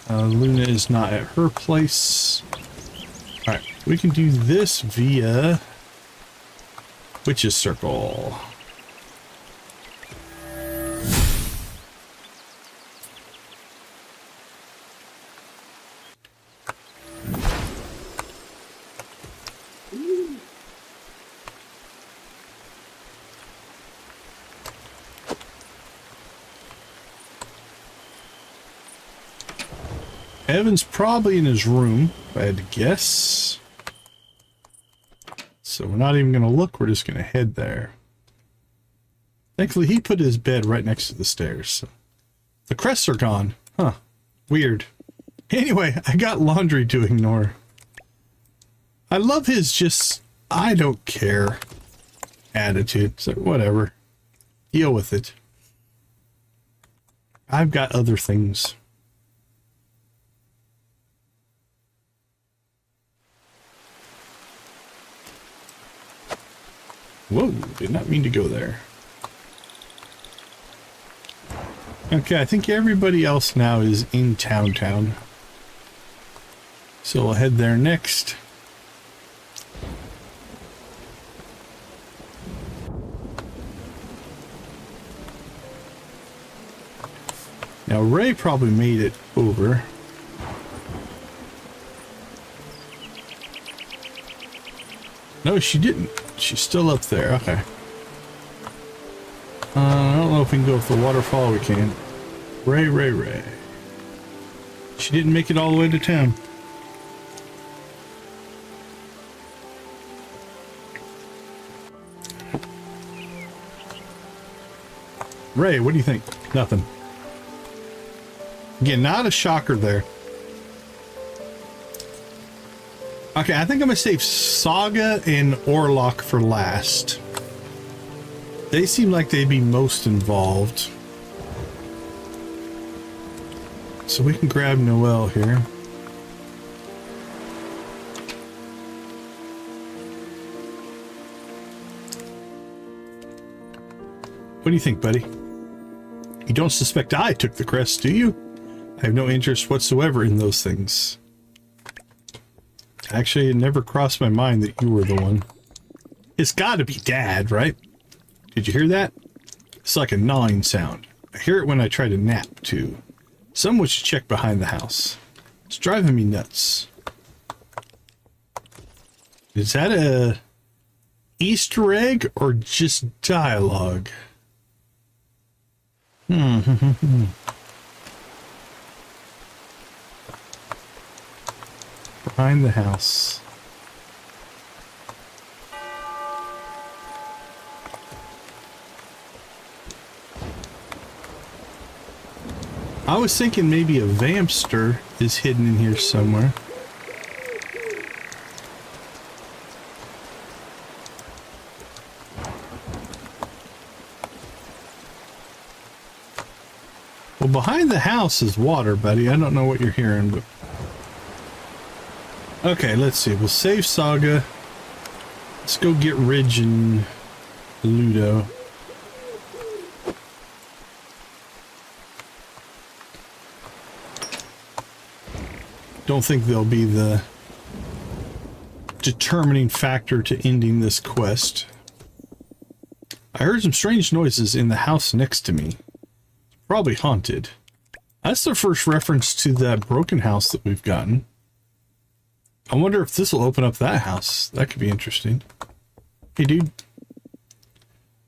Luna is not at her place. Alright, we can do this via Witch's Circle. Evan's probably in his room, if I had to guess. So we're not even going to look, we're just going to head there. Thankfully, he put his bed right next to the stairs. So. The crests are gone. Huh. Weird. Anyway, I got laundry to ignore. I love his just, I don't care attitude. So whatever. Deal with it. I've got other things. Whoa, did not mean to go there. Okay, I think everybody else now is in town. So we'll head there next. Now Ray probably made it over. No, she didn't. She's still up there. Okay. I don't know if we can go up the waterfall. We can. Ray. She didn't make it all the way to town. Ray, what do you think? Nothing. Again, not a shocker there. Okay, I think I'm going to save Saga and Orlok for last. They seem like they'd be most involved. So we can grab Noelle here. What do you think, buddy? You don't suspect I took the crest, do you? I have no interest whatsoever in those things. Actually, it never crossed my mind that you were the one. It's got to be Dad, right? Did you hear that? It's like a gnawing sound. I hear it when I try to nap, too. Someone should check behind the house. It's driving me nuts. Is that a Easter egg or just dialogue? Behind the house. I was thinking maybe a vampster is hidden in here somewhere. Well, behind the house is water, buddy. I don't know what you're hearing, but... Okay, let's see. We'll save Saga. Let's go get Ridge and Ludo. Don't think they'll be the determining factor to ending this quest. I heard some strange noises in the house next to me. Probably haunted. That's the first reference to that broken house that we've gotten. I wonder if this will open up that house. That could be interesting. Hey, dude.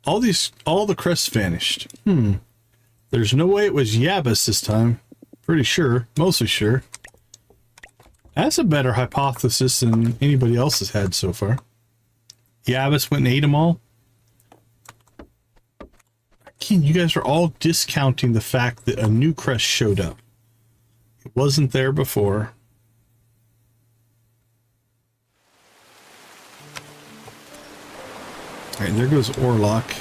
All the crests vanished. There's no way it was Yabas this time. Pretty sure. Mostly sure. That's a better hypothesis than anybody else has had so far. Yabas went and ate them all. Again, you guys are all discounting the fact that a new crest showed up. It wasn't there before. Alright, there goes Orlok.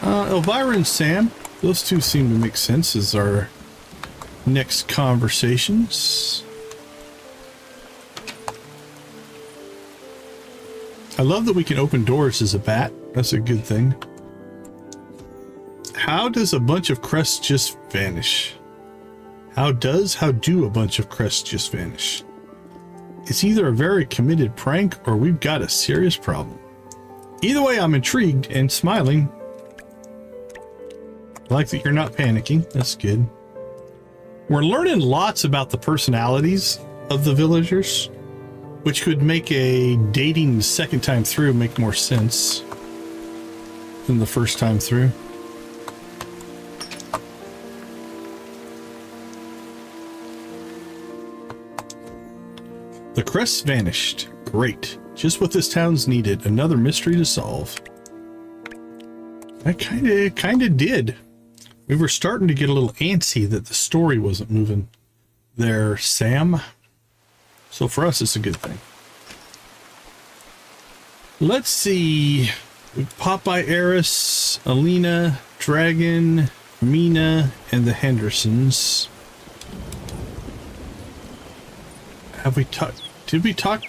Elvira and Sam. Those two seem to make sense as our next conversations. I love that we can open doors as a bat. That's a good thing. How does a bunch of crests just vanish? How do a bunch of crests just vanish? It's either a very committed prank or we've got a serious problem. Either way, I'm intrigued and smiling. I like that you're not panicking. That's good. We're learning lots about the personalities of the villagers, which could make a dating the second time through make more sense than the first time through. The crests vanished. Great. Just what this town's needed. Another mystery to solve. That kinda did. We were starting to get a little antsy that the story wasn't moving there, Sam. So for us, it's a good thing. Let's see. We pop by Eris, Alina, Dragon, Mina, and the Hendersons. Have we talked? Did we talk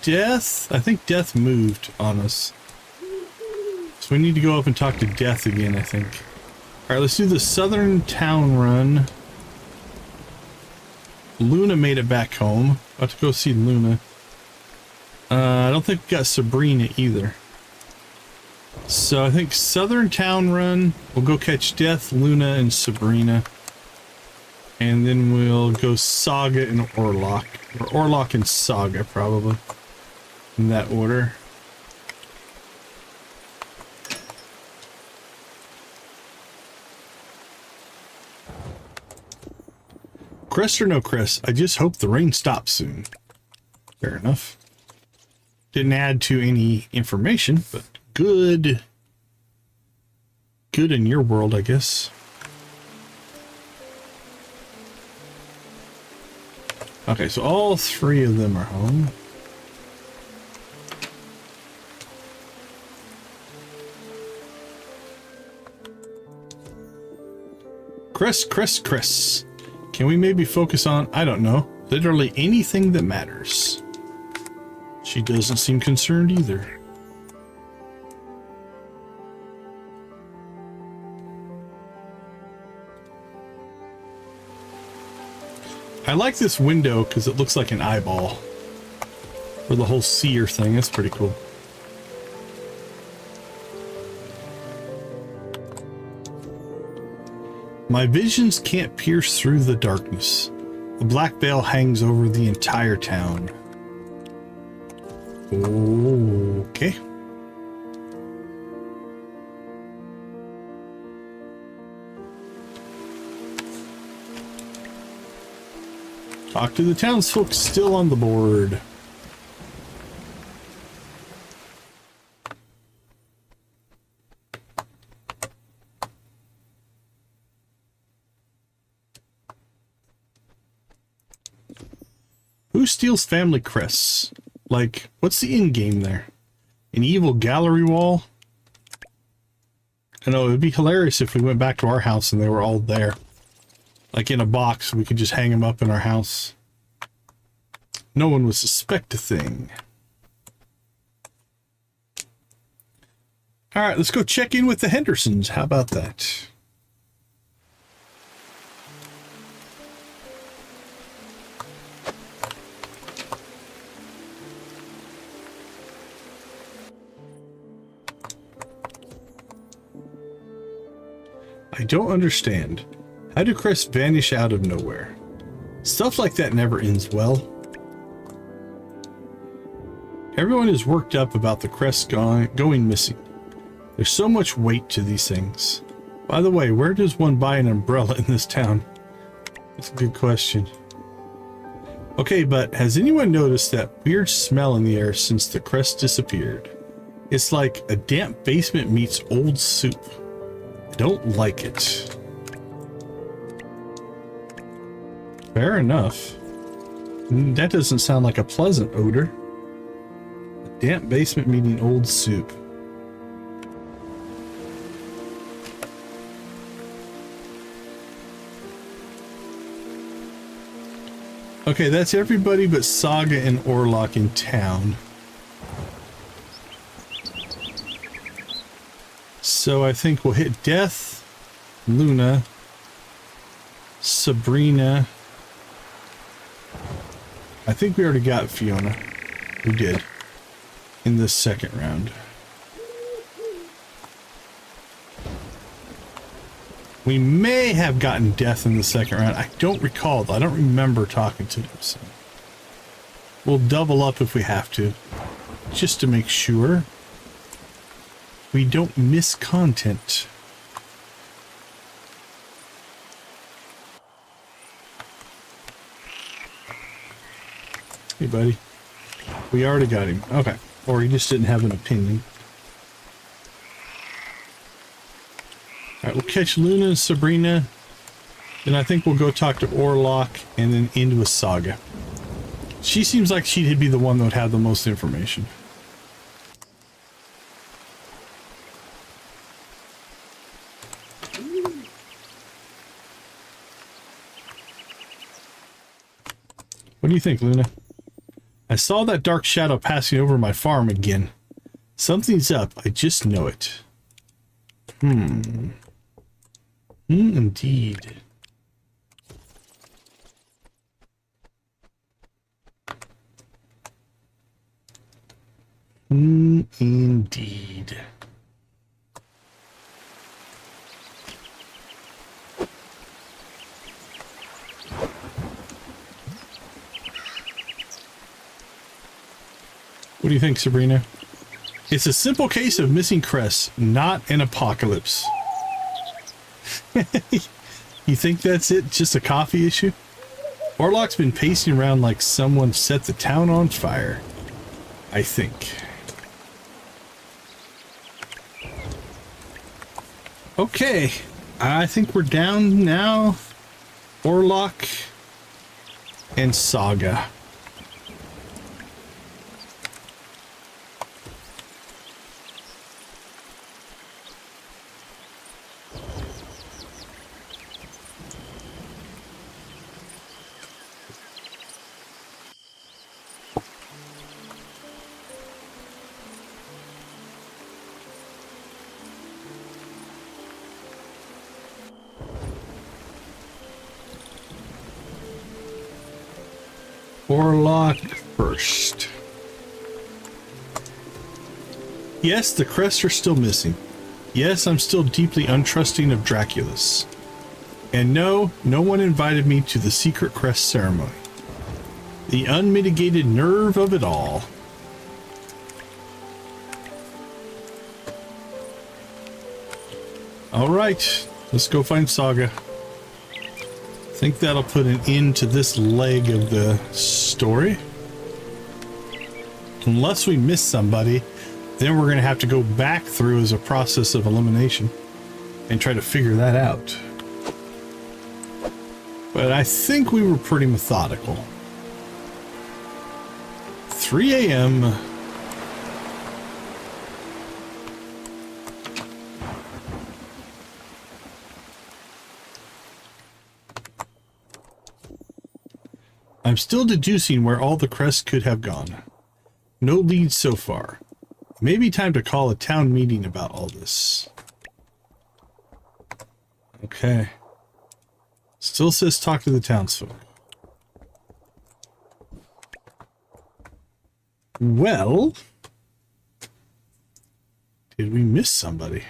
Death? I think Death moved on us. So we need to go up and talk to Death again, I think. Alright, let's do the southern town run. Luna made it back home. About to go see Luna. I don't think we got Sabrina either. So I think southern town run. We'll go catch Death, Luna, and Sabrina. And then we'll go Saga and Orlok. Or Orlok and Saga, probably. In that order. Crest or no crest, I just hope the rain stops soon. Fair enough. Didn't add to any information, but good. Good in your world, I guess. Okay, so all three of them are home. Chris. Can we maybe focus on, I don't know, literally anything that matters? She doesn't seem concerned either. I like this window because it looks like an eyeball. Or the whole seer thing. That's pretty cool. My visions can't pierce through the darkness. A black veil hangs over the entire town. Okay. Talk to the townsfolk still on the board. Who steals family crests? Like, what's the end game there? An evil gallery wall? I know, it would be hilarious if we went back to our house and they were all there. Like in a box, we could just hang them up in our house. No one would suspect a thing. All right, let's go check in with the Hendersons. How about that? I don't understand. How do crests vanish out of nowhere? Stuff like that never ends well. Everyone is worked up about the crests going missing. There's so much weight to these things. By the way, where does one buy an umbrella in this town? That's a good question. Okay, but has anyone noticed that weird smell in the air since the crest disappeared? It's like a damp basement meets old soup. I don't like it. Fair enough. That doesn't sound like a pleasant odor. A damp basement meeting old soup. Okay, that's everybody but Saga and Orlok in town. So I think we'll hit Death, Luna, Sabrina. I think we already got Fiona. We did. In this second round. We may have gotten Death in the second round. I don't recall. I don't remember talking to them. So we'll double up if we have to. Just to make sure we don't miss content. Hey, buddy. We already got him. Okay. Or he just didn't have an opinion. Alright, we'll catch Luna and Sabrina. Then I think we'll go talk to Orlok and then end with Saga. She seems like she'd be the one that would have the most information. What do you think, Luna? I saw that dark shadow passing over my farm again. Something's up. I just know it. Indeed. Indeed. What do you think, Sabrina? It's a simple case of missing crests, not an apocalypse. You think that's it? Just a coffee issue? Orlok's been pacing around like someone set the town on fire. I think. Okay. I think we're down now. Orlok and Saga. Orlock first. Yes, the crests are still missing. Yes, I'm still deeply untrusting of Draculus. And no, no one invited me to the secret crest ceremony. The unmitigated nerve of it all. All right, let's go find Saga. I think that'll put an end to this leg of the story. Unless we miss somebody, then we're going to have to go back through as a process of elimination and try to figure that out. But I think we were pretty methodical. 3 a.m. I'm still deducing where all the crests could have gone. No leads so far. Maybe time to call a town meeting about all this. Okay. Still says talk to the townsfolk. Well, did we miss somebody?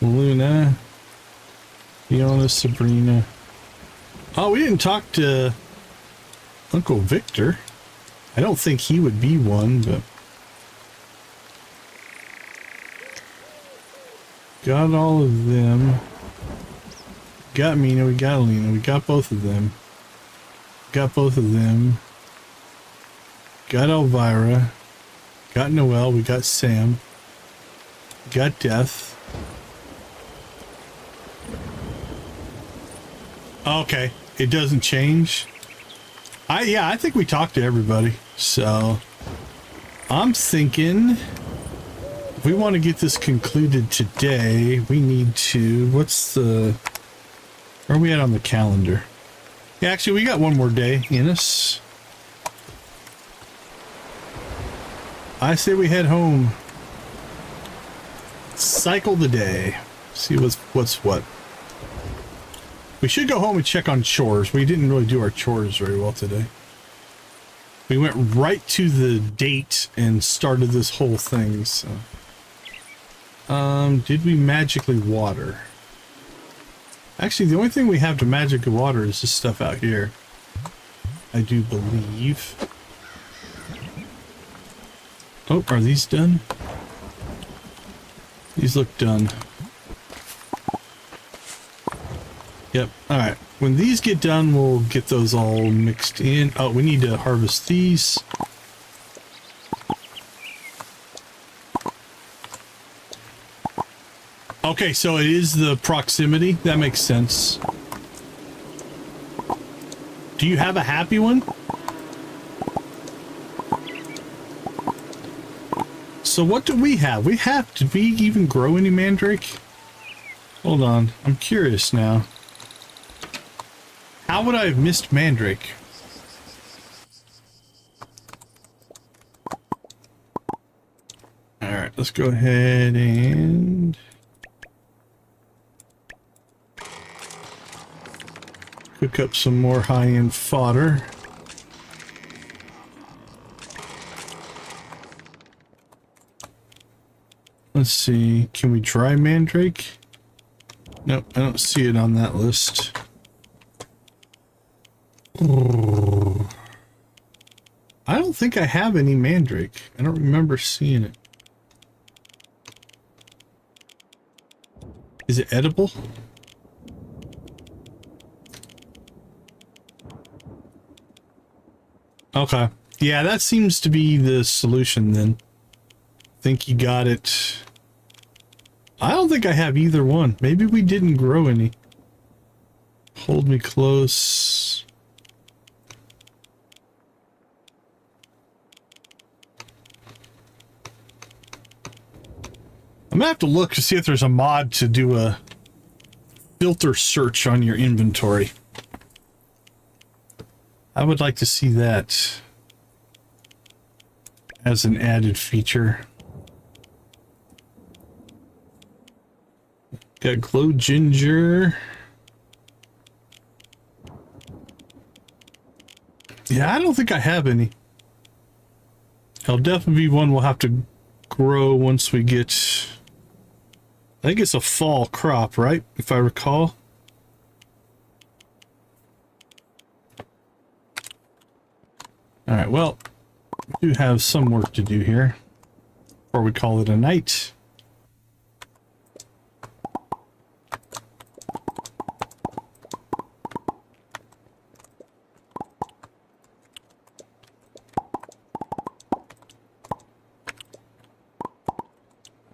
Luna, Fiona, Sabrina. Oh, we didn't talk to Uncle Victor. I don't think he would be one, but got all of them. Got Mina, we got Alina, we got both of them. Got both of them. Got Elvira. Got Noelle, we got Sam. Got Death. Okay, it doesn't change. Yeah, I think we talked to everybody. So I'm thinking if we want to get this concluded today, we need to, where are we at on the calendar? Yeah, actually we got one more day in us. I say we head home. Cycle the day. See what's what. We should go home and check on chores. We didn't really do our chores very well today. We went right to the date and started this whole thing, so. Did we magically water? Actually, the only thing we have to magically water is this stuff out here. I do believe. Oh, are these done? These look done. Yep, alright. When these get done, we'll get those all mixed in. Oh, we need to harvest these. Okay, so it is the proximity. That makes sense. Do you have a happy one? So what do we have? Did we even grow any mandrake? Hold on, I'm curious now. How would I have missed mandrake? Alright, let's go ahead and cook up some more high-end fodder. Let's see, can we dry mandrake? Nope, I don't see it on that list. I don't think I have any mandrake. I don't remember seeing it. Is it edible? Okay. Yeah, that seems to be the solution then. Think you got it. I don't think I have either one. Maybe we didn't grow any. Hold me close. I'm gonna have to look to see if there's a mod to do a filter search on your inventory. I would like to see that. as an added feature. Got glow ginger. Yeah, I don't think I have any. It'll definitely be one we'll have to grow once we get... I think it's a fall crop, right? If I recall. Alright, well, we do have some work to do here before we call it a night.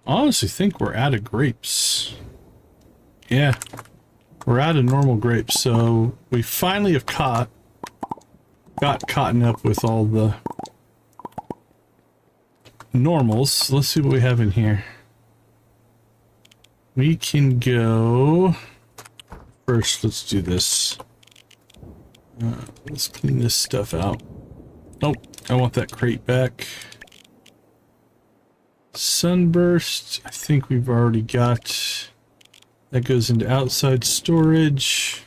I honestly think we're out of grapes. Yeah, we're out of normal grapes, so we finally have got caught up with all the normals. Let's see what we have in here. We can go first. Let's do this. Let's clean this stuff out. Nope, I want that crate back. Sunburst, I think we've already got. That goes into outside storage.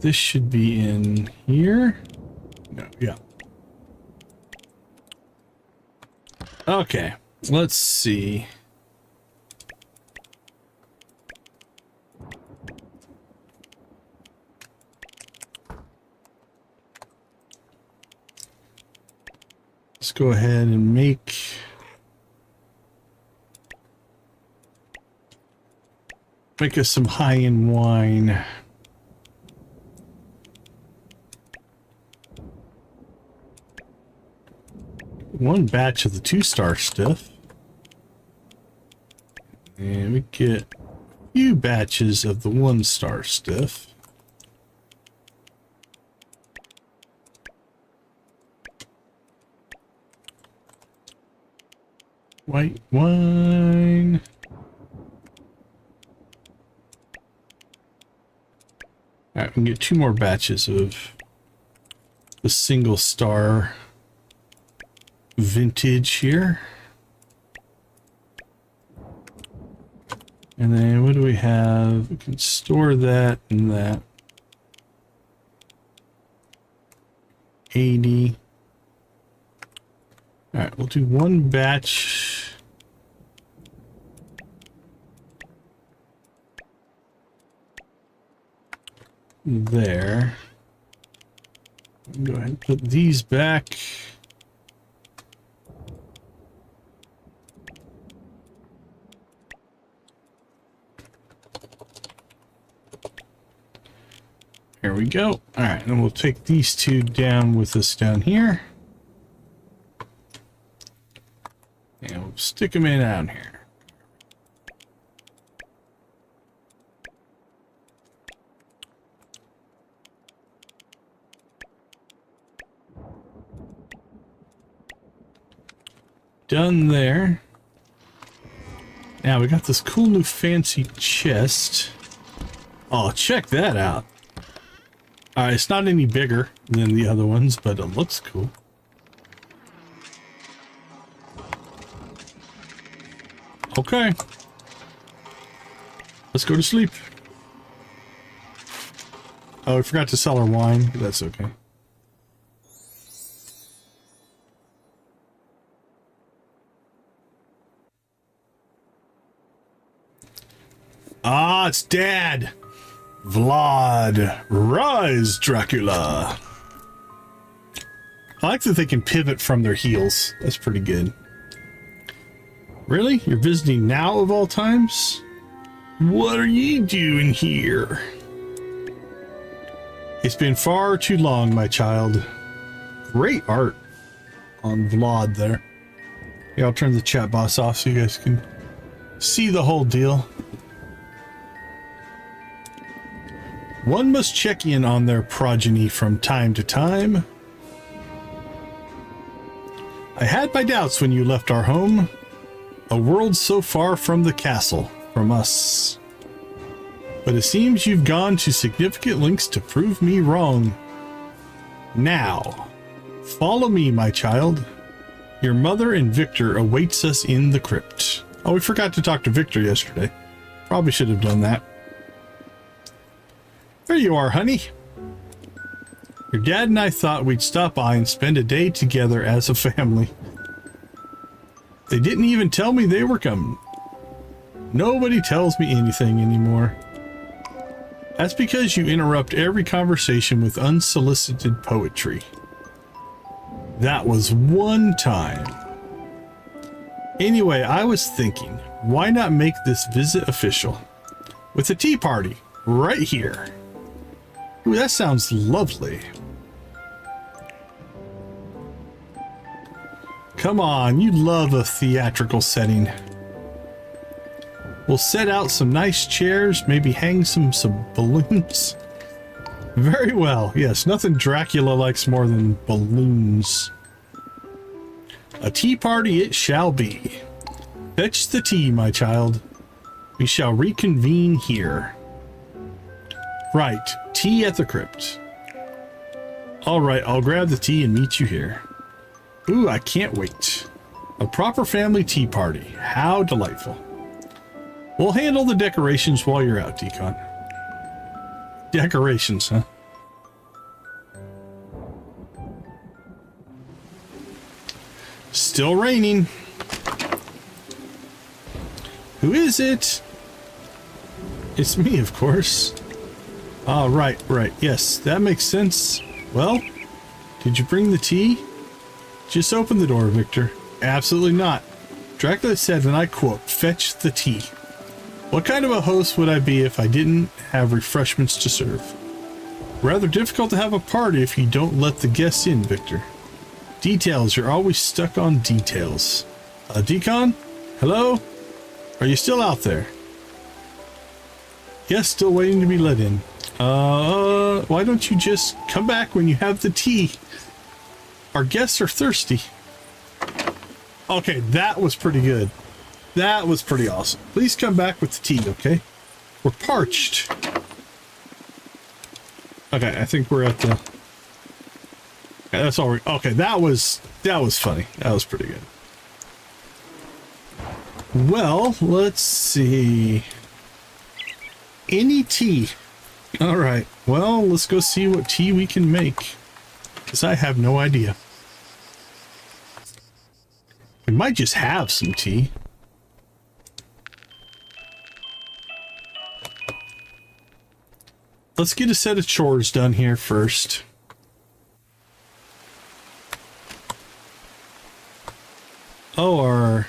This should be in here. No, yeah. Okay, let's see. Let's go ahead and make us some high-end wine. One batch of the 2-star stuff. And we get a few batches of the 1-star stuff. White wine. Alright, we can get 2 more batches of the single star vintage here. And then what do we have? We can store that and that. 80. Alright, we'll do 1 batch. There. Go ahead and put these back. There we go. Alright, and we'll take these 2 down with us down here. And we'll stick them in down here. Done there. Now we got this cool new fancy chest. Oh, check that out. It's not any bigger than the other ones, but it looks cool. Okay. Let's go to sleep. Oh, we forgot to sell our wine, but that's okay. Ah, it's Dad! Vlad, rise, Dracula. I like that they can pivot from their heels. That's pretty good. Really? You're visiting now of all times? What are you doing here? It's been far too long, my child. Great art on Vlad there. Yeah, I'll turn the chat box off so you guys can see the whole deal. One must check in on their progeny from time to time. I had my doubts when you left our home. A world so far from the castle, from us. But it seems you've gone to significant lengths to prove me wrong. Now, Follow me, my child. Your mother and Victor awaits us in the crypt. Oh, we forgot to talk to Victor yesterday. Probably should have done that. There you are, honey. Your dad and I thought we'd stop by and spend a day together as a family. They didn't even tell me they were coming. Nobody tells me anything anymore. That's because you interrupt every conversation with unsolicited poetry. That was one time. Anyway, I was thinking, why not make this visit official? With a tea party, right here. Ooh, that sounds lovely. Come on, you love a theatrical setting. We'll set out some nice chairs, maybe hang some balloons. Very well, yes, nothing Dracula likes more than balloons. A tea party it shall be. Fetch the tea, my child. We shall reconvene here. Right, tea at the crypt. Alright, I'll grab the tea and meet you here. Ooh, I can't wait. A proper family tea party. How delightful. We'll handle the decorations while you're out, Decon. Decorations, huh? Still raining. Who is it? It's me, of course. Ah, right. Yes, that makes sense. Well, did you bring the tea? Just open the door, Victor. Absolutely not. Dracula said, and I quote, fetch the tea. What kind of a host would I be if I didn't have refreshments to serve? Rather difficult to have a party if you don't let the guests in, Victor. Details, you're always stuck on details. Decon? Hello? Are you still out there? Yes, still waiting to be let in. Why don't you just come back when you have the tea? Our guests are thirsty. Okay, that was pretty good. That was pretty awesome. Please come back with the tea, okay? We're parched. Okay, I think we're at the... Okay, that's all we... Okay, that was funny. That was pretty good. Well, let's see. Any tea. All right. Well, let's go see what tea we can make. Because I have no idea. We might just have some tea. Let's get a set of chores done here first. Oh, our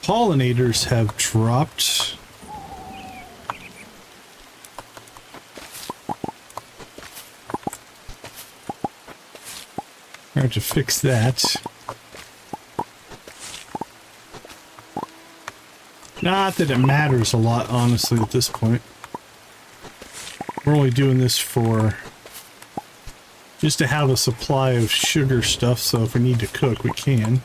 pollinators have dropped. I have to fix that. Not that it matters a lot, honestly, at this point. We're only doing this for just to have a supply of sugar stuff, so if we need to cook, we can.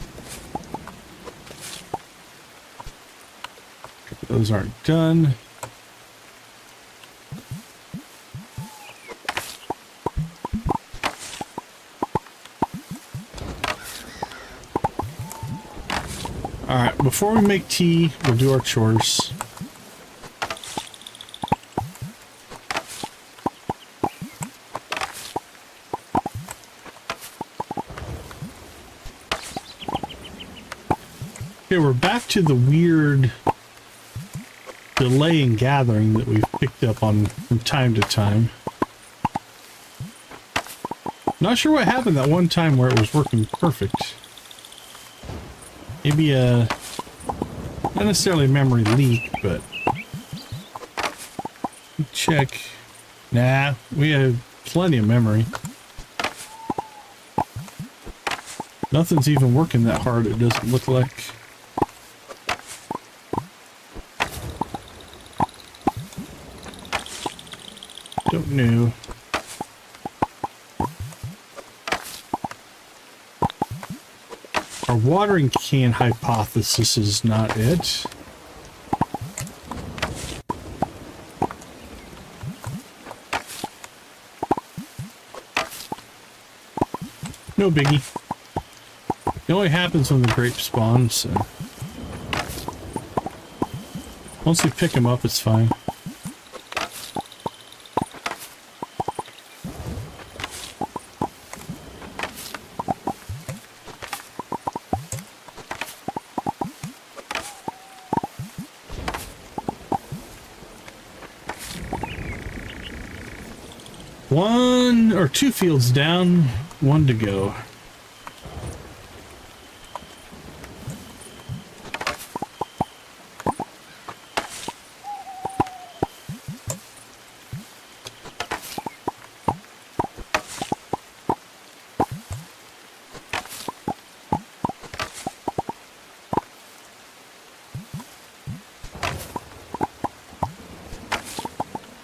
Those aren't done. Alright, before we make tea, we'll do our chores. Okay, we're back to the weird delay in gathering that we've picked up on from time to time. Not sure what happened that one time where it was working perfect. Maybe a, not necessarily a memory leak, but check. Nah, we have plenty of memory. Nothing's even working that hard, it doesn't look like. Don't know. Our watering can hypothesis is not it. No biggie. It only happens when the grape spawns, so... Once we pick them up, it's fine. One or two fields down, one to go.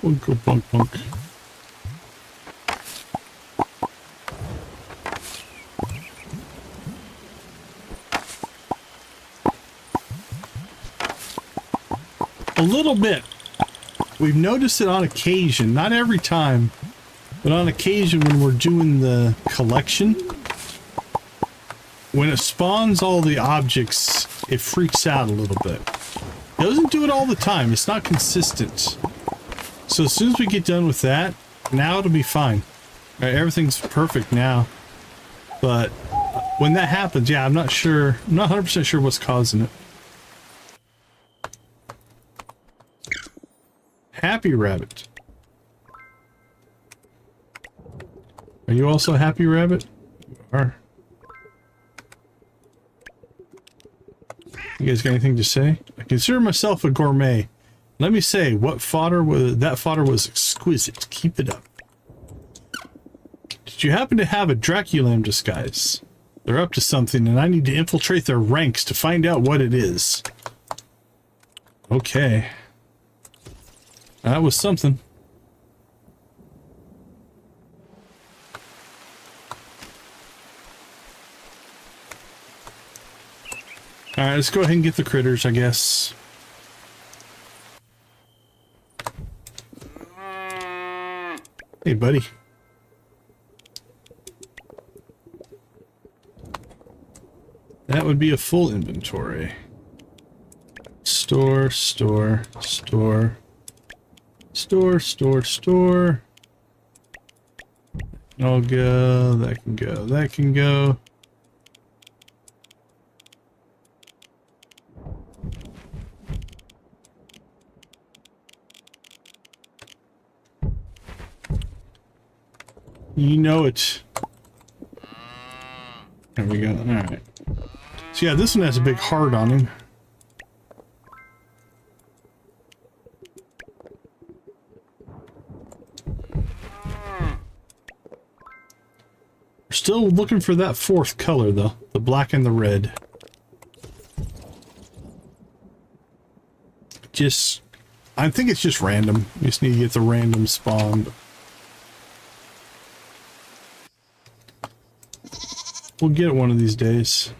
We'll go bunk bunk. A little bit. We've noticed it on occasion, not every time, but on occasion when we're doing the collection. When it spawns all the objects, it freaks out a little bit. It doesn't do it all the time, it's not consistent. So as soon as we get done with that, now it'll be fine. Right, everything's perfect now. But when that happens, yeah, I'm not sure, I'm not 100% sure what's causing it. Happy rabbit. Are you also a happy rabbit? You are. You guys got anything to say? I consider myself a gourmet. Let me say, what fodder was that? Fodder was exquisite. Keep it up. Did you happen to have a Draculam disguise? They're up to something, and I need to infiltrate their ranks to find out what it is. Okay. That was something. Alright, let's go ahead and get the critters, I guess. Hey, buddy. That would be a full inventory. Store, store, store. Store, store, store. I'll go, that can go, that can go. You know it. There we go, alright. So yeah, this one has a big heart on him. Still looking for that fourth color though, the black and the red. I think it's just random. You just need to get the random spawn. We'll get it one of these days.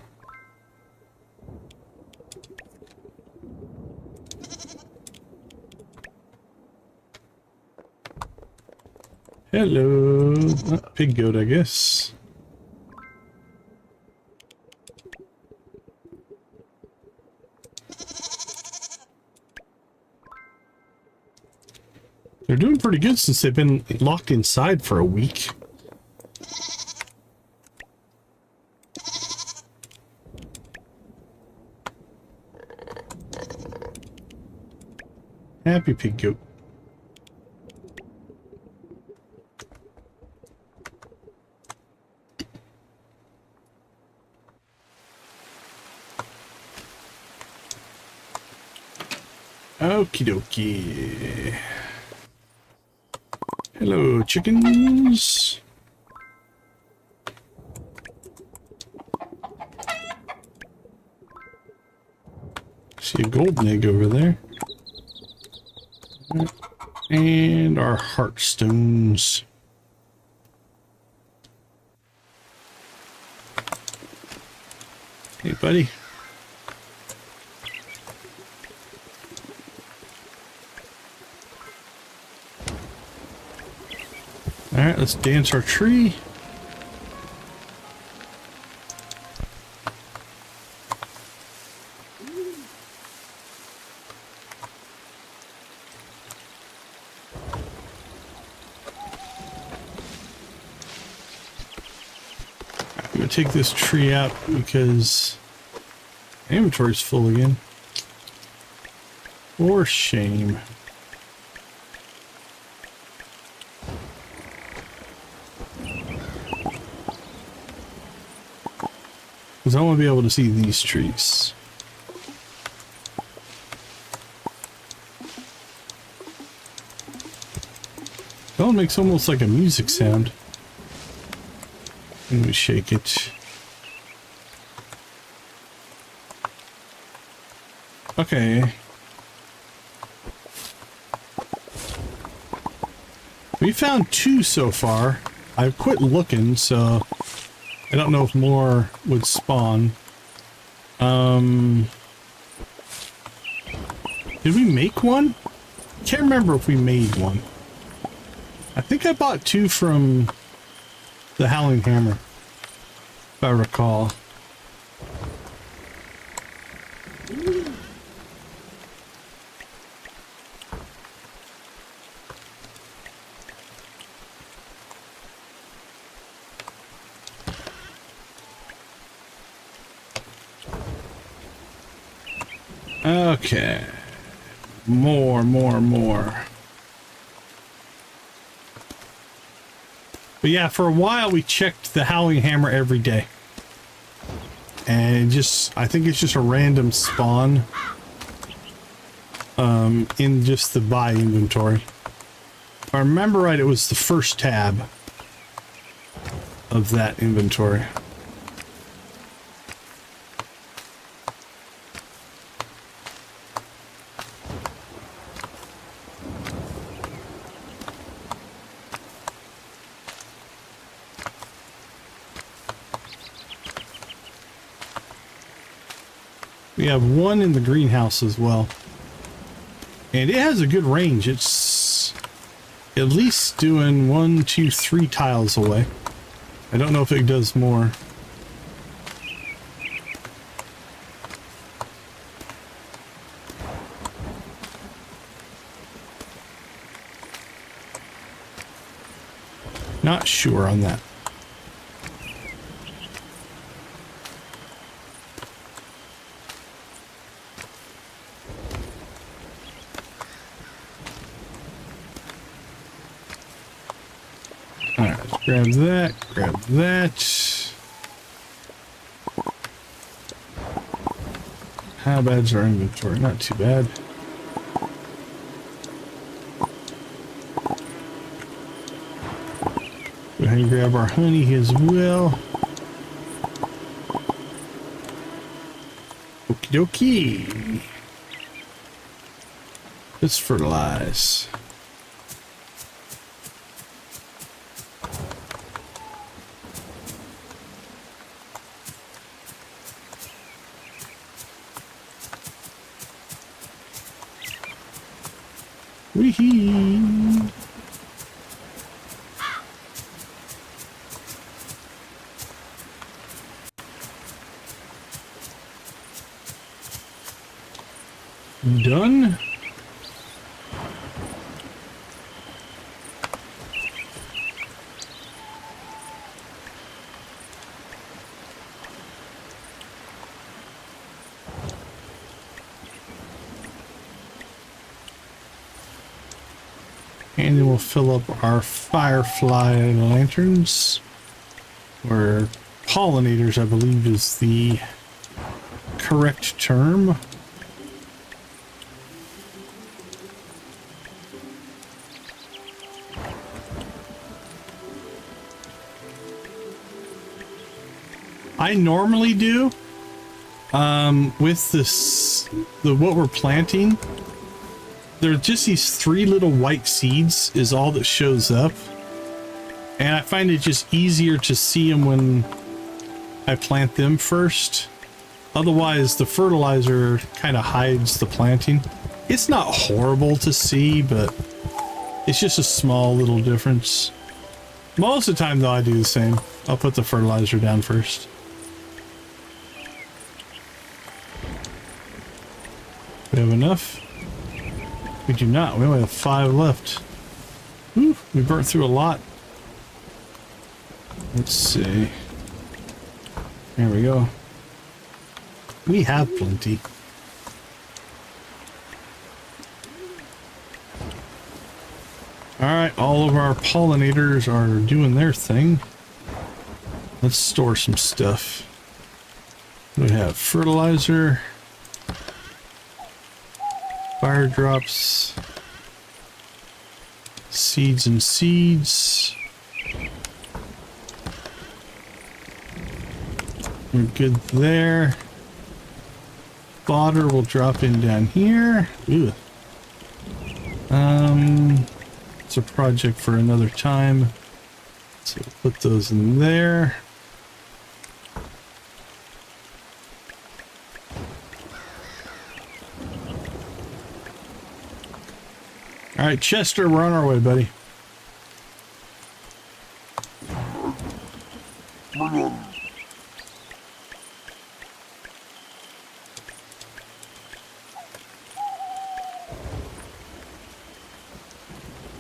Hello. Pig goat, I guess. They're doing pretty good since they've been locked inside for a week. Happy pig goat. Okie dokie. Hello, chickens. See a golden egg over there. And our heartstones. Hey, buddy. Alright, let's dance our tree. gonna take this tree out because inventory's full again. For shame. Because I want to be able to see these trees. That one makes almost like a music sound. Let me shake it. Okay. We found 2 so far. I've quit looking, so I don't know if more would spawn. Did we make one? Can't remember if we made one. I think I bought 2 from the Howling Hammer, if I recall. Okay. More. But yeah, for a while we checked the Howling Hammer every day. And I think it's just a random spawn in just the buy inventory. If I remember right, it was the first tab of that inventory. We have 1 in the greenhouse as well. And it has a good range. It's at least doing 1, 2, 3 tiles away. I don't know if it does more. Not sure on that. Grab that, grab that. How bad's our inventory? Not too bad. Go ahead and grab our honey as well. Okie dokie. Let's fertilize. Wee-hee. Done. And then we'll fill up our firefly lanterns, or pollinators, I believe is the correct term. I normally do with what we're planting. There are just these 3 little white seeds is all that shows up, and I find it just easier to see them when I plant them first. Otherwise the fertilizer kind of hides the planting. It's not horrible to see, but it's just a small little difference. Most of the time though, I do the same. I'll put the fertilizer down first. We have enough? We do not. We only have 5 left. Ooh, we burnt through a lot. Let's see. There we go. We have plenty. Alright, all of our pollinators are doing their thing. Let's store some stuff. We have fertilizer, fire drops, seeds and seeds. We're good there. Fodder will drop in down here. Ew. It's a project for another time. So we'll put those in there. All right, Chester, we're on our way, buddy.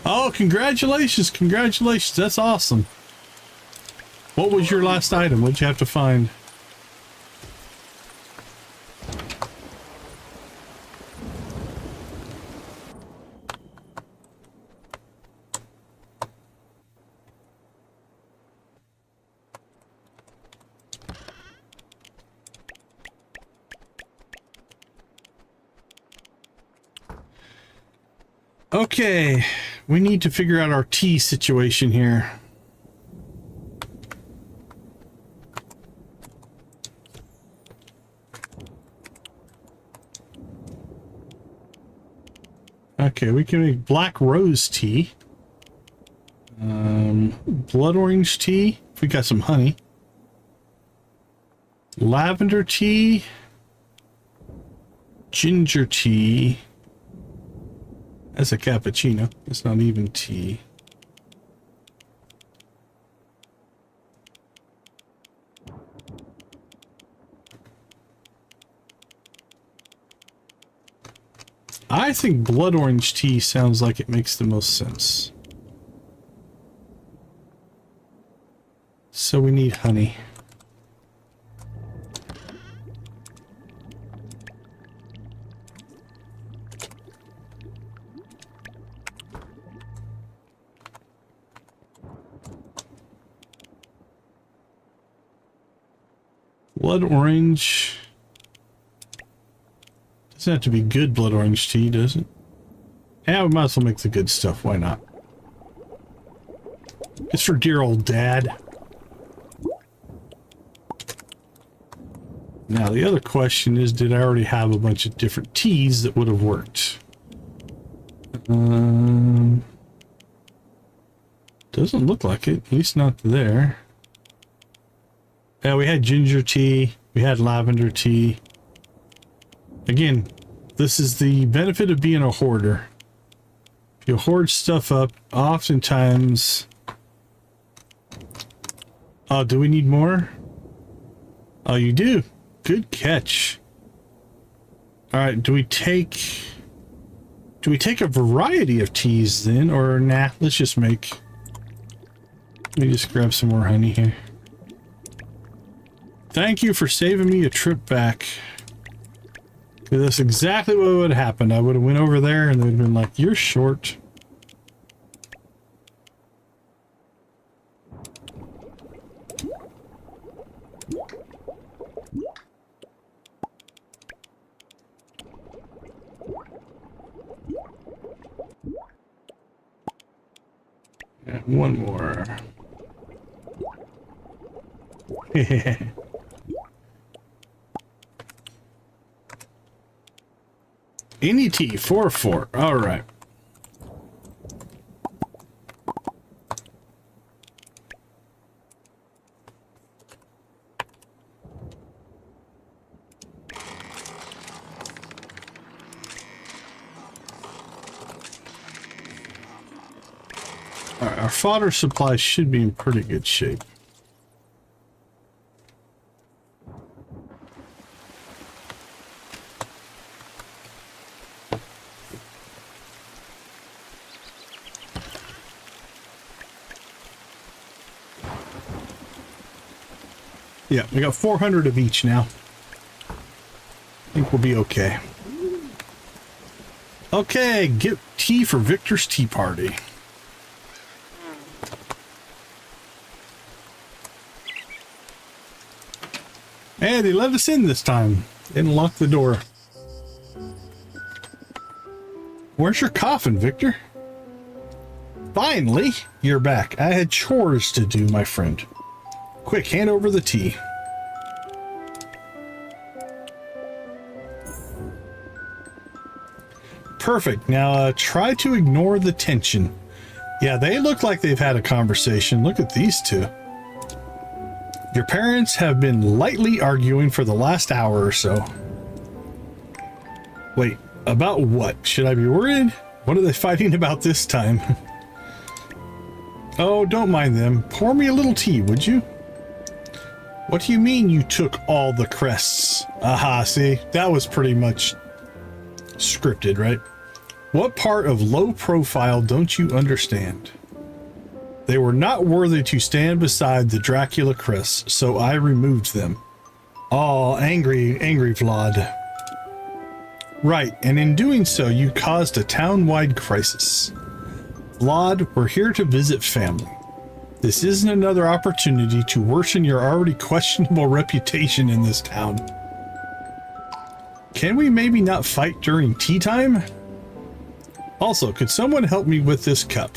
Oh, congratulations, congratulations. That's awesome. What was your last item? What'd you have to find? Okay, we need to figure out our tea situation here. Okay, we can make black rose tea. Blood orange tea, if we got some honey. Lavender tea. Ginger tea. That's a cappuccino. It's not even tea. I think blood orange tea sounds like it makes the most sense. So we need honey. Blood orange. Doesn't have to be good blood orange tea, does it? Yeah, we might as well make the good stuff. Why not? It's for dear old dad. Now, the other question is, did I already have a bunch of different teas that would have worked? Doesn't look like it. At least not there. Yeah, we had ginger tea. We had lavender tea. Again, this is the benefit of being a hoarder. If you hoard stuff up, oftentimes... Oh, do we need more? Oh, you do. Good catch. Alright, do we take a variety of teas then? Or nah, let's just make... Let me just grab some more honey here. Thank you for saving me a trip back. That's exactly what would have happened. I would have went over there and they'd have been like, you're short. And one more. Any tea, 4-4. All right. All right, our fodder supply should be in pretty good shape. Yeah, we got 400 of each now. I think we'll be okay. Okay, get tea for Victor's tea party. Hey, they let us in this time. Didn't lock the door. Where's your coffin, Victor? Finally, you're back. I had chores to do, my friend. Quick, hand over the tea. Perfect. Now, try to ignore the tension. Yeah, they look like they've had a conversation. Look at these two. Your parents have been lightly arguing for the last hour or so. Wait, about what? Should I be worried? What are they fighting about this time? Oh, don't mind them. Pour me a little tea, would you? What do you mean you took all the crests? Aha, see? That was pretty much scripted, right? What part of low profile don't you understand? They were not worthy to stand beside the Dracula crests, so I removed them. Oh, angry Vlad. Right, and in doing so, you caused a town-wide crisis. Vlad, we're here to visit family. This isn't another opportunity to worsen your already questionable reputation in this town. Can we maybe not fight during tea time? Also, could someone help me with this cup?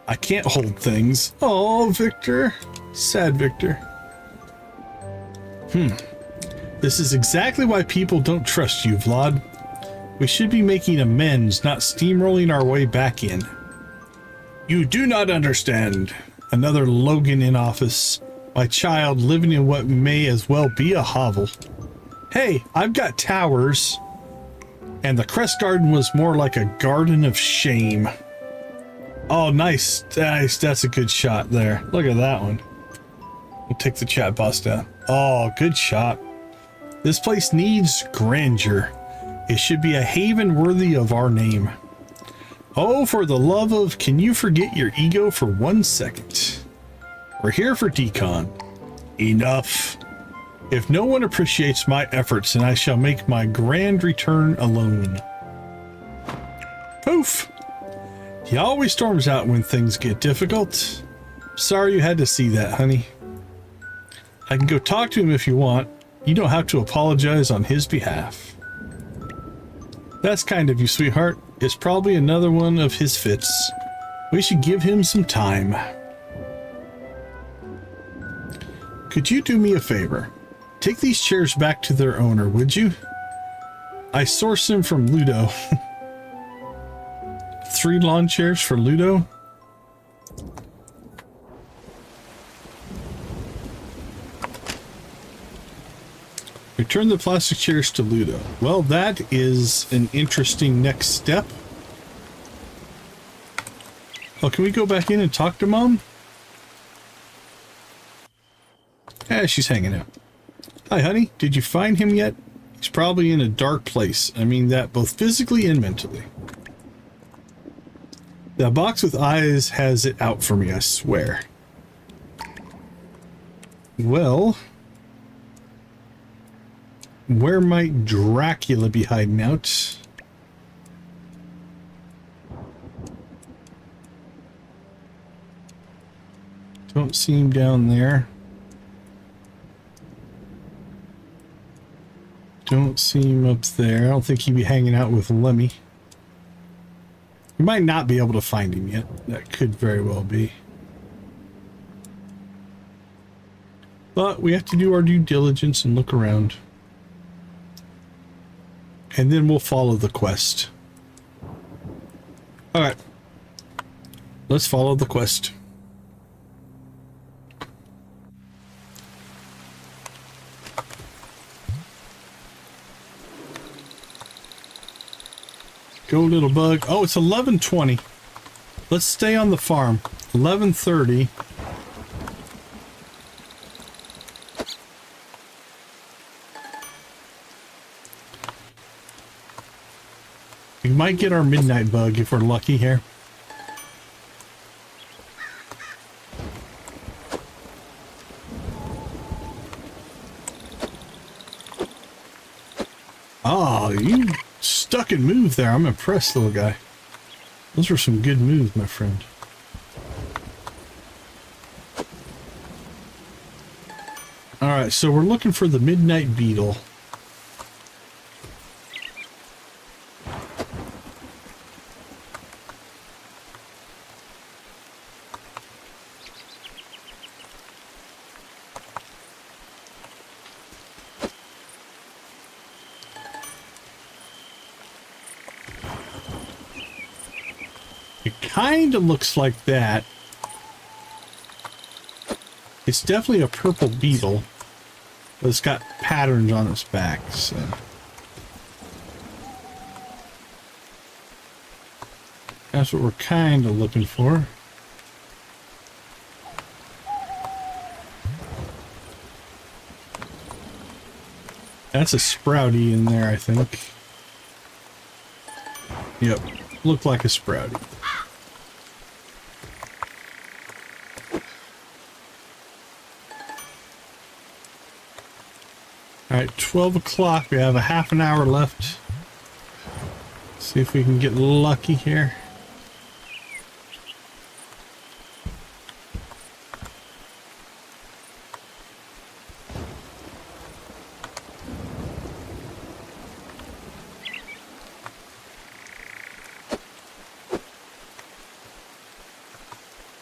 I can't hold things. Oh, Victor. Sad Victor. This is exactly why people don't trust you, Vlad. We should be making amends, not steamrolling our way back in. You do not understand. Another Logan in office. My child living in what may as well be a hovel. Hey, I've got towers. And the Crest Garden was more like a garden of shame. Oh, nice. Nice. That's a good shot there. Look at that one. We'll take the chat box down. Oh, good shot. This place needs grandeur. It should be a haven worthy of our name. Oh, for the love of, can you forget your ego for 1 second? We're here for decon. Enough. If no one appreciates my efforts, then I shall make my grand return alone. Poof! He always storms out when things get difficult. Sorry you had to see that, honey. I can go talk to him if you want. You don't have to apologize on his behalf. That's kind of you, sweetheart. It's probably another one of his fits. We should give him some time. Could you do me a favor? Take these chairs back to their owner, would you? I sourced them from Ludo. 3 lawn chairs for Ludo. Return the plastic chairs to Ludo. Well, that is an interesting next step. Oh, can we go back in and talk to Mom? Eh, she's hanging out. Hi, honey. Did you find him yet? He's probably in a dark place. I mean that both physically and mentally. That box with eyes has it out for me, I swear. Well, where might Dracula be hiding out? Don't see him down there. Don't see him up there. I don't think he'd be hanging out with Lemmy. We might not be able to find him yet. That could very well be. But we have to do our due diligence and look around. And then we'll follow the quest. Alright. Let's follow the quest. Go, little bug. Oh, it's 11:20. Let's stay on the farm. 11:30. We might get our midnight bug if we're lucky here. Oh, you stuck and moved there. I'm impressed, little guy. Those were some good moves, my friend. Alright, so we're looking for the midnight beetle. It kind of looks like that. It's definitely a purple beetle, but it's got patterns on its back, so. That's what we're kind of looking for. That's a sprouty in there, I think. Yep, looked like a sprouty. Alright, 12 o'clock. We have a half an hour left. See if we can get lucky here.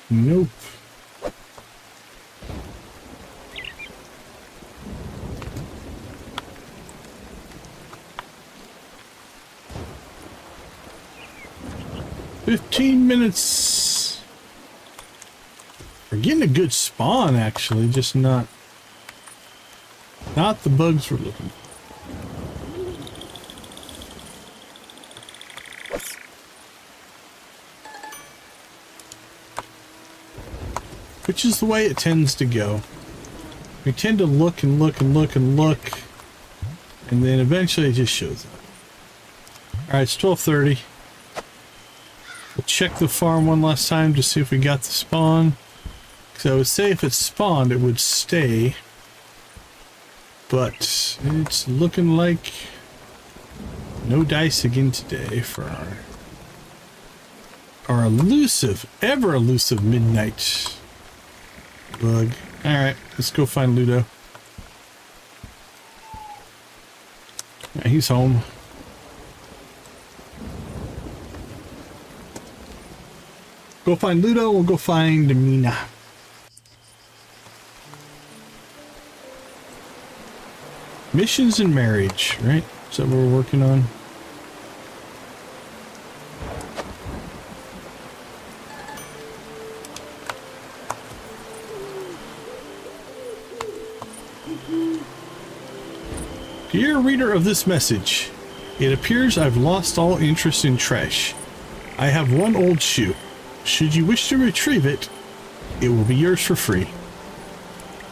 Nope. "15 minutes. We're getting a good spawn, actually, just not the bugs we're looking for. Which is the way it tends to go. We tend to look and look and look and look, and then eventually it just shows up. Alright, it's 12:30. We'll check the farm one last time to see if we got the spawn. Because I would say if it spawned, it would stay. But it's looking like no dice again today for our elusive, ever elusive midnight bug. Alright, let's go find Ludo. Yeah, he's home. Go find Ludo, we'll go find Mina. Missions and marriage, right? Is that what we're working on? Dear reader of this message, it appears I've lost all interest in trash. I have one old shoe. Should you wish to retrieve it, it will be yours for free.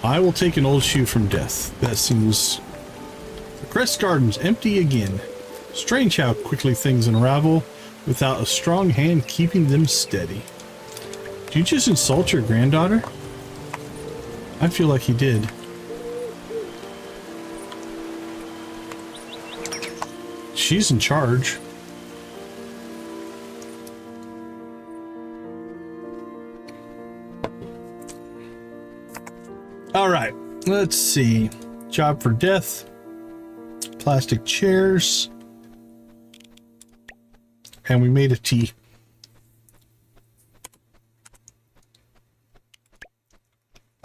I will take an old shoe from death. That seems... The Crest Garden's empty again. Strange how quickly things unravel without a strong hand keeping them steady. Did you just insult your granddaughter? I feel like he did. She's in charge. Alright, let's see. Job for death. Plastic chairs. And we made a tea.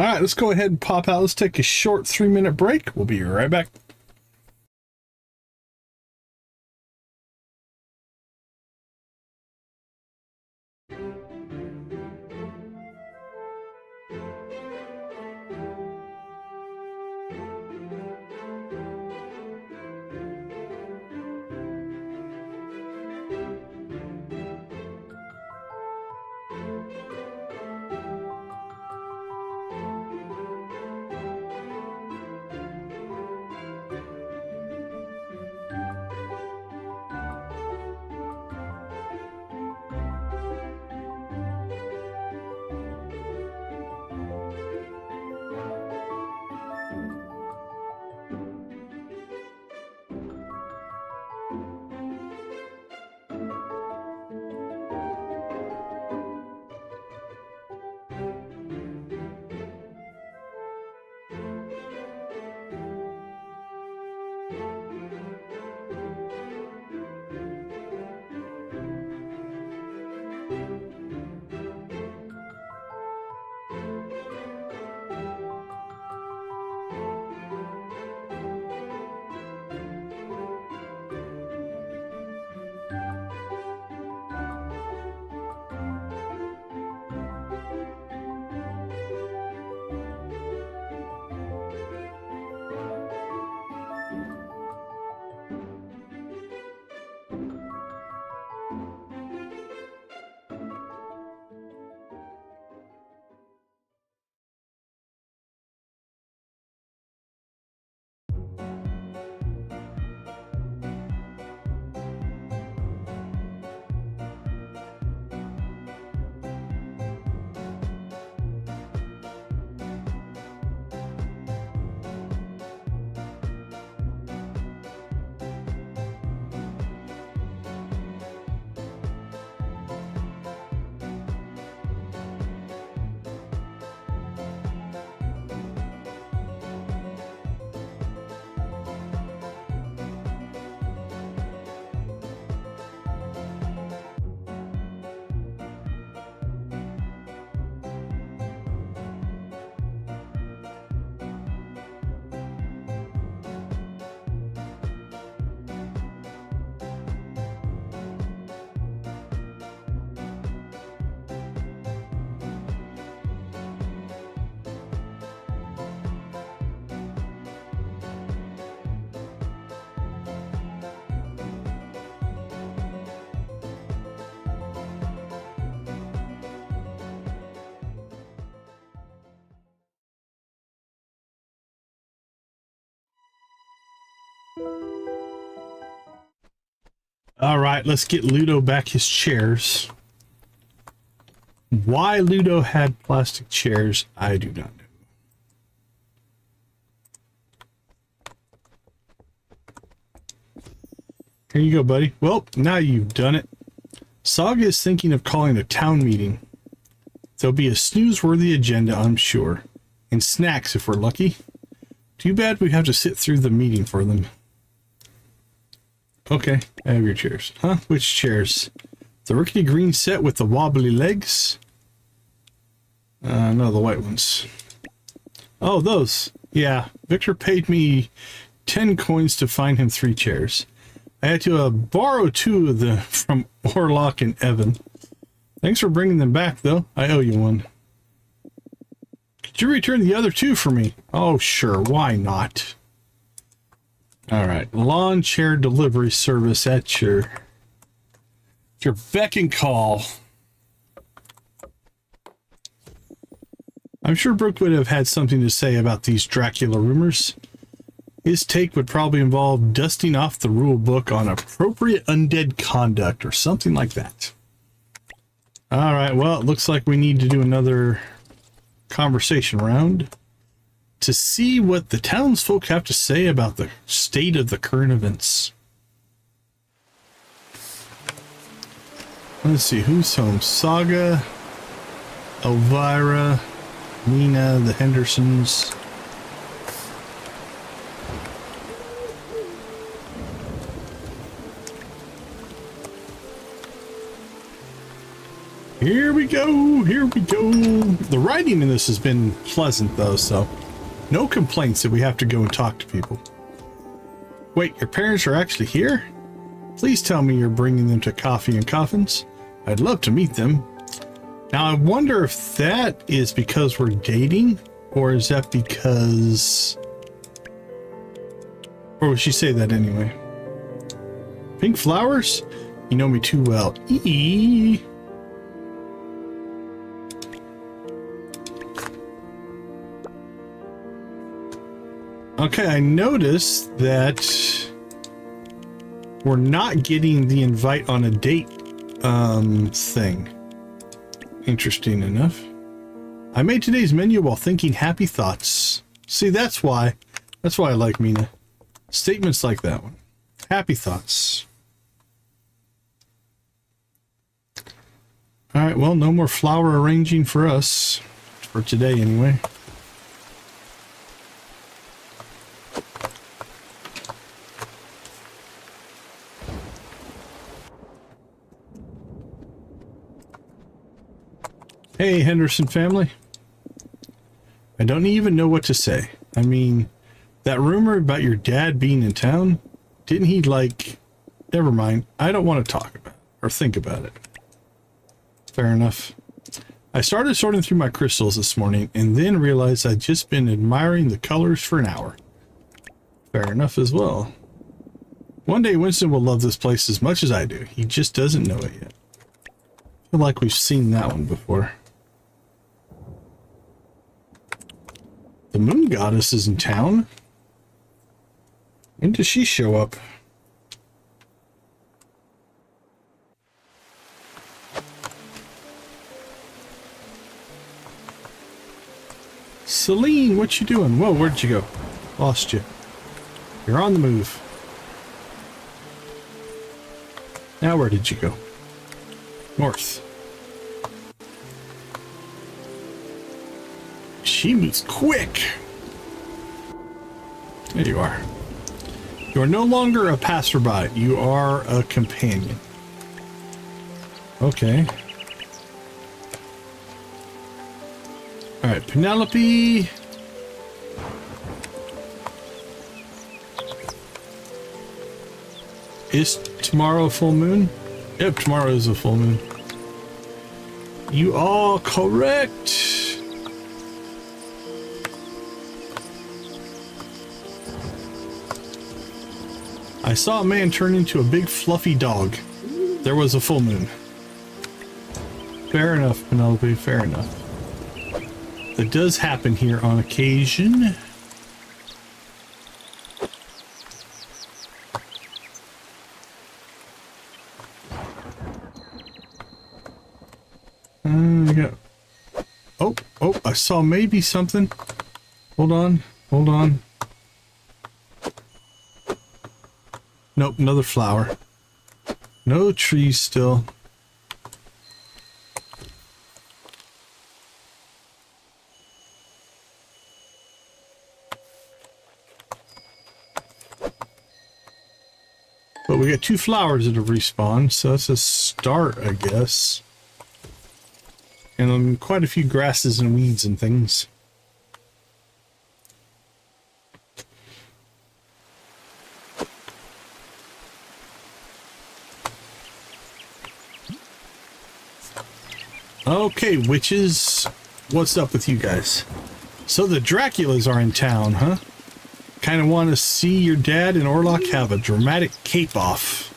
Alright, let's go ahead and pop out. Let's take a short 3-minute break. We'll be right back. All right, let's get Ludo back his chairs. Why Ludo had plastic chairs, I do not know. Here you go, buddy. Well, now you've done it. Saga is thinking of calling a town meeting. There'll be a snooze-worthy agenda, I'm sure. And snacks if we're lucky. Too bad we have to sit through the meeting for them. Okay, I have your chairs. Huh? Which chairs? The rickety green set with the wobbly legs? No, the white ones. Oh, those. Yeah, Victor paid me 10 coins to find him 3 chairs. I had to borrow 2 of them from Orlock and Evan. Thanks for bringing them back, though. I owe you one. Could you return the other 2 for me? Oh, sure. Why not? All right. Lawn chair delivery service at your beck and call. I'm sure Brooke would have had something to say about these Dracula rumors. His take would probably involve dusting off the rule book on appropriate undead conduct or something like that. All right, well, it looks like we need to do another conversation round to see what the townsfolk have to say about the state of the current events. Let's see, who's home? Saga, Elvira, Nina, the Hendersons. Here we go, here we go. The writing in this has been pleasant though, so no complaints that we have to go and talk to people. Wait, your parents are actually here? Please tell me you're bringing them to Coffee and Coffins. I'd love to meet them. Now, I wonder if that is because we're dating, or is that because... Or would she say that anyway? Pink flowers? You know me too well. Eee. Okay, I noticed that we're not getting the invite on a date thing. Interesting enough. I made today's menu while thinking happy thoughts. See, that's why I like Mina. Statements like that one. Happy thoughts. All right, well, no more flower arranging for us. For today, anyway. Hey, Henderson family. I don't even know what to say. I mean, that rumor about your dad being in town, didn't he like... Never mind. I don't want to talk about it or think about it. Fair enough. I started sorting through my crystals this morning and then realized I'd just been admiring the colors for an hour. Fair enough as well. One day Winston will love this place as much as I do. He just doesn't know it yet. I feel like we've seen that one before. The moon goddess is in town. When does she show up? Celine, what you doing? Whoa, where'd you go? Lost you. You're on the move. Now where did you go? North. She moves quick. There you are. You are no longer a passerby. You are a companion. Okay. All right, Penelope. Is tomorrow a full moon? Yep, tomorrow is a full moon. You are correct. I saw a man turn into a big fluffy dog. There was a full moon. Fair enough, Penelope, fair enough. That does happen here on occasion. Oh, I saw maybe something. Hold on, hold on. Nope, another flower. No trees still. But we got 2 flowers that have respawned, so that's a start, I guess. And quite a few grasses and weeds and things. Okay, witches, what's up with you guys? So the Draculas are in town, huh? Kind of want to see your dad and Orlok have a dramatic cape-off.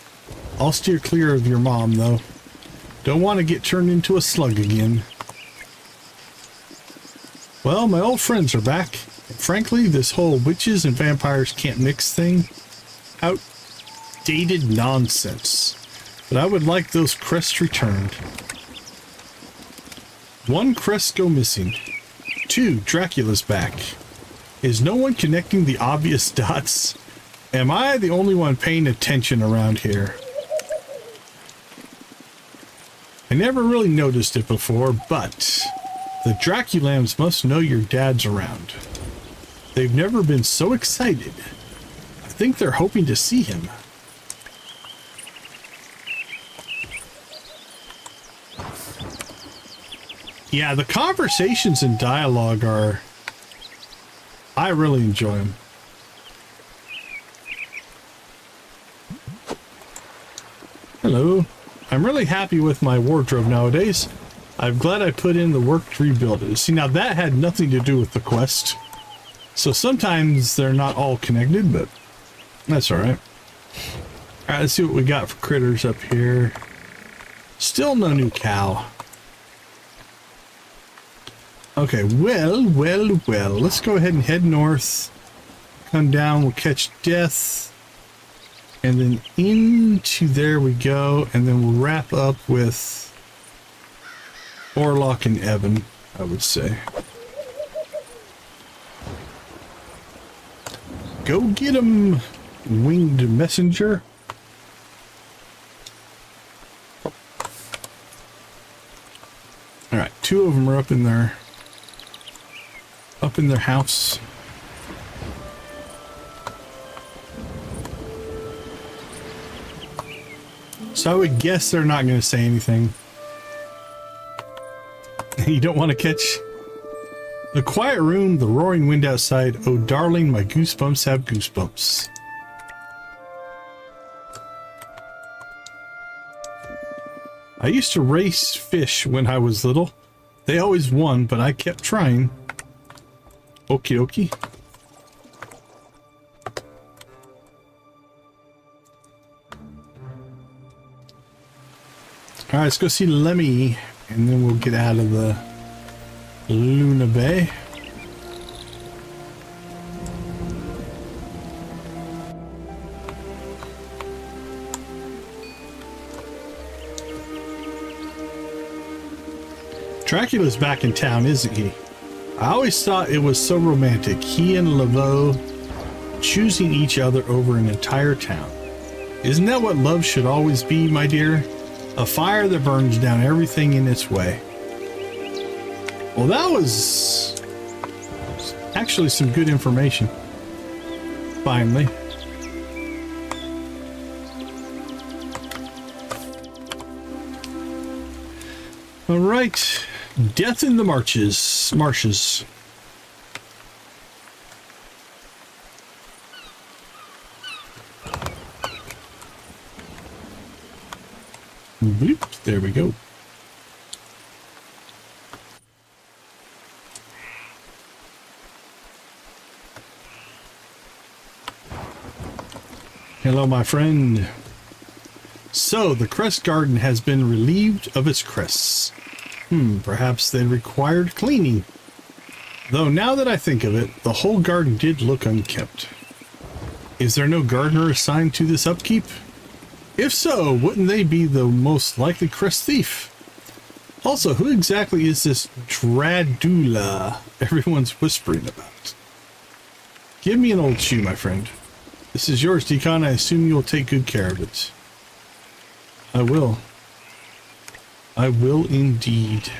I'll steer clear of your mom, though. Don't want to get turned into a slug again. Well, my old friends are back. Frankly, this whole witches and vampires can't mix thing, outdated nonsense. But I would like those crests returned. 1 crest go missing. 2, Dracula's back. Is no one connecting the obvious dots? Am I the only one paying attention around here? I never really noticed it before, but the Draculams must know your dad's around. They've never been so excited. I think they're hoping to see him. Yeah, the conversations and dialogue are... I really enjoy them. Hello. I'm really happy with my wardrobe nowadays. I'm glad I put in the work to rebuild it. See, now that had nothing to do with the quest. So sometimes they're not all connected, but that's alright. Alright, let's see what we got for critters up here. Still no new cow. Okay, well, let's go ahead and head north. Come down, we'll catch death. And then into there we go, and then we'll wrap up with Orlok and Evan, I would say. Go get him, winged messenger. Alright, 2 of them are up in their house. So I would guess they're not going to say anything. You don't want to catch the quiet room, the roaring wind outside. Oh, darling, my goosebumps have goosebumps. I used to race fish when I was little. They always won, but I kept trying. Okie dokie. Alright, let's go see Lemmy, and then we'll get out of the Luna Bay. Dracula's back in town, isn't he? I always thought it was so romantic, he and Laveau choosing each other over an entire town. Isn't that what love should always be, my dear? A fire that burns down everything in its way. Well, that was actually some good information. Finally. All right. Death in the marshes. Boop, there we go. Hello, my friend. So, the crest garden has been relieved of its crests. Perhaps they required cleaning. Though now that I think of it, the whole garden did look unkempt. Is there no gardener assigned to this upkeep? If so, wouldn't they be the most likely crest thief? Also, who exactly is this Dradula everyone's whispering about? Give me an old shoe, my friend. This is yours, Decon. I assume you'll take good care of it. I will. I will indeed.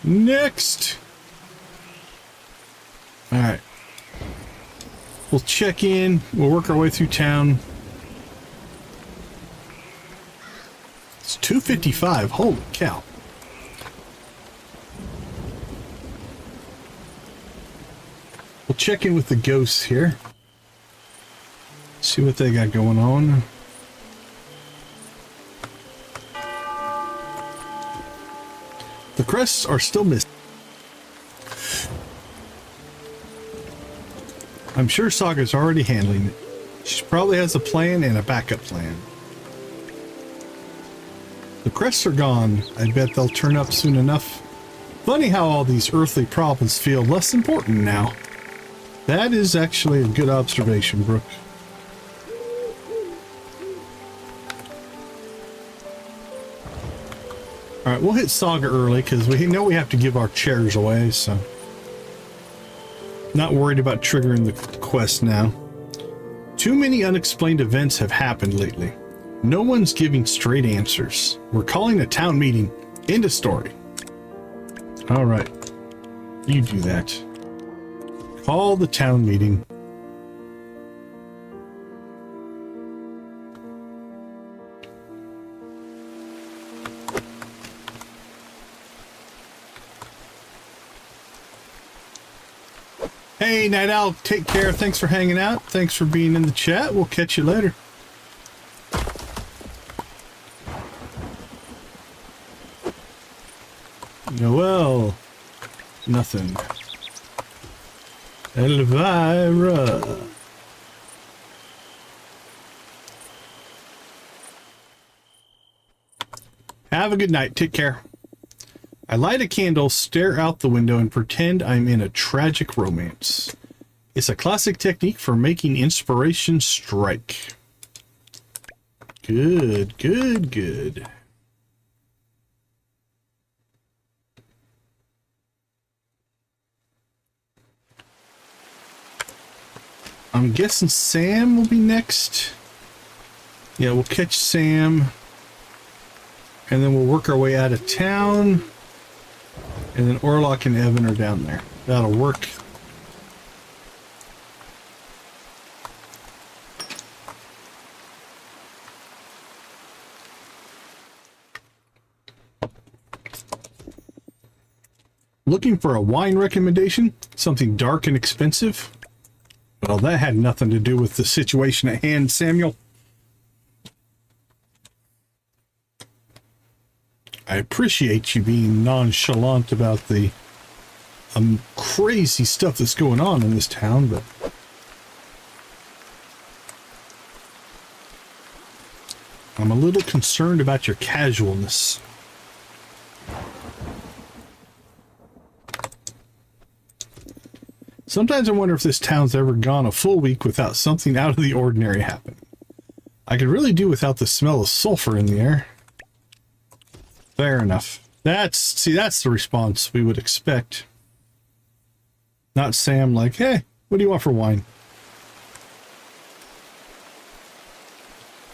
Next! Alright. We'll check in. We'll work our way through town. It's 2:55. Holy cow. We'll check in with the ghosts here. See what they got going on. The crests are still missing. I'm sure Saga's already handling it. She probably has a plan and a backup plan. The crests are gone. I bet they'll turn up soon enough. Funny how all these earthly problems feel less important now. That is actually a good observation, Brooke. Alright, we'll hit Saga early because we know we have to give our chairs away, so... Not worried about triggering the quest now. Too many unexplained events have happened lately. No one's giving straight answers. We're calling a town meeting. End of story. Alright. You do that. Call the town meeting. Hey, Night Owl, take care. Thanks for hanging out. Thanks for being in the chat. We'll catch you later. Noel. Nothing. Elvira. Have a good night. Take care. I light a candle, stare out the window, and pretend I'm in a tragic romance. It's a classic technique for making inspiration strike. Good, good, good. I'm guessing Sam will be next. Yeah, we'll catch Sam. And then we'll work our way out of town. And then Orlok and Evan are down there. That'll work. Looking for a wine recommendation? Something dark and expensive? Well, that had nothing to do with the situation at hand, Samuel. I appreciate you being nonchalant about the crazy stuff that's going on in this town, but I'm a little concerned about your casualness. Sometimes I wonder if this town's ever gone a full week without something out of the ordinary happening. I could really do without the smell of sulfur in the air. Fair enough. That's the response we would expect. Not Sam like, hey, what do you want for wine?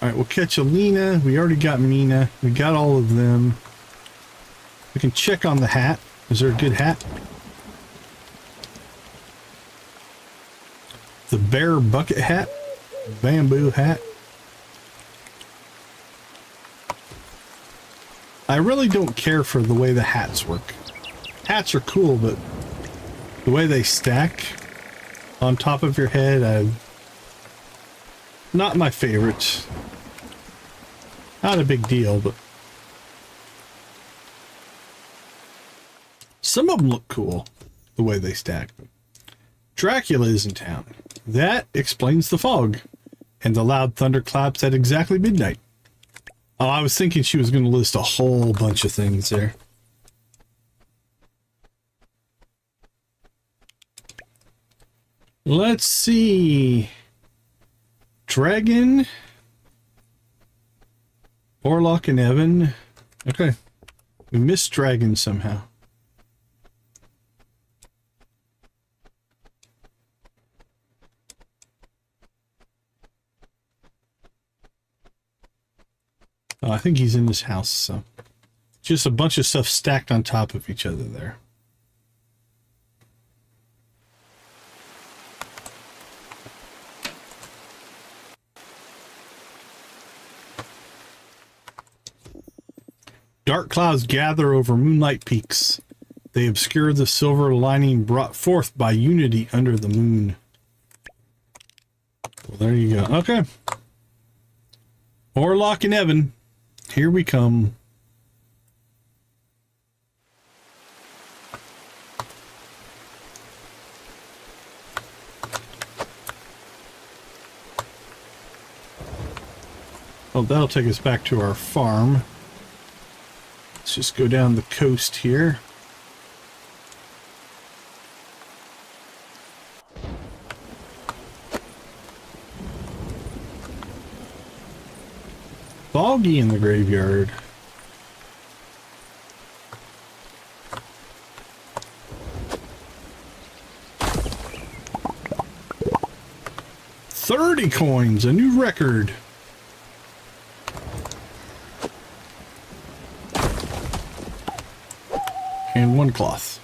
Alright, we'll catch Alina. We already got Mina. We got all of them. We can check on the hat. Is there a good hat? The bear bucket hat? Bamboo hat? I really don't care for the way the hats work. Hats are cool, but the way they stack on top of your head, not my favorite. Not a big deal, but some of them look cool, the way they stack. Dracula is in town. That explains the fog and the loud thunderclaps at exactly midnight. Oh, I was thinking she was going to list a whole bunch of things there. Let's see. Dragon. Orlok and Evan. Okay. We missed Dragon somehow. Oh, I think he's in this house, so. Just a bunch of stuff stacked on top of each other there. Dark clouds gather over Moonlight Peaks. They obscure the silver lining brought forth by unity under the moon. Well, there you go. Okay. Orlok and Evan. Here we come. Oh, that'll take us back to our farm. Let's just go down the coast here. Foggy in the graveyard. $30 coins, a new record. And 1 cloth.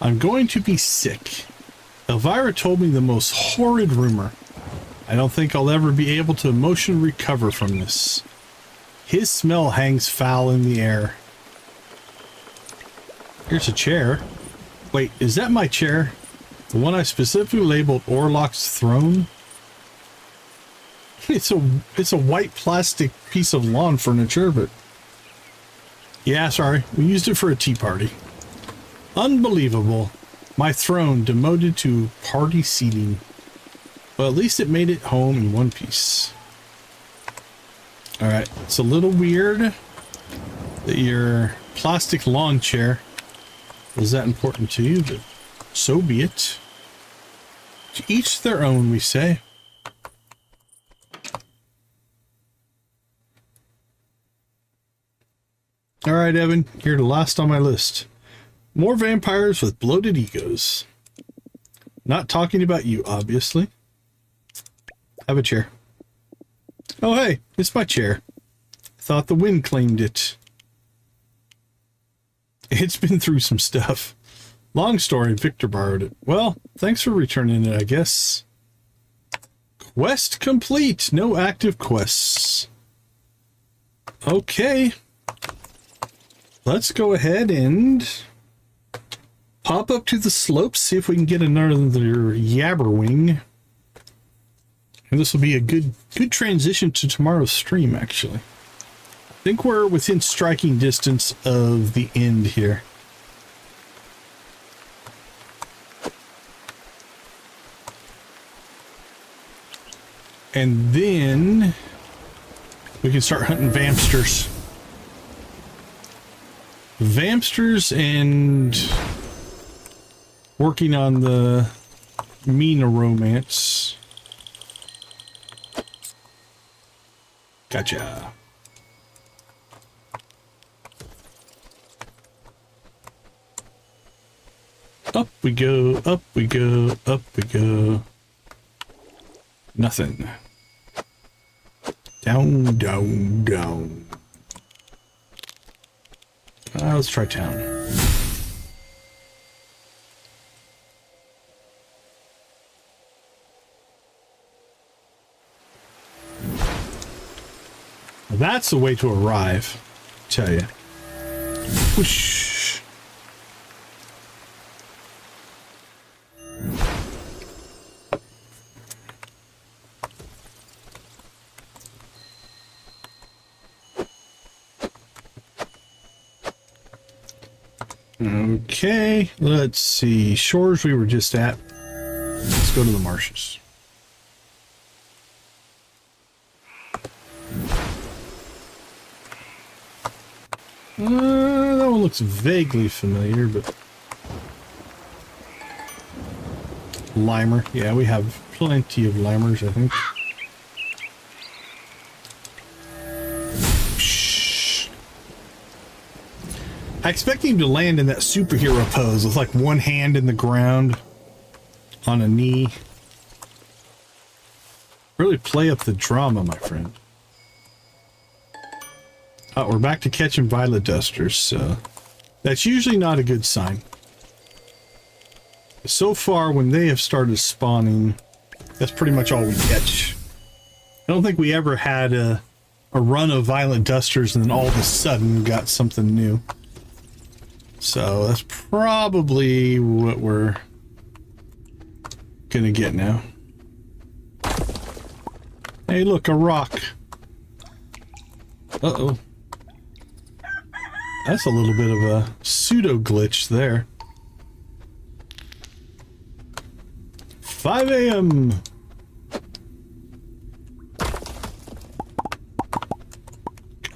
I'm going to be sick. Elvira told me the most horrid rumor. I don't think I'll ever be able to emotionally recover from this. His smell hangs foul in the air. Here's a chair. Wait, is that my chair? The one I specifically labeled Orlok's throne? It's a white plastic piece of lawn furniture, but... Yeah, sorry. We used it for a tea party. Unbelievable. My throne demoted to party seating. Well, at least it made it home in one piece. Alright, it's a little weird that your plastic lawn chair was that important to you, but so be it. To each their own, we say. Alright, Evan, you're the last on my list. More vampires with bloated egos. Not talking about you, obviously. Have a chair. Oh, hey, it's my chair. Thought the wind claimed it. It's been through some stuff. Long story, Victor borrowed it. Well, thanks for returning it, I guess. Quest complete. No active quests. Okay. Let's go ahead and pop up to the slopes, see if we can get another Yabberwing. And this will be a good transition to tomorrow's stream, actually. I think we're within striking distance of the end here. And then we can start hunting Vampsters. Vampsters and working on the Mina romance. Gotcha. Up we go, up we go, up we go. Nothing. Down, down, down. Let's try town. That's the way to arrive, I tell you. Whoosh. Okay, let's see. Shores we were just at. Let's go to the marshes. That one looks vaguely familiar, but... Limer. Yeah, we have plenty of limers, I think. I expect him to land in that superhero pose with like one hand in the ground on a knee. Really play up the drama, my friend. Oh, we're back to catching violet dusters, so that's usually not a good sign. So far, when they have started spawning, that's pretty much all we catch. I don't think we ever had a run of violet dusters and then all of a sudden got something new. So that's probably what we're gonna get now. Hey, look, a rock. Uh-oh. That's a little bit of a pseudo glitch there. 5 a.m.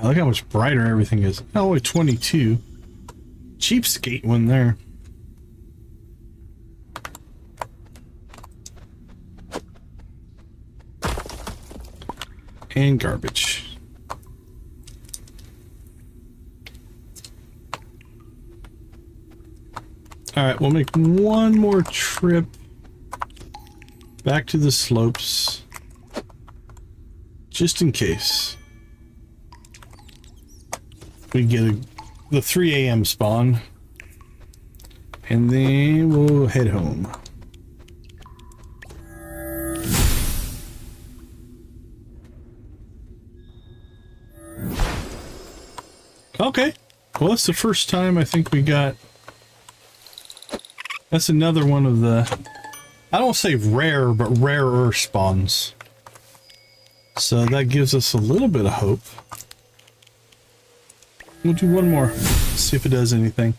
Look how much brighter everything is. Oh, wait, 22. Cheapskate one there. And garbage. Alright, we'll make one more trip back to the slopes. Just in case. We get the 3 a.m. spawn. And then we'll head home. Okay. Well, that's the first time I think we got... That's another one of the... I don't say rare, but rarer spawns. So that gives us a little bit of hope. We'll do one more. See if it does anything.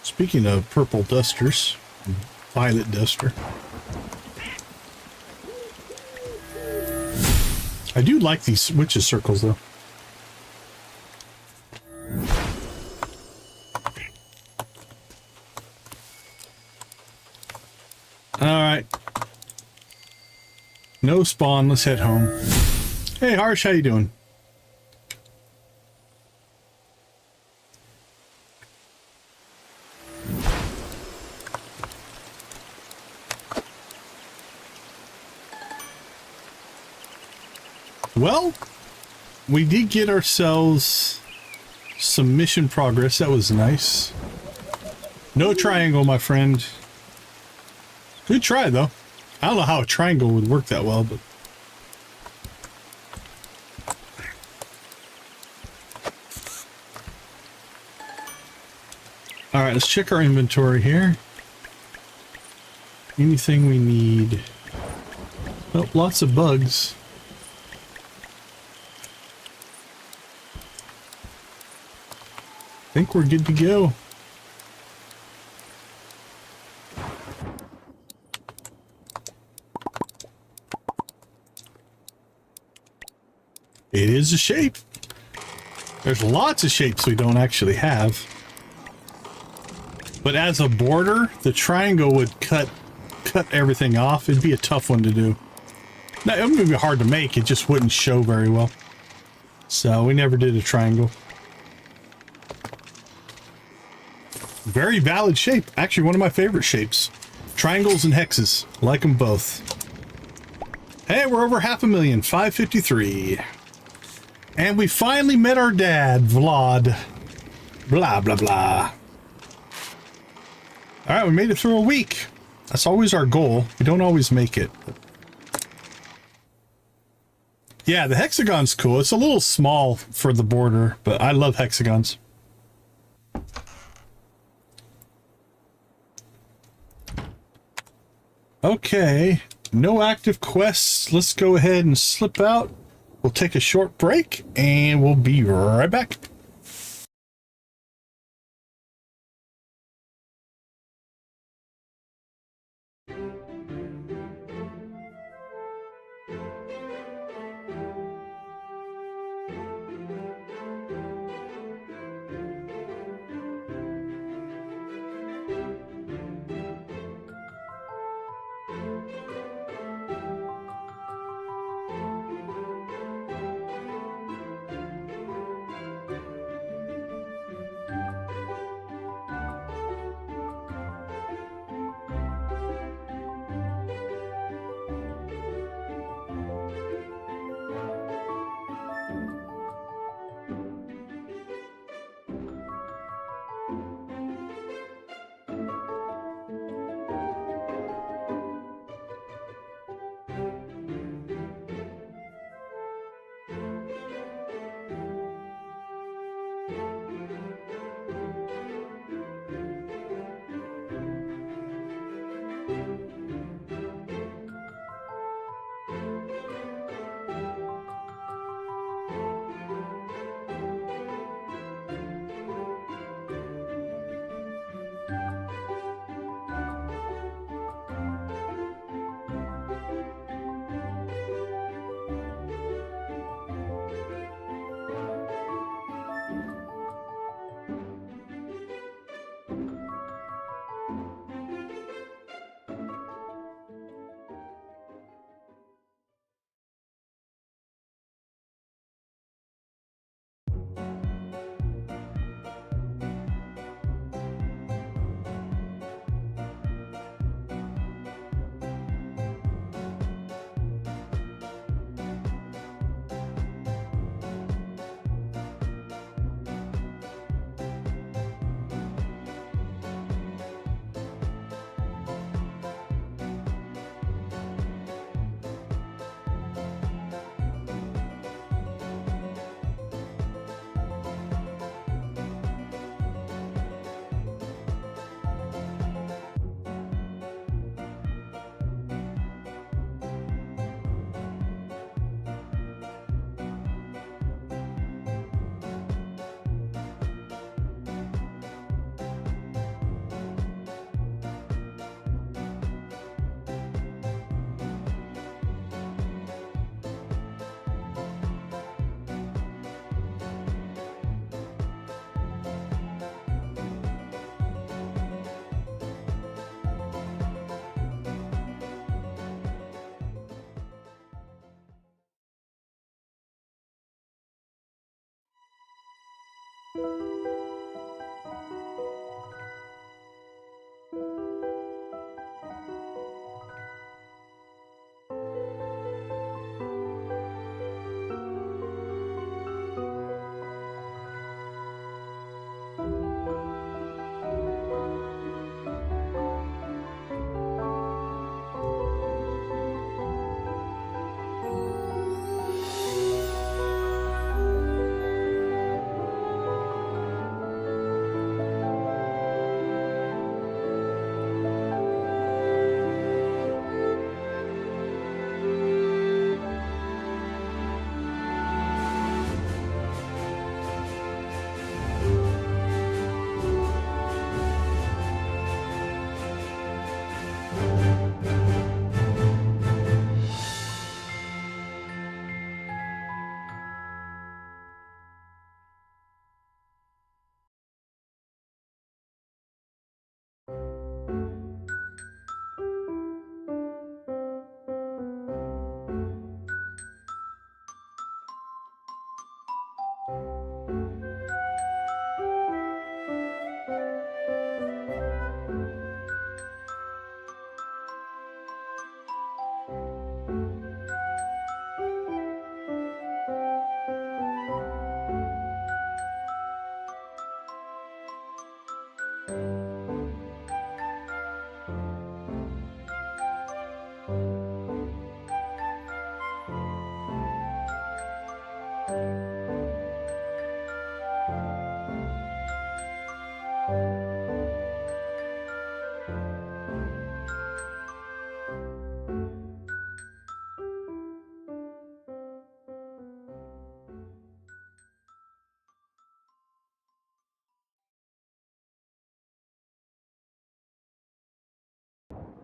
Speaking of purple dusters, violet duster. I do like these witches circles though. Alright. No spawn, let's head home. Hey Harsh, how you doing? Well, we did get ourselves some mission progress. That was nice. No triangle, my friend. Good try, though. I don't know how a triangle would work that well, but... Alright, let's check our inventory here. Anything we need? Oh, lots of bugs. I think we're good to go. It is a shape. There's lots of shapes we don't actually have. But as a border, the triangle would cut everything off. It'd be a tough one to do. Now, it would be hard to make. It just wouldn't show very well. So we never did a triangle. Very valid shape. Actually, one of my favorite shapes. Triangles and hexes. Like them both. Hey, we're over 500,000. 553. And we finally met our dad, Vlad. Blah, blah, blah. Alright, we made it through a week. That's always our goal. We don't always make it. Yeah, the hexagon's cool. It's a little small for the border, but I love hexagons. Okay, no active quests. Let's go ahead and slip out. We'll take a short break and we'll be right back.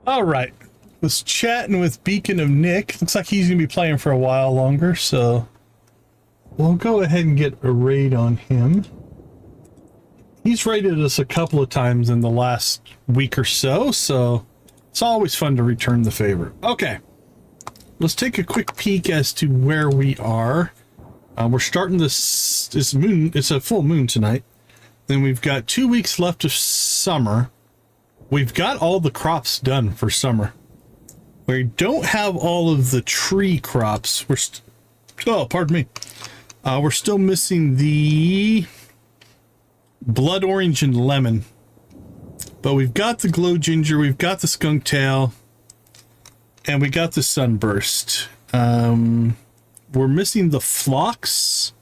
All right. Was chatting with Beacon of Nick. Looks like he's going to be playing for a while longer, so we'll go ahead and get a raid on him. He's raided us a couple of times in the last week or so, so it's always fun to return the favor. Okay. Let's take a quick peek as to where we are. We're starting this moon. It's a full moon tonight. Then we've got 2 weeks left of summer. We've got all the crops done for summer. We don't have all of the tree crops. Oh, pardon me. We're still missing the blood orange and lemon. But we've got the glow ginger, we've got the skunk tail, and we got the sunburst. We're missing the phlox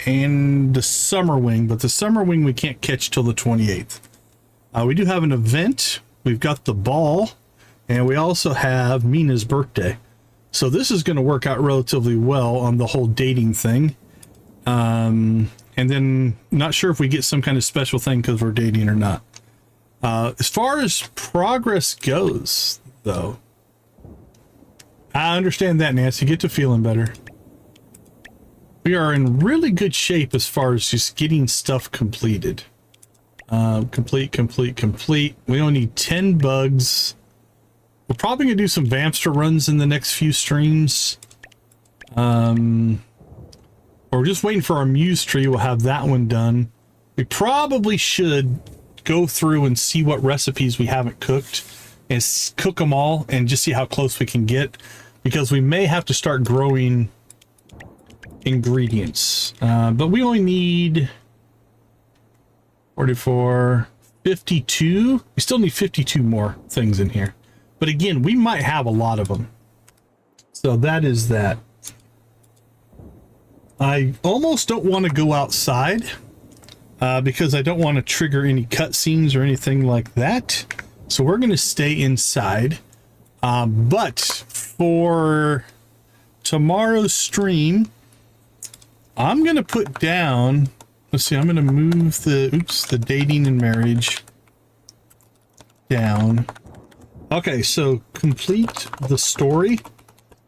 and the summer wing, but the summer wing we can't catch till the 28th. We do have an event. We've got the ball, and we also have Mina's birthday. So this is going to work out relatively well on the whole dating thing. And then not sure if we get some kind of special thing because we're dating or not. As far as progress goes, though, I understand that, Nancy. Get to feeling better. We are in really good shape as far as just getting stuff completed. Complete. We only need 10 bugs. We're probably going to do some Vampster runs in the next few streams. Or we're just waiting for our Muse tree. We'll have that one done. We probably should go through and see what recipes we haven't cooked and cook them all and just see how close we can get, because we may have to start growing ingredients. But we only need 44, 52. We still need 52 more things in here. But again, we might have a lot of them. So that is that. I almost don't want to go outside because I don't want to trigger any cutscenes or anything like that. So we're going to stay inside. But for tomorrow's stream, I'm going to put down, let's see, I'm going to move the dating and marriage down. Okay, so complete the story.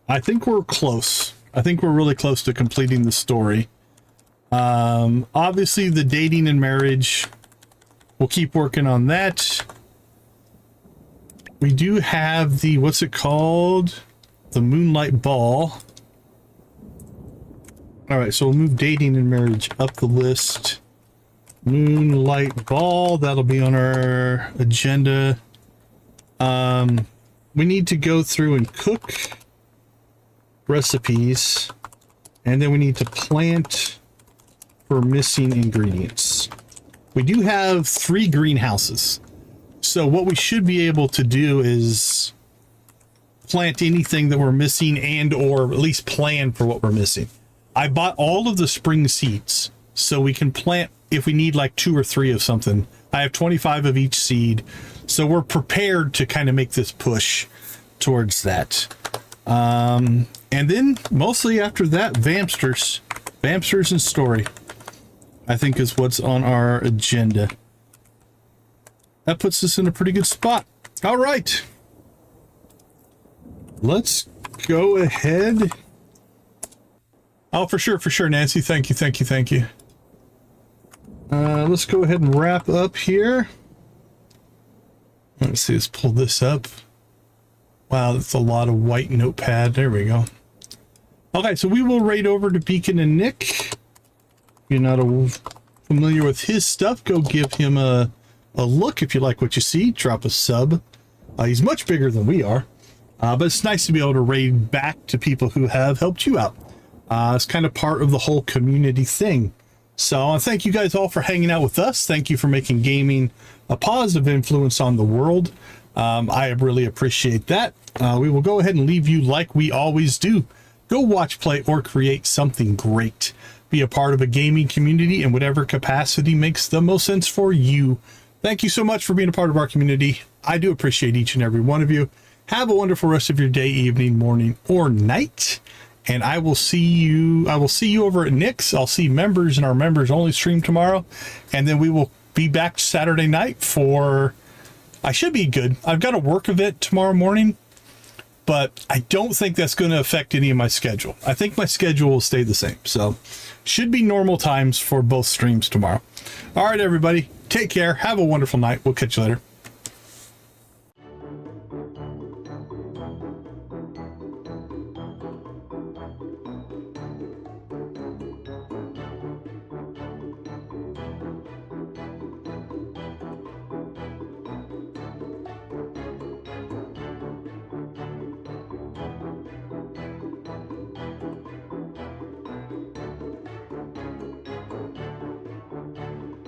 I think we're close. I think we're really close to completing the story. Obviously the dating and marriage, we'll keep working on that. We do have the, what's it called? The Moonlight Ball. All right, so we'll move dating and marriage up the list. Moonlight Ball, that'll be on our agenda. We need to go through and cook recipes, and then we need to plant for missing ingredients. We do have 3 greenhouses, so what we should be able to do is plant anything that we're missing, and or at least plan for what we're missing. I bought all of the spring seeds so we can plant if we need like 2 or 3 of something. I have 25 of each seed, so we're prepared to kind of make this push towards that. And then mostly after that, Vampsters and story, I think, is what's on our agenda. That puts us in a pretty good spot. All right, let's go ahead. Oh, for sure, Nancy. Thank you. Let's go ahead and wrap up here. Let's see, let's pull this up. Wow, that's a lot of white notepad. There we go. Okay, so we will raid over to Beacon and Nick. If you're not familiar with his stuff, go give him a look. If you like what you see, drop a sub. He's much bigger than we are, but it's nice to be able to raid back to people who have helped you out. It's kind of part of the whole community thing. So thank you guys all for hanging out with us. Thank you for making gaming a positive influence on the world. I really appreciate that. We will go ahead and leave you like we always do. Go watch, play, or create something great. Be a part of a gaming community in whatever capacity makes the most sense for you. Thank you so much for being a part of our community. I do appreciate each and every one of you. Have a wonderful rest of your day, evening, morning, or night. And I will see you over at Nick's. I'll see members in our members only stream tomorrow. And then we will be back Saturday night for, I should be good. I've got a work event tomorrow morning, but I don't think that's going to affect any of my schedule. I think my schedule will stay the same. So should be normal times for both streams tomorrow. All right, everybody, take care. Have a wonderful night. We'll catch you later.